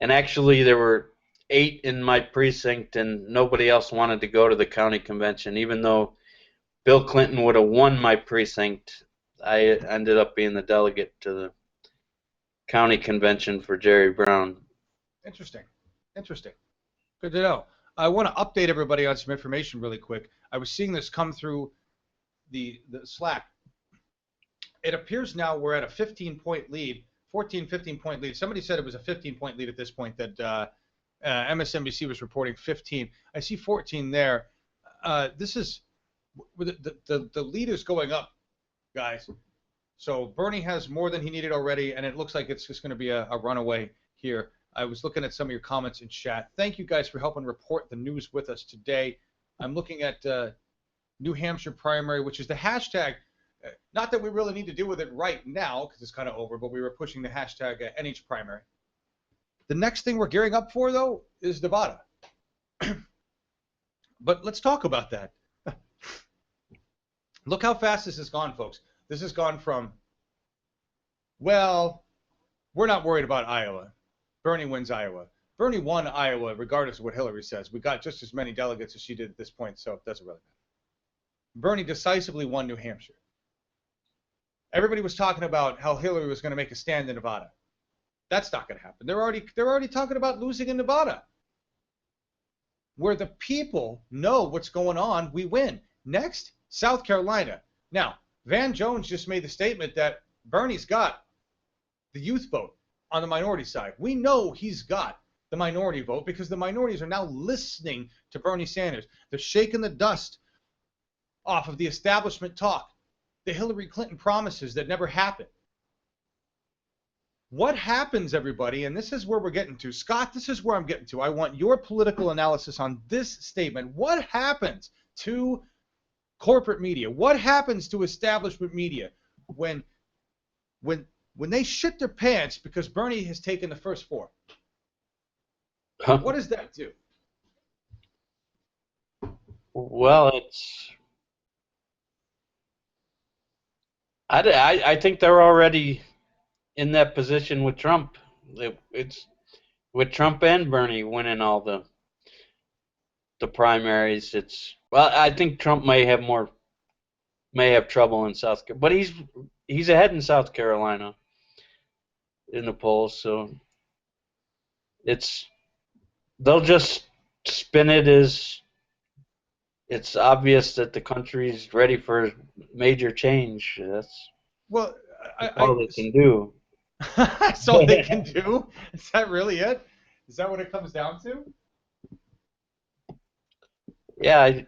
And actually, there were 8 in my precinct, and nobody else wanted to go to the county convention. Even though Bill Clinton would have won my precinct, I ended up being the delegate to the county convention for Jerry Brown. Interesting. Interesting. Good to know. I want to update everybody on some information really quick. I was seeing this come through the Slack. It appears now we're at a 15-point lead, 14, 15-point lead. Somebody said it was a 15-point lead at this point, that MSNBC was reporting 15. I see 14 there. This is the lead is going up, guys. So Bernie has more than he needed already, and it looks like it's just going to be a runaway here. I was looking at some of your comments in chat. Thank you guys for helping report the news with us today. I'm looking at New Hampshire primary, which is the hashtag. Not that we really need to deal with it right now because it's kind of over, but we were pushing the hashtag NH primary. The next thing we're gearing up for, though, is Nevada. But let's talk about that. Look how fast this has gone, folks. This has gone from, well, we're not worried about Iowa. Bernie wins Iowa. Bernie won Iowa regardless of what Hillary says. We got just as many delegates as she did at this point, so it doesn't really matter. Bernie decisively won New Hampshire. Everybody was talking about how Hillary was going to make a stand in Nevada. That's not going to happen. They're already talking about losing in Nevada. Where the people know what's going on, we win. Next, South Carolina. Now, Van Jones just made the statement that Bernie's got the youth vote on the minority side. We know he's got the minority vote because the minorities are now listening to Bernie Sanders. They're shaking the dust off of the establishment talk, the Hillary Clinton promises that never happened. What happens, everybody, and this is where we're getting to. Scott, this is where I'm getting to. I want your political analysis on this statement. What happens to corporate media? What happens to establishment media when they shit their pants because Bernie has taken the first 4? What does that do? Well, I think they're already in that position with Trump. It's with Trump and Bernie winning all the primaries. Well, I think Trump may have trouble in South Carolina, but he's ahead in South Carolina in the polls. So they'll just spin it as it's obvious that the country's ready for major change. That's all they can do. That's all they can do? Is that really it? Is that what it comes down to? Yeah,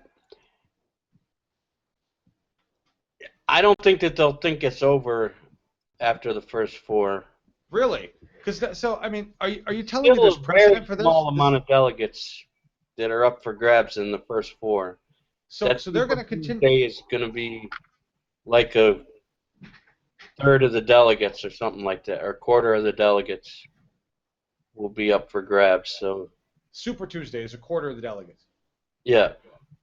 I don't think that they'll think it's over after the first 4. Really? Because so I mean, are you telling me there's precedent for this? Small amount of delegates that are up for grabs in the first 4. So they're going to continue. Tuesday is going to be like a third of the delegates or something like that, or a quarter of the delegates will be up for grabs. So Super Tuesday is a quarter of the delegates. Yeah.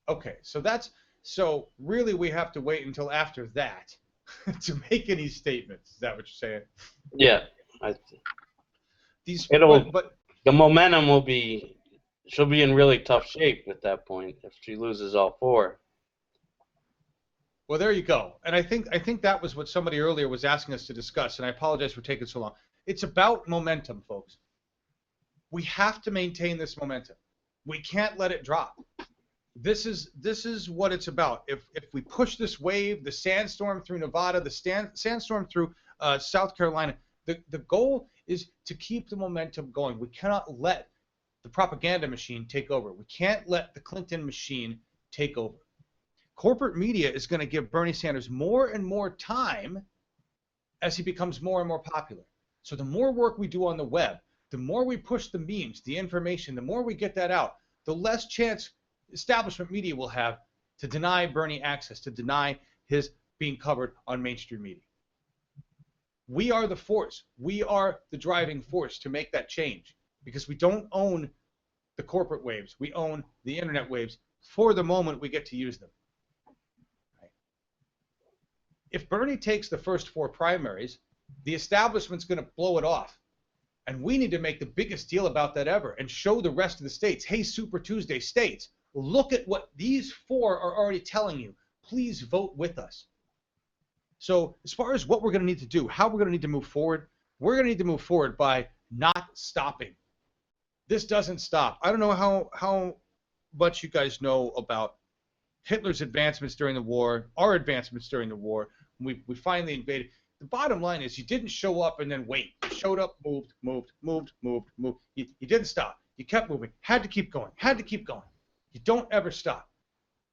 Okay, so really we have to wait until after that to make any statements. Is that what you're saying? Yeah. The momentum will be. She'll be in really tough shape at that point if she loses all 4. Well, there you go. And I think that was what somebody earlier was asking us to discuss, and I apologize for taking so long. It's about momentum, folks. We have to maintain this momentum. We can't let it drop. This is what it's about. If we push this wave, the sandstorm through Nevada, the sandstorm through South Carolina, the goal is to keep the momentum going. We cannot let the propaganda machine take over. We can't let the Clinton machine take over. Corporate media is going to give Bernie Sanders more and more time as he becomes more and more popular. So the more work we do on the web, the more we push the memes, the information, the more we get that out, the less chance establishment media will have to deny Bernie access, to deny his being covered on mainstream media. We are the force. We are the driving force to make that change, because we don't own the corporate waves. We own the internet waves for the moment we get to use them. Right? If Bernie takes the first 4 primaries, the establishment's going to blow it off. And we need to make the biggest deal about that ever and show the rest of the states, hey, Super Tuesday states, look at what these 4 are already telling you. Please vote with us. So as far as what we're going to need to do, how we're going to need to move forward, we're going to need to move forward by not stopping. This doesn't stop. I don't know how much you guys know about Hitler's advancements during the war, our advancements during the war. We finally invaded. The bottom line is you didn't show up and then wait. You showed up, moved. You didn't stop. You kept moving. Had to keep going. Had to keep going. You don't ever stop.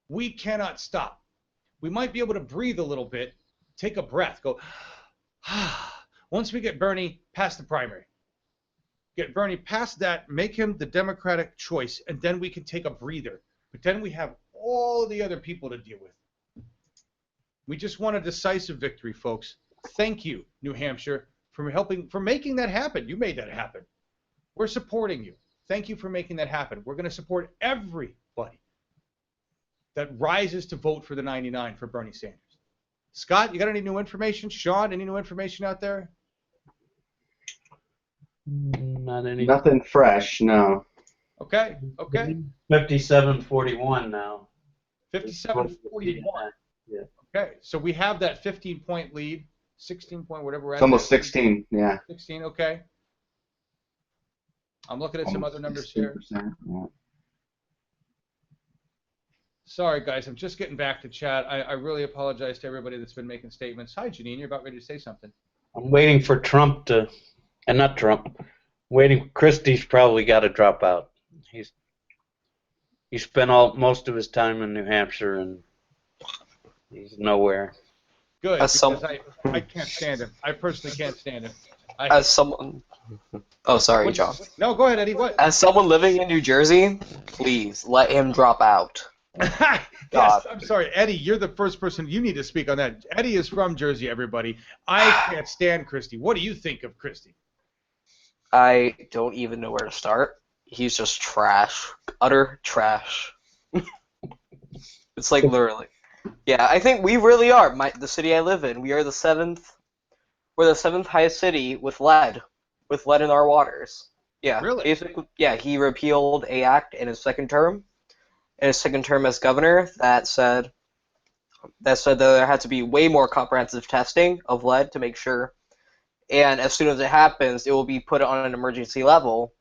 We cannot stop. We might be able to breathe a little bit, take a breath, go, once we get Bernie past the primary. Get Bernie past that, make him the Democratic choice, and then we can take a breather. But then we have all the other people to deal with. We just want a decisive victory, folks. Thank you, New Hampshire, for making that happen. You made that happen. We're supporting you. Thank you for making that happen. We're going to support everybody that rises to vote for the 99 for Bernie Sanders. Scott, you got any new information? Sean, any new information out there? Not any. Nothing fresh, no. Okay. 57-41 now. 57-41. Yeah. Okay, so we have that 15-point lead, 16-point, whatever we're at. It's almost 16, yeah. 16, okay. I'm looking at some other numbers here. Yeah. Sorry, guys, I'm just getting back to chat. I really apologize to everybody that's been making statements. Hi, Janine, you're about ready to say something. I'm waiting for Trump to, and not Trump, waiting. Christie's probably got to drop out. He spent most of his time in New Hampshire, and he's nowhere. Good, because I can't stand him. I personally can't stand him. As someone... Oh, sorry, John. No, go ahead, Eddie. What? As someone living in New Jersey, please let him drop out. Yes, I'm sorry, Eddie. You're the first person you need to speak on that. Eddie is from Jersey, everybody. I can't stand Christie. What do you think of Christie? I don't even know where to start. He's just trash, utter trash. It's like literally. Yeah, I think we really are. The city I live in, we are the 7th. We're the 7th highest city with lead in our waters. Yeah, really? Basically, yeah, he repealed an act in his second term. In his second term as governor, that said that there had to be way more comprehensive testing of lead to make sure, and as soon as it happens, it will be put on an emergency level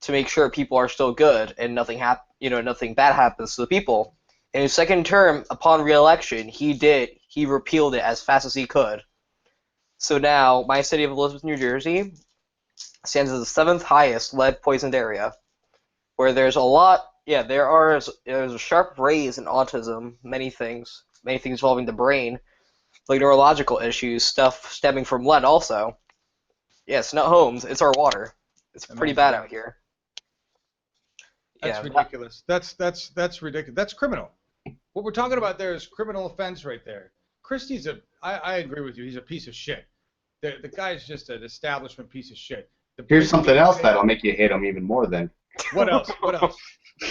to make sure people are still good and nothing bad happens to the people. In his second term, upon re-election, he repealed it as fast as he could. So now, my city of Elizabeth, New Jersey, stands as the 7th highest lead poisoned area, where there's a lot. Yeah, there's a sharp raise in autism, many things involving the brain, like neurological issues, stuff stemming from lead also. Yeah, it's not homes, it's our water. It's pretty bad out here. That's ridiculous. That's ridiculous. That's criminal. What we're talking about there is criminal offense right there. Christie's I agree with you, he's a piece of shit. The guy's just an establishment piece of shit. Here's something else that'll make you hate him even more then. What else? What else?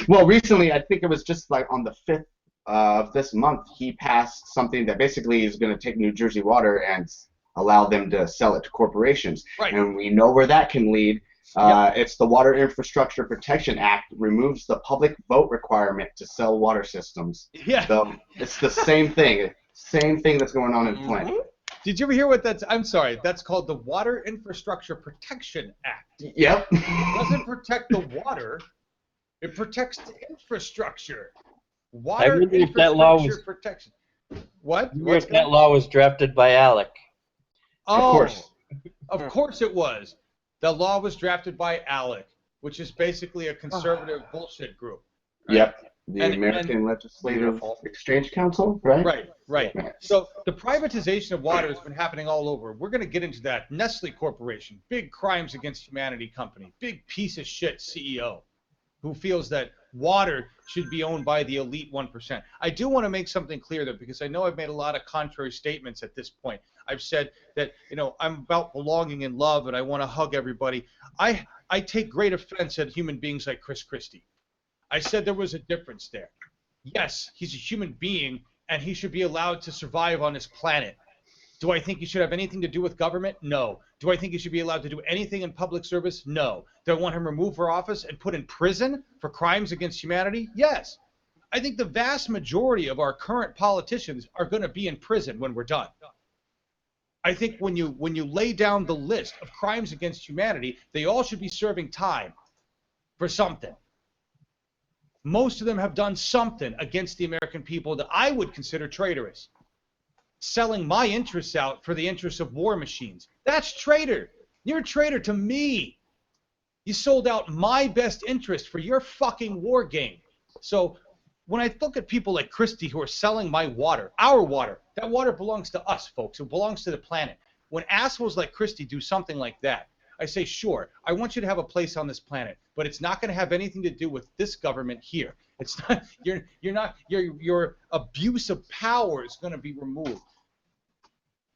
Well, recently, I think it was just like on the 5th of this month, he passed something that basically is going to take New Jersey water and allow them to sell it to corporations. Right. And we know where that can lead. It's the Water Infrastructure Protection Act removes the public vote requirement to sell water systems. Yeah. So it's the same thing. Same thing that's going on in Flint. Did you ever hear what that's? I'm sorry. That's called the Water Infrastructure Protection Act. Yep. It doesn't protect the water. It protects the infrastructure. Water infrastructure protection. What? That law was drafted by Alec. Oh, of course it was. The law was drafted by Alec, which is basically a conservative bullshit group. Right? Yep. The American Legislative Exchange Council, right? Right. So the privatization of water has been happening all over. We're going to get into that. Nestle Corporation, big crimes against humanity company, big piece of shit CEO who feels that water should be owned by the elite 1%. I do want to make something clear though, because I know I've made a lot of contrary statements at this point. I've said that, you know, I'm about belonging and love and I want to hug everybody. I take great offense at human beings like Chris Christie. I said there was a difference there. Yes, he's a human being and he should be allowed to survive on this planet. Do I think he should have anything to do with government? No. Do I think he should be allowed to do anything in public service? No. Do I want him removed from office and put in prison for crimes against humanity? Yes. I think the vast majority of our current politicians are going to be in prison when we're done. I think when you lay down the list of crimes against humanity, they all should be serving time for something. Most of them have done something against the American people that I would consider traitorous. Selling my interests out for the interests of war machines. That's traitor. You're a traitor to me. You sold out my best interest for your fucking war game. So when I look at people like Christie who are selling my water, our water, that water belongs to us, folks. It belongs to the planet. When assholes like Christie do something like that, I say, sure, I want you to have a place on this planet, but it's not going to have anything to do with this government here. It's not. Your abuse of power is going to be removed.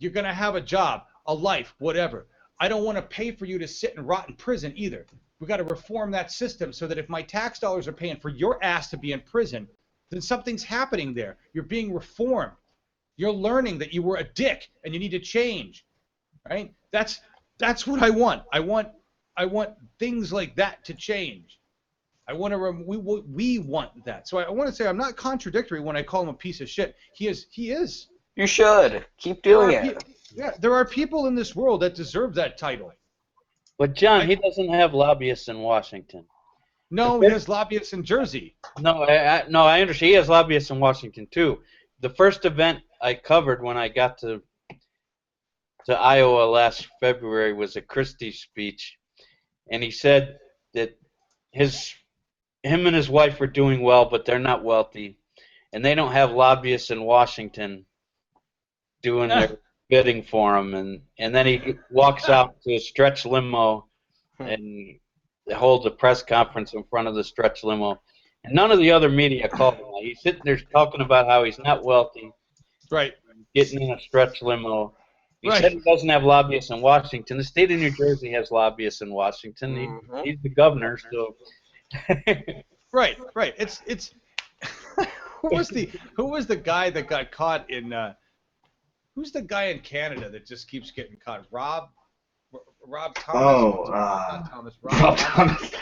You're going to have a job, a life, whatever. I don't want to pay for you to sit and rot in prison either. We've got to reform that system so that if my tax dollars are paying for your ass to be in prison, then something's happening there. You're being reformed. You're learning that you were a dick and you need to change, right? That's what I want. I want things like that to change. We want that. So I want to say I'm not contradictory when I call him a piece of shit. He is. You should keep doing it. Yeah, there are people in this world that deserve that title. But John, he doesn't have lobbyists in Washington. No, he has lobbyists in Jersey. No, I understand. He has lobbyists in Washington too. The first event I covered when I got to Iowa last February was a Christie speech, and he said that him and his wife are doing well, but they're not wealthy, and they don't have lobbyists in Washington doing their bidding for him, and then he walks out to a stretch limo and holds a press conference in front of the stretch limo, and none of the other media called him. He's sitting there talking about how he's not wealthy, right? Getting in a stretch limo. He said he doesn't have lobbyists in Washington. The state of New Jersey has lobbyists in Washington. He's the governor, so. Right. It's who was the guy that got caught in? Who's the guy in Canada that just keeps getting caught? Rob Thomas. Oh, not Thomas. Rob Thomas.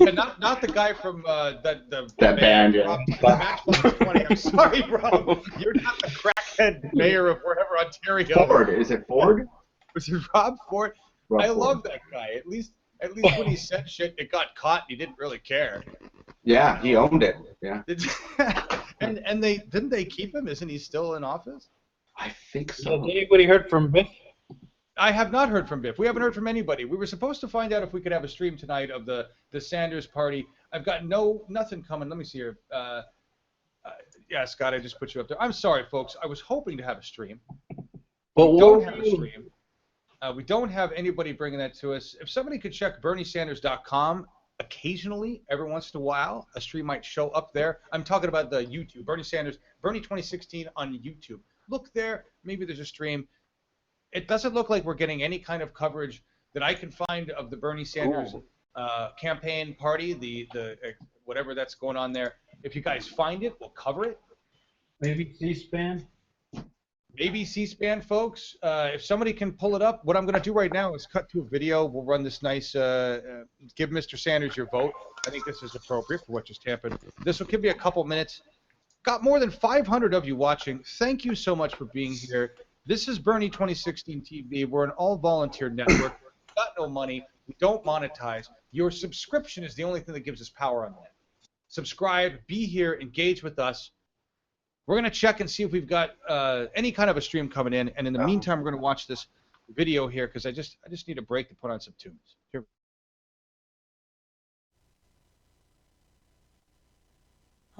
Yeah, not the guy from that band. Yeah. Matchbox 20. I'm sorry, Rob. You're not the crackhead mayor of wherever, Ontario. Ford. Is it Ford? Was it Rob Ford? I love that guy. At least when he said shit, it got caught. He didn't really care. Yeah, he owned it. Yeah. and didn't they keep him? Isn't he still in office? I think so. Has anybody heard from Biff? I have not heard from Biff. We haven't heard from anybody. We were supposed to find out if we could have a stream tonight of the Sanders party. I've got nothing coming. Let me see here. Yeah, Scott, I just put you up there. I'm sorry, folks. I was hoping to have a stream. But we don't have a stream. We don't have anybody bringing that to us. If somebody could check BernieSanders.com, occasionally, every once in a while, a stream might show up there. I'm talking about the YouTube. Bernie Sanders, Bernie 2016 on YouTube. Look there. Maybe there's a stream. It doesn't look like we're getting any kind of coverage that I can find of the Bernie Sanders campaign party, the whatever that's going on there. If you guys find it, we'll cover it. Maybe C-SPAN? Maybe C-SPAN, folks. If somebody can pull it up, what I'm going to do right now is cut to a video. We'll run this nice, give Mr. Sanders your vote. I think this is appropriate for what just happened. This will give you a couple minutes. Got more than 500 of you watching. Thank you so much for being here. This is Bernie 2016 TV. We're an all-volunteer network. We've got no money. We don't monetize. Your subscription is the only thing that gives us power on that. Subscribe, be here, engage with us. We're going to check and see if we've got any kind of a stream coming in. And in the meantime, we're going to watch this video here because I just need a break to put on some tunes. Here.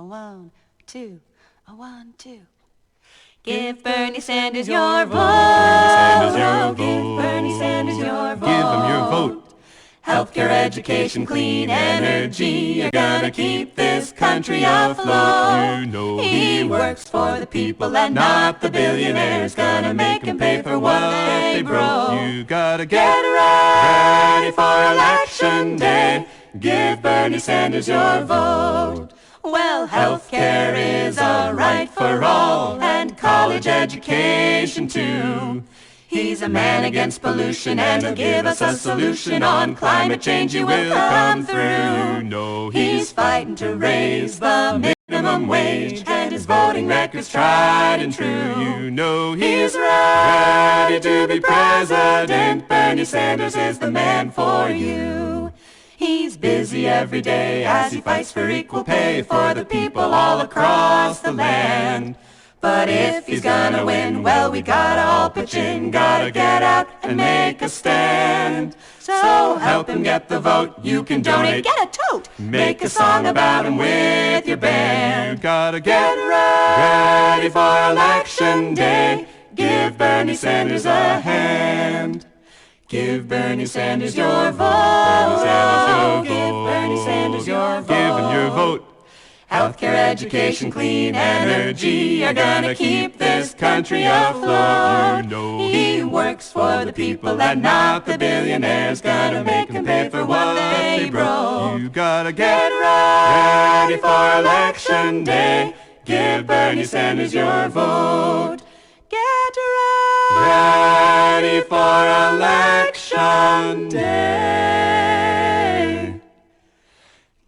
A 1, 2, a 1, 2. Give Bernie Sanders your vote. Give Bernie Sanders your vote. Give him your vote. Healthcare, education, clean energy are gonna keep this country afloat. You know He works for the people and not the billionaires. Gonna make them pay for what they broke. You gotta Get ready for election day. Give Bernie Sanders your vote. Well, healthcare is a right for all, and college education too. He's a man against pollution, and he'll give us a solution on climate change. You will come through. You know He's fighting to raise the minimum wage, and his voting record's tried and true. You know He's ready to be president. Bernie Sanders is the man for you. He's busy every day as he fights for equal pay for the people all across the land. But if he's gonna win, well, we gotta all pitch in, gotta get out and make a stand. So help him get the vote. You can donate, get a tote, make a song about him with your band. You gotta Get ready for election day. Give Bernie Sanders a hand. Give Bernie Sanders your vote. Give Bernie Sanders your vote. Give him your vote. Healthcare, education, clean energy are gonna keep this country afloat. You know He works for the people and not the billionaires. Gonna make them pay for what they broke. You gotta Get ready for election day. Give Bernie Sanders your vote. Get ready for election day.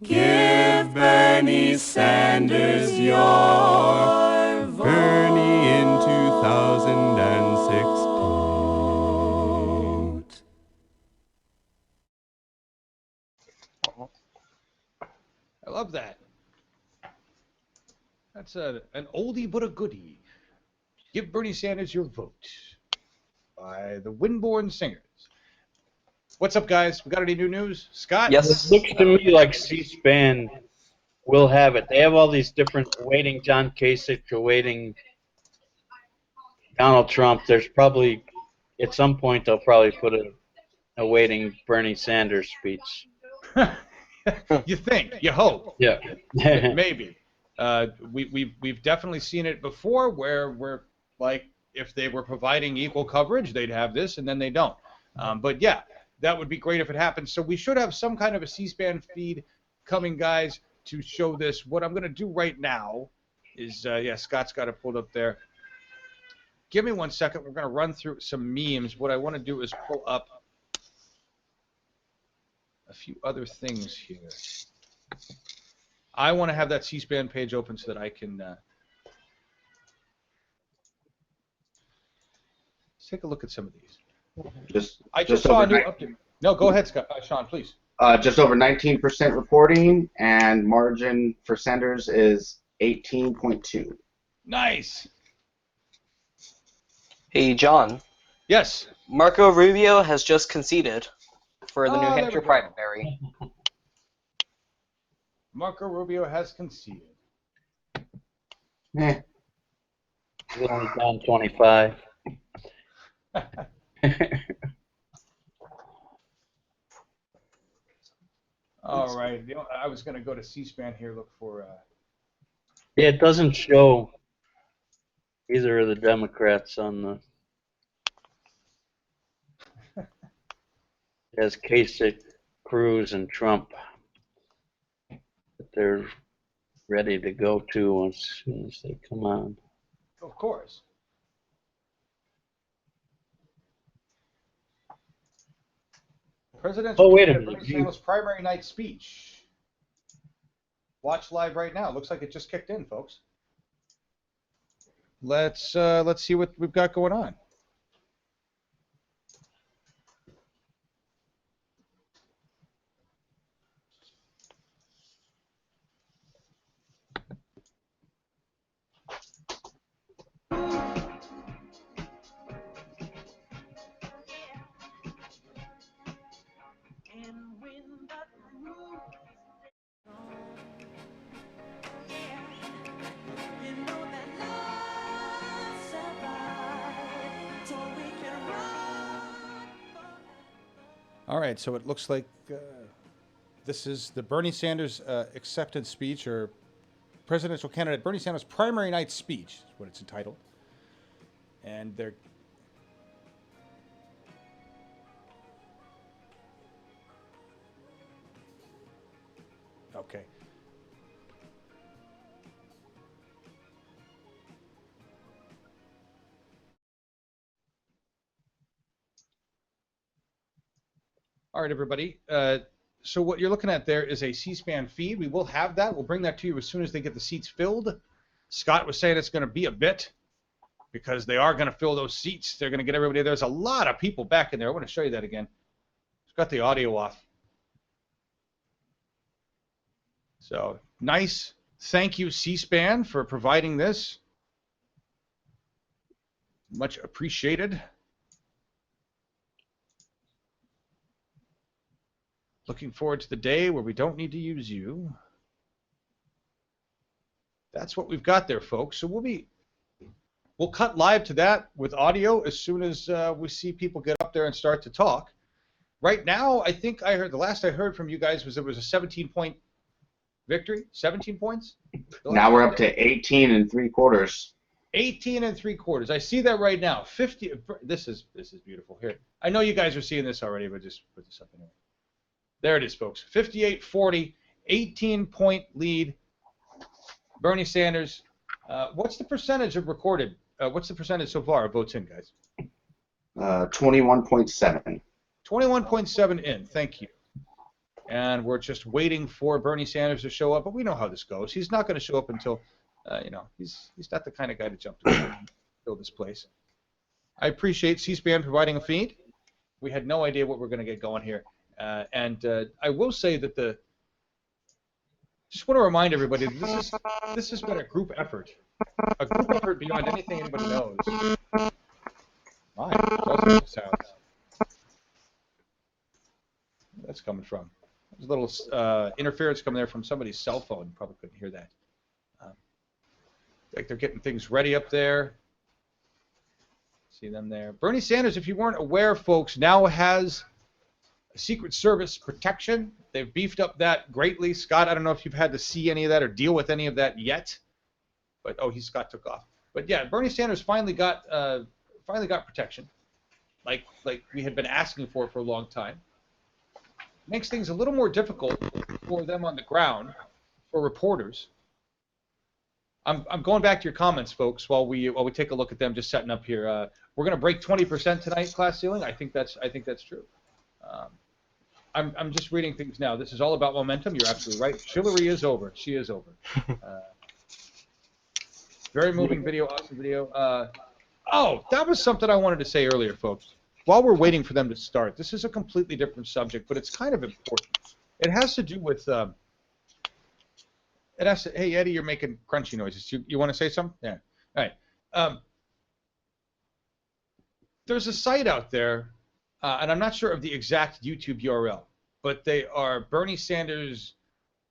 Give Bernie Sanders your vote. Bernie in 2016. I love that. That's an oldie but a goodie. Give Bernie Sanders your vote by the Windborne Singers. What's up, guys? We got any new news? Scott? Yes. It looks to me like C-SPAN will have it. They have all these different awaiting John Kasich, awaiting Donald Trump. There's probably, at some point, they'll probably put a awaiting Bernie Sanders speech. You think? You hope? Yeah. Maybe. We've definitely seen it before where we're like, if they were providing equal coverage, they'd have this, and then they don't. But yeah, that would be great if it happens. So we should have some kind of a C-SPAN feed coming, guys, to show this. What I'm going to do right now is, yeah, Scott's got it pulled up there. Give me 1 second. We're going to run through some memes. What I want to do is pull up a few other things here. I want to have that C-SPAN page open so that I can let's take a look at some of these. I just saw a new update. No, go ahead, Scott. Sean, please. Just over 19% reporting, and margin for Sanders is 18.2. Nice. Hey, John. Yes. Marco Rubio has just conceded for the New there Hampshire we go. primary. Marco Rubio has conceded. Eh. He's only down 25. All right. I was going to go to C-SPAN here, look for... Yeah, it doesn't show either of the Democrats on the... It has Kasich, Cruz, and Trump. But they're ready to go to as soon as they come on. Of course. Presidential Oh, wait a candidate minute. Bernie Sanders' primary night speech. Watch live right now. Looks like it just kicked in, folks. Let's see what we've got going on. All right, so it looks like this is the Bernie Sanders acceptance speech, or presidential candidate Bernie Sanders' primary night speech, is what it's entitled. And they're... Okay. All right, everybody. So what you're looking at there is a C-SPAN feed. We will have that. We'll bring that to you as soon as they get the seats filled. Scott was saying it's going to be a bit because they are going to fill those seats. They're going to get everybody. There's a lot of people back in there. I want to show you that again. It's got the audio off. So nice. Thank you, C-SPAN, for providing this. Much appreciated. Looking forward to the day where we don't need to use you. That's what we've got there, folks. So we'll cut live to that with audio as soon as we see people get up there and start to talk. Right now, I think I heard, the last I heard from you guys was it was a 17-point victory. 17 points? Now we're up to 18 3/4. 18 3/4. I see that right now. 50. This is beautiful. Here, I know you guys are seeing this already, but just put this up in here. There it is, folks. 58-40, 18-point lead. Bernie Sanders. What's the percentage of recorded? What's the percentage so far of votes in, guys? 21.7. 21.7 in. Thank you. And we're just waiting for Bernie Sanders to show up, but we know how this goes. He's not going to show up until, you know, he's not the kind of guy to jump to fill this place. I appreciate C-SPAN providing a feed. We had no idea what we're going to get going here. And I will say that just want to remind everybody that this has been a group effort beyond anything anybody knows. My, those sounds. Where that's coming from. There's a little interference coming there from somebody's cell phone. Probably couldn't hear that. Like they're getting things ready up there. See them there. Bernie Sanders, if you weren't aware, folks, now has Secret Service protection. They've beefed up that greatly. Scott, I don't know if you've had to see any of that or deal with any of that yet. But Scott took off. But yeah, Bernie Sanders finally got protection, like we had been asking for a long time. Makes things a little more difficult for them on the ground, for reporters. I'm going back to your comments, folks, while we take a look at them just setting up here. We're going to break 20% tonight, class ceiling. I think that's true. I'm just reading things now. This is all about momentum. You're absolutely right. Chivalry is over. She is over. Very moving video, awesome video. That was something I wanted to say earlier, folks. While we're waiting for them to start, this is a completely different subject, but it's kind of important. It has to do with. Hey, Eddie, you're making crunchy noises. You want to say something? Yeah. All right. There's a site out there, and I'm not sure of the exact YouTube URL, but they are Bernie Sanders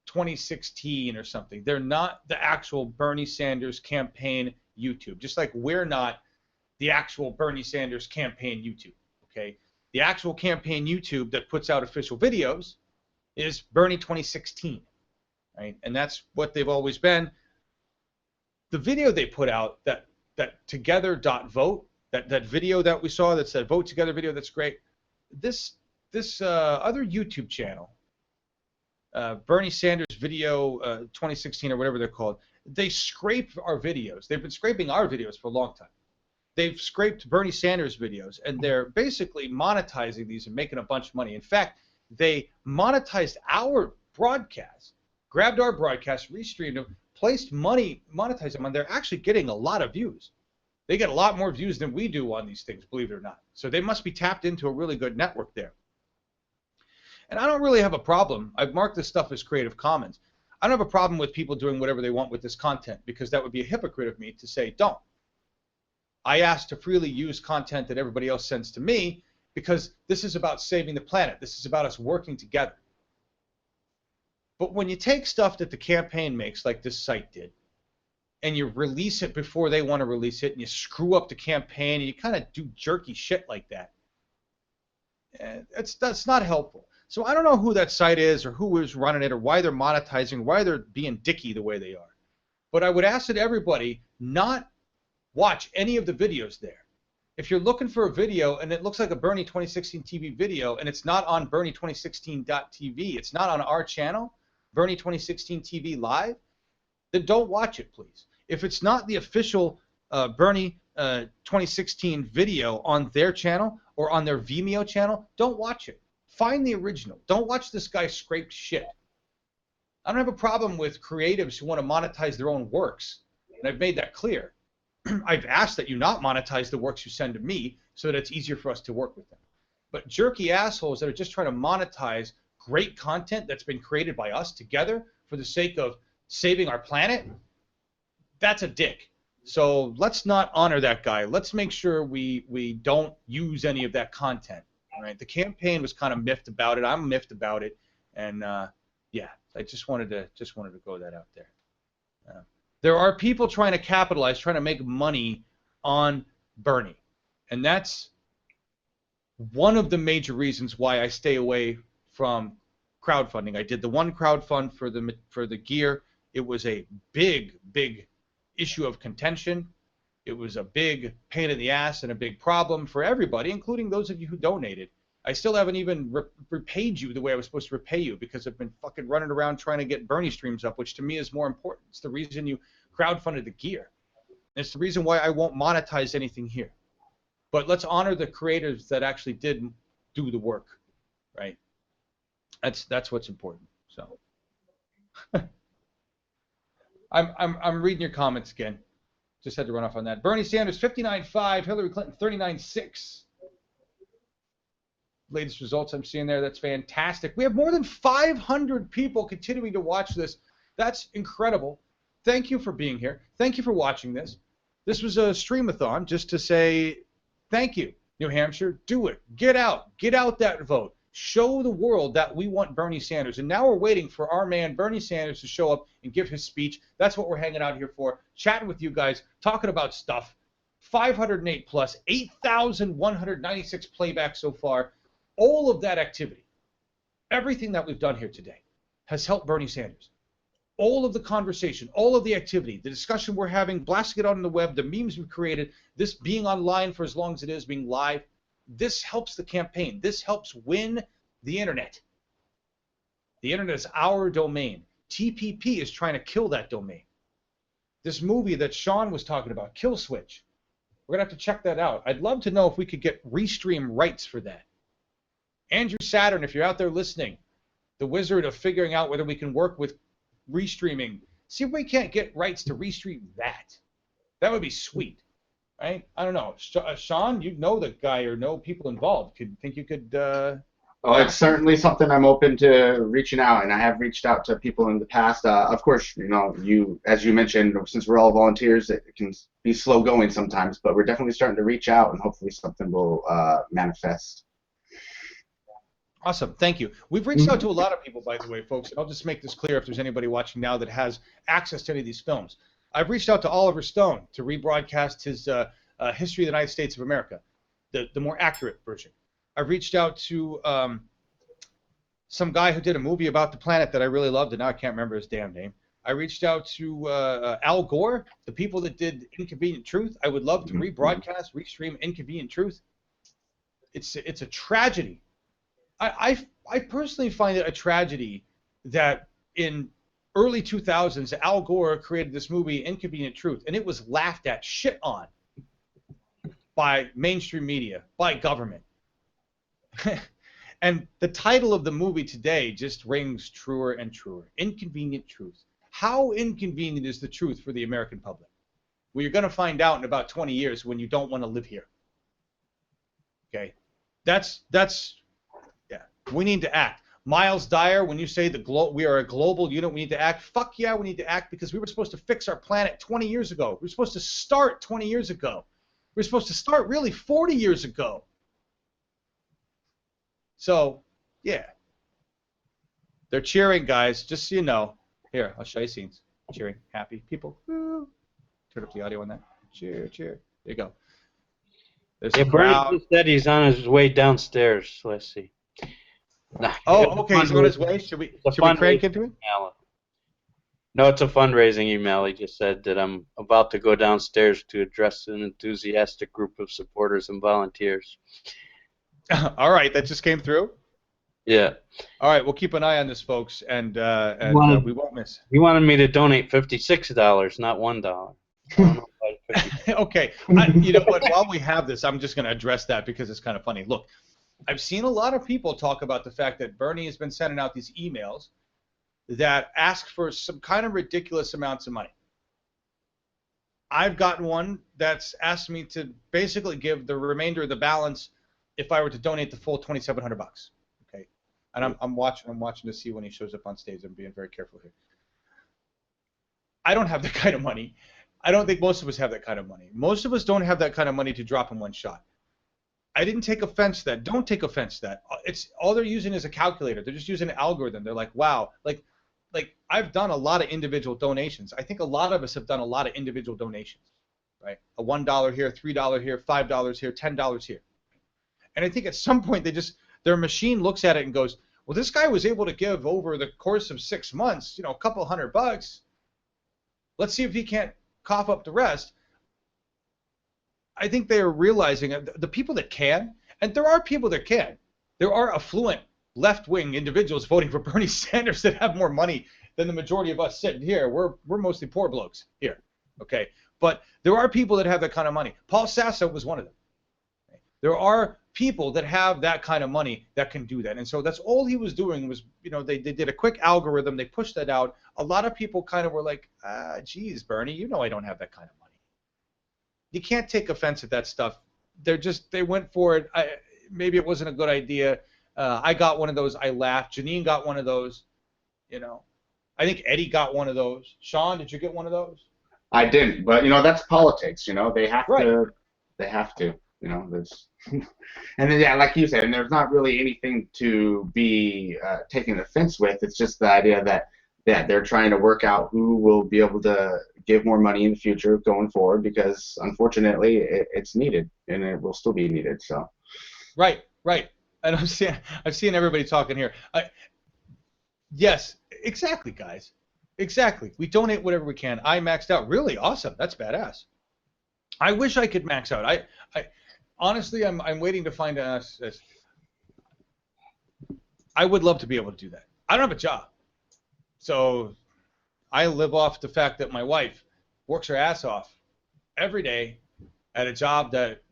2016 or something. They're not the actual Bernie Sanders campaign YouTube, just like we're not the actual Bernie Sanders campaign YouTube, okay? The actual campaign YouTube that puts out official videos is Bernie 2016, right? And that's what they've always been. The video they put out, that together.vote, that video that we saw, that's that Vote Together video, that's great. This other YouTube channel, Bernie Sanders video 2016 or whatever they're called, they scrape our videos. They've been scraping our videos for a long time. They've scraped Bernie Sanders videos, and they're basically monetizing these and making a bunch of money. In fact, they monetized our broadcast, grabbed our broadcast, restreamed them, placed money, monetized them, and they're actually getting a lot of views. They get a lot more views than we do on these things, believe it or not. So they must be tapped into a really good network there. And I don't really have a problem. I've marked this stuff as Creative Commons. I don't have a problem with people doing whatever they want with this content, because that would be a hypocrite of me to say don't. I ask to freely use content that everybody else sends to me, because this is about saving the planet. This is about us working together. But when you take stuff that the campaign makes, like this site did, and you release it before they want to release it, and you screw up the campaign, and you kind of do jerky shit like that, That's not helpful. So I don't know who that site is or who is running it or why they're monetizing, why they're being dicky the way they are. But I would ask that everybody not watch any of the videos there. If you're looking for a video and it looks like a Bernie 2016 TV video and it's not on Bernie2016.tv, it's not on our channel, Bernie 2016 TV Live, then don't watch it, please. If it's not the official Bernie 2016 video on their channel or on their Vimeo channel, don't watch it. Find the original. Don't watch this guy scrape shit. I don't have a problem with creatives who want to monetize their own works, and I've made that clear. I've asked that you not monetize the works you send to me so that it's easier for us to work with them. But jerky assholes that are just trying to monetize great content that's been created by us together for the sake of saving our planet, that's a dick. So let's not honor that guy. Let's make sure we don't use any of that content. All right? The campaign was kind of miffed about it. I'm miffed about it, and yeah, I just wanted to go that out there. There are people trying to capitalize, trying to make money on Bernie, and that's one of the major reasons why I stay away from crowdfunding. I did the one crowdfund for the gear. It was a big issue of contention. It was a big pain in the ass and a big problem for everybody, including those of you who donated. I still haven't even repaid you the way I was supposed to repay you because I've been fucking running around trying to get Bernie streams up, which to me is more important. It's the reason you crowdfunded the gear. And it's the reason why I won't monetize anything here. But let's honor the creators that actually did do the work, right? That's what's important. So I'm reading your comments again. Just had to run off on that. Bernie Sanders 59.5, Hillary Clinton 39.6. Latest results I'm seeing there. That's fantastic. We have more than 500 people continuing to watch this. That's incredible. Thank you for being here. Thank you for watching this. This was a Stream-A-Thon just to say thank you, New Hampshire. Do it. Get out. Get out that vote. Show the world that we want Bernie Sanders. And now we're waiting for our man Bernie Sanders to show up and give his speech. That's what we're hanging out here for. Chatting with you guys, talking about stuff. 508 plus, 8,196 playbacks so far. All of that activity, everything that we've done here today has helped Bernie Sanders. All of the conversation, all of the activity, the discussion we're having, blasting it out on the web, the memes we've created, this being online for as long as it is, being live, this helps the campaign. This helps win the internet. The internet is our domain. TPP is trying to kill that domain. This movie that Sean was talking about, Kill Switch, we're going to have to check that out. I'd love to know if we could get restream rights for that. Andrew Saturn, if you're out there listening, the wizard of figuring out whether we can work with restreaming, see if we can't get rights to restream that. That would be sweet, right? I don't know. Sean, you know the guy or know people involved. Think you could... Oh, it's certainly something I'm open to reaching out, and I have reached out to people in the past. Of course, you know, as you mentioned, since we're all volunteers, it can be slow going sometimes, but we're definitely starting to reach out, and hopefully something will manifest. Awesome. Thank you. We've reached out to a lot of people, by the way, folks. I'll just make this clear if there's anybody watching now that has access to any of these films. I've reached out to Oliver Stone to rebroadcast his History of the United States of America, the more accurate version. I've reached out to some guy who did a movie about the planet that I really loved, and now I can't remember his damn name. I reached out to Al Gore, the people that did Inconvenient Truth. I would love to rebroadcast, restream Inconvenient Truth. It's a tragedy. I personally find it a tragedy that in early 2000s, Al Gore created this movie, Inconvenient Truth, and it was laughed at, shit on by mainstream media, by government. And the title of the movie today just rings truer and truer. Inconvenient Truth. How inconvenient is the truth for the American public? Well, you're going to find out in about 20 years when you don't want to live here. Okay? That's yeah. We need to act. Miles Dyer, when you say we are a global unit, we need to act. Fuck yeah, we need to act because we were supposed to fix our planet 20 years ago. We were supposed to start 20 years ago. We were supposed to start really 40 years ago. So, yeah. They're cheering, guys, just so you know. Here, I'll show you scenes. Cheering, happy people. Woo. Turn up the audio on that. Cheer, cheer. There you go. There's Yeah, a Bernie crowd. just said he's on his way downstairs. Let's see. Nah, it's Oh, a okay. He's on his fundraising- way. Should we it's a crank fundraising into it? email. No, it's a fundraising email. He just said that I'm about to go downstairs to address an enthusiastic group of supporters and volunteers. All right, that just came through. Yeah. All right, we'll keep an eye on this, folks, and we won't miss. He wanted me to donate $56, not $1. Okay, you know what? While we have this, I'm just going to address that because it's kind of funny. Look, I've seen a lot of people talk about the fact that Bernie has been sending out these emails that ask for some kind of ridiculous amounts of money. I've gotten one that's asked me to basically give the remainder of the balance if I were to donate the full $2,700. Okay, and I'm watching to see when he shows up on stage. I'm being very careful here. I don't have that kind of money. I don't think most of us have that kind of money. Most of us don't have that kind of money to drop in one shot. I didn't take offense to that. Don't take offense to that. It's all they're using is a calculator. They're just using an algorithm. They're like, wow, like I've done a lot of individual donations. I think a lot of us have done a lot of individual donations, right? A $1 here, $3 here, $5 here, $10 here. And I think at some point their machine looks at it and goes, well, this guy was able to give over the course of 6 months, you know, a couple $100. Let's see if he can't cough up the rest. I think they are realizing the people that can, and there are people that can. There are affluent left-wing individuals voting for Bernie Sanders that have more money than the majority of us sitting here. We're mostly poor blokes here, okay? But there are people that have that kind of money. Paul Sasso was one of them. There are people that have that kind of money that can do that. And so that's all he was doing was, you know, they did a quick algorithm. They pushed that out. A lot of people kind of were like, geez, Bernie, you know I don't have that kind of money. You can't take offense at that stuff. They went for it. Maybe it wasn't a good idea. I got one of those. I laughed. Janine got one of those. You know, I think Eddie got one of those. Sean, did you get one of those? I didn't, but you know that's politics. You know they have Right. to. They have to. You know there's, and then yeah, like you said, and there's not really anything to be taken offense with. It's just the idea that they're trying to work out who will be able to give more money in the future going forward because unfortunately it's needed and it will still be needed. So. Right. And I'm seeing everybody talking here. Yes, exactly, guys. Exactly. We donate whatever we can. I maxed out. Really awesome. That's badass. I wish I could max out. I honestly, I'm waiting to find out. I would love to be able to do that. I don't have a job, so I live off the fact that my wife works her ass off every day at a job that,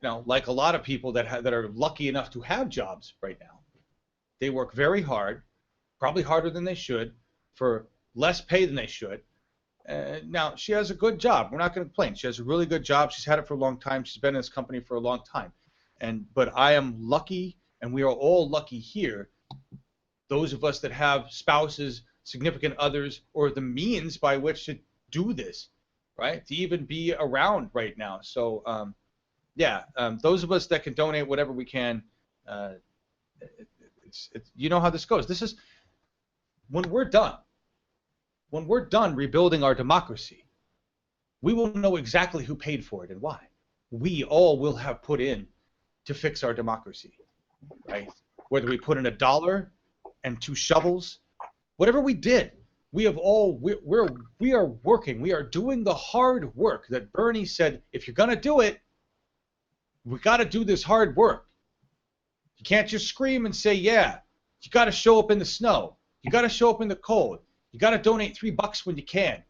you know, like a lot of people that are lucky enough to have jobs right now, they work very hard, probably harder than they should, for less pay than they should. Now, she has a good job. We're not going to complain. She has a really good job. She's had it for a long time. She's been in this company for a long time. But I am lucky, and we are all lucky here, those of us that have spouses, significant others, or the means by which to do this, right, to even be around right now. So, those of us that can donate whatever we can, you know how this goes. This is when we're done rebuilding our democracy, we will know exactly who paid for it and why. We all will have put in to fix our democracy, right? Whether we put in $1 and 2 shovels, whatever we did, we are working. We are doing the hard work that Bernie said, if you're going to do it, we got to do this hard work. You can't just scream and say, yeah. You got to show up in the snow. You got to show up in the cold. You got to donate $3 when you can.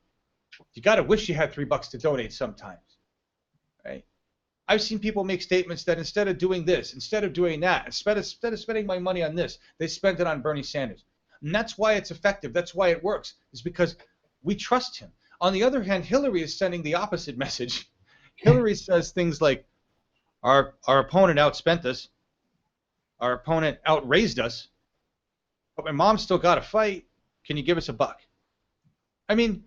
You got to wish you had $3 to donate sometimes, right? I've seen people make statements that instead of doing this, instead of doing that, instead of spending my money on this, they spent it on Bernie Sanders. And that's why it's effective. That's why it works, is because we trust him. On the other hand, Hillary is sending the opposite message. Hillary says things like, our opponent outspent us. Our opponent outraised us. But my mom still got to fight. Can you give us $1? I mean,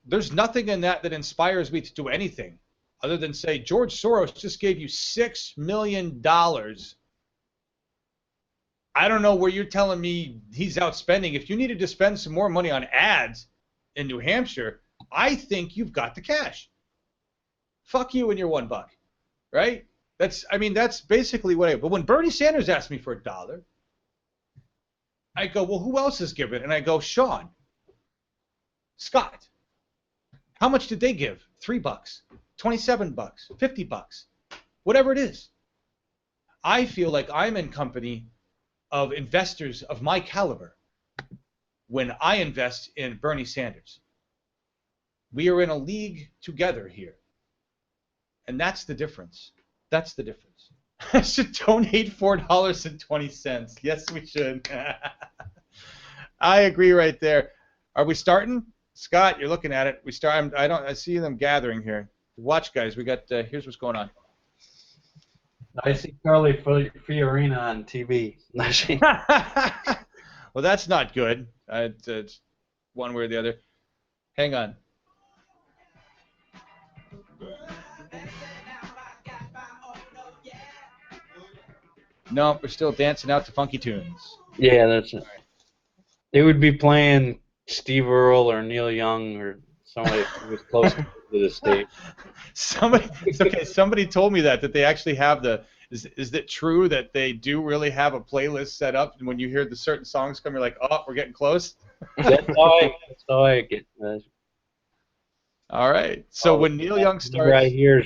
there's nothing in that inspires me to do anything other than say, George Soros just gave you $6 million. I don't know where you're telling me he's outspending. If you needed to spend some more money on ads in New Hampshire, I think you've got the cash. Fuck you and your $1. right? That's basically what I. But when Bernie Sanders asked me for $1, I go, well, who else is giving? And I go, Sean, Scott. How much did they give? $3, $27, $50, whatever it is. I feel like I'm in company of investors of my caliber when I invest in Bernie Sanders. We are in a league together here. And that's the difference. That's the difference. I should donate $4.20. Yes, we should. I agree right there. Are we starting? Scott, you're looking at it. We start. I see them gathering here. Watch, guys. We got. Here's what's going on. I see Carly Fiorina on TV. Well, that's not good. It's one way or the other. Hang on. No, we're still dancing out to funky tunes. Yeah, that's it. They would be playing Steve Earle or Neil Young or somebody who was close to the stage. Somebody told me that they actually have the. Is it true that they do really have a playlist set up, and when you hear the certain songs come, you're like, oh, we're getting close? That's how I get. All right. So when Neil Young starts, right here,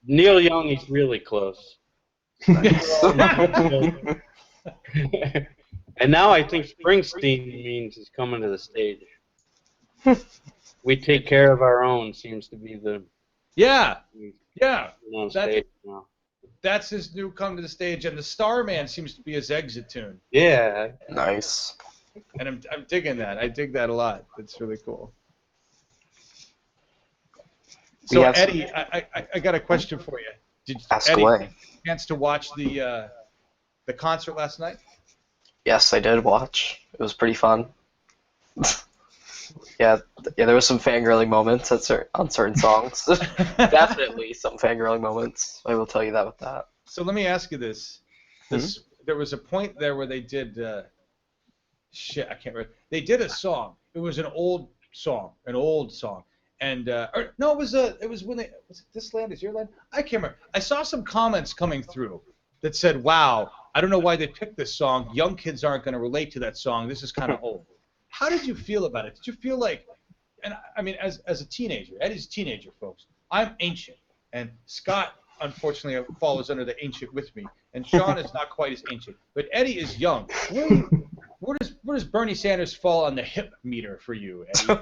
Neil Young is really close. And now I think Springsteen means he's coming to the stage. We take care of our own seems to be the on stage now. That's his new come to the stage, and the Starman seems to be his exit tune. Yeah. Nice. And I'm digging that. I dig that a lot. It's really cool. So Eddie, I got a question for you. Did Ask away. Get a chance to watch the concert last night? Yes, I did watch. It was pretty fun. Yeah, there was some fangirling moments on certain songs. Definitely some fangirling moments. I will tell you that with that. So let me ask you this. There was a point there where they did shit. I can't remember. They did a song. It was an old song, and it was when they was it This Land Is Your Land. I can't remember. I saw some comments coming through that said, "Wow, I don't know why they picked this song. Young kids aren't going to relate to that song. This is kind of old." How did you feel about it? Did you feel like, and I mean, as a teenager, Eddie's a teenager, folks. I'm ancient, and Scott, unfortunately, follows under the ancient with me, and Sean is not quite as ancient, but Eddie is young. Where does Bernie Sanders fall on the hip meter for you, Eddie?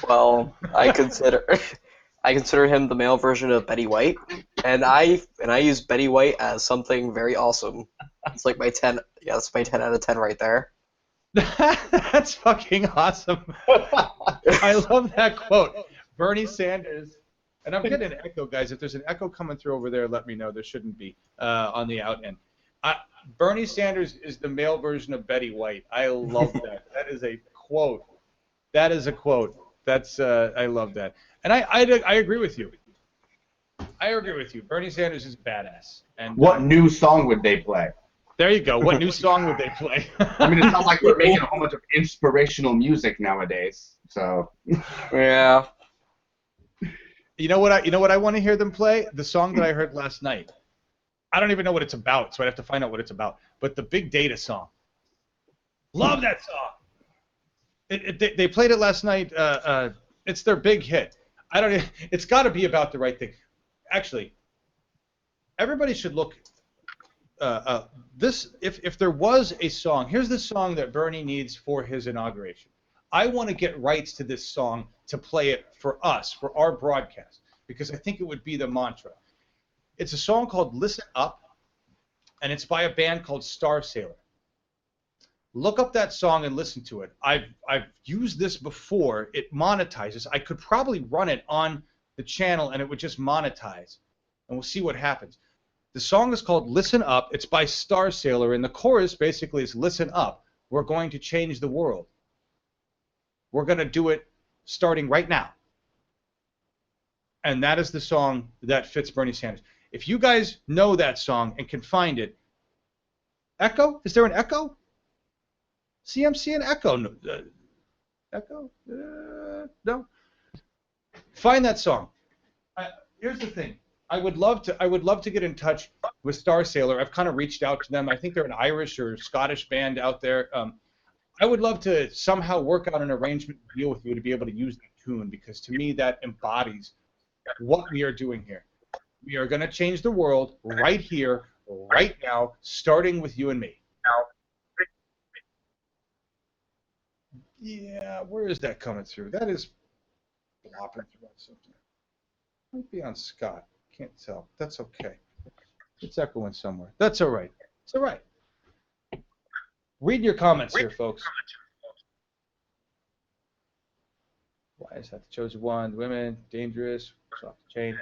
Well, I consider him the male version of Betty White, and I use Betty White as something very awesome. It's like my 10. Yeah, that's my 10 out of 10 right there. That's fucking awesome. I love that quote. Bernie Sanders, and I'm getting an echo, guys. If there's an echo coming through over there, let me know. There shouldn't be on the out end. Bernie Sanders is the male version of Betty White. I love that. That is a quote. That is a quote. That's I love that. And I agree with you. I agree with you. Bernie Sanders is badass. And what new song would they play? There you go. What new song would they play? I mean, it's not like we're making a whole bunch of inspirational music nowadays. So yeah. You know what I want to hear them play? The song that I heard last night. I don't even know what it's about, so I'd have to find out what it's about. But the Big Data song. Love that song. They played it last night. It's their big hit. It's got to be about the right thing. Actually, everybody should look. If there was a song, here's the song that Bernie needs for his inauguration. I want to get rights to this song to play it for us, for our broadcast, because I think it would be the mantra. It's a song called Listen Up, and it's by a band called Star Sailor. Look up that song and listen to it. I've used this before. It monetizes. I could probably run it on the channel, and it would just monetize, and we'll see what happens. The song is called Listen Up. It's by Star Sailor, and the chorus basically is, listen up. We're going to change the world. We're going to do it starting right now. And that is the song that fits Bernie Sanders. If you guys know that song and can find it, echo? Is there an echo? See, I'm seeing echo. Echo? No. Find that song. Here's the thing. I would love to get in touch with Star Sailor. I've kind of reached out to them. I think they're an Irish or Scottish band out there. I would love to somehow work out an arrangement deal with you to be able to use that tune, because to me that embodies what we are doing here. We are going to change the world right here, right now, starting with you and me. Yeah, where is that coming through? That is flopping through something. Might be on Scott. Can't tell. That's okay. It's echoing somewhere. That's all right. It's all right. Read your comments here, folks. Why is that the chosen one? Women, dangerous, off the chain.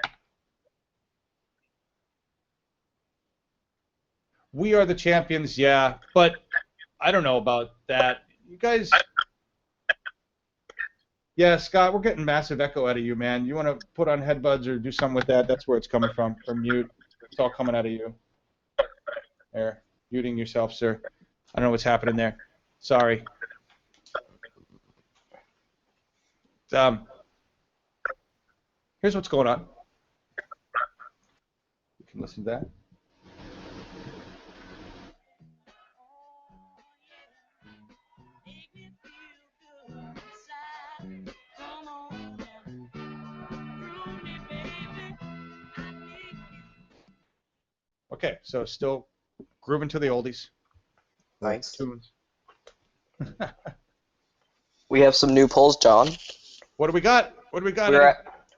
We are the champions, yeah, but I don't know about that. You guys... Yeah, Scott, we're getting massive echo out of you, man. You want to put on headbuds or do something with that? That's where it's coming from mute. It's all coming out of you. There, muting yourself, sir. I don't know what's happening there. Sorry. Here's what's going on. You can listen to that. Okay, so still grooving to the oldies. Nice. Tunes. We have some new polls, John. What do we got? What do we got?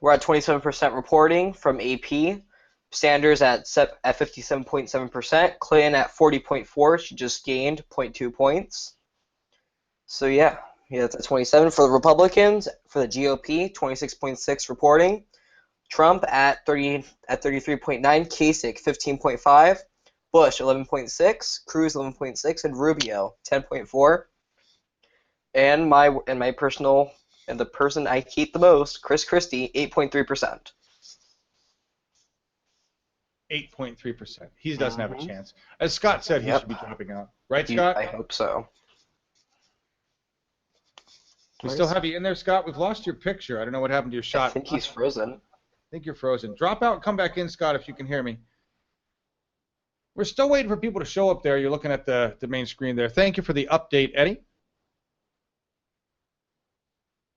We're at 27% reporting from AP. Sanders at 57.7%. Clinton at 40.4%. She just gained 0.2 points. So yeah, that's at 27 for the Republicans. For the GOP, 26.6 reporting. Trump at 33.9, Kasich 15.5, Bush 11.6, Cruz 11.6, and Rubio 10.4. And the person I hate the most, Chris Christie, 8.3%. 8.3%. He doesn't have a chance. As Scott said, he should be dropping out. Right, Scott? I hope so. We still have you in there, Scott? We've lost your picture. I don't know what happened to your shot. I think he's frozen. I think you're frozen. Drop out and come back in, Scott, if you can hear me. We're still waiting for people to show up there. You're looking at the main screen there. Thank you for the update, Eddie.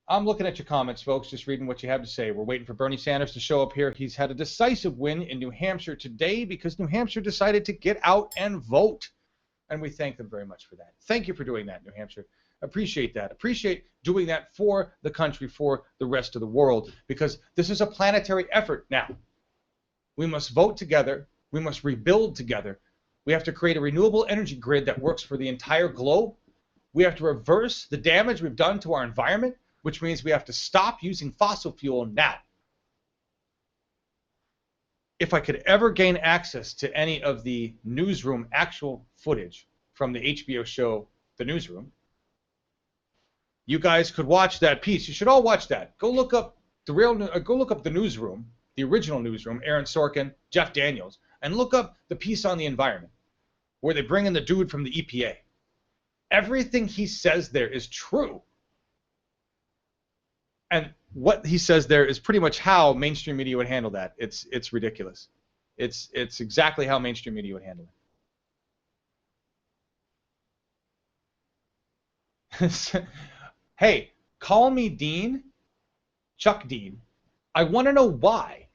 I'm looking at your comments, folks, just reading what you have to say. We're waiting for Bernie Sanders to show up here. He's had a decisive win in New Hampshire today because New Hampshire decided to get out and vote. And we thank them very much for that. Thank you for doing that, New Hampshire. Appreciate that. Appreciate doing that for the country, for the rest of the world, because this is a planetary effort now. We must vote together. We must rebuild together. We have to create a renewable energy grid that works for the entire globe. We have to reverse the damage we've done to our environment, which means we have to stop using fossil fuel now. If I could ever gain access to any of the newsroom actual footage from the HBO show, The Newsroom, you guys could watch that piece. You should all watch that. Go look up The Newsroom, the original Newsroom, Aaron Sorkin, Jeff Daniels, and look up the piece on the environment where they bring in the dude from the EPA. Everything he says there is true. And what he says there is pretty much how mainstream media would handle that. It's ridiculous. It's exactly how mainstream media would handle it. Hey, call me Dean, Chuck Dean. I want to know why.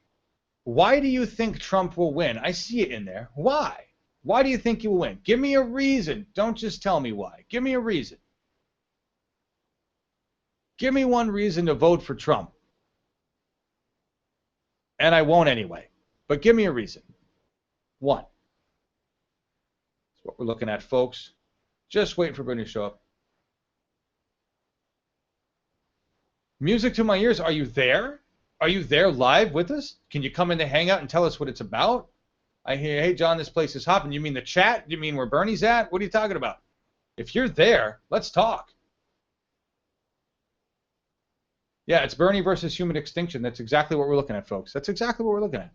Why do you think Trump will win? I see it in there. Why? Why do you think he will win? Give me a reason. Don't just tell me why. Give me a reason. Give me one reason to vote for Trump. And I won't anyway. But give me a reason. One. That's what we're looking at, folks. Just waiting for Bernie to show up. Music to my ears. Are you there? Are you there live with us? Can you come in the hangout and tell us what it's about? I hear, hey, John, this place is hopping. You mean the chat? You mean where Bernie's at? What are you talking about? If you're there, let's talk. Yeah, it's Bernie versus human extinction. That's exactly what we're looking at, folks. That's exactly what we're looking at.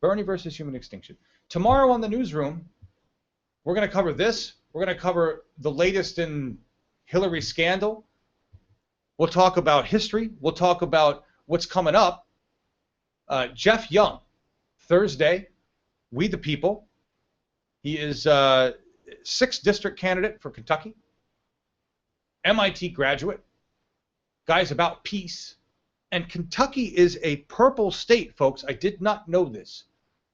Bernie versus human extinction. Tomorrow on the Newsroom, we're going to cover this. We're going to cover the latest in Hillary scandal. We'll talk about history. We'll talk about what's coming up. Jeff Young, Thursday, We the People. He is 6th district candidate for Kentucky. MIT graduate. Guy's about peace. And Kentucky is a purple state, folks. I did not know this.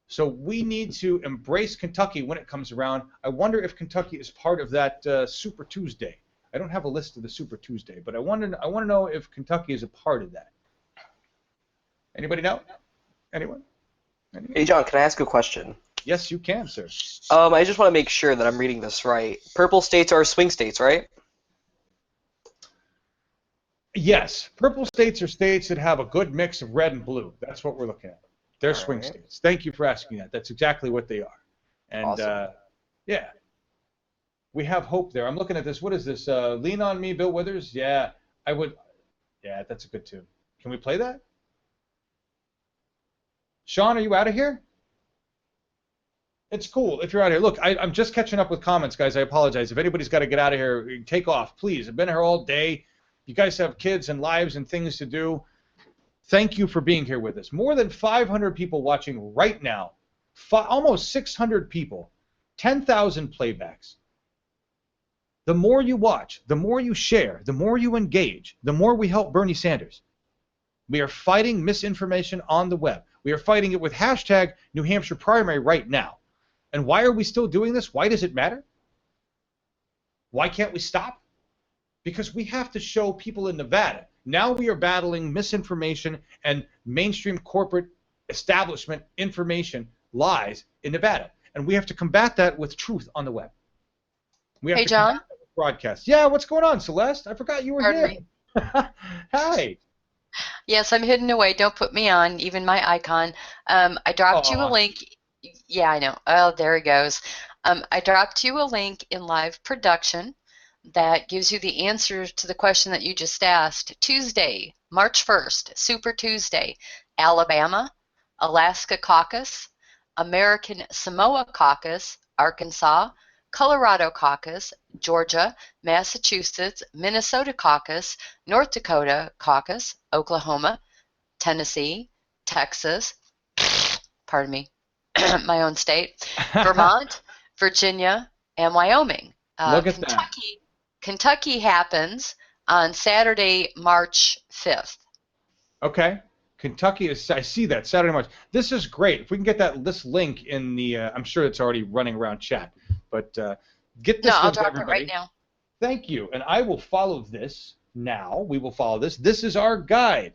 So we need to embrace Kentucky when it comes around. I wonder if Kentucky is part of that Super Tuesday. I don't have a list of the Super Tuesday, but I want to know if Kentucky is a part of that. Anybody know? Anyone? Hey, John, can I ask a question? Yes, you can, sir. I just want to make sure that I'm reading this right. Purple states are swing states, right? Yes. Purple states are states that have a good mix of red and blue. That's what we're looking at. They're swing states. Thank you for asking that. That's exactly what they are. And, awesome. Yeah. We have hope there. I'm looking at this. What is this? Lean on Me, Bill Withers? Yeah, I would. Yeah, that's a good tune. Can we play that? Sean, are you out of here? It's cool if you're out here. Look, I'm just catching up with comments, guys. I apologize. If anybody's got to get out of here, take off, please. I've been here all day. You guys have kids and lives and things to do. Thank you for being here with us. More than 500 people watching right now. Almost 600 people. 10,000 playbacks. The more you watch, the more you share, the more you engage, the more we help Bernie Sanders. We are fighting misinformation on the web. We are fighting it with hashtag New Hampshire primary right now. And why are we still doing this? Why does it matter? Why can't we stop? Because we have to show people in Nevada. Now we are battling misinformation and mainstream corporate establishment information lies in Nevada. And we have to combat that with truth on the web. We have Hey, to John. combat that with broadcast. Yeah, what's going on, Celeste? I forgot you were Pardon here. me. Hi. Yes, I'm hidden away. Don't put me on, even my icon. I dropped you a link. Yeah, I know. Oh, there he goes. I dropped you a link in live production that gives you the answer to the question that you just asked. Tuesday, March 1st, Super Tuesday, Alabama, Alaska Caucus, American Samoa Caucus, Arkansas, Colorado Caucus, Georgia, Massachusetts, Minnesota Caucus, North Dakota Caucus, Oklahoma, Tennessee, Texas, pardon me, my own state, Vermont, Virginia, and Wyoming. Look at that. Kentucky happens on Saturday, March 5th. Okay. Kentucky is, I see that, Saturday, March. This is great. If we can get this link in the, I'm sure it's already running around chat, but get this No, I'll link to drop it everybody. right now. Thank you. And I will follow this now. We will follow this. This is our guide.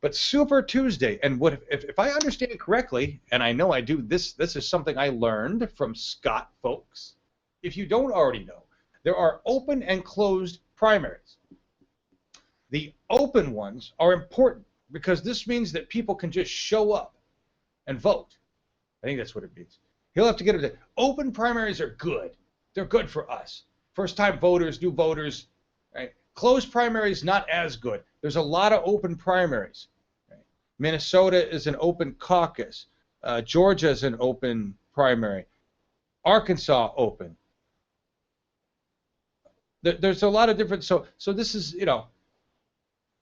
But Super Tuesday, and what if I understand it correctly, and I know I do, this is something I learned from Scott, folks. If you don't already know, there are open and closed primaries. The open ones are important because this means that people can just show up and vote. I think that's what it means. He'll have to get it. Open primaries are good. They're good for us. First-time voters, new voters. Right? Closed primaries, not as good. There's a lot of open primaries. Right? Minnesota is an open caucus. Georgia is an open primary. Arkansas, open. There's a lot of different. So this is,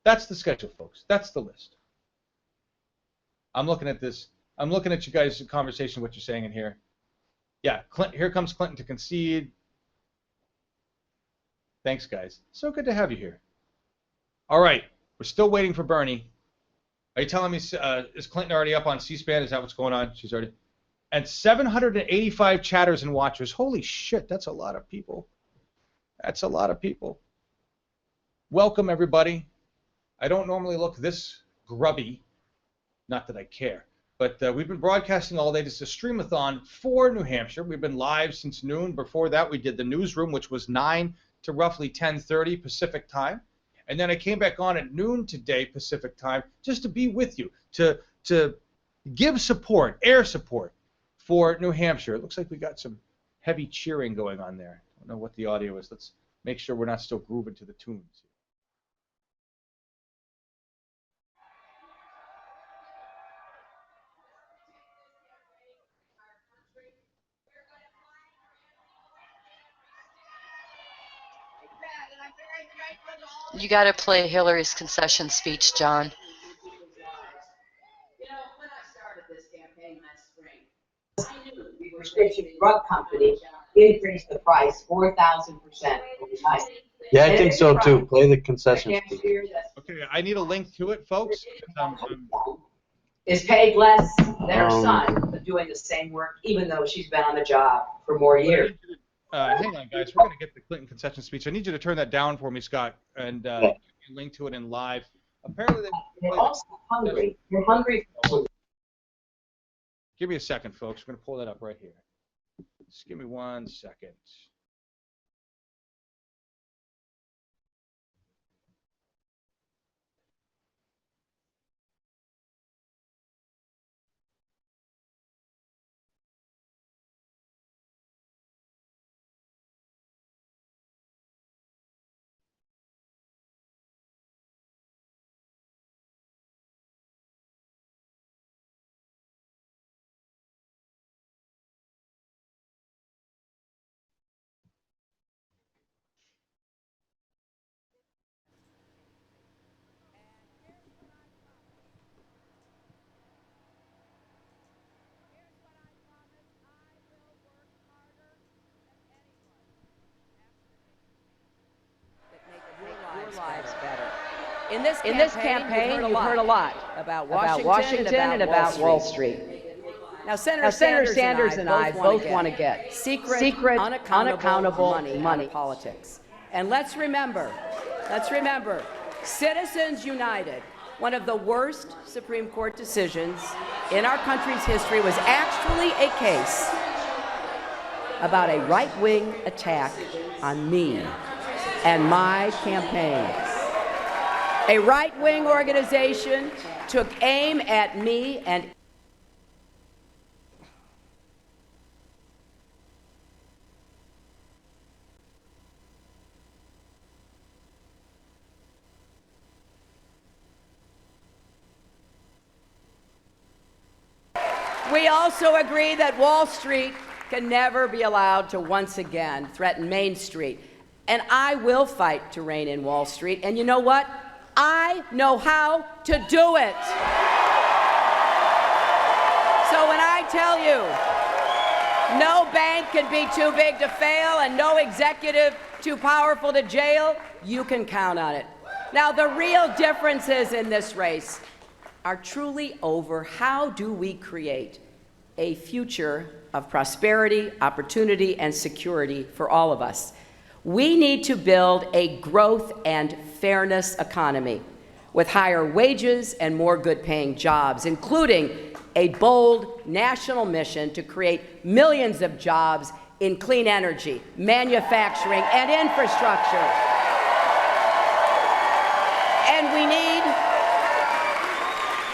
that's the schedule, folks. That's the list. I'm looking at this. I'm looking at you guys' conversation, what you're saying in here. Yeah, here comes Clinton to concede. Thanks, guys. So good to have you here. All right, we're still waiting for Bernie. Are you telling me, is Clinton already up on C-SPAN? Is that what's going on? She's already. And 785 chatters and watchers. Holy shit, that's a lot of people. That's a lot of people. Welcome, everybody. I don't normally look this grubby. Not that I care. But we've been broadcasting all day. This is a Stream-A-Thon for New Hampshire. We've been live since noon. Before that, we did the newsroom, which was 9 to roughly 10:30 Pacific time. And then I came back on at noon today Pacific time just to be with you, to give support, air support for New Hampshire. It looks like we got some heavy cheering going on there. I don't know what the audio is. Let's make sure we're not still grooving to the tunes. You got to play Hillary's concession speech, John. prescription drug company increased the price 4,000% overnight. Yeah, I think so too. Play the concession speech. Okay, I need a link to it, folks. Is paid less than her son, but doing the same work, even though she's been on the job for more years. Hang on, guys. We're going to get the Clinton concession speech. I need you to turn that down for me, Scott, and link to it in live. Apparently, they're also hungry. You're hungry for food. Give me a second, folks. We're going to pull that up right here. Just give me 1 second. In this campaign, you've heard a lot about Washington and about Wall Street. Now, Senator Sanders and I both want to get secret, unaccountable money out of politics. And let's remember, Citizens United, one of the worst Supreme Court decisions in our country's history, was actually a case about a right-wing attack on me and my campaign. A right-wing organization took aim at me and we also agree that Wall Street can never be allowed to once again threaten Main Street. And I will fight to rein in Wall Street. And you know what? I know how to do it. So when I tell you no bank can be too big to fail and no executive too powerful to jail, you can count on it. Now, the real differences in this race are truly over how do we create a future of prosperity, opportunity, and security for all of us. We need to build a growth and fairness economy with higher wages and more good-paying jobs, including a bold national mission to create millions of jobs in clean energy, manufacturing, and infrastructure. And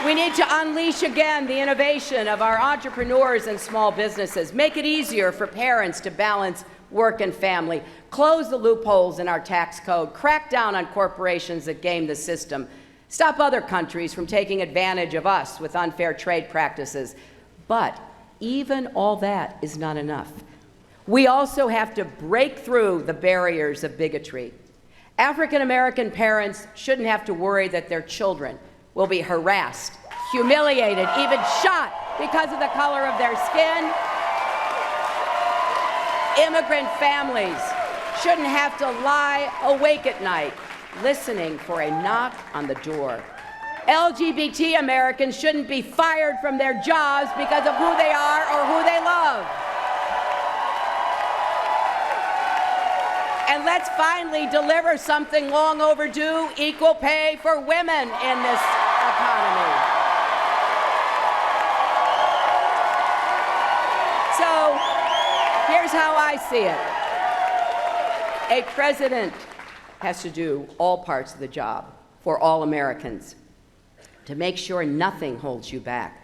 we need to unleash again the innovation of our entrepreneurs and small businesses, make it easier for parents to balance work and family, close the loopholes in our tax code, crack down on corporations that game the system, stop other countries from taking advantage of us with unfair trade practices. But even all that is not enough. We also have to break through the barriers of bigotry. African American parents shouldn't have to worry that their children will be harassed, humiliated, even shot because of the color of their skin. Immigrant families shouldn't have to lie awake at night listening for a knock on the door. LGBT Americans shouldn't be fired from their jobs because of who they are or who they love. And let's finally deliver something long overdue, equal pay for women in this economy. So, here's how I see it. A president has to do all parts of the job for all Americans to make sure nothing holds you back.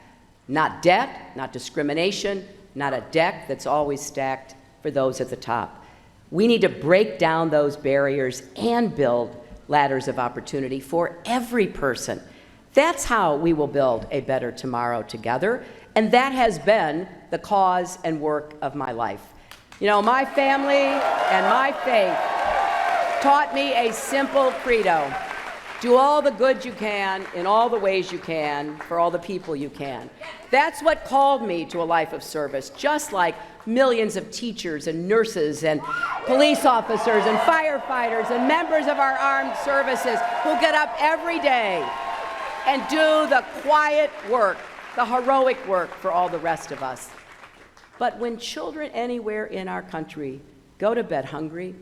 Not debt, not discrimination, not a deck that's always stacked for those at the top. We need to break down those barriers and build ladders of opportunity for every person. That's how we will build a better tomorrow together, and that has been the cause and work of my life. You know, my family and my faith taught me a simple credo. Do all the good you can in all the ways you can for all the people you can. That's what called me to a life of service, just like millions of teachers and nurses and police officers and firefighters and members of our armed services who get up every day and do the quiet work, the heroic work for all the rest of us. But when children anywhere in our country go to bed hungry,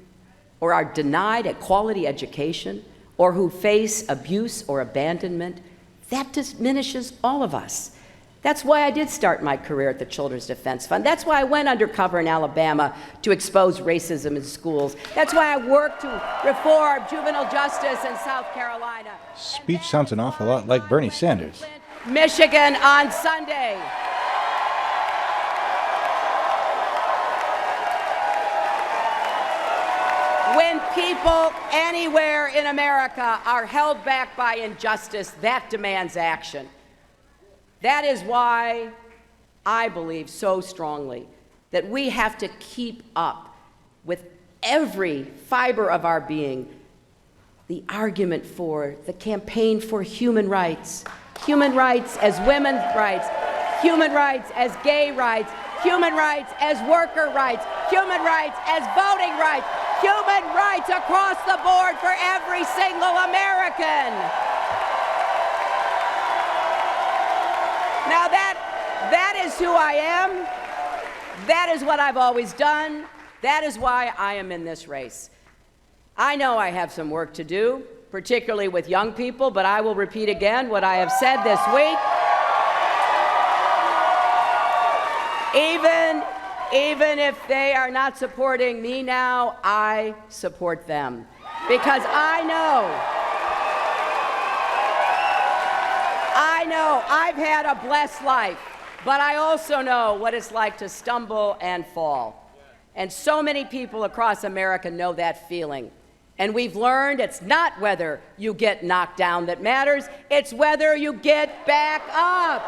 or are denied a quality education, or who face abuse or abandonment, that diminishes all of us. That's why I did start my career at the Children's Defense Fund. That's why I went undercover in Alabama to expose racism in schools. That's why I worked to reform juvenile justice in South Carolina. Speech sounds an awful lot like Bernie Sanders. Michigan on Sunday. When people anywhere in America are held back by injustice, that demands action. That is why I believe so strongly that we have to keep up with every fiber of our being the argument for, the campaign for human rights as women's rights, human rights as gay rights, human rights as worker rights, human rights as voting rights, human rights across the board for every single American. Now that is who I am. That is what I've always done. That is why I am in this race. I know I have some work to do, particularly with young people, but I will repeat again what I have said this week. Even if they are not supporting me now, I support them. Because I know I've had a blessed life, but I also know what it's like to stumble and fall. And so many people across America know that feeling. And we've learned it's not whether you get knocked down that matters, it's whether you get back up.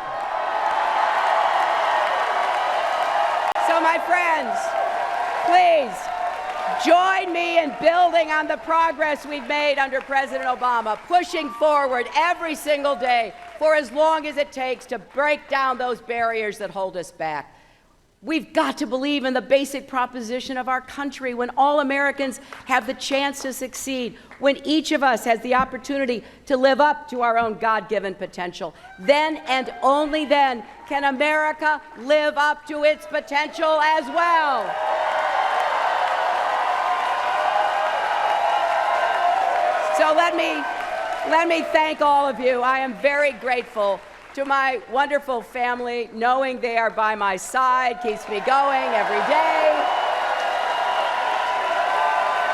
So my friends, please join me in building on the progress we've made under President Obama, pushing forward every single day for as long as it takes to break down those barriers that hold us back. We've got to believe in the basic proposition of our country when all Americans have the chance to succeed, when each of us has the opportunity to live up to our own God-given potential. Then and only then can America live up to its potential as well. So let me thank all of you. I am very grateful to my wonderful family, knowing they are by my side keeps me going every day.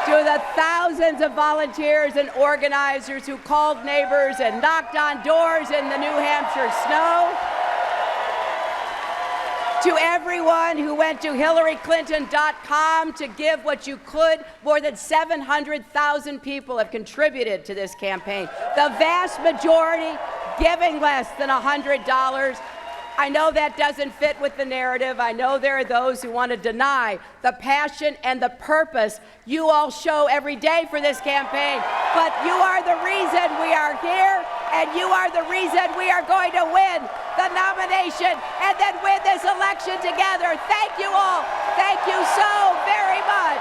To the thousands of volunteers and organizers who called neighbors and knocked on doors in the New Hampshire snow. To everyone who went to HillaryClinton.com to give what you could, more than 700,000 people have contributed to this campaign. The vast majority giving less than $100. I know that doesn't fit with the narrative. I know there are those who want to deny the passion and the purpose you all show every day for this campaign. But you are the reason we are here, and you are the reason we are going to win the nomination and then win this election together. Thank you all. Thank you so very much.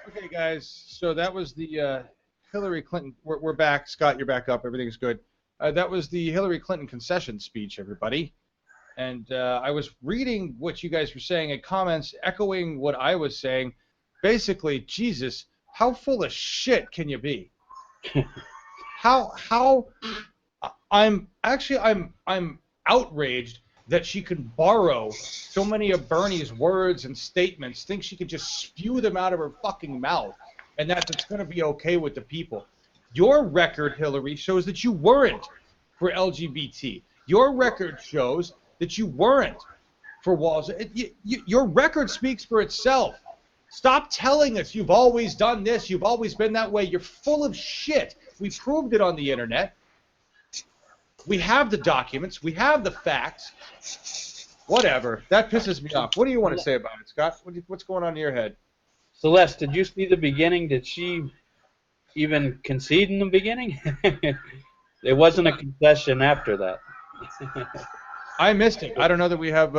Okay, guys, so that was the Hillary Clinton. We're back. Scott, you're back up. Everything's good. That was the Hillary Clinton concession speech, everybody. And I was reading what you guys were saying and comments echoing what I was saying. Basically, Jesus, how full of shit can you be? I'm outraged that she can borrow so many of Bernie's words and statements, think she could just spew them out of her fucking mouth, and that it's going to be okay with the people. Your record, Hillary, shows that you weren't for LGBT. Your record shows that you weren't for walls. Your record speaks for itself. Stop telling us you've always done this, you've always been that way. You're full of shit. We proved it on the internet. We have the documents. We have the facts. Whatever. That pisses me off. What do you want to say about it, Scott? What's going on in your head? Celeste, did you see the beginning? Did she even concede in the beginning? There wasn't a concession after that. I missed it. I don't know that we have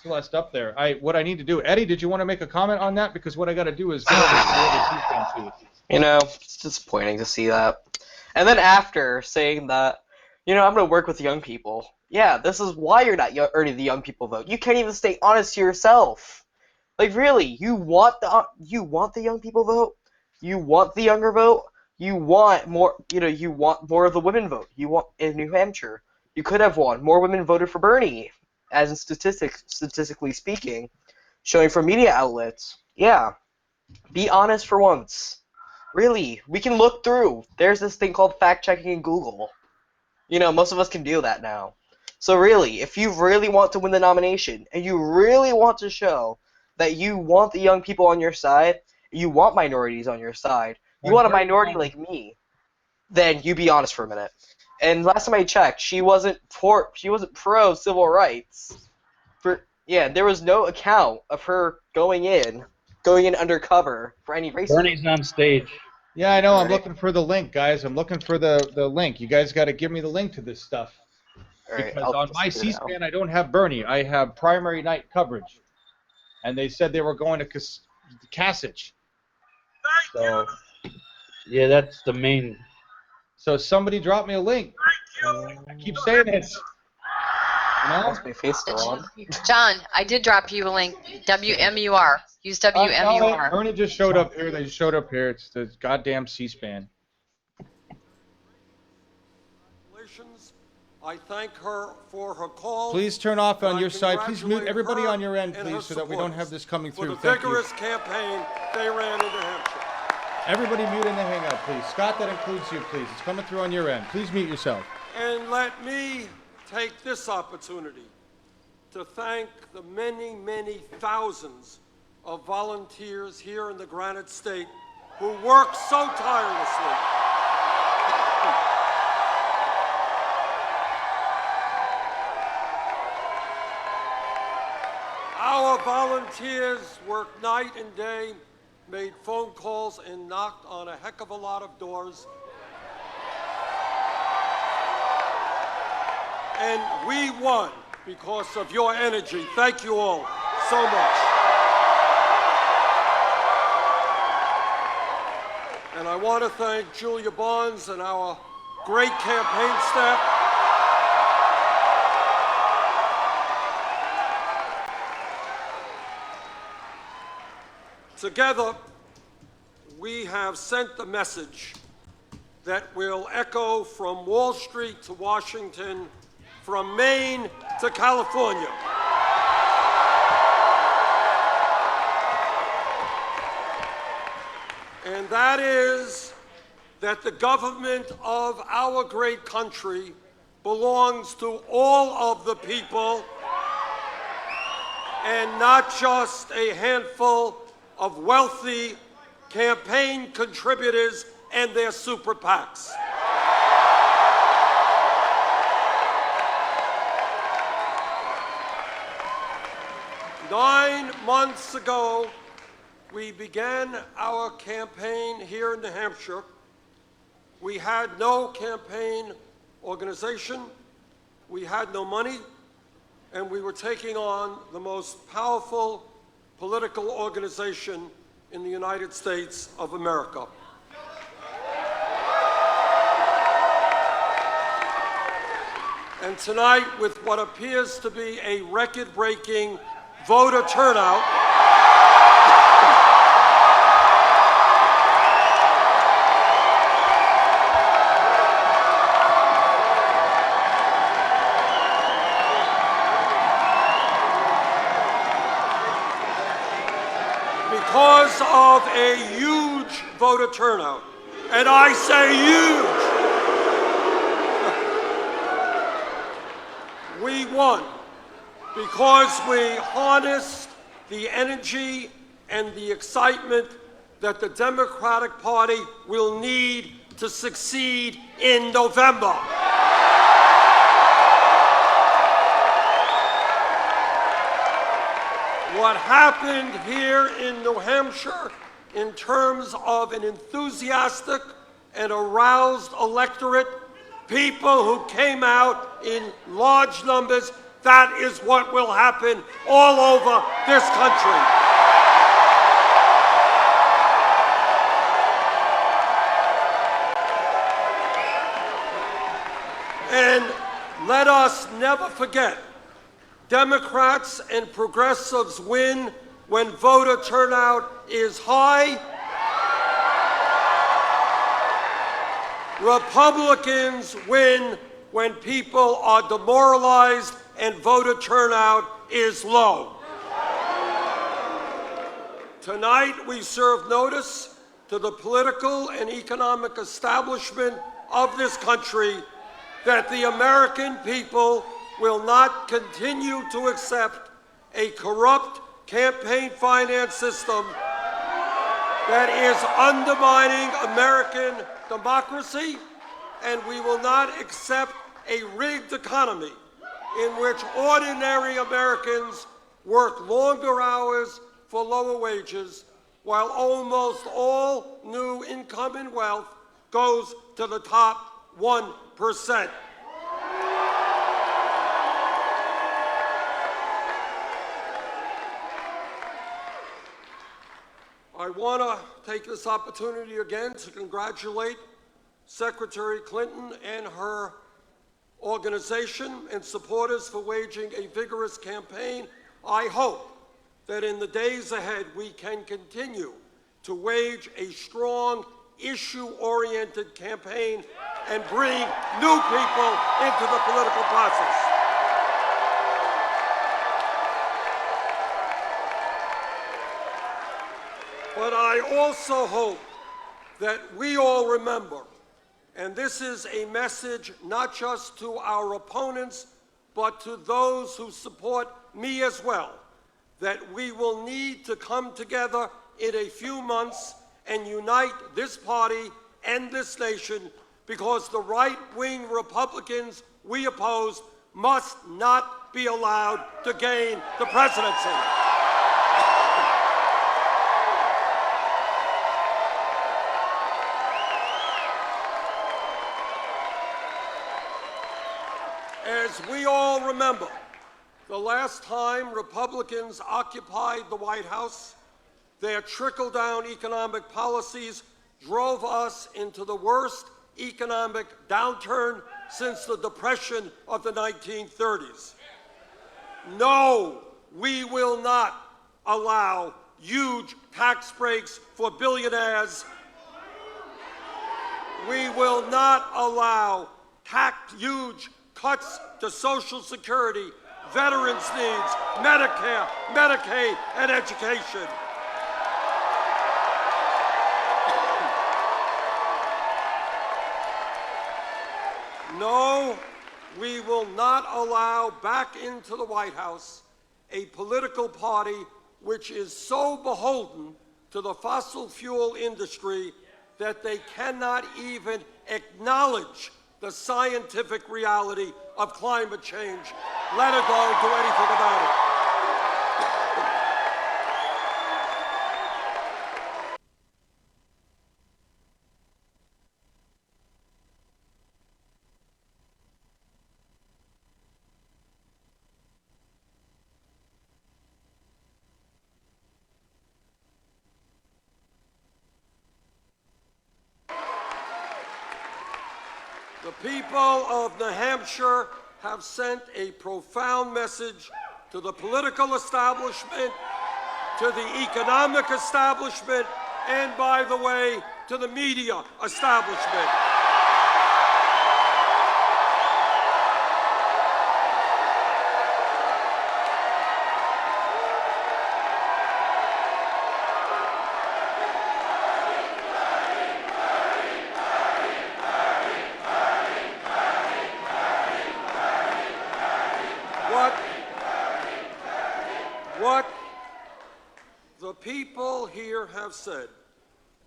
Celeste up there. What I need to do, Eddie, did you want to make a comment on that? Because what I got to do is get over to the other C-SPAN too. You know, it's disappointing to see that. And then after saying that, you know, I'm going to work with young people. Yeah, this is why you're not earning the young people vote. You can't even stay honest to yourself. Like, really, you want the young people vote? You want the younger vote? You want more, you want more of the women vote. You want, in New Hampshire, you could have won. More women voted for Bernie, as in statistically speaking, showing from media outlets. Yeah, be honest for once. Really, we can look through. There's this thing called fact-checking in Google. You know, most of us can do that now. So really, if you really want to win the nomination, and you really want to show that you want the young people on your side, you want minorities on your side, you want a minority like me, then you be honest for a minute. And last time I checked, she wasn't pro civil rights. There was no account of her going in undercover for any racism. Bernie's on stage. Yeah, I know. I'm looking for the link, guys. I'm looking for the link. You guys got to give me the link to this stuff. Because on my C-SPAN, I don't have Bernie. I have primary night coverage. And they said they were going to Kasich. So, yeah, that's the main. So somebody drop me a link. I keep saying it. You know? My face still on. John, I did drop you a link. WMUR. Use WMUR. Bernie just showed up here. They just showed up here. It's the goddamn C-SPAN. I thank her for her call. Please turn off on your side. Please mute everybody on your end, please, so that we don't have this coming through. For the vigorous campaign they ran in New Hampshire. Everybody mute in the hangout, please. Scott, that includes you, please. It's coming through on your end. Please mute yourself. And let me take this opportunity to thank the many, many thousands of volunteers here in the Granite State who work so tirelessly. Our volunteers worked night and day, made phone calls, and knocked on a heck of a lot of doors. And we won because of your energy. Thank you all so much. And I want to thank Julia Barnes and our great campaign staff. Together, we have sent the message that will echo from Wall Street to Washington, from Maine to California. And that is that the government of our great country belongs to all of the people and not just a handful of wealthy campaign contributors and their super PACs. Nine months ago, we began our campaign here in New Hampshire. We had no campaign organization, we had no money, and we were taking on the most powerful political organization in the United States of America. And tonight, with what appears to be a record-breaking voter turnout, because of a huge voter turnout, and I say huge, we won because we harnessed the energy and the excitement that the Democratic Party will need to succeed in November. What happened here in New Hampshire in terms of an enthusiastic and aroused electorate, people who came out in large numbers, that is what will happen all over this country. And let us never forget, Democrats and progressives win when voter turnout is high. Republicans win when people are demoralized and voter turnout is low. Tonight we serve notice to the political and economic establishment of this country that the American people will not continue to accept a corrupt campaign finance system that is undermining American democracy, and we will not accept a rigged economy in which ordinary Americans work longer hours for lower wages, while almost all new income and wealth goes to the top 1%. I want to take this opportunity again to congratulate Secretary Clinton and her organization and supporters for waging a vigorous campaign. I hope that in the days ahead we can continue to wage a strong, issue-oriented campaign and bring new people into the political process. But I also hope that we all remember, and this is a message not just to our opponents, but to those who support me as well, that we will need to come together in a few months and unite this party and this nation, because the right-wing Republicans we oppose must not be allowed to gain the presidency. As we all remember, the last time Republicans occupied the White House, their trickle-down economic policies drove us into the worst economic downturn since the Depression of the 1930s. No, we will not allow huge tax breaks for billionaires. We will not allow huge cuts to Social Security, veterans' needs, Medicare, Medicaid, and education. No, we will not allow back into the White House a political party which is so beholden to the fossil fuel industry that they cannot even acknowledge the scientific reality of climate change, let alone do anything about it. The people of New Hampshire have sent a profound message to the political establishment, to the economic establishment, and, by the way, to the media establishment. the people here have said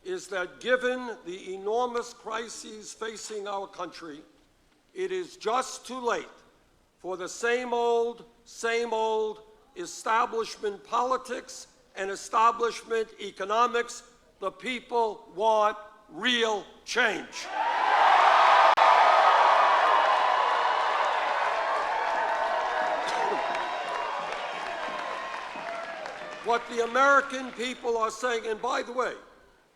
is that given the enormous crises facing our country, it is just too late for the same old establishment politics and establishment economics. The people want real change. What the American people are saying, and by the way,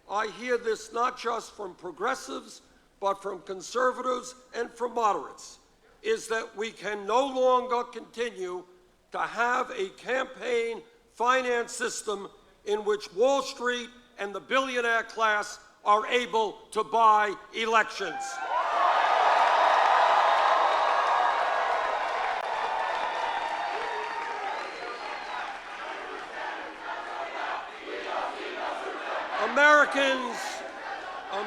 I hear this not just from progressives, but from conservatives and from moderates, is that we can no longer continue to have a campaign finance system in which Wall Street and the billionaire class are able to buy elections.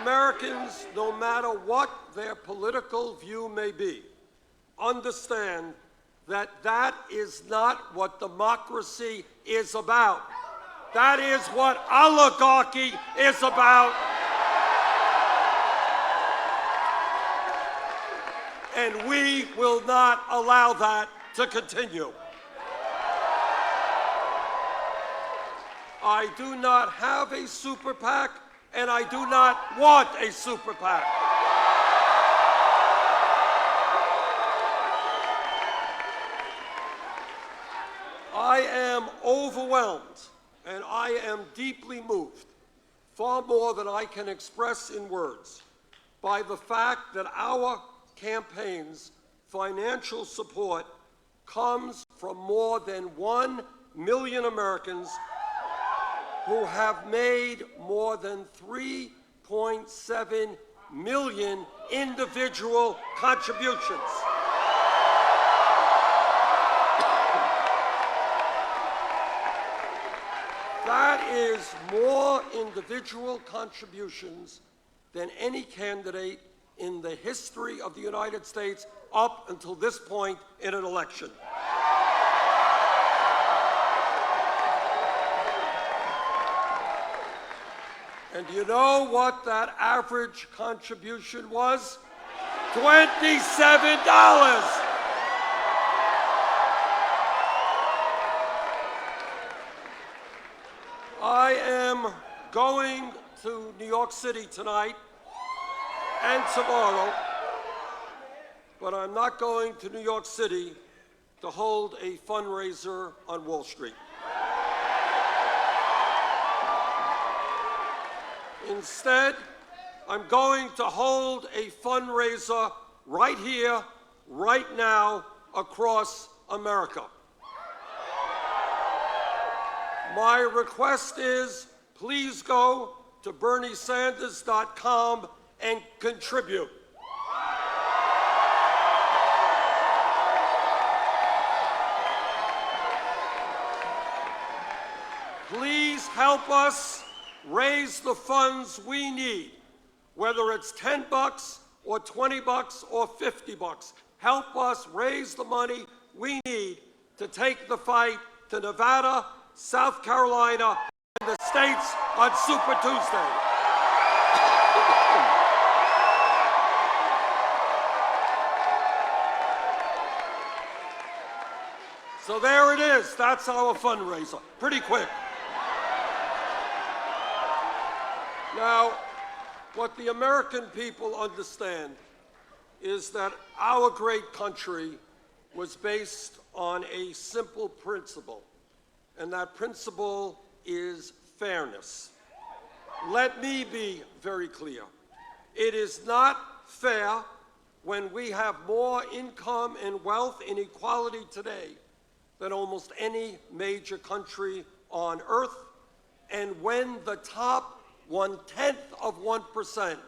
Americans, no matter what their political view may be, understand that that is not what democracy is about. That is what oligarchy is about. And we will not allow that to continue. I do not have a super PAC, and I do not want a super PAC. I am overwhelmed, and I am deeply moved, far more than I can express in words, by the fact that our campaign's financial support comes from more than 1 million Americans who have made more than 3.7 million individual contributions. That is more individual contributions than any candidate in the history of the United States up until this point in an election. And do you know what that average contribution was? $27. I am going to New York City tonight and tomorrow, but I'm not going to New York City to hold a fundraiser on Wall Street. Instead, I'm going to hold a fundraiser right here, right now, across America. My request is, please go to BernieSanders.com and contribute. Please help us raise the funds we need, whether it's $10 or $20 or $50. Help us raise the money we need to take the fight to Nevada, South Carolina, and the states on Super Tuesday. So there it is. That's our fundraiser. Pretty quick. Now, what the American people understand is that our great country was based on a simple principle, and that principle is fairness. Let me be very clear. It is not fair when we have more income and wealth inequality today than almost any major country on earth, and when the top 0.1%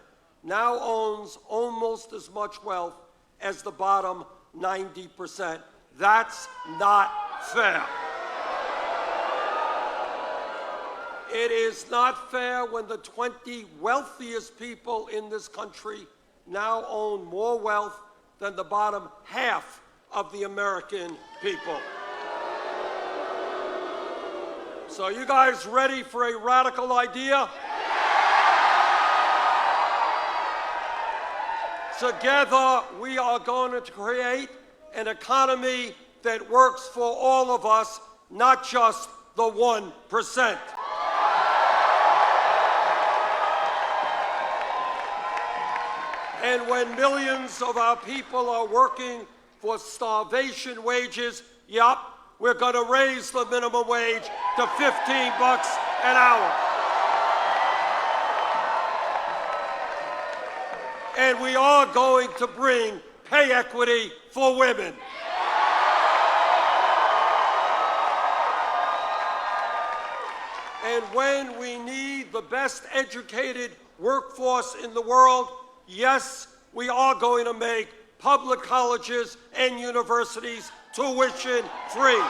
now owns almost as much wealth as the bottom 90%. That's not fair. It is not fair when the 20 wealthiest people in this country now own more wealth than the bottom half of the American people. So you guys ready for a radical idea? Together, we are going to create an economy that works for all of us, not just the 1%. And when millions of our people are working for starvation wages, yup, we're going to raise the minimum wage to $15 an hour. And we are going to bring pay equity for women. And when we need the best educated workforce in the world, yes, we are going to make public colleges and universities tuition free.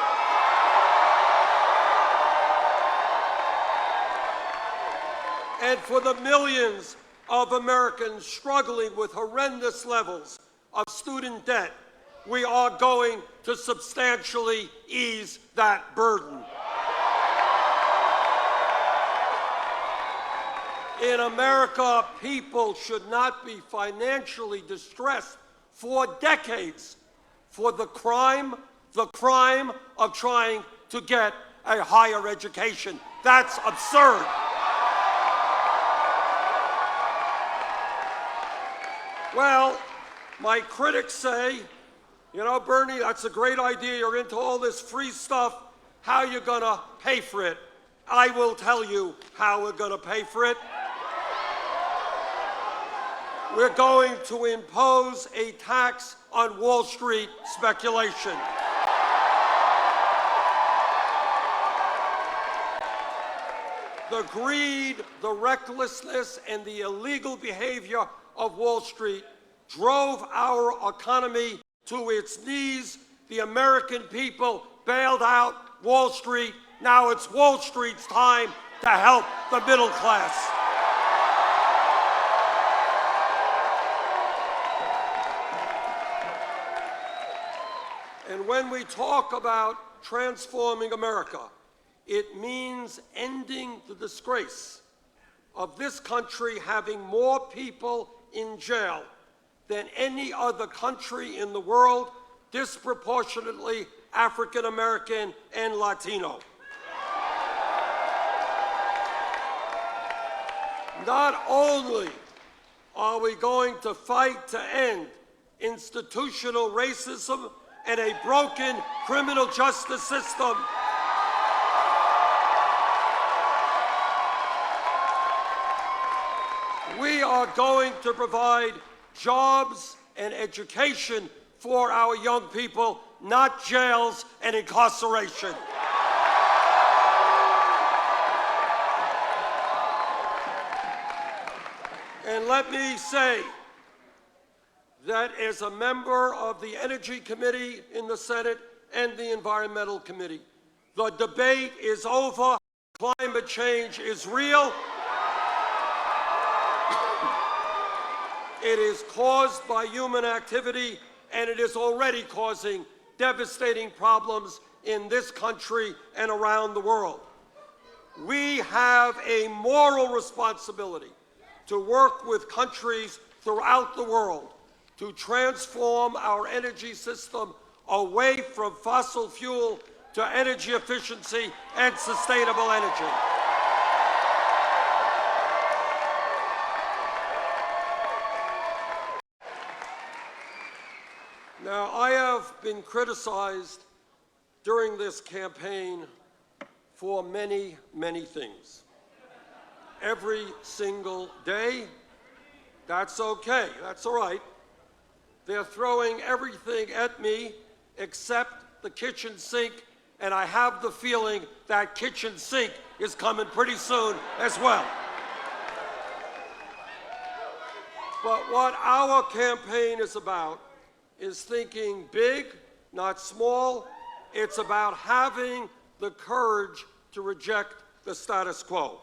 And for the millions of Americans struggling with horrendous levels of student debt, we are going to substantially ease that burden. In America, people should not be financially distressed for decades for the crime of trying to get a higher education. That's absurd. Well, my critics say, you know, Bernie, that's a great idea. You're into all this free stuff. How are you going to pay for it? I will tell you how we're going to pay for it. We're going to impose a tax on Wall Street speculation. The greed, the recklessness, and the illegal behavior of Wall Street drove our economy to its knees. The American people bailed out Wall Street. Now it's Wall Street's time to help the middle class. And when we talk about transforming America, it means ending the disgrace of this country having more people in jail than any other country in the world, disproportionately African American and Latino. Not only are we going to fight to end institutional racism and a broken criminal justice system, we are going to provide jobs and education for our young people, not jails and incarceration. And let me say that as a member of the Energy Committee in the Senate and the Environmental Committee, the debate is over. Climate change is real. It is caused by human activity, and it is already causing devastating problems in this country and around the world. We have a moral responsibility to work with countries throughout the world to transform our energy system away from fossil fuel to energy efficiency and sustainable energy. Now, I have been criticized during this campaign for many, many things. Every single day, that's okay, that's all right. They're throwing everything at me except the kitchen sink, and I have the feeling that kitchen sink is coming pretty soon as well. But what our campaign is about is thinking big, not small. It's about having the courage to reject the status quo.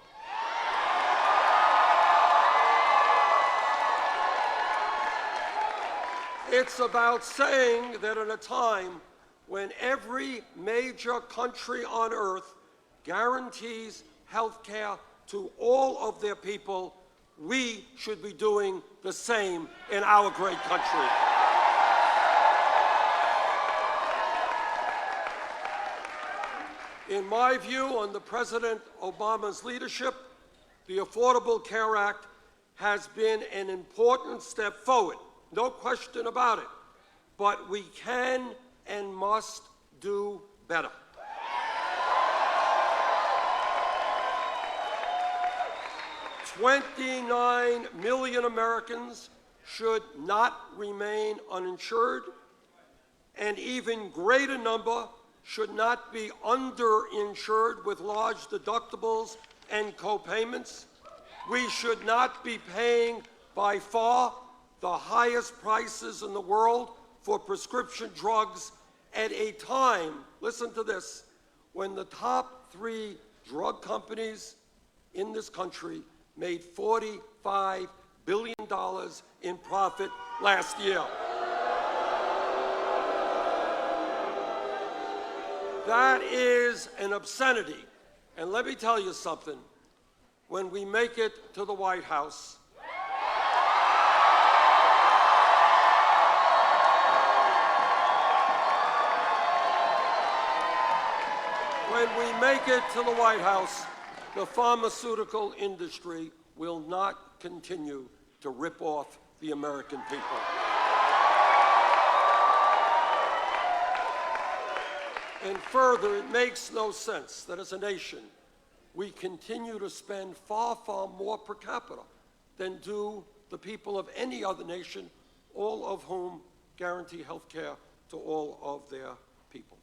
It's about saying that in a time when every major country on earth guarantees health care to all of their people, we should be doing the same in our great country. In my view, under President Obama's leadership, the Affordable Care Act has been an important step forward, no question about it, but we can and must do better. $29 million Americans should not remain uninsured. An even greater number should not be underinsured with large deductibles and co-payments. We should not be paying by far the highest prices in the world for prescription drugs at a time, listen to this, when the top 3 drug companies in this country made $45 billion in profit last year. That is an obscenity. And let me tell you something. When we make it to the White House, the pharmaceutical industry will not continue to rip off the American people. And further, it makes no sense that as a nation, we continue to spend far, far more per capita than do the people of any other nation, all of whom guarantee health care to all of their people.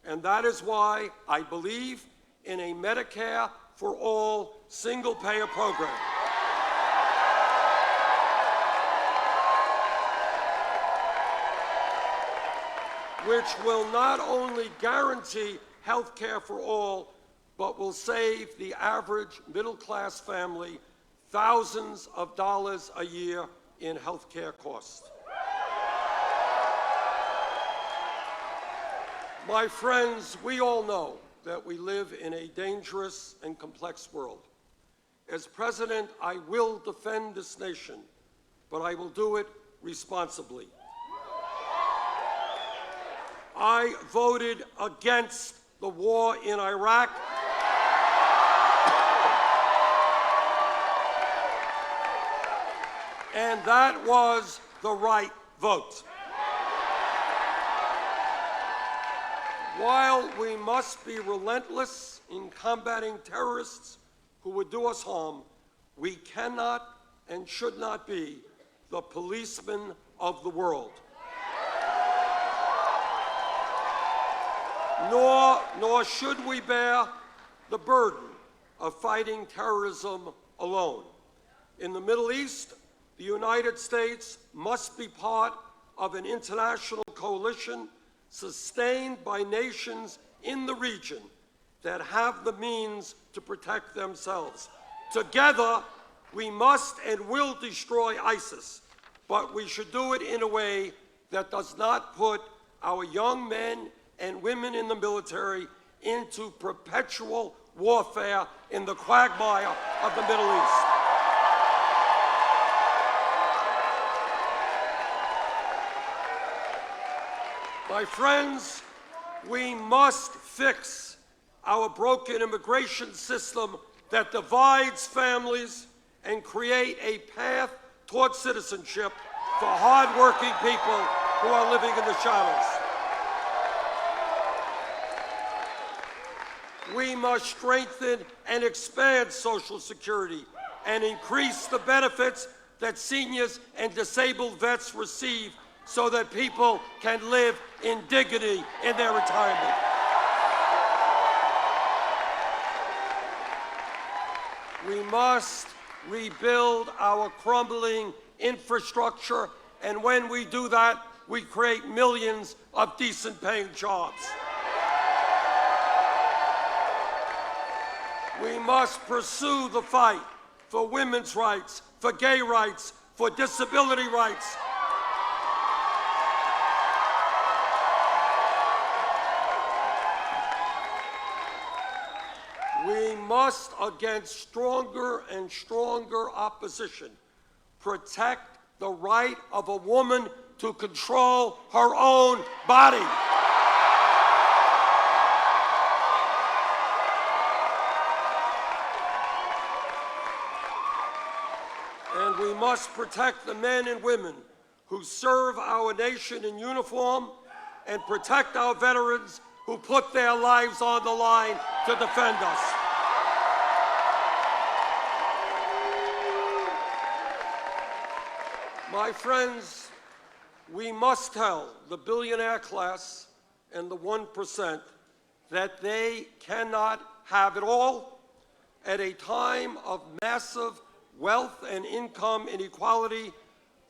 And that is why I believe in a Medicare for all single-payer program. Which will not only guarantee health care for all, but will save the average middle-class family thousands of dollars a year in health care costs. My friends, we all know that we live in a dangerous and complex world. As president, I will defend this nation, but I will do it responsibly. I voted against the war in Iraq. And that was the right vote. While we must be relentless in combating terrorists who would do us harm, we cannot and should not be the policemen of the world. Nor should we bear the burden of fighting terrorism alone. In the Middle East, the United States must be part of an international coalition sustained by nations in the region that have the means to protect themselves. Together, we must and will destroy ISIS, but we should do it in a way that does not put our young men and women in the military into perpetual warfare in the quagmire of the Middle East. My friends, we must fix our broken immigration system that divides families and create a path toward citizenship for hard-working people who are living in the shadows. We must strengthen and expand Social Security and increase the benefits that seniors and disabled vets receive so that people can live in dignity in their retirement. We must rebuild our crumbling infrastructure, and when we do that, we create millions of decent-paying jobs. We must pursue the fight for women's rights, for gay rights, for disability rights. must, against stronger and stronger opposition, protect the right of a woman to control her own body. And we must protect the men and women who serve our nation in uniform and protect our veterans who put their lives on the line to defend us. My friends, we must tell the billionaire class and the 1% that they cannot have it all at a time of massive wealth and income inequality.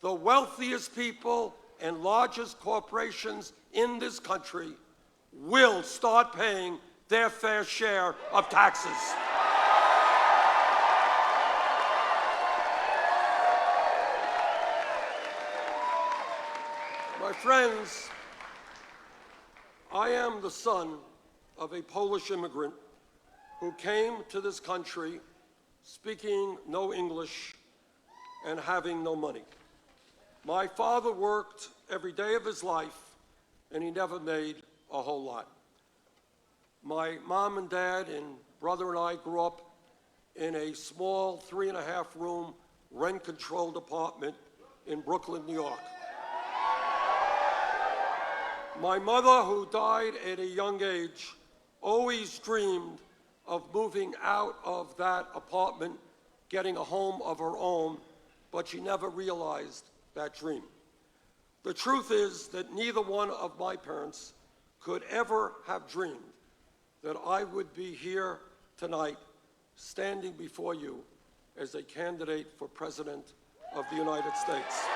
The wealthiest people and largest corporations in this country will start paying their fair share of taxes. My friends, I am the son of a Polish immigrant who came to this country speaking no English and having no money. My father worked every day of his life, and he never made a whole lot. My mom and dad and brother and I grew up in a small 3.5-room rent-controlled apartment in Brooklyn, New York. My mother, who died at a young age, always dreamed of moving out of that apartment, getting a home of her own, but she never realized that dream. The truth is that neither one of my parents could ever have dreamed that I would be here tonight standing before you as a candidate for President of the United States.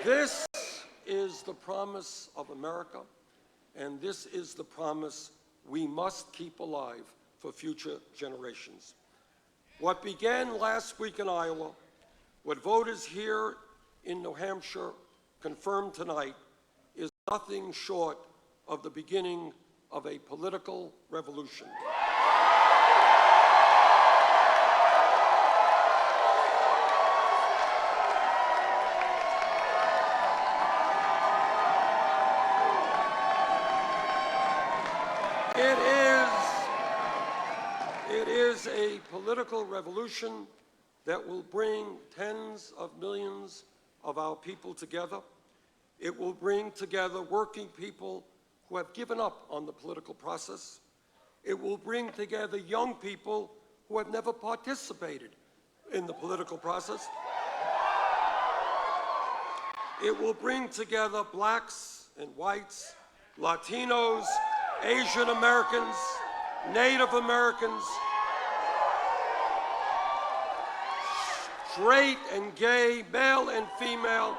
This is the promise of America, and this is the promise we must keep alive for future generations. What began last week in Iowa, what voters here in New Hampshire confirmed tonight, is nothing short of the beginning of a political revolution. It is a political revolution that will bring tens of millions of our people together. It will bring together working people who have given up on the political process. It will bring together young people who have never participated in the political process. It will bring together blacks and whites, Latinos, Asian Americans, Native Americans, straight and gay, male and female,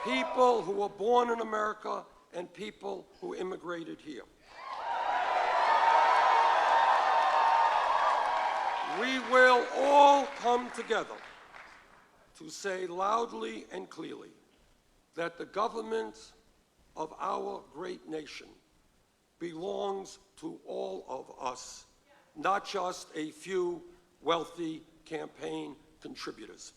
people who were born in America and people who immigrated here. We will all come together to say loudly and clearly that the government of our great nation belongs to all of us, not just a few wealthy campaign contributors.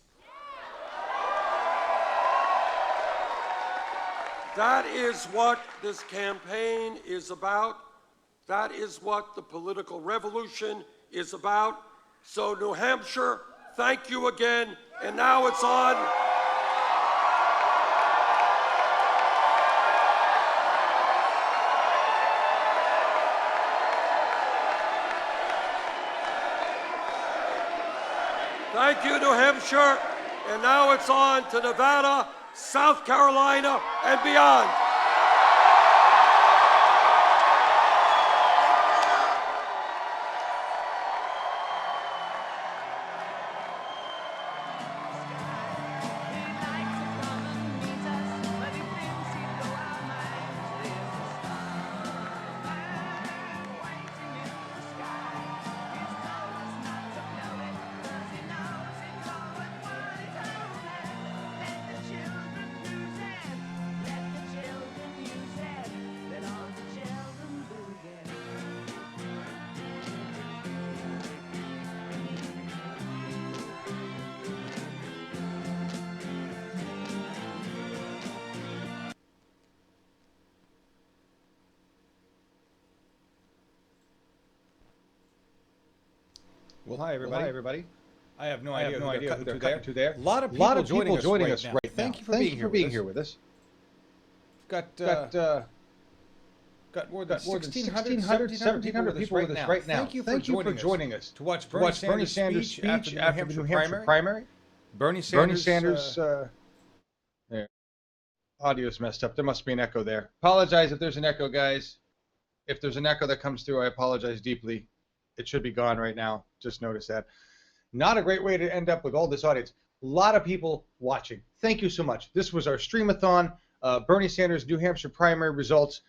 That is what this campaign is about. That is what the political revolution is about. So New Hampshire, thank you again, and now it's on. Thank you, New Hampshire. And now it's on to Nevada, South Carolina, and beyond. Well, hi everybody. I have no idea who they're cutting to there. A lot of people joining us right now. Thank you for being here with us. We've got more than 1,600, 1,700 people with us right now. Thank you for joining us to watch Bernie Sanders' speech after the New Hampshire primary. Bernie Sanders. There. Audio's messed up. There must be an echo there. Apologize if there's an echo, guys. If there's an echo that comes through, I apologize deeply. It should be gone right now. Just notice that. Not a great way to end up with all this audience. A lot of people watching. Thank you so much. This was our Stream-A-Thon. Bernie Sanders' New Hampshire primary results.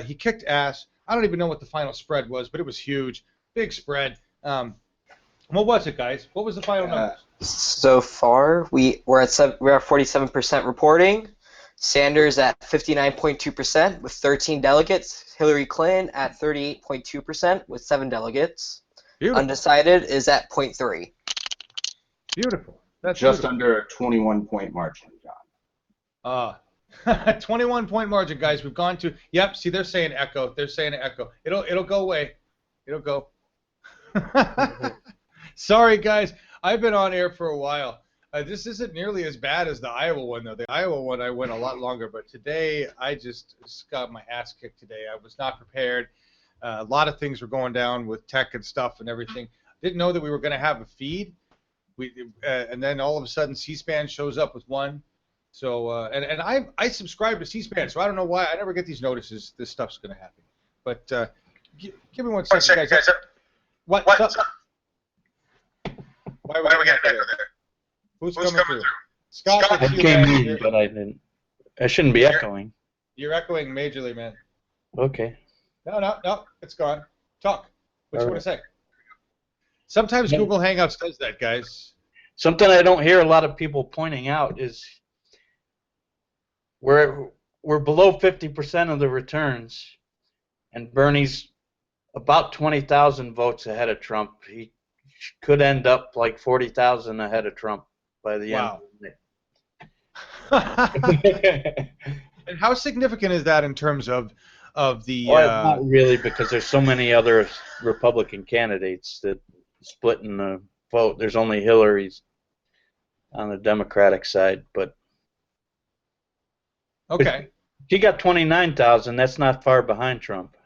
He kicked ass. I don't even know what the final spread was, but it was huge. Big spread. What was it, guys? What was the final numbers? So far, we're at 47% reporting. Sanders at 59.2% with 13 delegates. Hillary Clinton at 38.2% with 7 delegates. Beautiful. Undecided is at 0.3. Beautiful. That's just beautiful. under a 21-point margin, John. 21-point margin, guys. We've gone to. Yep. See, they're saying echo. They're saying echo. It'll go away. It'll go. Sorry, guys. I've been on air for a while. This isn't nearly as bad as the Iowa one, though. The Iowa one, I went a lot longer, but today I just got my ass kicked today. I was not prepared. A lot of things were going down with tech and stuff and everything. Didn't know that we were going to have a feed. And then all of a sudden, C-SPAN shows up with one. So and I subscribe to C-SPAN, so I don't know why I never get these notices. This stuff's going to happen. But give me 1 second, guys. What's up? Why are we getting echo there? Who's coming through? Scott, I came in, but I didn't. I shouldn't be echoing. You're echoing majorly, man. Okay. No, it's gone. Talk. What you want to say? Sometimes Google Hangouts does that, guys. Something I don't hear a lot of people pointing out is we're below 50% of the returns, and Bernie's about 20,000 votes ahead of Trump. He could end up like 40,000 ahead of Trump by the end of the day. And how significant is that in terms of the? Well, not really, because there's so many other Republican candidates that splitting the vote. There's only Hillary's on the Democratic side, but okay, he got 29,000. That's not far behind Trump.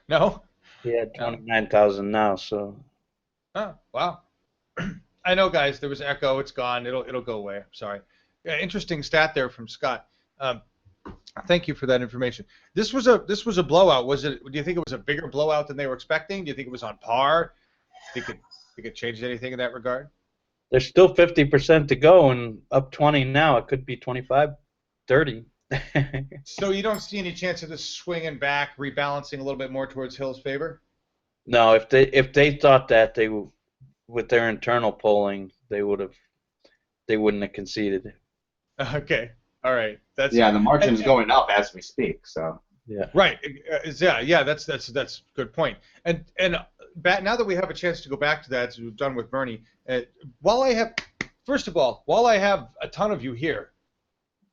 No. He had 29,000 now, so. Oh wow. I know, guys. There was echo. It's gone. It'll go away. I'm sorry. Yeah, interesting stat there from Scott. Thank you for that information. This was a blowout. Was it? Do you think it was a bigger blowout than they were expecting? Do you think it was on par? Do you think it changed anything in that regard? There's still 50% to go, and up 20 now. It could be 25, 30. So you don't see any chance of this swinging back, rebalancing a little bit more towards Hill's favor? No, if they thought that, they with their internal polling, they wouldn't have conceded. Okay. All right. That's the margin's going up as we speak. So yeah. Right. Yeah. That's a good point. And now that we have a chance to go back to that, as we've done with Bernie, while I have a ton of you here,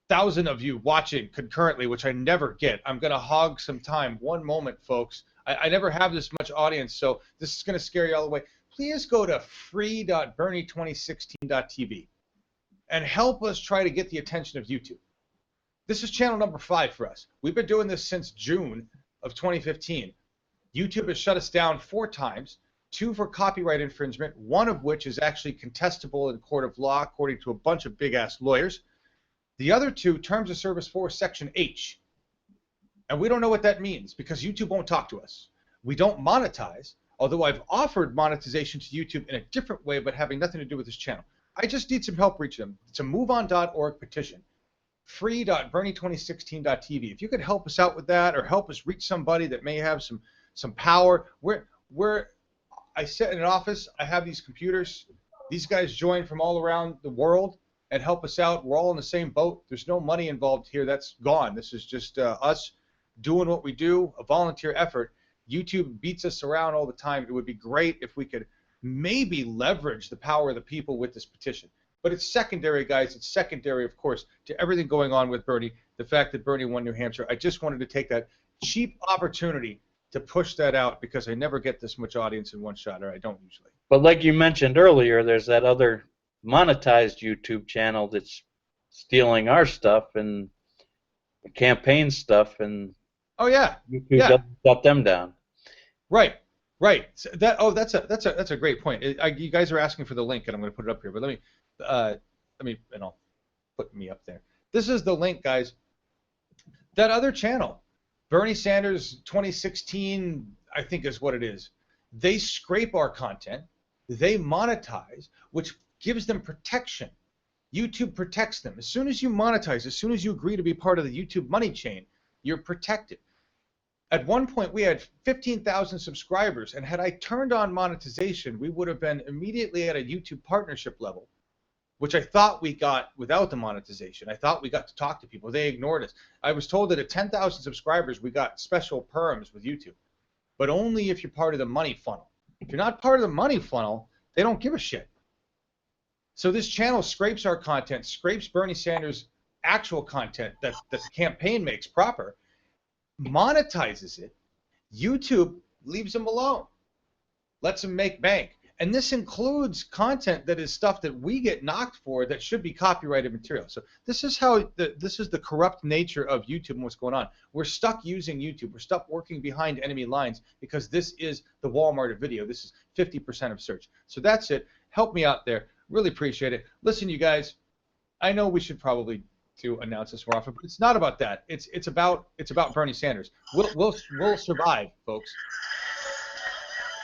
1,000 of you watching concurrently, which I never get, I'm going to hog some time. One moment, folks. I never have this much audience, so this is going to scare you all away. Please go to free.bernie2016.tv and help us try to get the attention of YouTube. This is channel number 5 for us. We've been doing this since June of 2015. YouTube has shut us down 4 times, 2 for copyright infringement, 1 of which is actually contestable in court of law, according to a bunch of big-ass lawyers. The other 2, Terms of Service 4, Section H. And we don't know what that means because YouTube won't talk to us. We don't monetize, although I've offered monetization to YouTube in a different way, but having nothing to do with this channel. I just need some help reaching them. It's a moveon.org petition, free.bernie2016.tv. If you could help us out with that or help us reach somebody that may have some power. I sit in an office. I have these computers. These guys join from all around the world and help us out. We're all in the same boat. There's no money involved here. That's gone. This is just us doing what we do, a volunteer effort. YouTube beats us around all the time. It would be great if we could maybe leverage the power of the people with this petition. But it's secondary, guys. It's secondary, of course, to everything going on with Bernie, the fact that Bernie won New Hampshire. I just wanted to take that cheap opportunity to push that out because I never get this much audience in one shot, or I don't usually. But like you mentioned earlier, there's that other monetized YouTube channel that's stealing our stuff and campaign stuff, and oh yeah, YouTube doesn't shut them down. Right. So that's a great point. You guys are asking for the link, and I'm going to put it up here. But let me, and I'll put me up there. This is the link, guys. That other channel, Bernie Sanders 2016, I think is what it is. They scrape our content, they monetize, which gives them protection. YouTube protects them. As soon as you monetize, as soon as you agree to be part of the YouTube money chain, you're protected. At one point, we had 15,000 subscribers, and had I turned on monetization, we would have been immediately at a YouTube partnership level, which I thought we got without the monetization. I thought we got to talk to people. They ignored us. I was told that at 10,000 subscribers, we got special perms with YouTube, but only if you're part of the money funnel. If you're not part of the money funnel, they don't give a shit. So this channel scrapes our content, scrapes Bernie Sanders' actual content that the campaign makes proper, monetizes it. YouTube leaves them alone, lets them make bank. And this includes content that is stuff that we get knocked for that should be copyrighted material. So this is how this is the corrupt nature of YouTube and what's going on. We're stuck using YouTube. We're stuck working behind enemy lines because this is the Walmart of video. This is 50% of search. So that's it. Help me out there. Really appreciate it. Listen, you guys, I know we should probably announce this more often, but it's not about that. It's about Bernie Sanders. We'll survive, folks.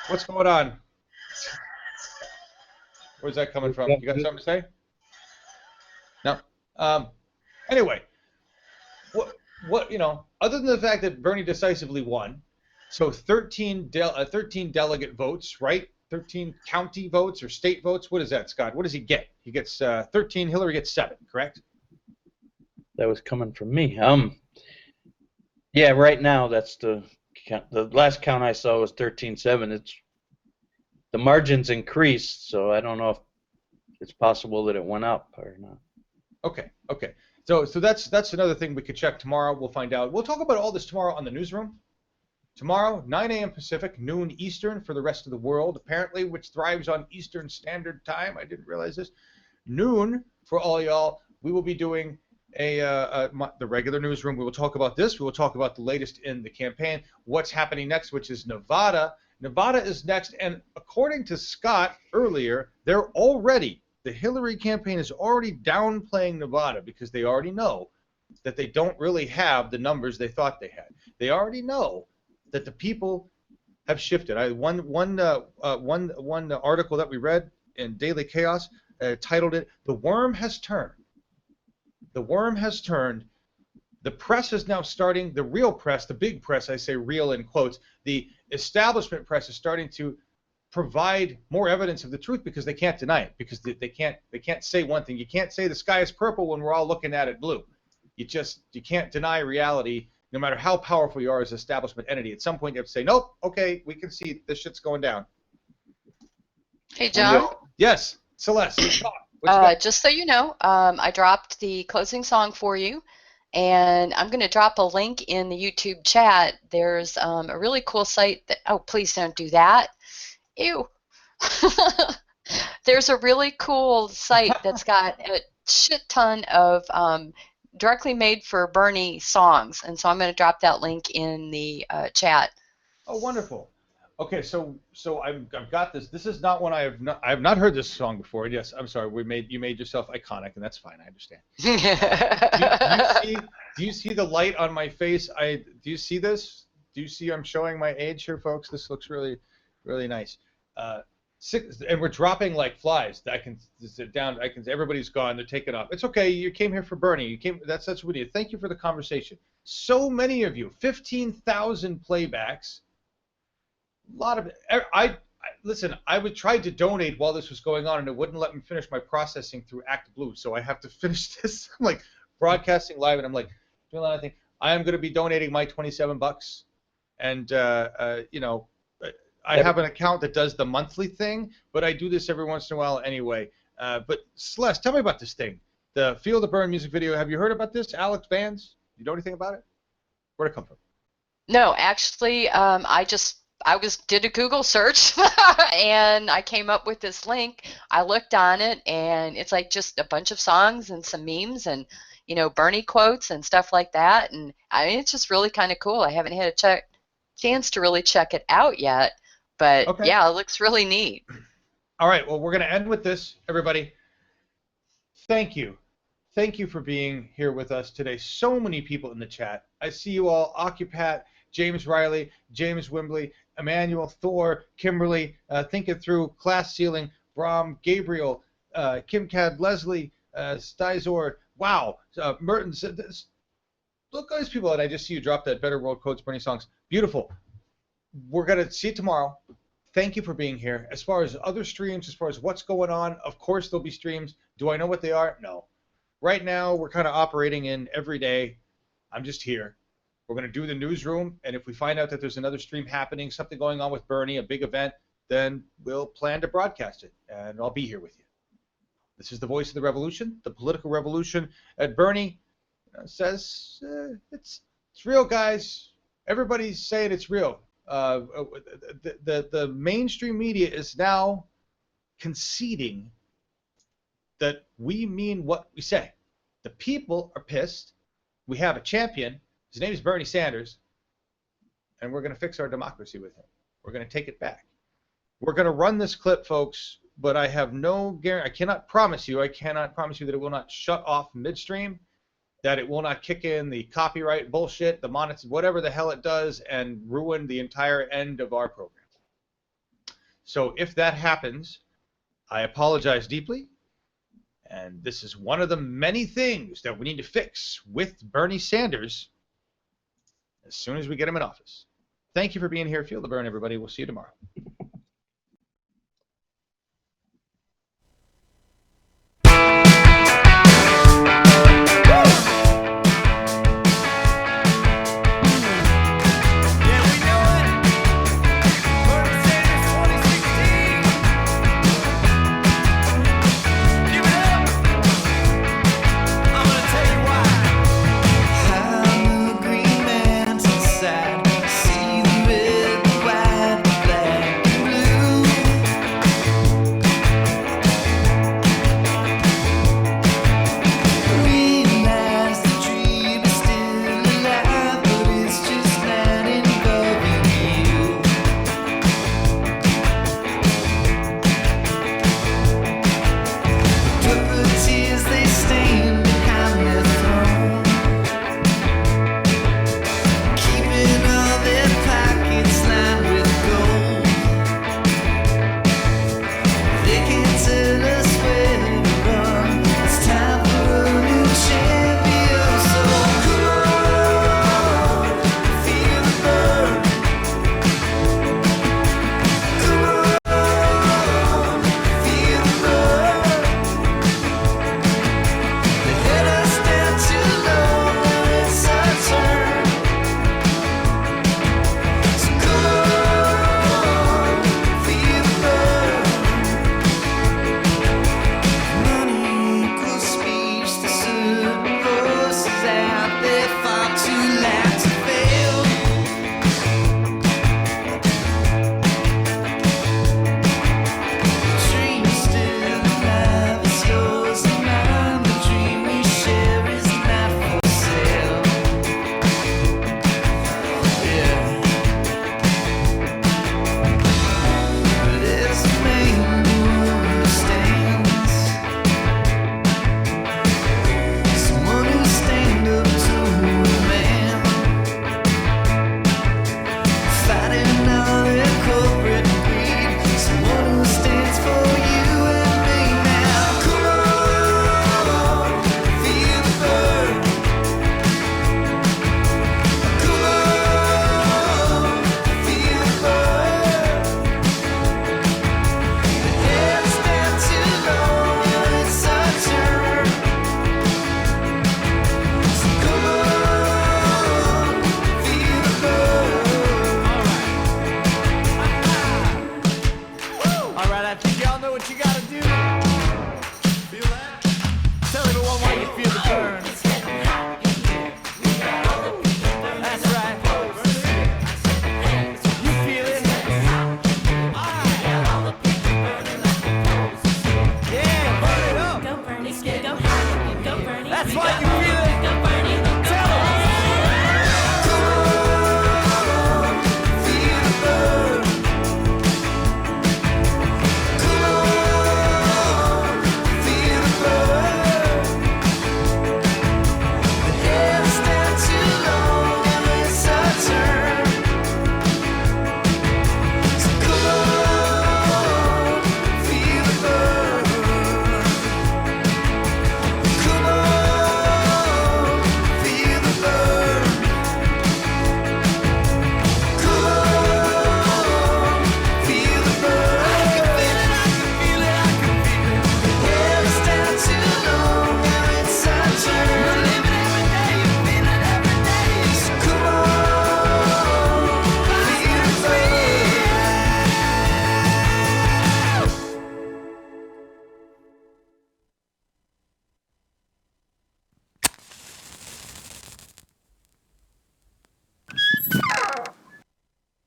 What's going on? Where's that coming from? You got something to say? No. Anyway, what other than the fact that Bernie decisively won, so 13 delegate votes, right? 13 county votes or state votes. What is that, Scott? What does he get? He gets 13. Hillary gets 7, correct? That was coming from me. Yeah, right now that's the count. The last count I saw was 13-7. It's the margins increased, so I don't know if it's possible that it went up or not. Okay. So that's another thing we could check tomorrow. We'll find out. We'll talk about all this tomorrow on the newsroom. Tomorrow, 9 a.m. Pacific, noon Eastern for the rest of the world, apparently, which thrives on Eastern Standard Time. I didn't realize this. Noon for all y'all. We will be doing the regular newsroom. We will talk about this. We will talk about the latest in the campaign, what's happening next, which is Nevada. Nevada is next, and according to Scott earlier, the Hillary campaign is already downplaying Nevada because they already know that they don't really have the numbers they thought they had. They already know that the people have shifted. One article that we read in Daily Chaos titled it, "The Worm Has Turned." The worm has turned. The press is now starting, the real press, the big press, I say real in quotes, the establishment press is starting to provide more evidence of the truth because they can't deny it, because they can't say one thing. You can't say the sky is purple when we're all looking at it blue. You can't deny reality no matter how powerful you are as an establishment entity. At some point you have to say, nope, okay, we can see this shit's going down. Hey, John? Yes, Celeste. Just so you know, I dropped the closing song for you, and I'm going to drop a link in the YouTube chat. There's a really cool site that, oh, please don't do that. Ew. There's a really cool site that's got a shit ton of directly made for Bernie songs, and so I'm going to drop that link in the chat. Oh, wonderful. Okay, so I've got this. This is not one I have not heard this song before. Yes, I'm sorry. You made yourself iconic, and that's fine. I understand. Do you see the light on my face? Do you see this? Do you see I'm showing my age here, folks? This looks really, really nice. And we're dropping like flies. I can sit down. Everybody's gone. They're taken off. It's okay. You came here for Bernie. That's what we need. Thank you for the conversation. So many of you. 15,000 playbacks. A lot of listen. I would try to donate while this was going on, and it wouldn't let me finish my processing through ActBlue. So I have to finish this. I'm like broadcasting live, and I'm like doing a lot of things. I am going to be donating my $27, and I have an account that does the monthly thing, but I do this every once in a while anyway. But Celeste, tell me about this thing, the Feel the Burn music video. Have you heard about this, Alex Vans? You know anything about it? Where'd it come from? No, actually, I did a Google search and I came up with this link. I looked on it and it's like just a bunch of songs and some memes and, you know, Bernie quotes and stuff like that. And I mean, it's just really kind of cool. I haven't had a chance to really check it out yet, but Okay. yeah, it looks really neat. All right. Well, we're going to end with this, everybody. Thank you. Thank you for being here with us today. So many people in the chat. I see you all. Occupat, James Riley, James Wimbley, Emmanuel, Thor, Kimberly, Think It Through, Class Ceiling, Brom, Gabriel, Kim Cad, Leslie, Stizor. Wow. Merton. Look at these people. And I just see you drop that Better World Quotes, Bernie songs. Beautiful. We're going to see you tomorrow. Thank you for being here. As far as other streams, as far as what's going on, of course there'll be streams. Do I know what they are? No. Right now, we're kind of operating in every day. I'm just here. We're going to do the newsroom, and if we find out that there's another stream happening, something going on with Bernie, a big event, then we'll plan to broadcast it, and I'll be here with you. This is the voice of the revolution, the political revolution. At Bernie says it's real, guys. Everybody's saying it's real. The mainstream media is now conceding that we mean what we say. The people are pissed. We have a champion. His name is Bernie Sanders, and we're going to fix our democracy with him. We're going to take it back. We're going to run this clip, folks, but I have no guarantee. I cannot promise you that it will not shut off midstream, that it will not kick in the copyright bullshit, the monetary, whatever the hell it does, and ruin the entire end of our program. So if that happens, I apologize deeply. And this is one of the many things that we need to fix with Bernie Sanders as soon as we get him in office. Thank you for being here. Feel the burn, everybody. We'll see you tomorrow. I'm a green man inside. See the red, the white, the black.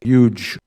huge